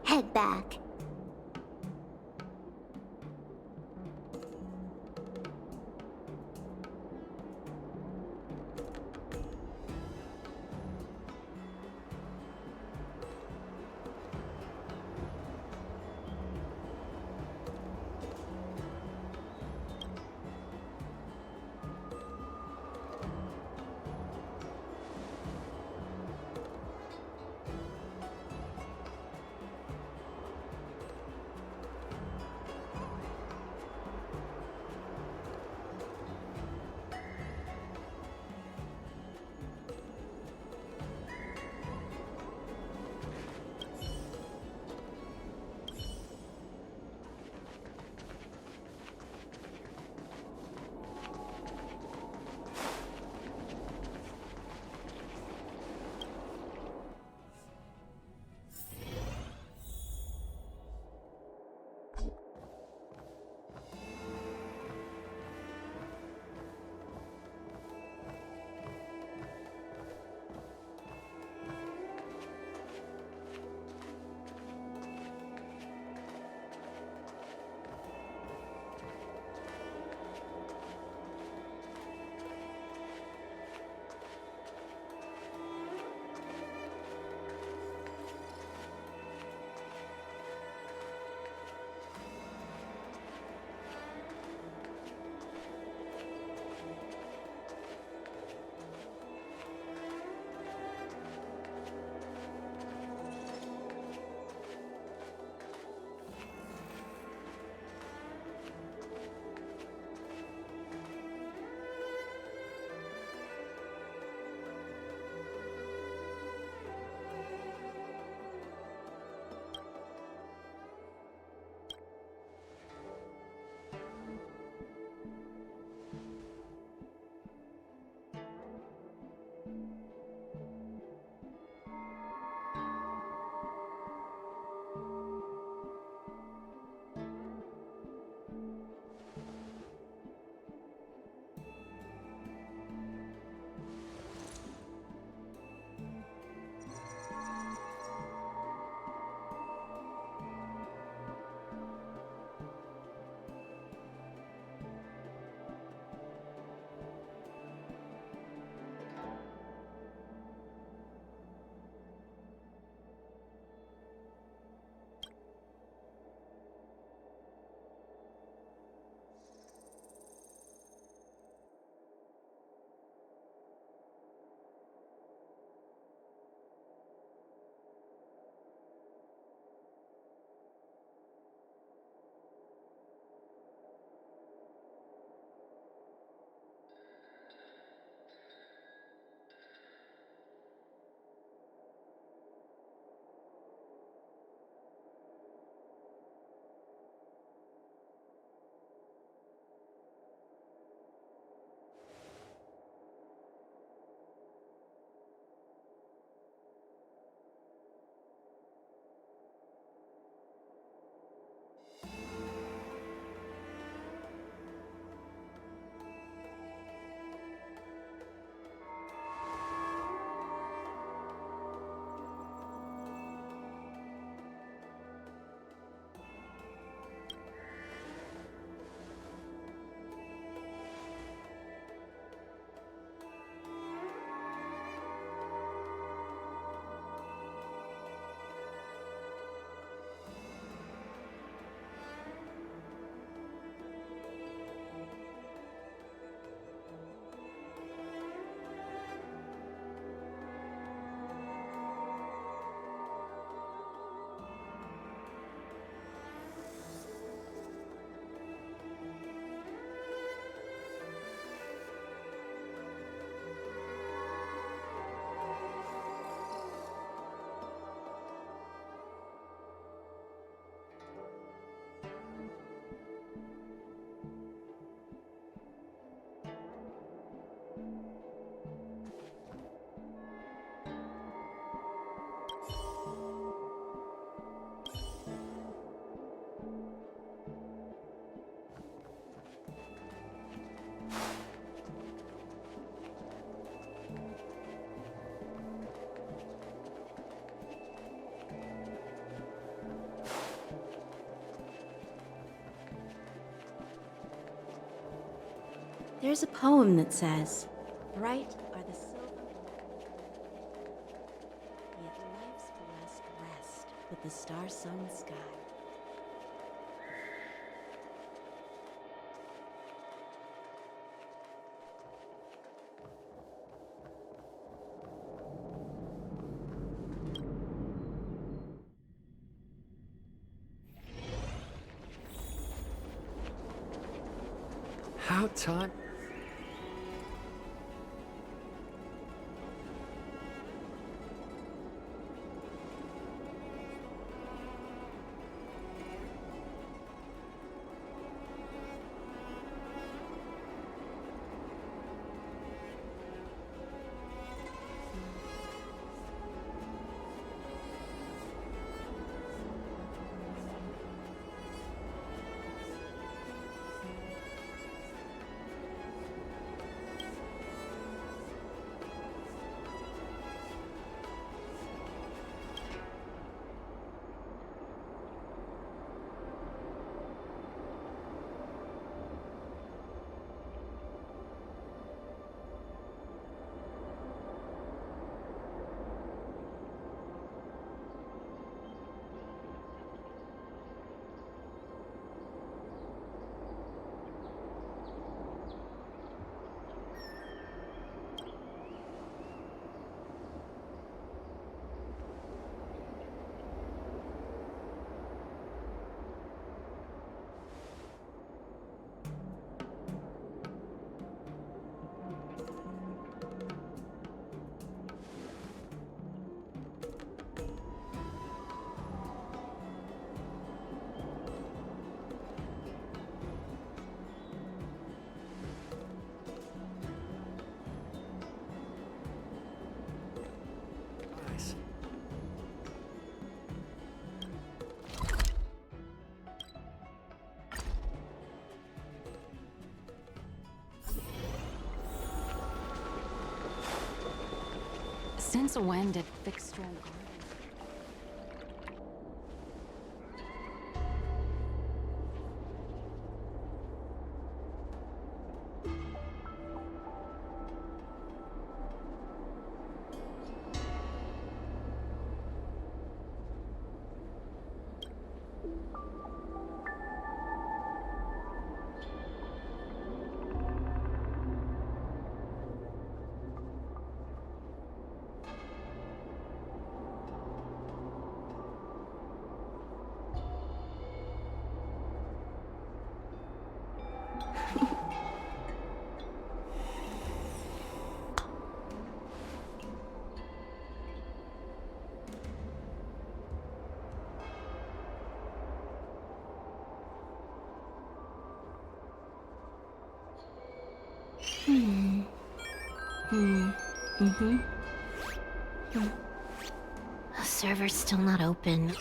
head back. There's a poem that says, bright are the silver, yet life's blessed rest with the star-sown sky. How time? Since when did Fixstrom Garden? The server's still not open.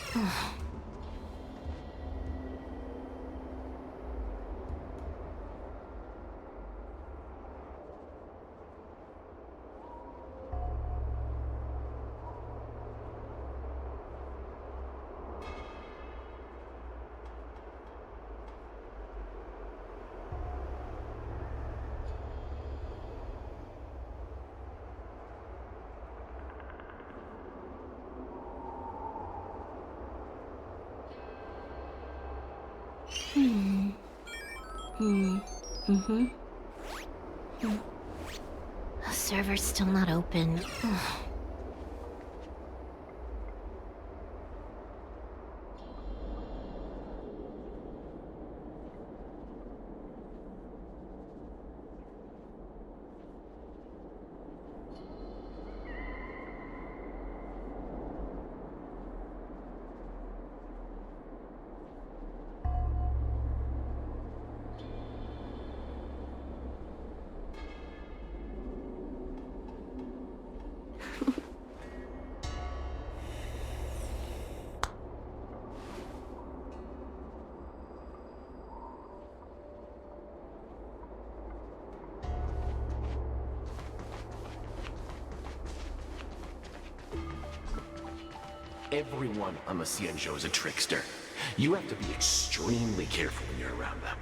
The server's still not open. Everyone on the Cienjo is a trickster. You have to be extremely careful when you're around them.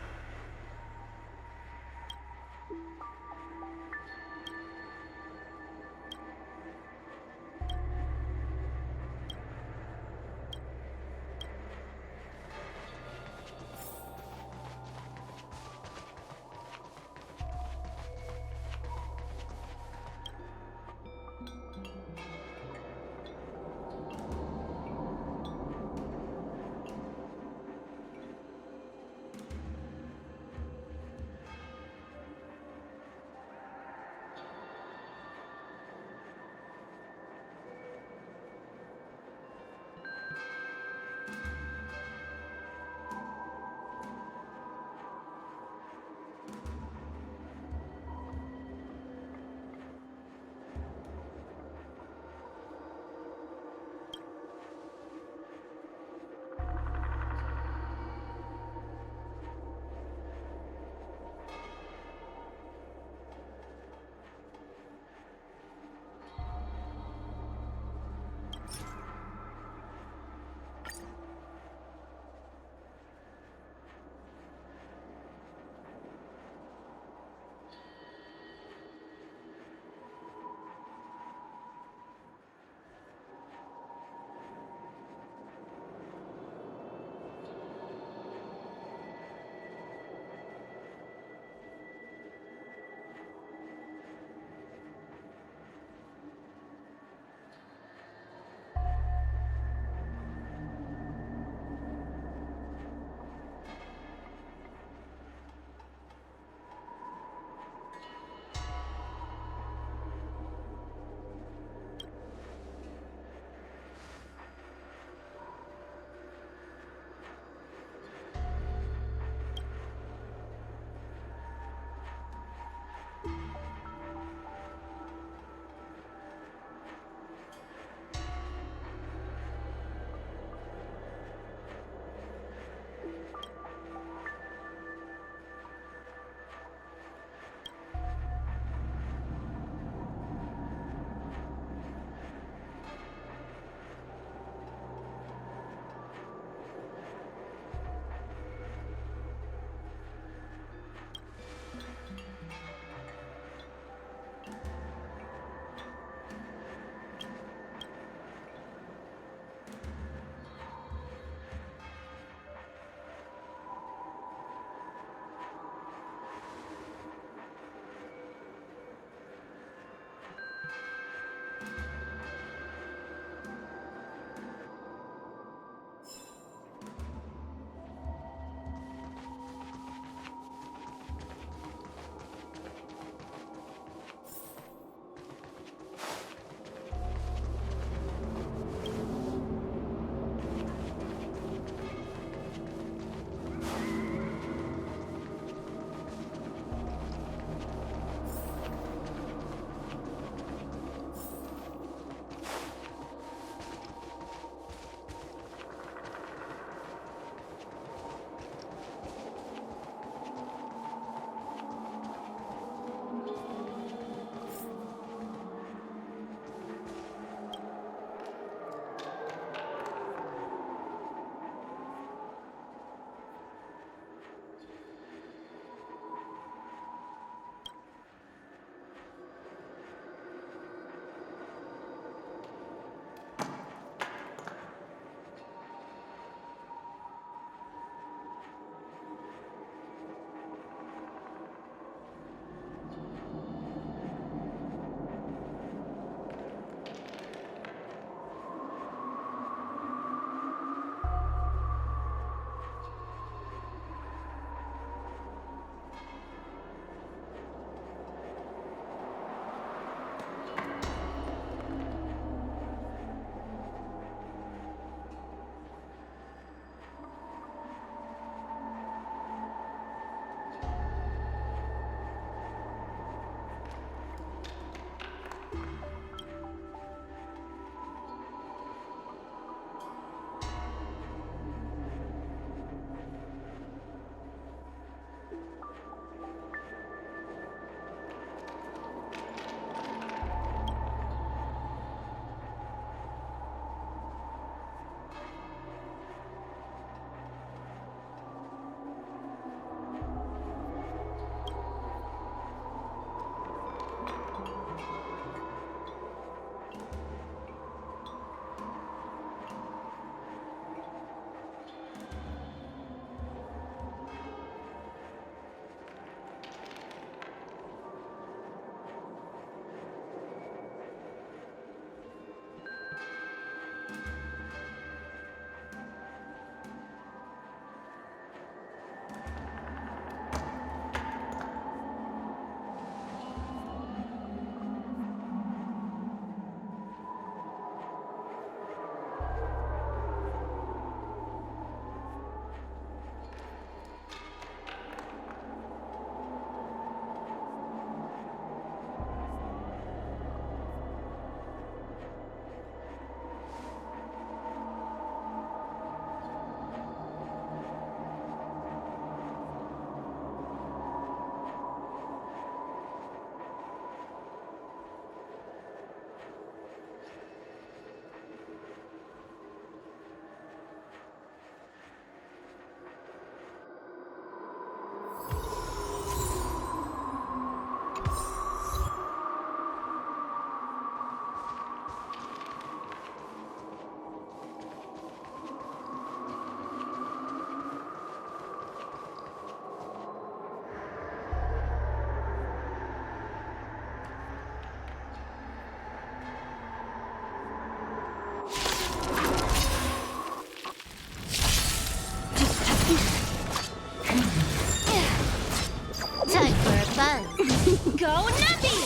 Go Nappy!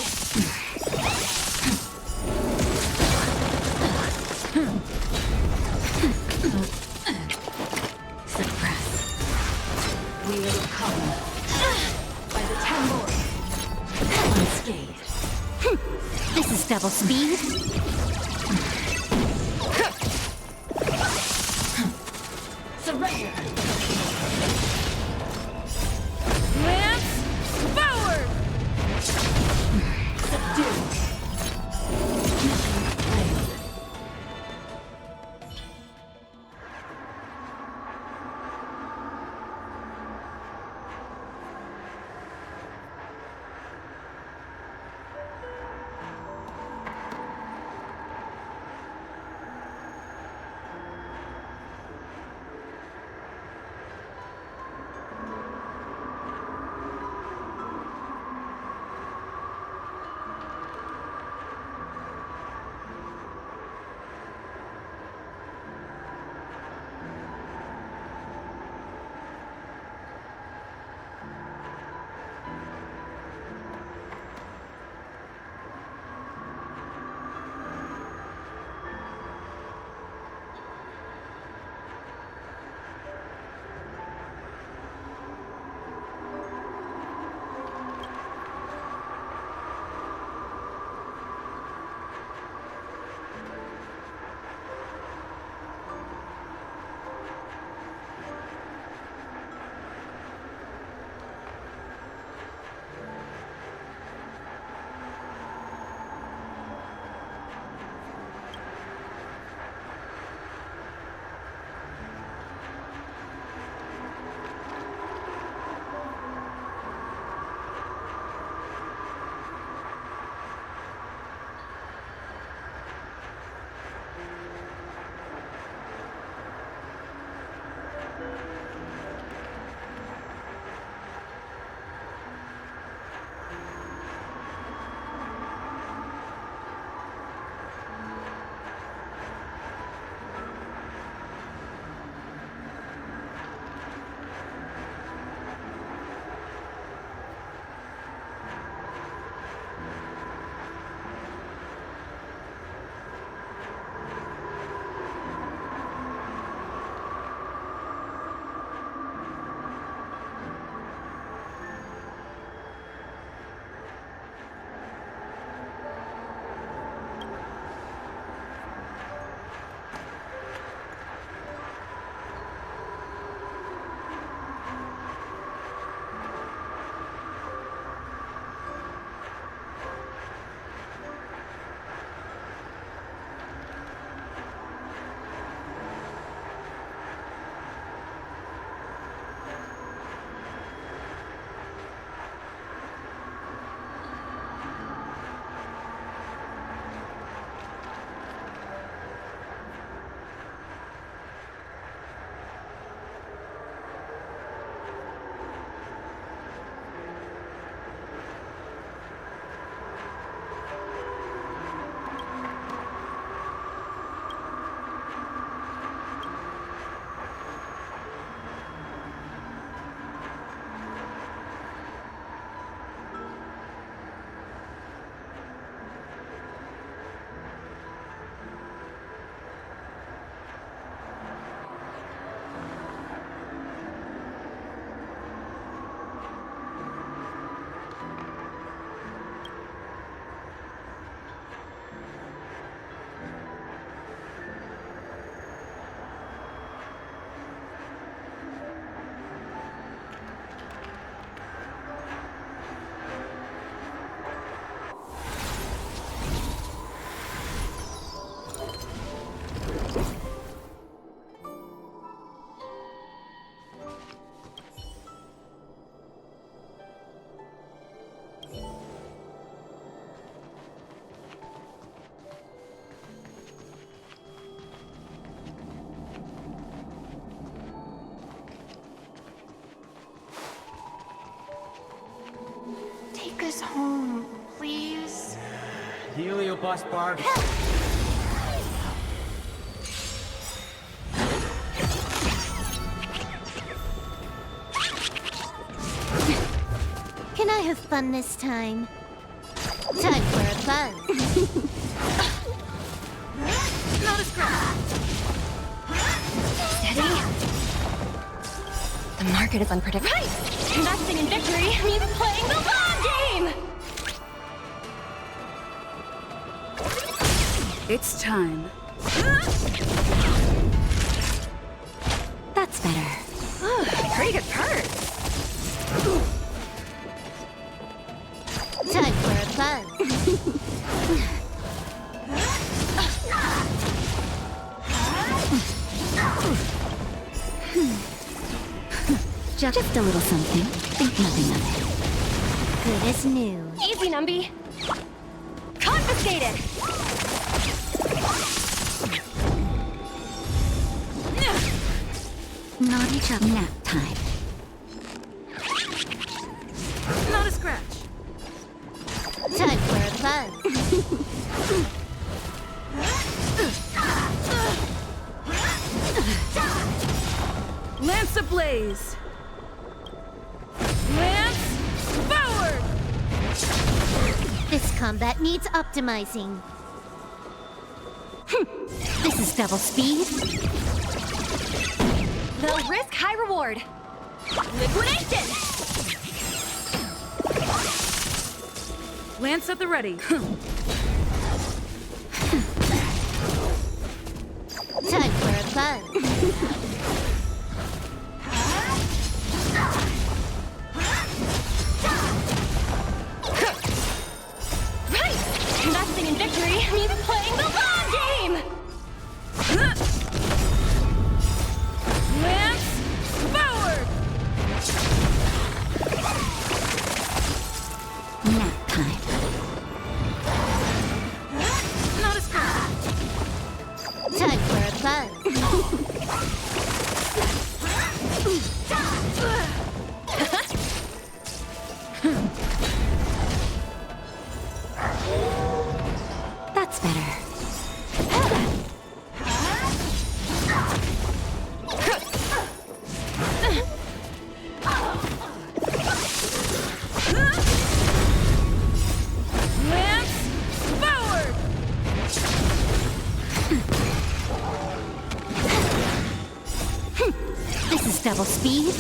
Suppress. We will come by the 10 lords. Unscathed. This is double speed. Surrender. Lance forward. Subdue. Take us home, please. Heliobus Barb. Can I have fun this time? Time for a buzz. Not a scratch. Steady. The market is unpredictable. Right! Investing in victory means playing the long game! It's time. That's better. Pretty good perk. Time for a buzz. Just a little something. Think nothing of it. Good as new. Easy, Numby. Confiscated! Naughty chop nap time. Not a scratch. Time for a buzz. Lance ablaze. Lance forward! This combat needs optimizing. This is double speed. Low risk, high reward. Liquidation! Lance at the ready. Time for a buzz. Right! Investing in victory means playing the long game! Lance forward! Nap time. Not a scratch. Time for a buzz. That's better. Lance forward! This is double speed.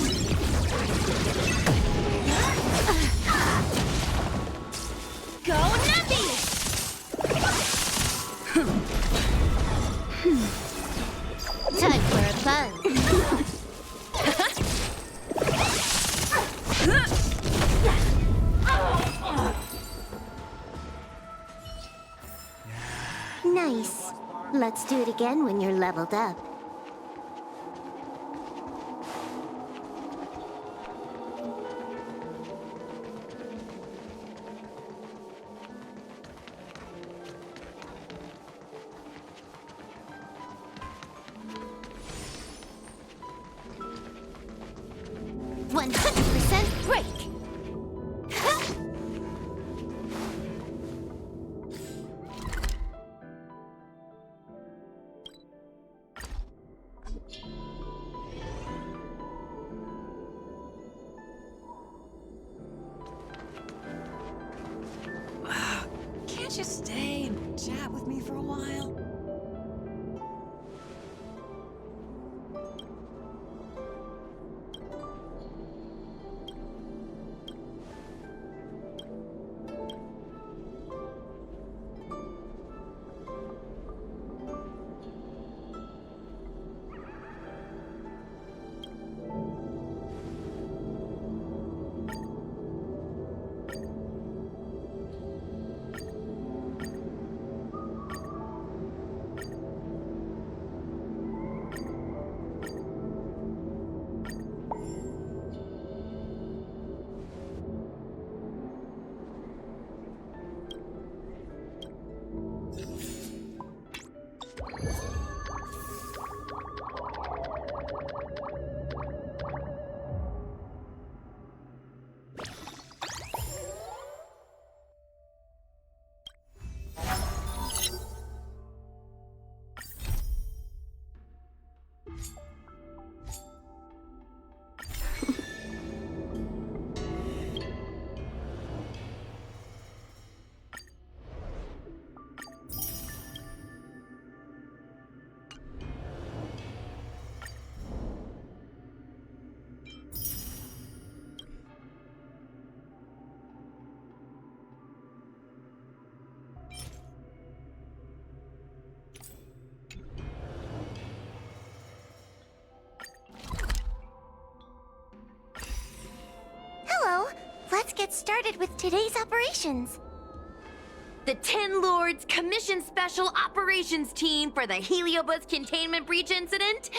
Go Numpy! Time for a buzz. Nice. Let's do it again when you're leveled up. %100% break. Can't you stay and chat with me for a while? get started with today's operations. The Ten Lords Commission Special Operations Team for the Heliobus Containment Breach Incident,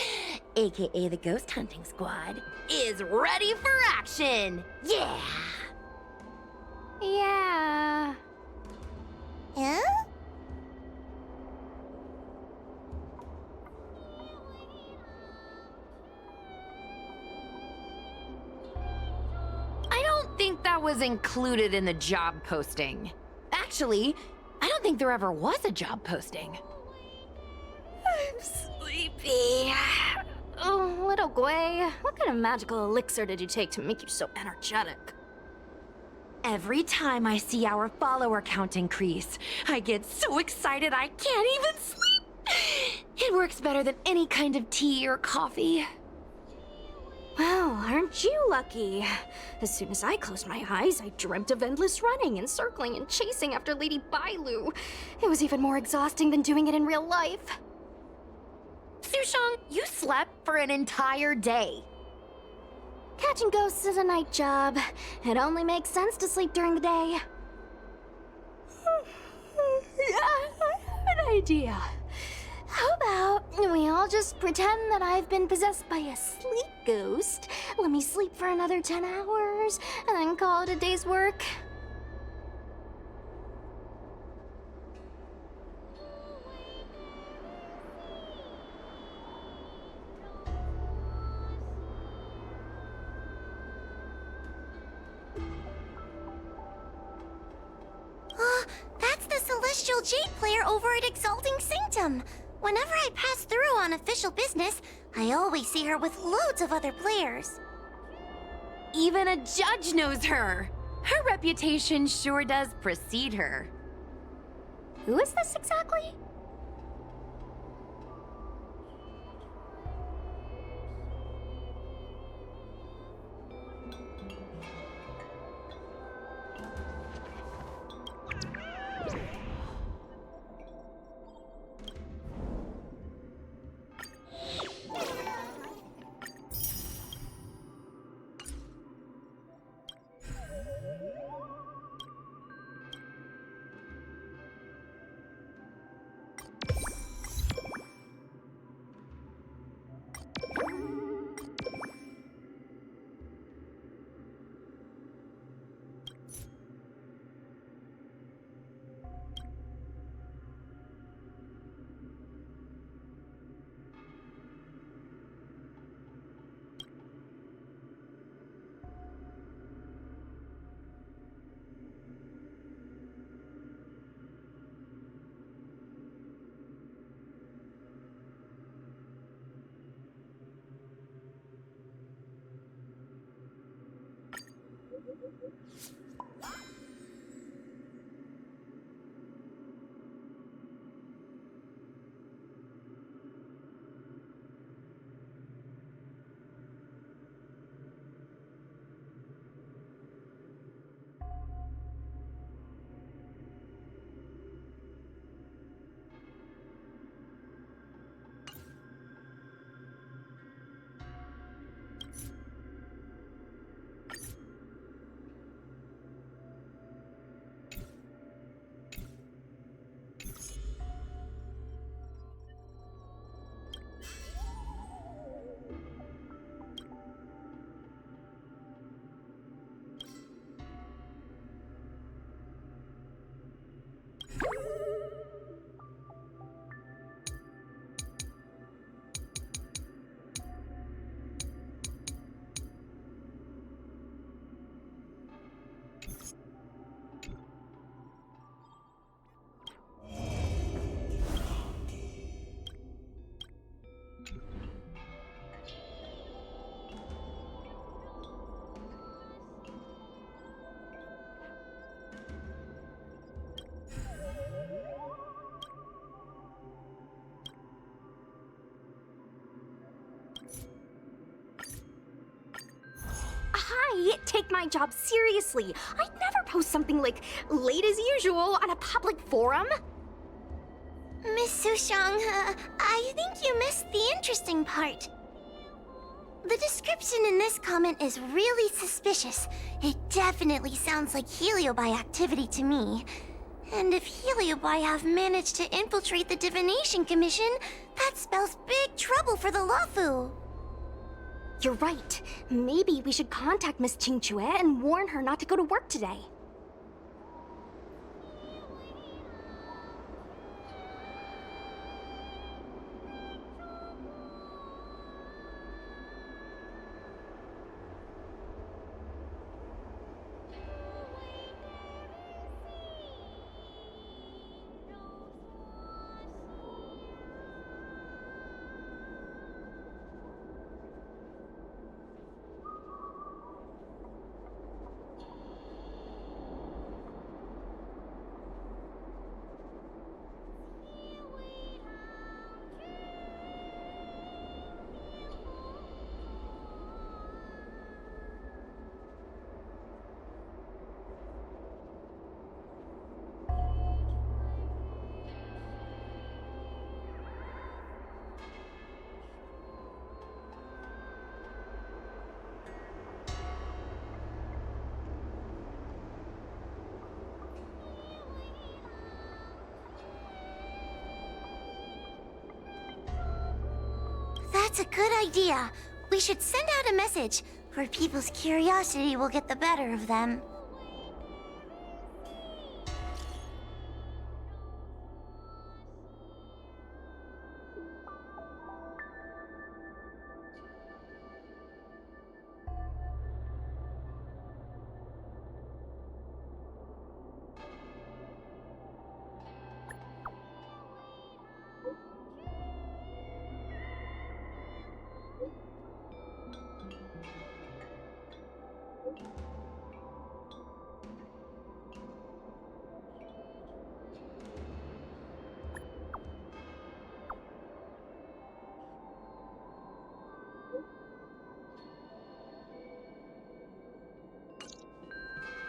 aka the Ghost Hunting Squad, is ready for action! Yeah! Yeah. Huh? I don't think that was included in the job posting. Actually, I don't think there ever was a job posting. I'm sleepy. Oh, little Gwei, what kind of magical elixir did you take to make you so energetic? Every time I see our follower count increase, I get so excited I can't even sleep. It works better than any kind of tea or coffee. Well, aren't you lucky? As soon as I closed my eyes, I dreamt of endless running and circling and chasing after Lady Bailu. It was even more exhausting than doing it in real life. Sushang, you slept for an entire day. Catching ghosts is a night job. It only makes sense to sleep during the day. Yeah, I have an idea. How about we all just pretend that I've been possessed by a sleep ghost? Let me sleep for another 10 hours, and then call it a day's work. That's the Celestial Jade player over at Exalting Sanctum. Whenever I pass through on official business, I always see her with loads of other players. Even a judge knows her. Her reputation sure does precede her. Who is this exactly? I take my job seriously. I'd never post something like late as usual on a public forum. Miss Sushang, I think you missed the interesting part. The description in this comment is really suspicious. It definitely sounds like Heliobi activity to me. And if Heliobi have managed to infiltrate the Divination Commission, that spells big trouble for the Luofu. You're right. Maybe we should contact Miss Qingchue and warn her not to go to work today. That's a good idea. We should send out a message, or people's curiosity will get the better of them.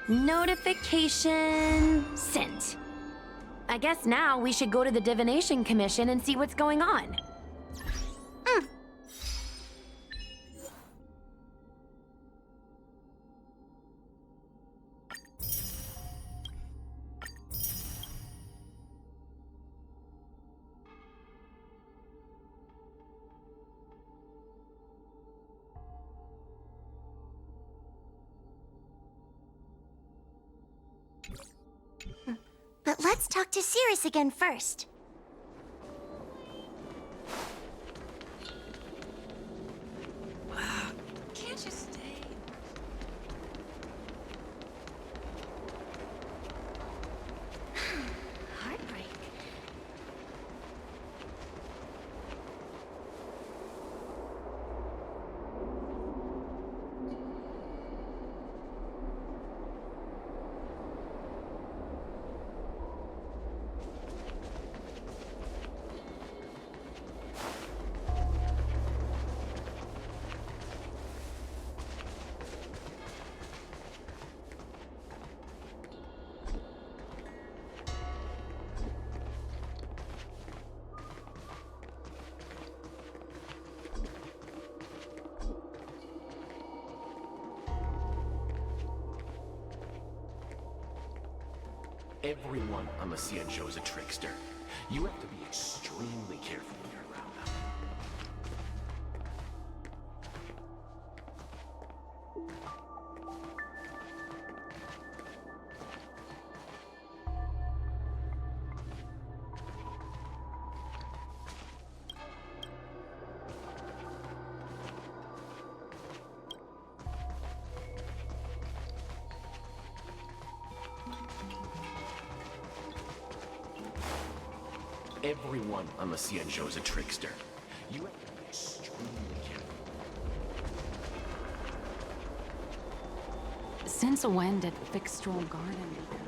Notification sent. I guess now we should go to the Divination Commission and see what's going on. But let's talk to Cirrus again first. Can't you stay? Heartbreak. Everyone on the Xianzhou is a trickster. You have to be extremely careful when you're around them. Everyone on the Xianzhou is a trickster. You have to be extremely careful. Since when did Fixstral Garden become?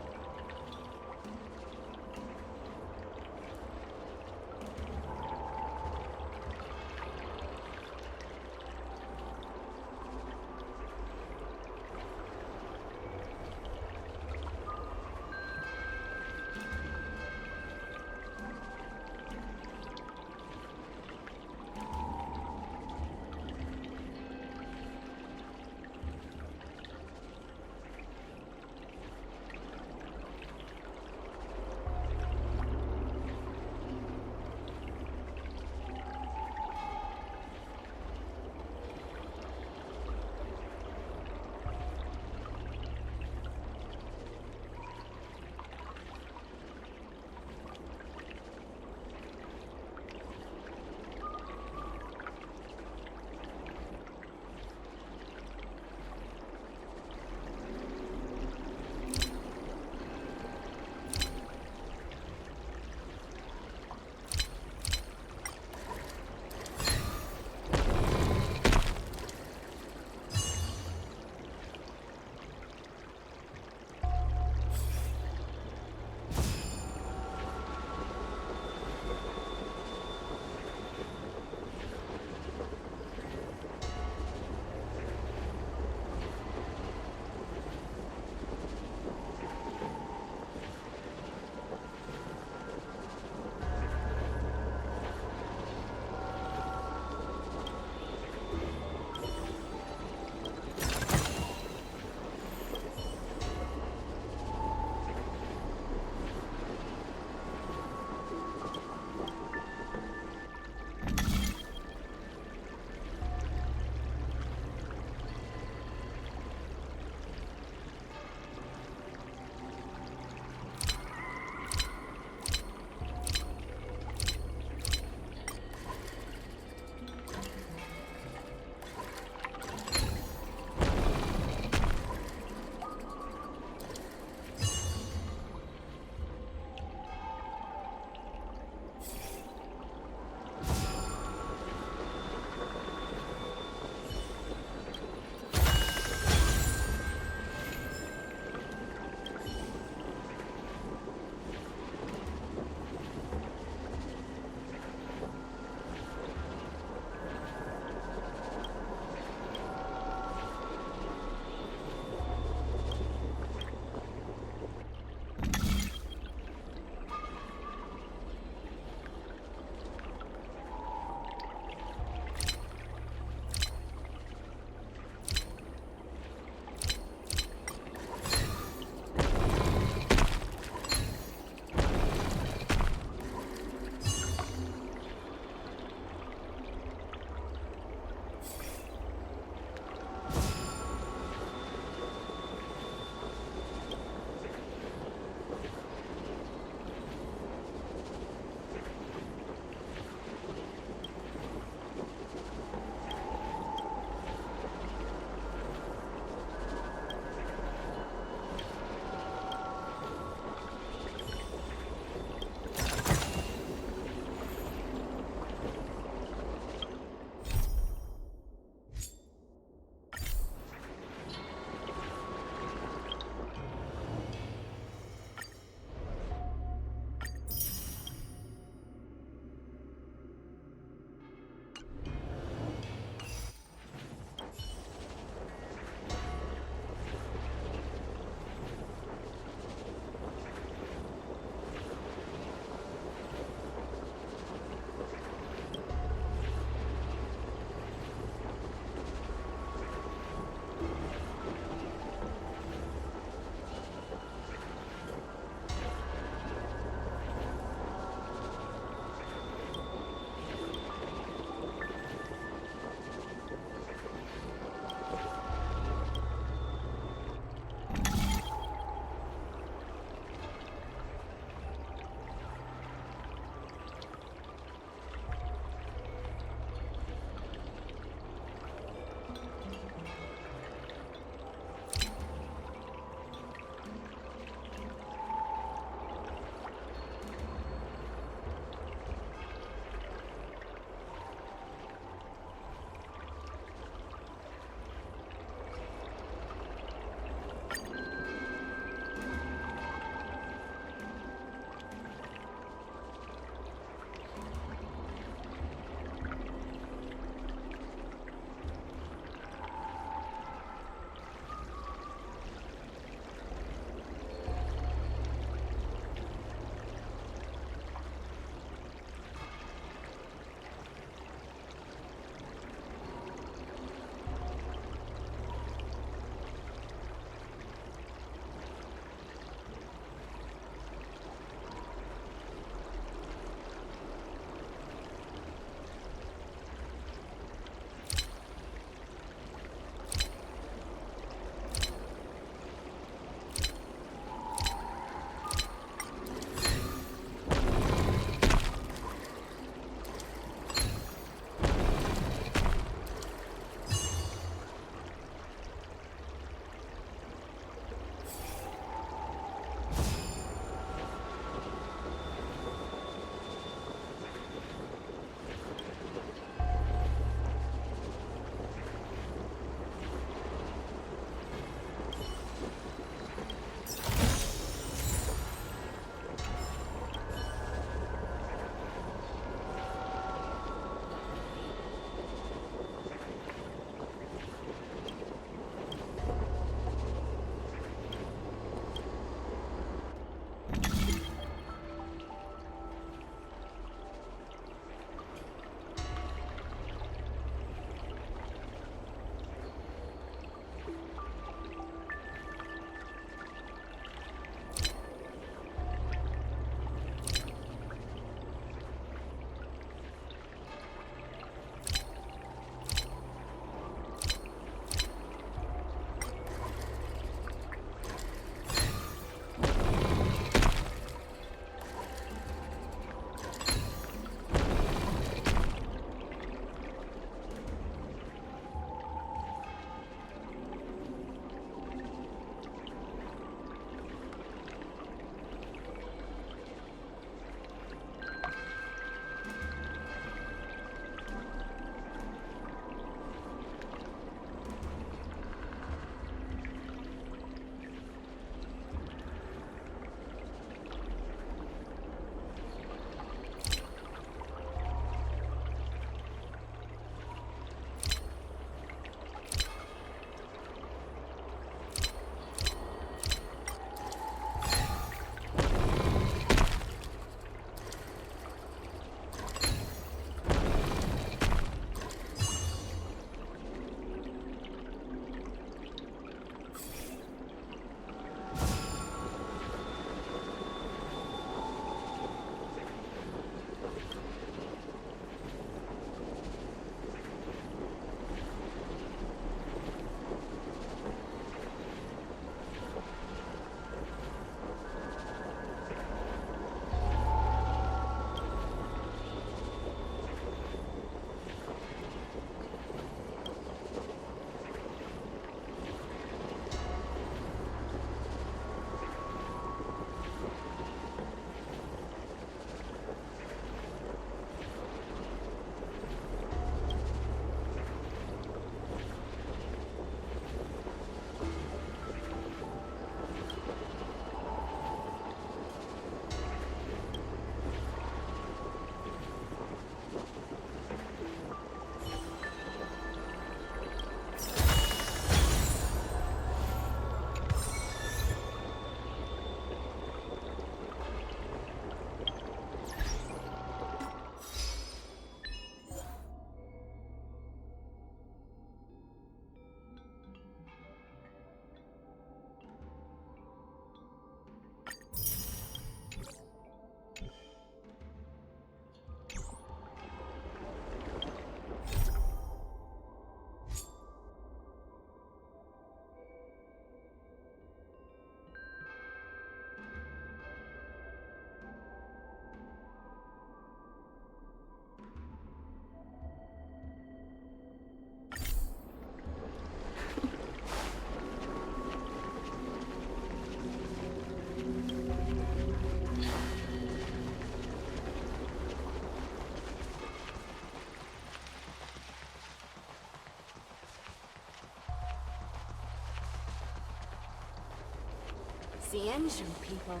Cianjo people.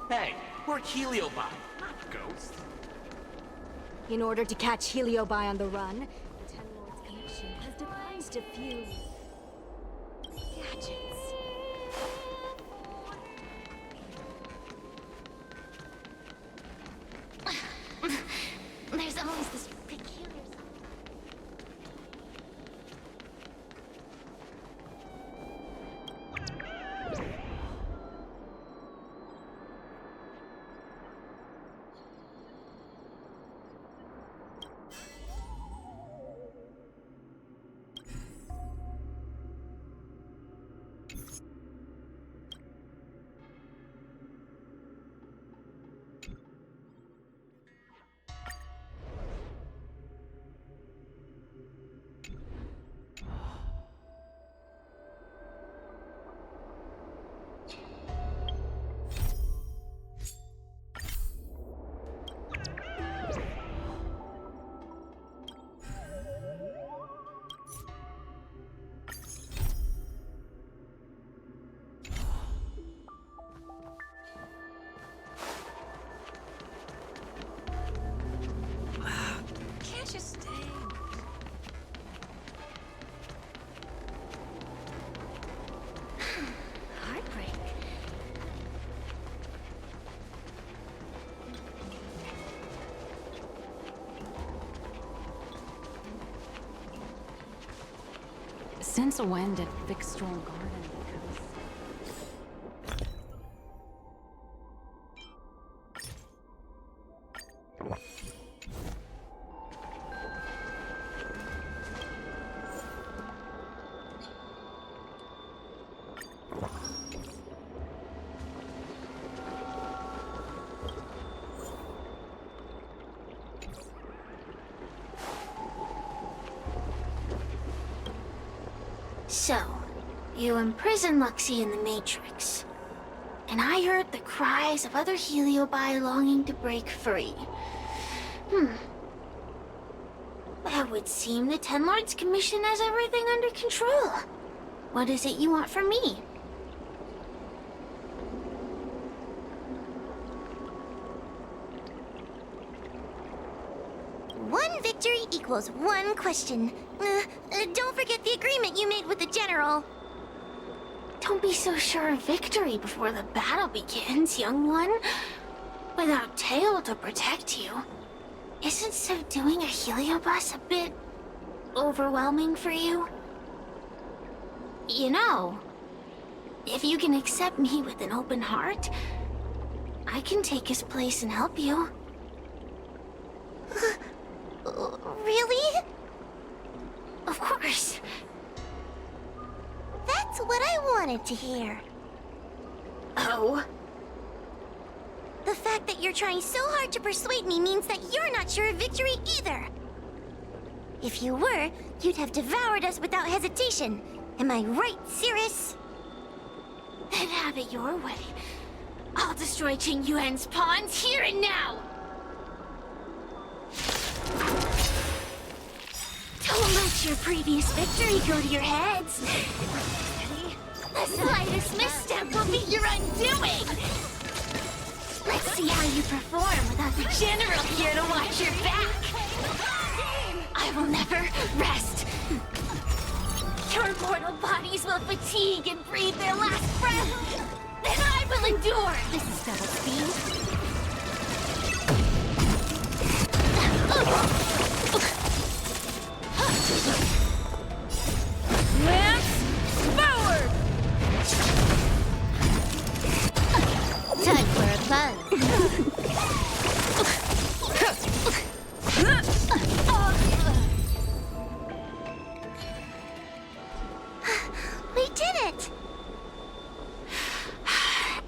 Hey, we're Heliobi, not ghosts. In order to catch Heliobi on the run, the Ten Lords Commission has devised a few gadgets. There's always this peculiar... Can't you stay? Heartbreak. Since when did Vikstral Garden become... So, you imprisoned Luxie in the Matrix. And I heard the cries of other Heliobi longing to break free. It would seem the Ten Lords Commission has everything under control. What is it you want from me? One victory equals one question. Don't forget the agreement you made with the General. Don't be so sure of victory before the battle begins, young one. Without Tail to protect you, isn't subduing a Heliobus a bit overwhelming for you? You know, if you can accept me with an open heart, I can take his place and help you. Really? Of course. That's what I wanted to hear. Oh? The fact that you're trying so hard to persuade me means that you're not sure of victory either. If you were, you'd have devoured us without hesitation. Am I right, Cirrus? Then have it your way. I'll destroy Qing Yuan's pawns here and now! Don't let your previous victory go to your heads. The slightest misstep will be your undoing. Let's see how you perform without the General here to watch your back. I will never rest. Your mortal bodies will fatigue and breathe their last breath. Then I will endure. This is double speed. Lance forward! Time for a buzz. We did it!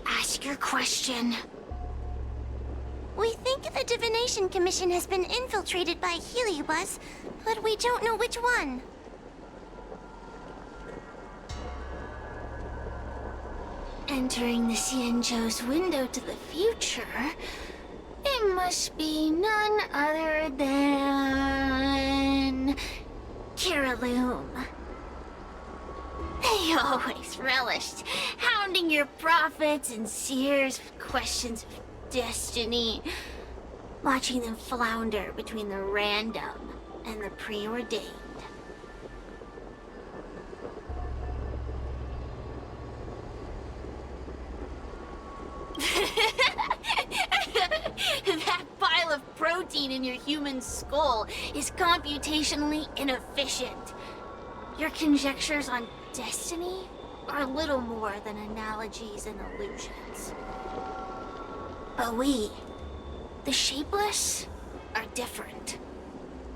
Ask your question. We think the Divination Commission has been infiltrated by Heliobus, but we don't know which one. Entering the Cianjo's window to the future, I must be none other than... Caraloom. They always relished hounding your prophets and seers with questions of destiny, watching them flounder between the random and the preordained. That pile of protein in your human skull is computationally inefficient. Your conjectures on destiny are little more than analogies and illusions. But we, the Shapeless, are different.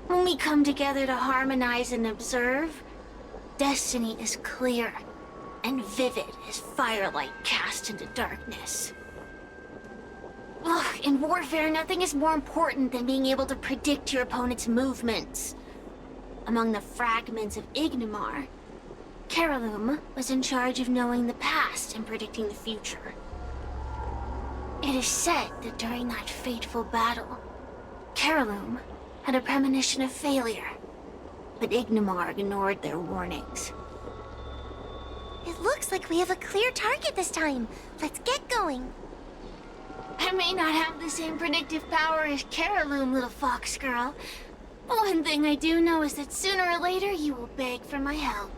When we come together to harmonize and observe, destiny is clear and vivid as firelight cast into darkness. Ugh, in warfare, nothing is more important than being able to predict your opponent's movements. Among the fragments of Ignimar, Caraloom was in charge of knowing the past and predicting the future. It is said that during that fateful battle, Caraloom had a premonition of failure, but Ignimar ignored their warnings. It looks like we have a clear target this time. Let's get going. I may not have the same predictive power as Caraloom, little fox girl. But one thing I do know is that sooner or later you will beg for my help.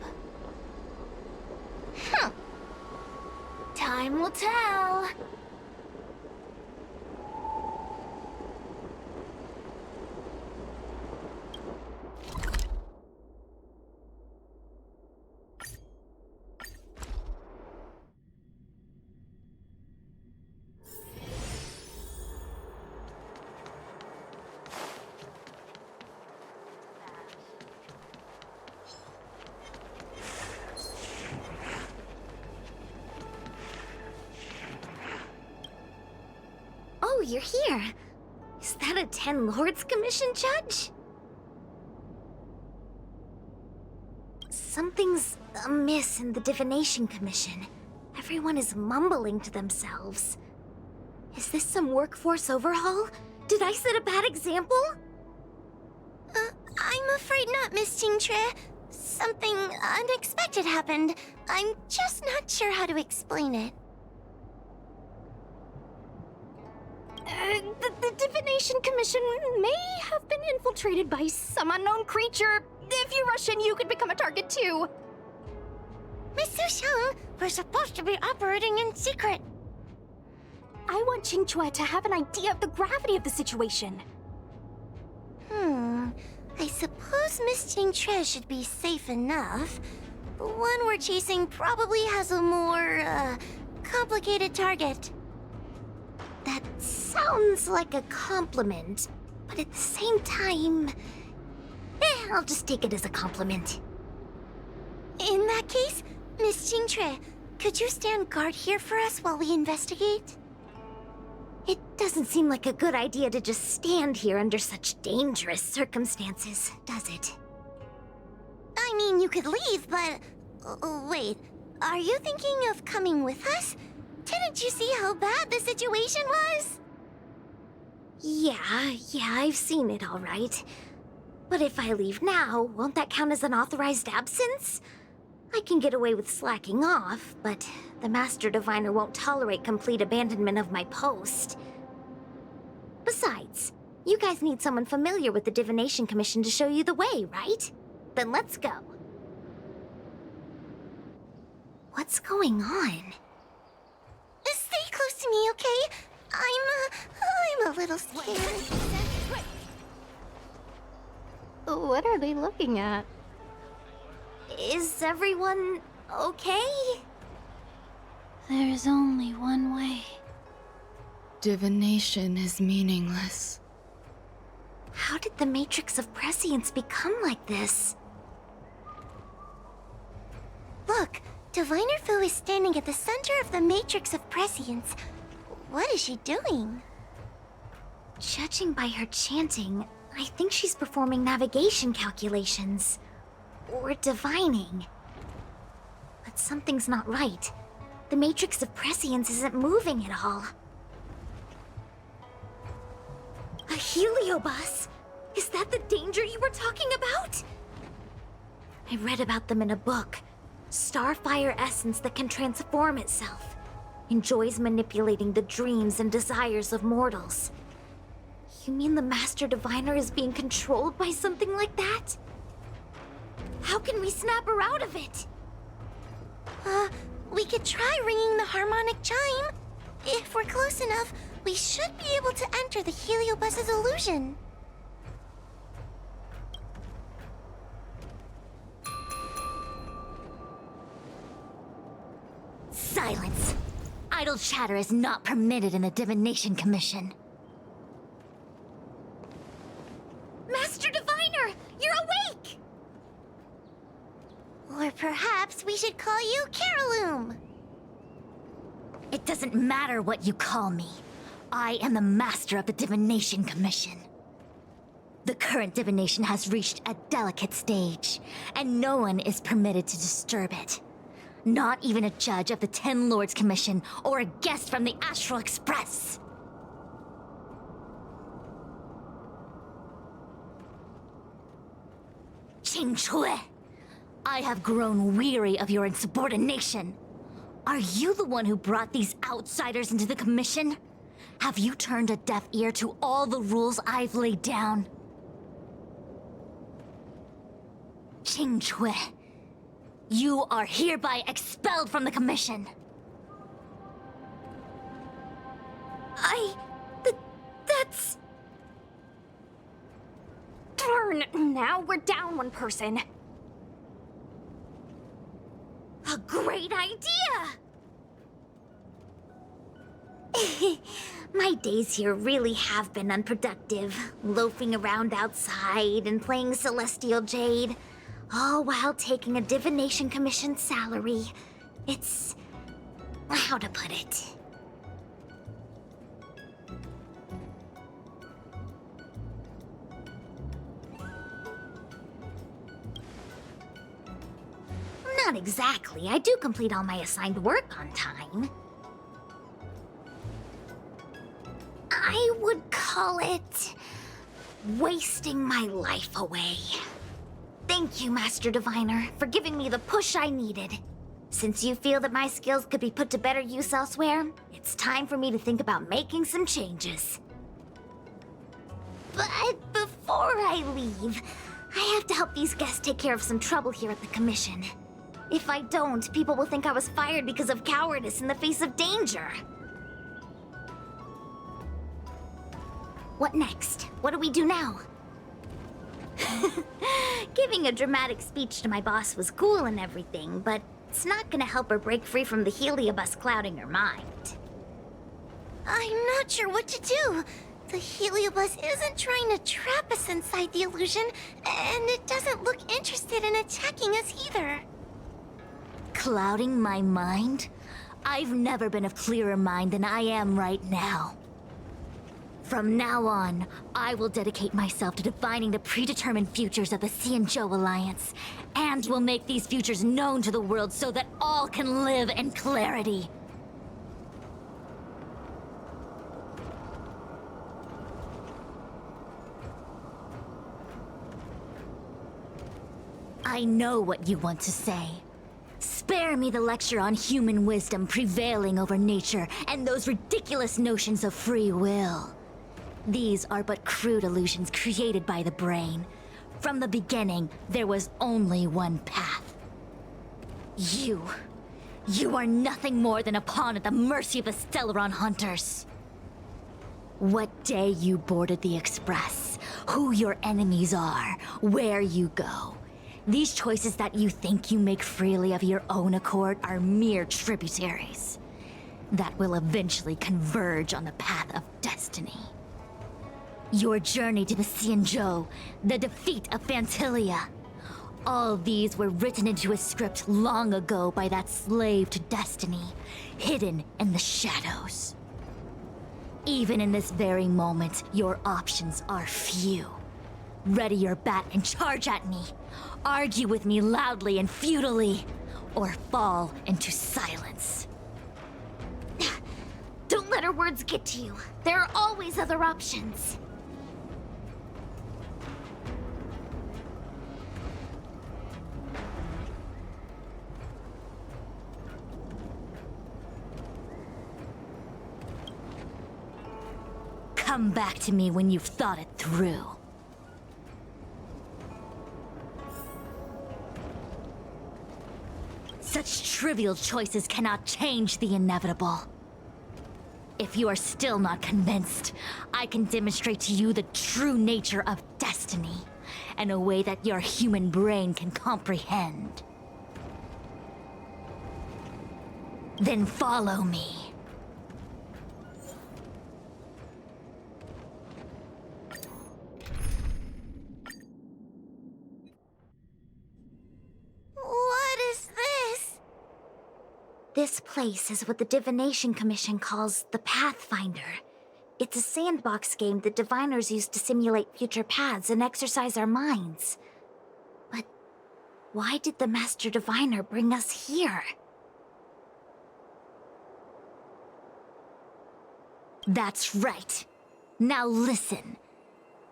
Huh. Time will tell. Oh, you're here. Is that a 10 Lords Commission judge? Something's amiss in the Divination Commission. Everyone is mumbling to themselves. Is this some workforce overhaul? Did I set a bad example? I'm afraid not, Miss Tingtre. Something unexpected happened. I'm just not sure how to explain it. The Divination Commission may have been infiltrated by some unknown creature. If you rush in, you could become a target too. Miss Sushang, we're supposed to be operating in secret. I want Qingque to have an idea of the gravity of the situation. I suppose Miss Tingtre should be safe enough. The one we're chasing probably has a more, complicated target. That sounds like a compliment, but at the same time... I'll just take it as a compliment. In that case, Miss Tingtre, could you stand guard here for us while we investigate? It doesn't seem like a good idea to just stand here under such dangerous circumstances, does it? I mean, you could leave, but... wait, are you thinking of coming with us? Didn't you see how bad the situation was? Yeah, I've seen it all right. But if I leave now, won't that count as an authorized absence? I can get away with slacking off, but the Master Diviner won't tolerate complete abandonment of my post. Besides, you guys need someone familiar with the Divination Commission to show you the way, right? Then let's go. What's going on? Stay close to me, okay? I'm a little scared. What are they looking at? Is everyone okay? There's only one way. Divination is meaningless. How did the Matrix of Prescience become like this? Look, Diviner Fu is standing at the center of the Matrix of Prescience. What is she doing? Judging by her chanting, I think she's performing navigation calculations. Or divining. But something's not right. The Matrix of Prescience isn't moving at all. A heliobus? Is that the danger you were talking about? I read about them in a book. Starfire essence that can transform itself. Enjoys manipulating the dreams and desires of mortals. You mean the Master Diviner is being controlled by something like that? How can we snap her out of it? We could try ringing the harmonic chime. If we're close enough, we should be able to enter the heliobus's illusion. Silence! Idle chatter is not permitted in the Divination Commission. Master Diviner, you're awake! Or perhaps we should call you Caroloom. It doesn't matter what you call me. I am the master of the Divination Commission. The current divination has reached a delicate stage, and no one is permitted to disturb it. Not even a judge of the 10 Lords Commission or a guest from the Astral Express. Qing Chui, I have grown weary of your insubordination. Are you the one who brought these outsiders into the Commission? Have you turned a deaf ear to all the rules I've laid down? Qing Chui, you are hereby expelled from the Commission. That's... Darn, now we're down one person. A great idea! My days here really have been unproductive, loafing around outside and playing Celestial Jade, all while taking a Divination Commission salary. It's... how to put it? Not exactly. I do complete all my assigned work on time. I would call it... wasting my life away. Thank you, Master Diviner, for giving me the push I needed. Since you feel that my skills could be put to better use elsewhere, it's time for me to think about making some changes. But before I leave, I have to help these guests take care of some trouble here at the Commission. If I don't, people will think I was fired because of cowardice in the face of danger. What next? What do we do now? Giving a dramatic speech to my boss was cool and everything, but it's not gonna help her break free from the heliobus clouding her mind. I'm not sure what to do. The heliobus isn't trying to trap us inside the illusion, and it doesn't look interested in attacking us either. Clouding my mind? I've never been of clearer mind than I am right now. From now on, I will dedicate myself to defining the predetermined futures of the Xianzhou Alliance, and will make these futures known to the world so that all can live in clarity. I know what you want to say. Spare me the lecture on human wisdom prevailing over nature and those ridiculous notions of free will. These are but crude illusions created by the brain. From the beginning, there was only one path. You are nothing more than a pawn at the mercy of the Stellaron hunters. What day you boarded the Express, who your enemies are, where you go. These choices that you think you make freely of your own accord are mere tributaries that will eventually converge on the path of destiny. Your journey to the Xianzhou, the defeat of Phantilia. All these were written into a script long ago by that slave to destiny, hidden in the shadows. Even in this very moment, your options are few. Ready your bat and charge at me. Argue with me loudly and futilely, or fall into silence. Don't let her words get to you. There are always other options. Come back to me when you've thought it through. Such trivial choices cannot change the inevitable. If you are still not convinced, I can demonstrate to you the true nature of destiny in a way that your human brain can comprehend. Then follow me. What is this? This place is what the Divination Commission calls the Pathfinder. It's a sandbox game that diviners use to simulate future paths and exercise our minds. But why did the Master Diviner bring us here? That's right. Now listen.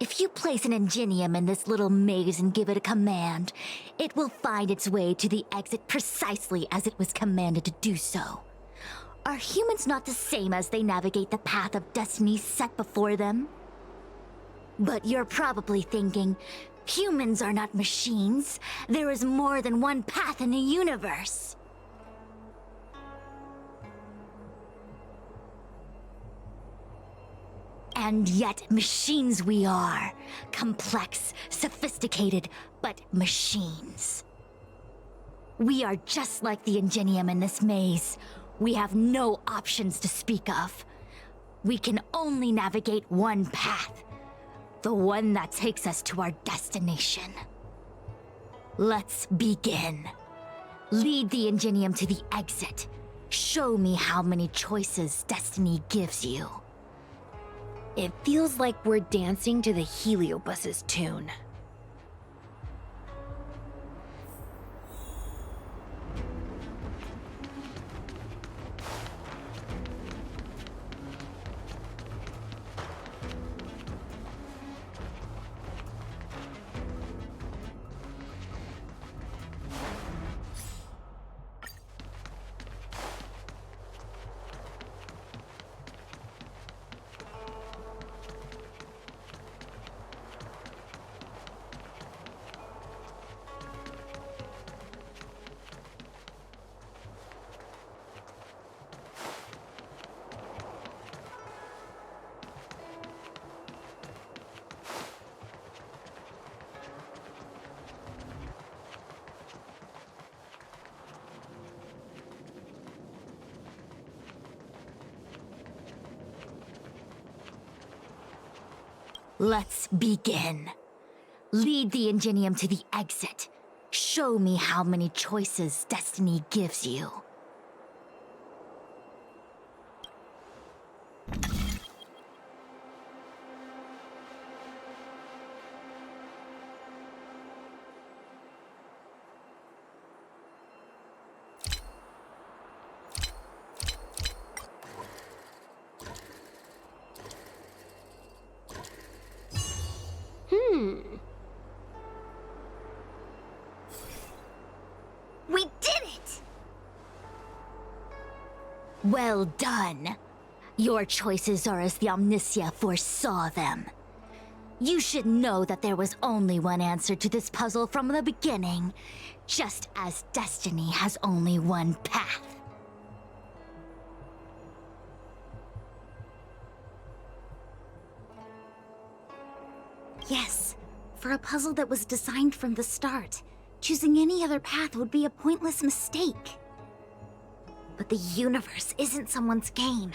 If you place an ingenium in this little maze and give it a command, it will find its way to the exit precisely as it was commanded to do so. Are humans not the same as they navigate the path of destiny set before them? But you're probably thinking, humans are not machines. There is more than one path in the universe. And yet, machines we are. Complex, sophisticated, but machines. We are just like the ingenium in this maze. We have no options to speak of. We can only navigate one path. The one that takes us to our destination. Let's begin. Lead the ingenium to the exit. Show me how many choices destiny gives you. It feels like we're dancing to the Heliobus's tune. Let's begin. Lead the ingenium to the exit. Show me how many choices destiny gives you. We did it! Well done. Your choices are as the Omnicia foresaw them. You should know that there was only one answer to this puzzle from the beginning, just as destiny has only one path. Yes, for a puzzle that was designed from the start, choosing any other path would be a pointless mistake. But the universe isn't someone's game,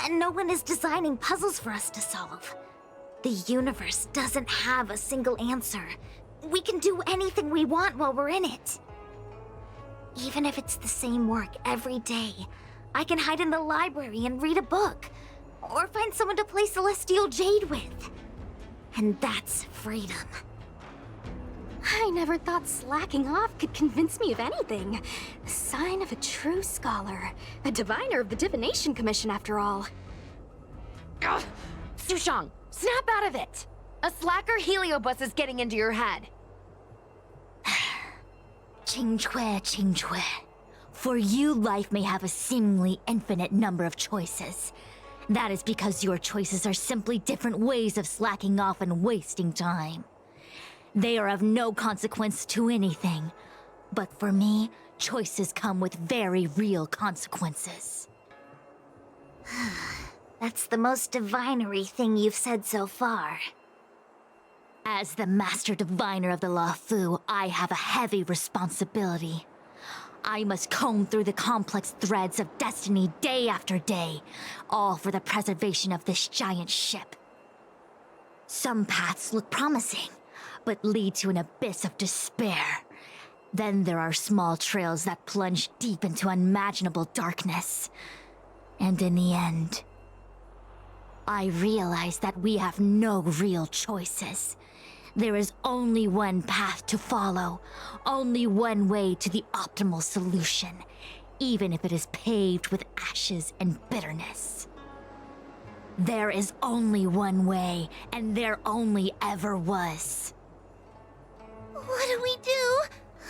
and no one is designing puzzles for us to solve. The universe doesn't have a single answer. We can do anything we want while we're in it. Even if it's the same work every day, I can hide in the library and read a book, or find someone to play Celestial Jade with. And that's freedom. I never thought slacking off could convince me of anything. A sign of a true scholar. A diviner of the Divination Commission, after all. Ugh. Sushang, snap out of it! A slacker Heliobus is getting into your head. Qingque. For you, life may have a seemingly infinite number of choices. That is because your choices are simply different ways of slacking off and wasting time. They are of no consequence to anything. But for me, choices come with very real consequences. That's the most divinery thing you've said so far. As the Master Diviner of the Luofu, I have a heavy responsibility. I must comb through the complex threads of destiny day after day, all for the preservation of this giant ship. Some paths look promising, but lead to an abyss of despair. Then there are small trails that plunge deep into unimaginable darkness. And in the end, I realize that we have no real choices. There is only one path to follow, only one way to the optimal solution, even if it is paved with ashes and bitterness. There is only one way, and there only ever was. What do we do?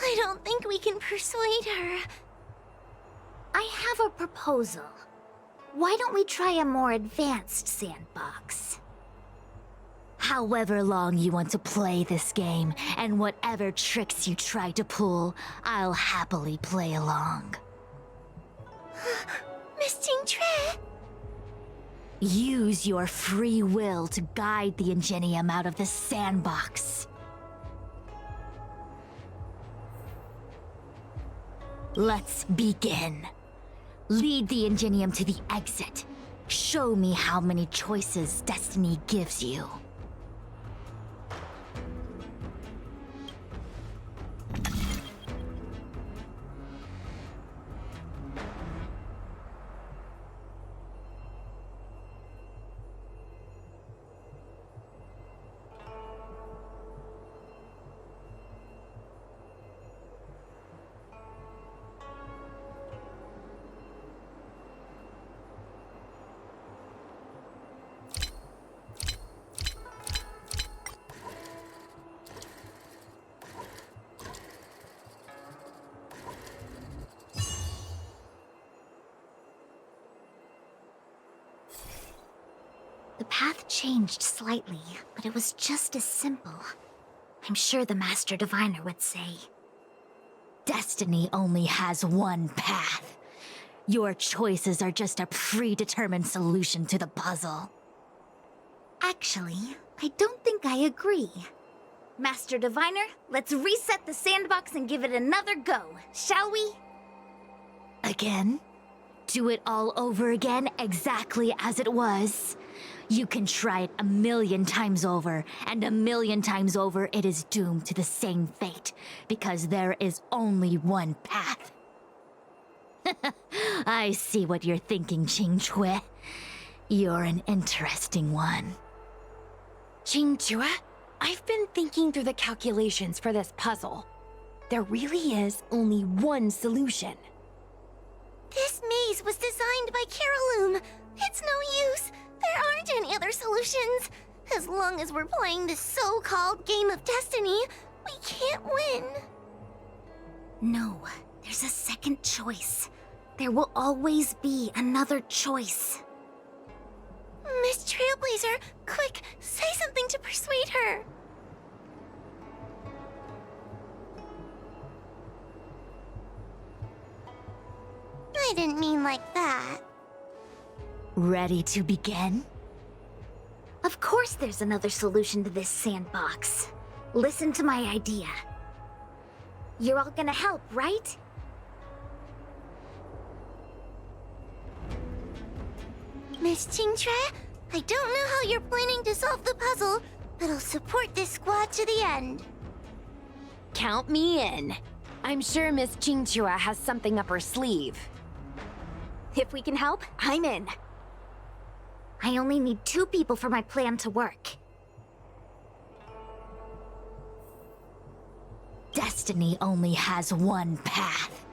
I don't think we can persuade her. I have a proposal. Why don't we try a more advanced sandbox? However long you want to play this game, and whatever tricks you try to pull, I'll happily play along. Miss Jingtre! Use your free will to guide the Ingenium out of the sandbox. Let's begin. Lead the Ingenium to the exit. Show me how many choices destiny gives you. The path changed slightly, but it was just as simple. I'm sure the Master Diviner would say. Destiny only has one path. Your choices are just a predetermined solution to the puzzle. Actually, I don't think I agree. Master Diviner, let's reset the sandbox and give it another go, shall we? Again? Do it all over again, exactly as it was? You can try it 1,000,000 times over, and 1,000,000 times over it is doomed to the same fate, because there is only one path. I see what you're thinking, Qingque. You're an interesting one. Qingque, I've been thinking through the calculations for this puzzle. There really is only one solution. This maze was designed by Caroloom. It's no use. There aren't any other solutions. As long as we're playing this so-called game of destiny, we can't win. No, there's a second choice. There will always be another choice. Miss Trailblazer, quick, say something to persuade her. I didn't mean like that. Ready to begin? Of course there's another solution to this sandbox. Listen to my idea. You're all gonna help, right? Miss Qingtre, I don't know how you're planning to solve the puzzle, but I'll support this squad to the end. Count me in. I'm sure Miss Qingque has something up her sleeve. If we can help, I'm in. I only need 2 people for my plan to work. Destiny only has one path.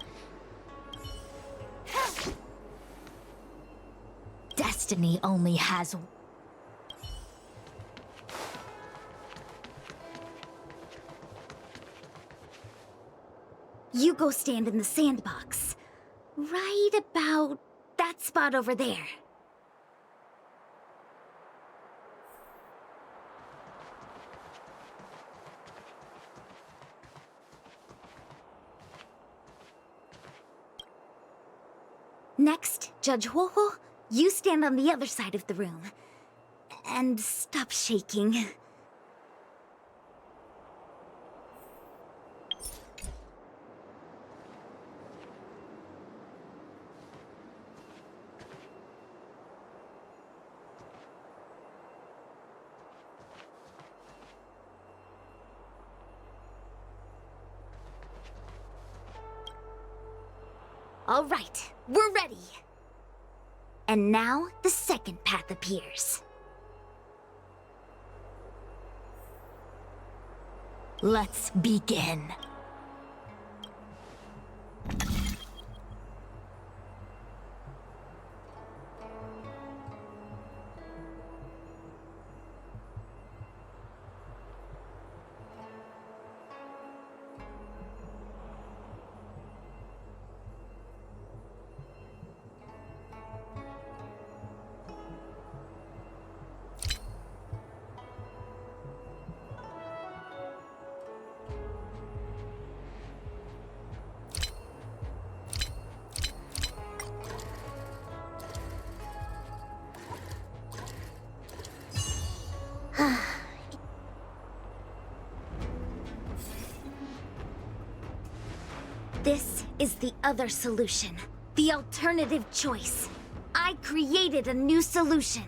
Destiny only has... You go stand in the sandbox. Right about that spot over there. Next, Judge Huohuo, you stand on the other side of the room. And stop shaking. All right, we're ready. And now, the second path appears. Let's begin. This is the other solution. The alternative choice. I created a new solution.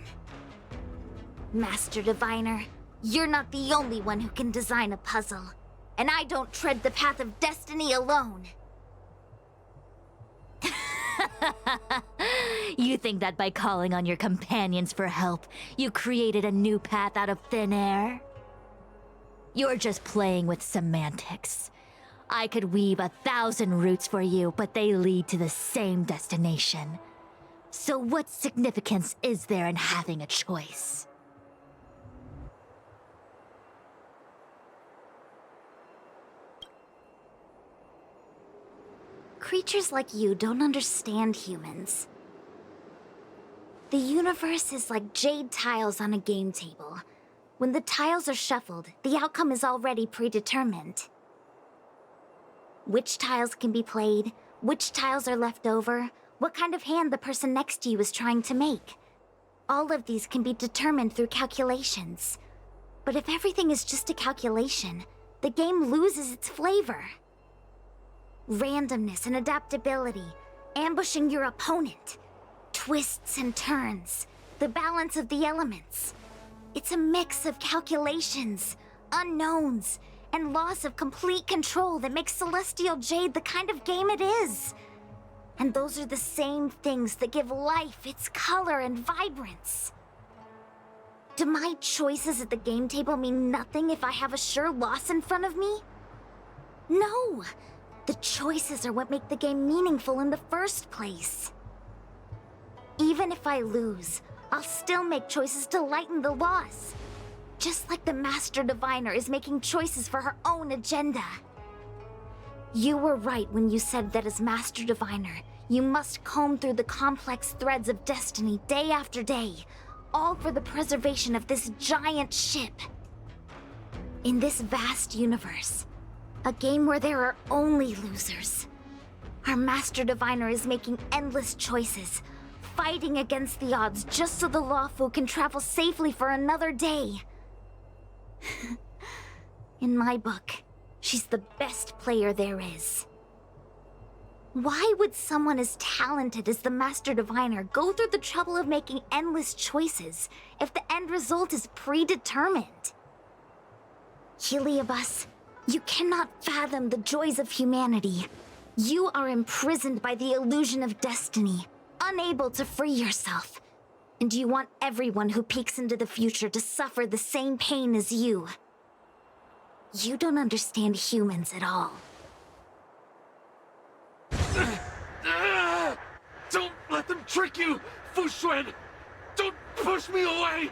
Master Diviner, you're not the only one who can design a puzzle. And I don't tread the path of destiny alone. You think that by calling on your companions for help, you created a new path out of thin air? You're just playing with semantics. I could weave 1,000 routes for you, but they lead to the same destination. So what significance is there in having a choice? Creatures like you don't understand humans. The universe is like jade tiles on a game table. When the tiles are shuffled, the outcome is already predetermined. Which tiles can be played, which tiles are left over, what kind of hand the person next to you is trying to make. All of these can be determined through calculations. But if everything is just a calculation, the game loses its flavor. Randomness and adaptability, ambushing your opponent, twists and turns, the balance of the elements. It's a mix of calculations, unknowns, and loss of complete control that makes Celestial Jade the kind of game it is. And those are the same things that give life its color and vibrance. Do my choices at the game table mean nothing if I have a sure loss in front of me? No! The choices are what make the game meaningful in the first place. Even if I lose, I'll still make choices to lighten the loss. Just like the Master Diviner is making choices for her own agenda. You were right when you said that as Master Diviner, you must comb through the complex threads of destiny day after day, all for the preservation of this giant ship. In this vast universe, a game where there are only losers, our Master Diviner is making endless choices, fighting against the odds just so the Lawfu can travel safely for another day. In my book, she's the best player there is. Why would someone as talented as the Master Diviner go through the trouble of making endless choices if the end result is predetermined? Heliobus, you cannot fathom the joys of humanity. You are imprisoned by the illusion of destiny, unable to free yourself. And you want everyone who peeks into the future to suffer the same pain as you. You don't understand humans at all. Don't let them trick you, Fu Xuan! Don't push me away!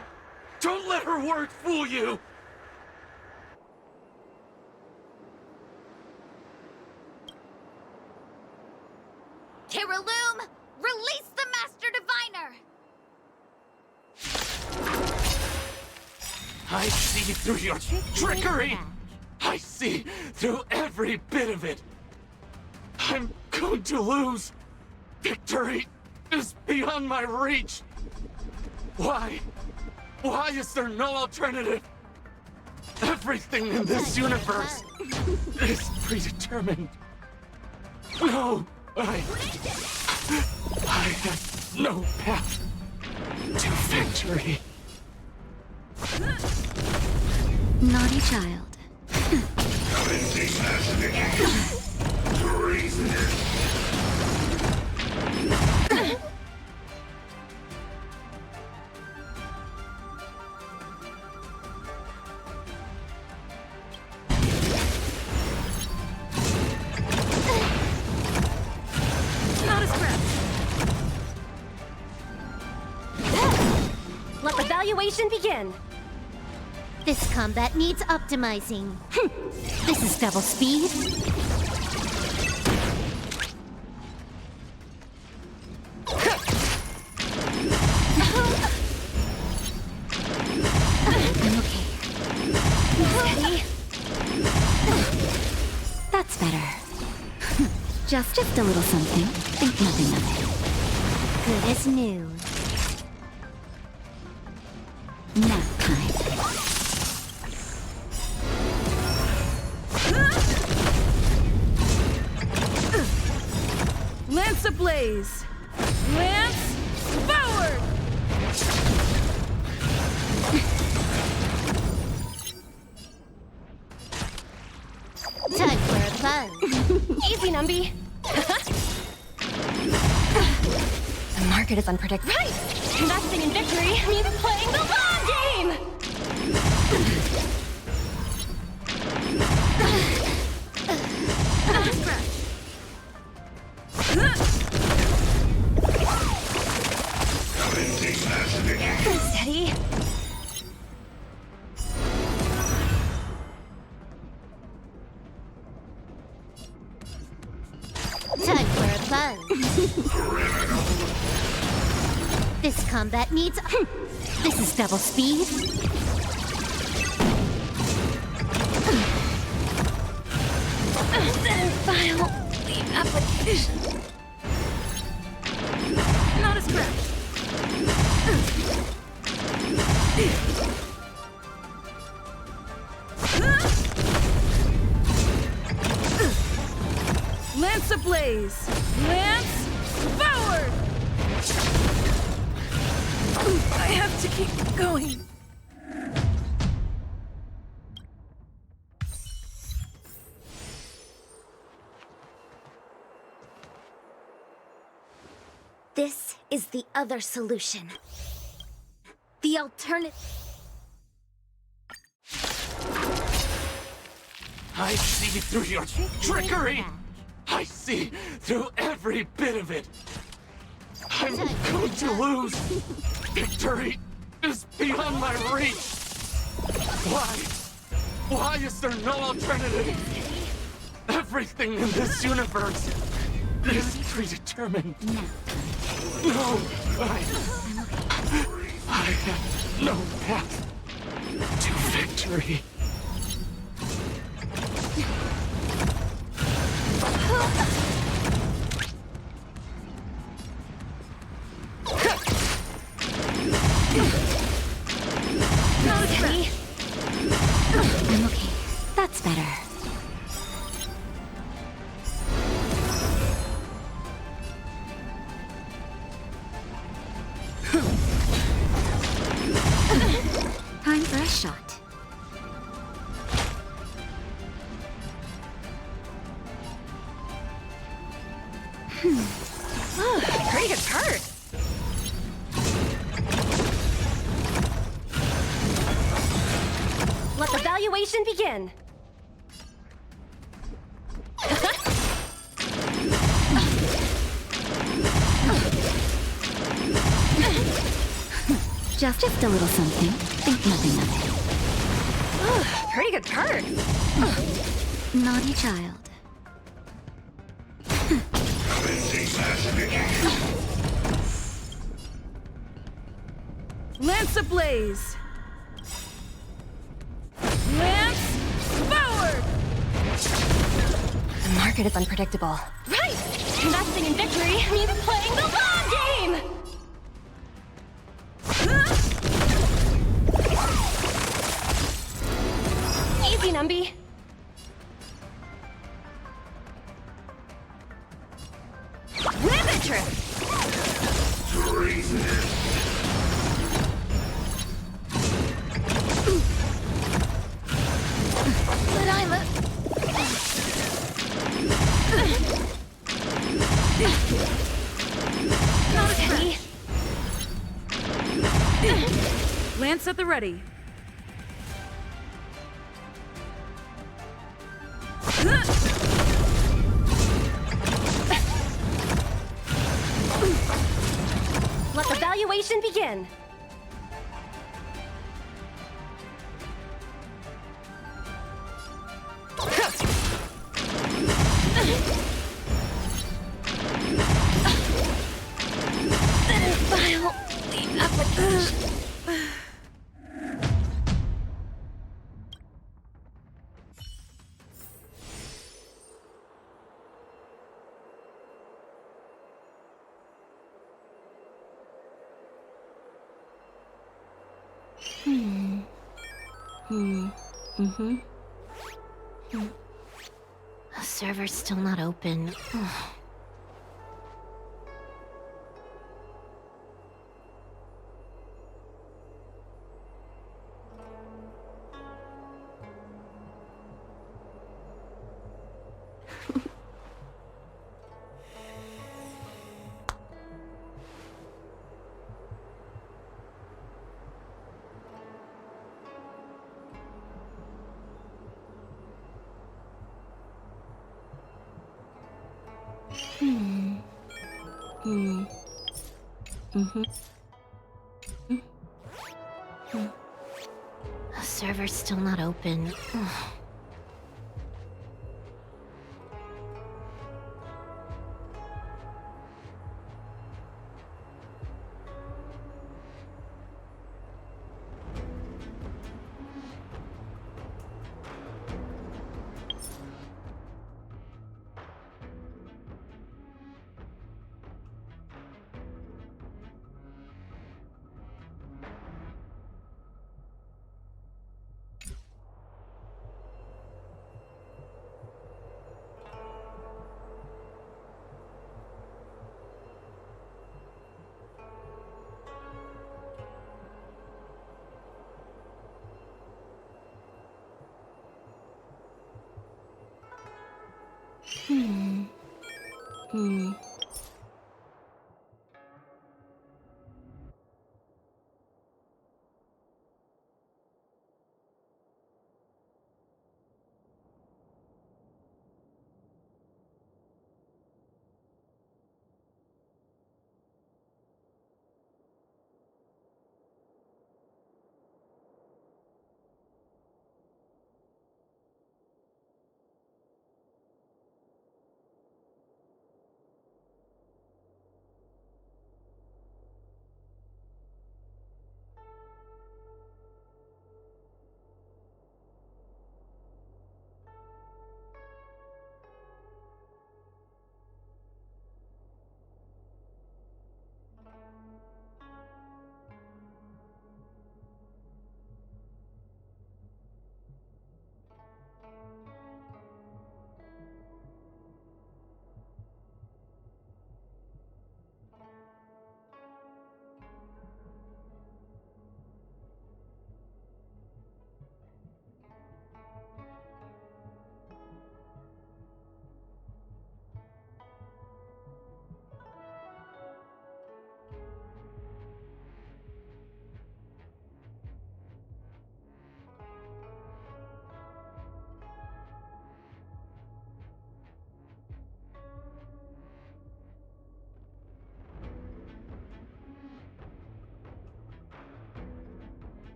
Don't let her word fool you! Kiriloom, release the Master Diviner! I see through your trickery! I see through every bit of it! I'm going to lose! Victory is beyond my reach. Why? Why is there no alternative? Everything in this universe is predetermined. No, I have no path to victory. Naughty child. Not a scratch. Let the evaluation begin. This combat needs optimizing. This is double speed. I'm okay. Steady. That's better. Just a little something. Think nothing of it. Good as new. Nap time. Lance ablaze! Lance forward! Time for a fun. Easy, Numby. The market is unpredictable. Right! Investing in victory means playing the long game! Steady. Time for a fun. This combat needs... This is double speed. Then file the application. Not a scratch. Lance ablaze! Lance forward! I have to keep going. This is the other solution. The alternative. I see through your trickery! I see through every bit of it! I'm going to lose! Victory is beyond my reach! Why? Why is there no alternative? Everything in this universe is predetermined. No, I have no path to victory. Okay. I'm okay. That's better. Time for a shot. Pretty good card. Let the evaluation begin. Just a little something. Think nothing of it. Pretty good card. Naughty child. Lance ablaze! Lance forward! The market is unpredictable. Right! Investing in victory means playing the long game! Easy, Numby. Ribbit trip! But I'm a... Okay. Lance at the ready. Let the valuation begin. File the application. The server's still not open. The server's still not open.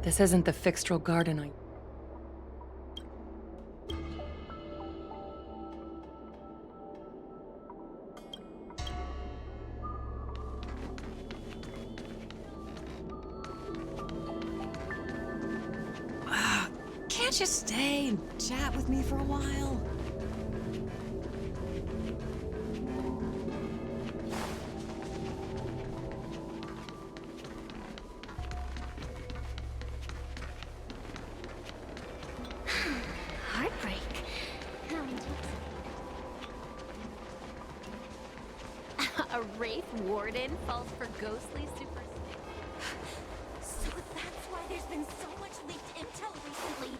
This isn't the Fixtral Garden I... don't you stay and chat with me for a while? Heartbreak. A Wraith Warden falls for ghostly superstition. So that's why there's been so much leaked intel recently.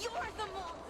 You're the mole!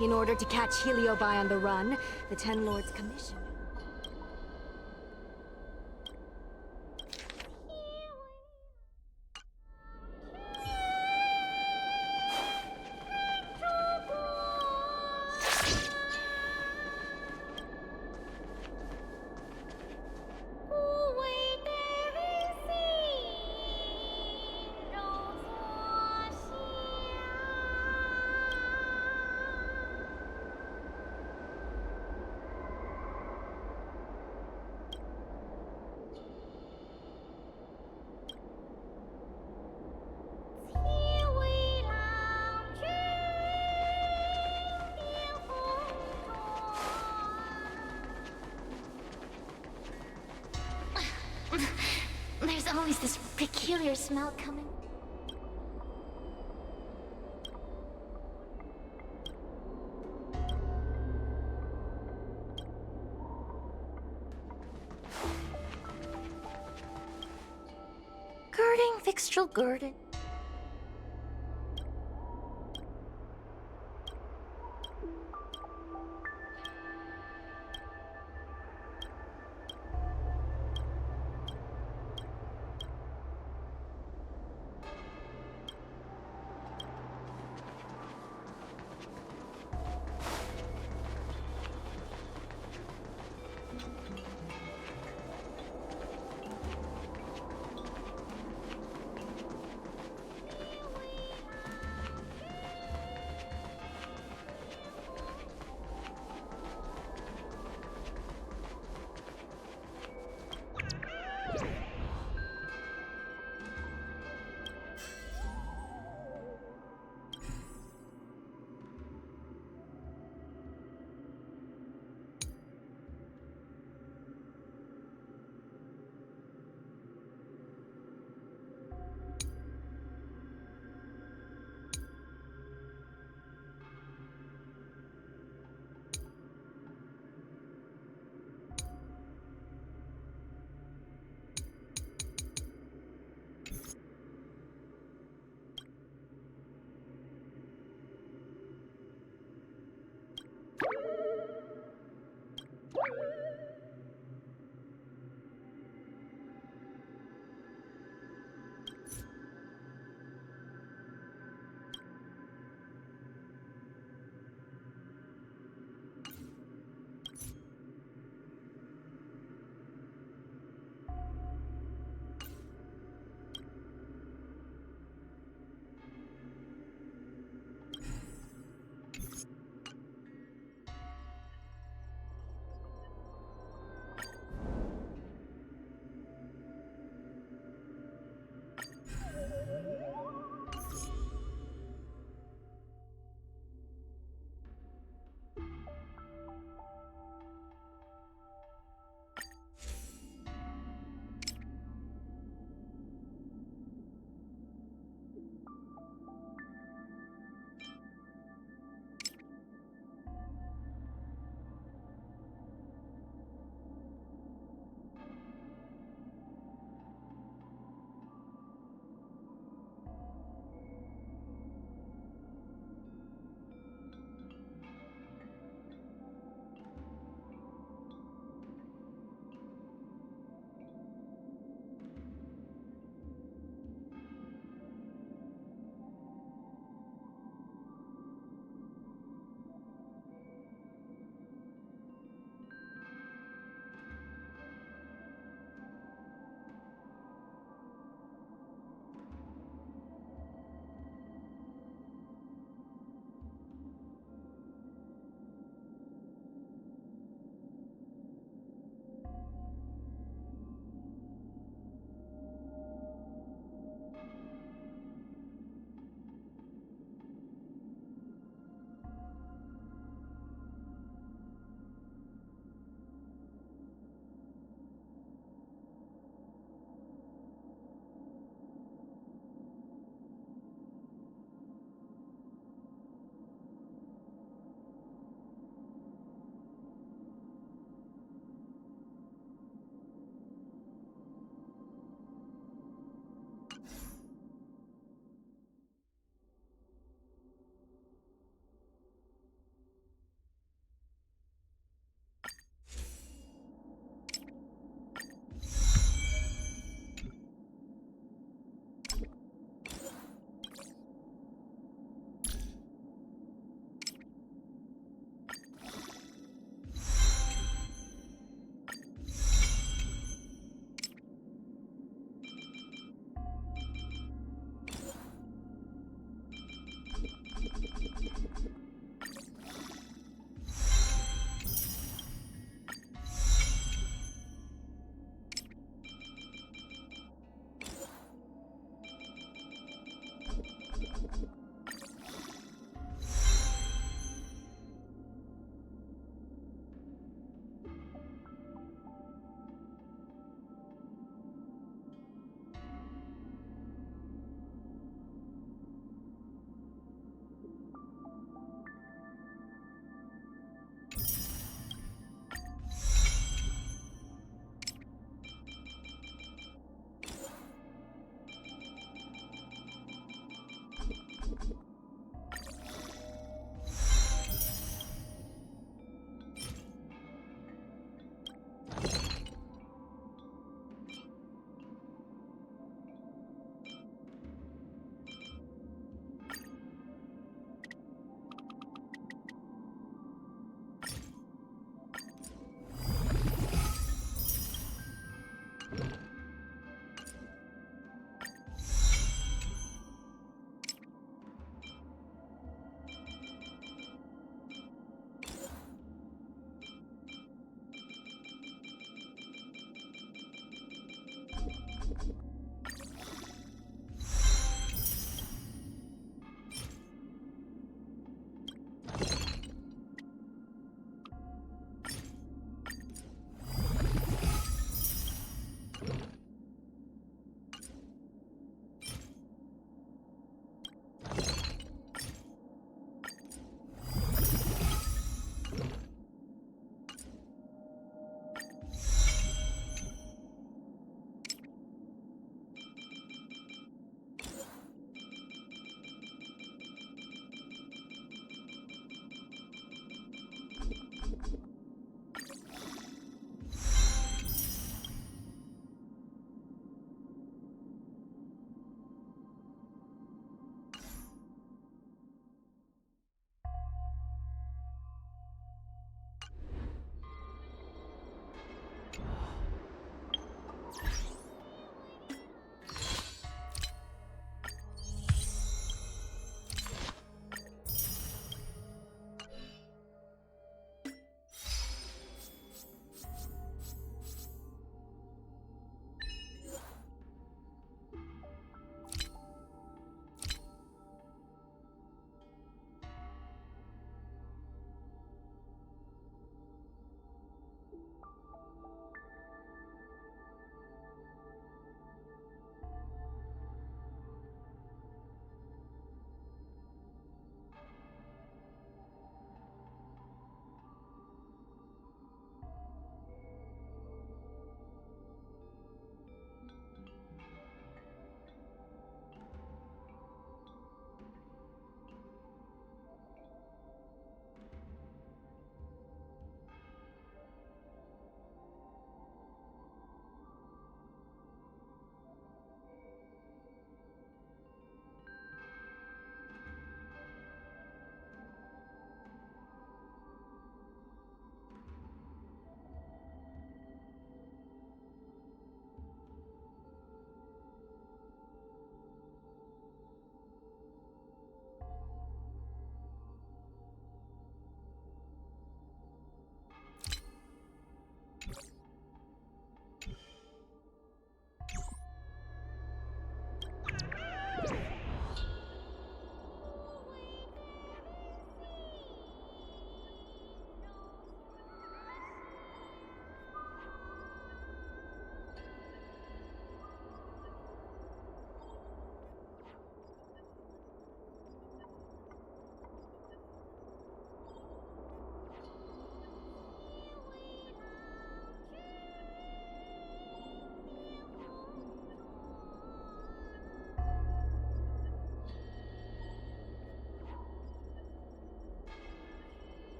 In order to catch Heliobi on the run, the Ten Lords commission. There's always this peculiar smell coming. Guarding Vixtrel Garden.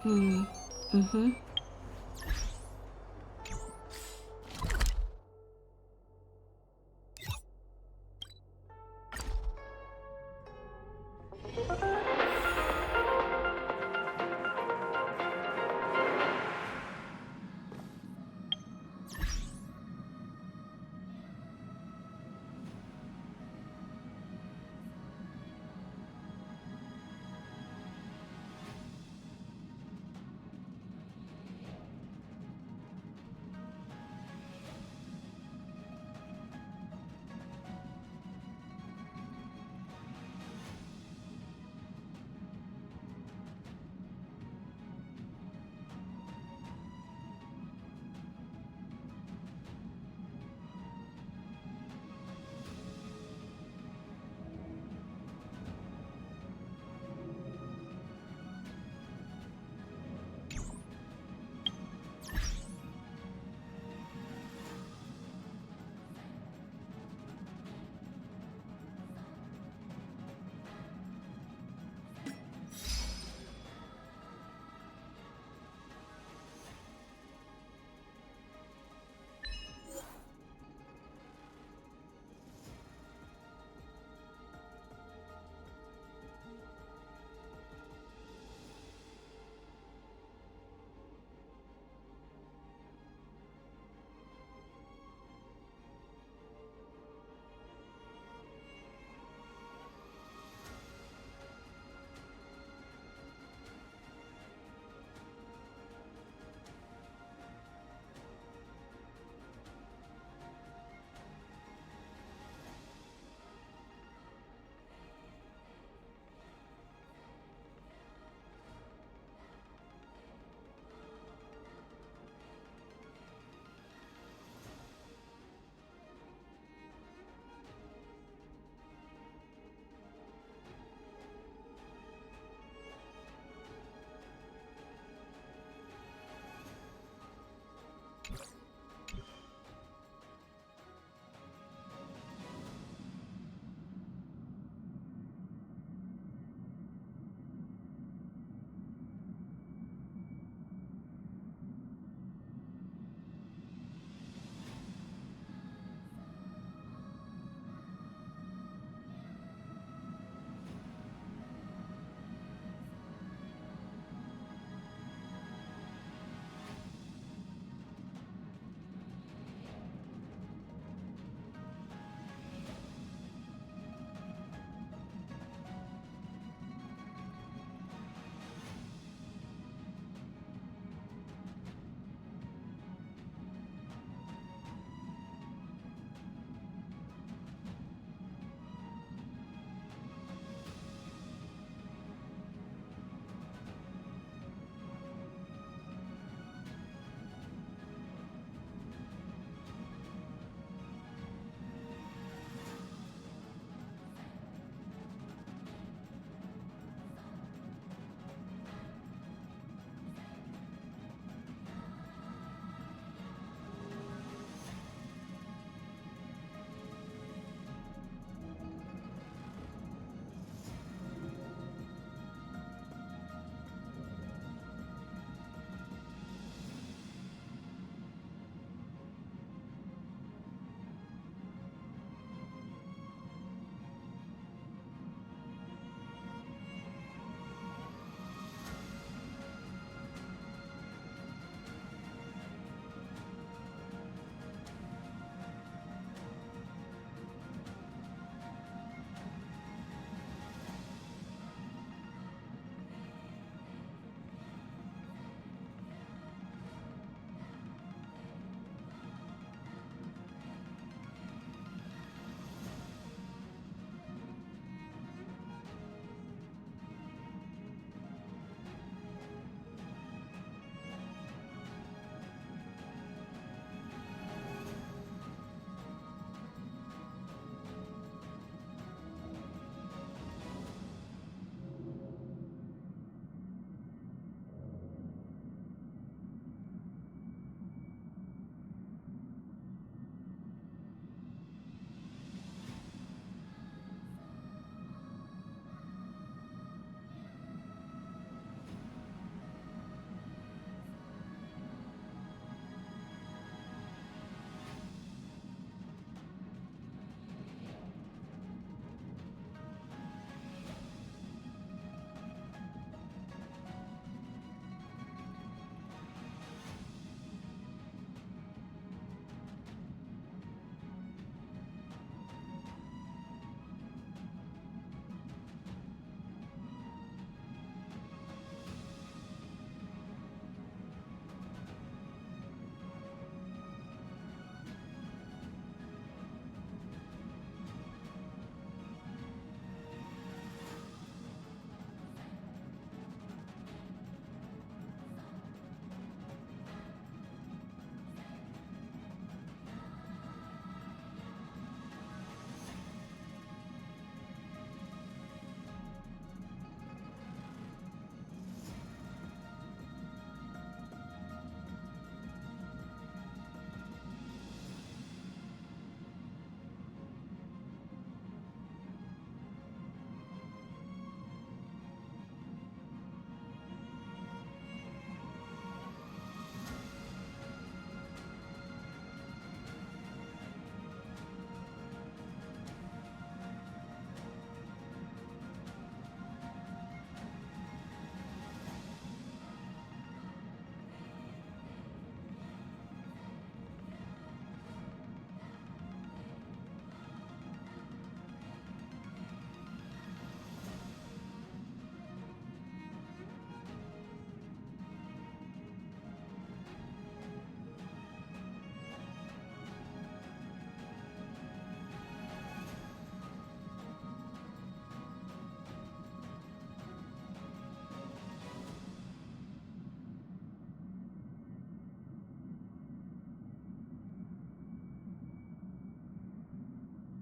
Mm-hmm.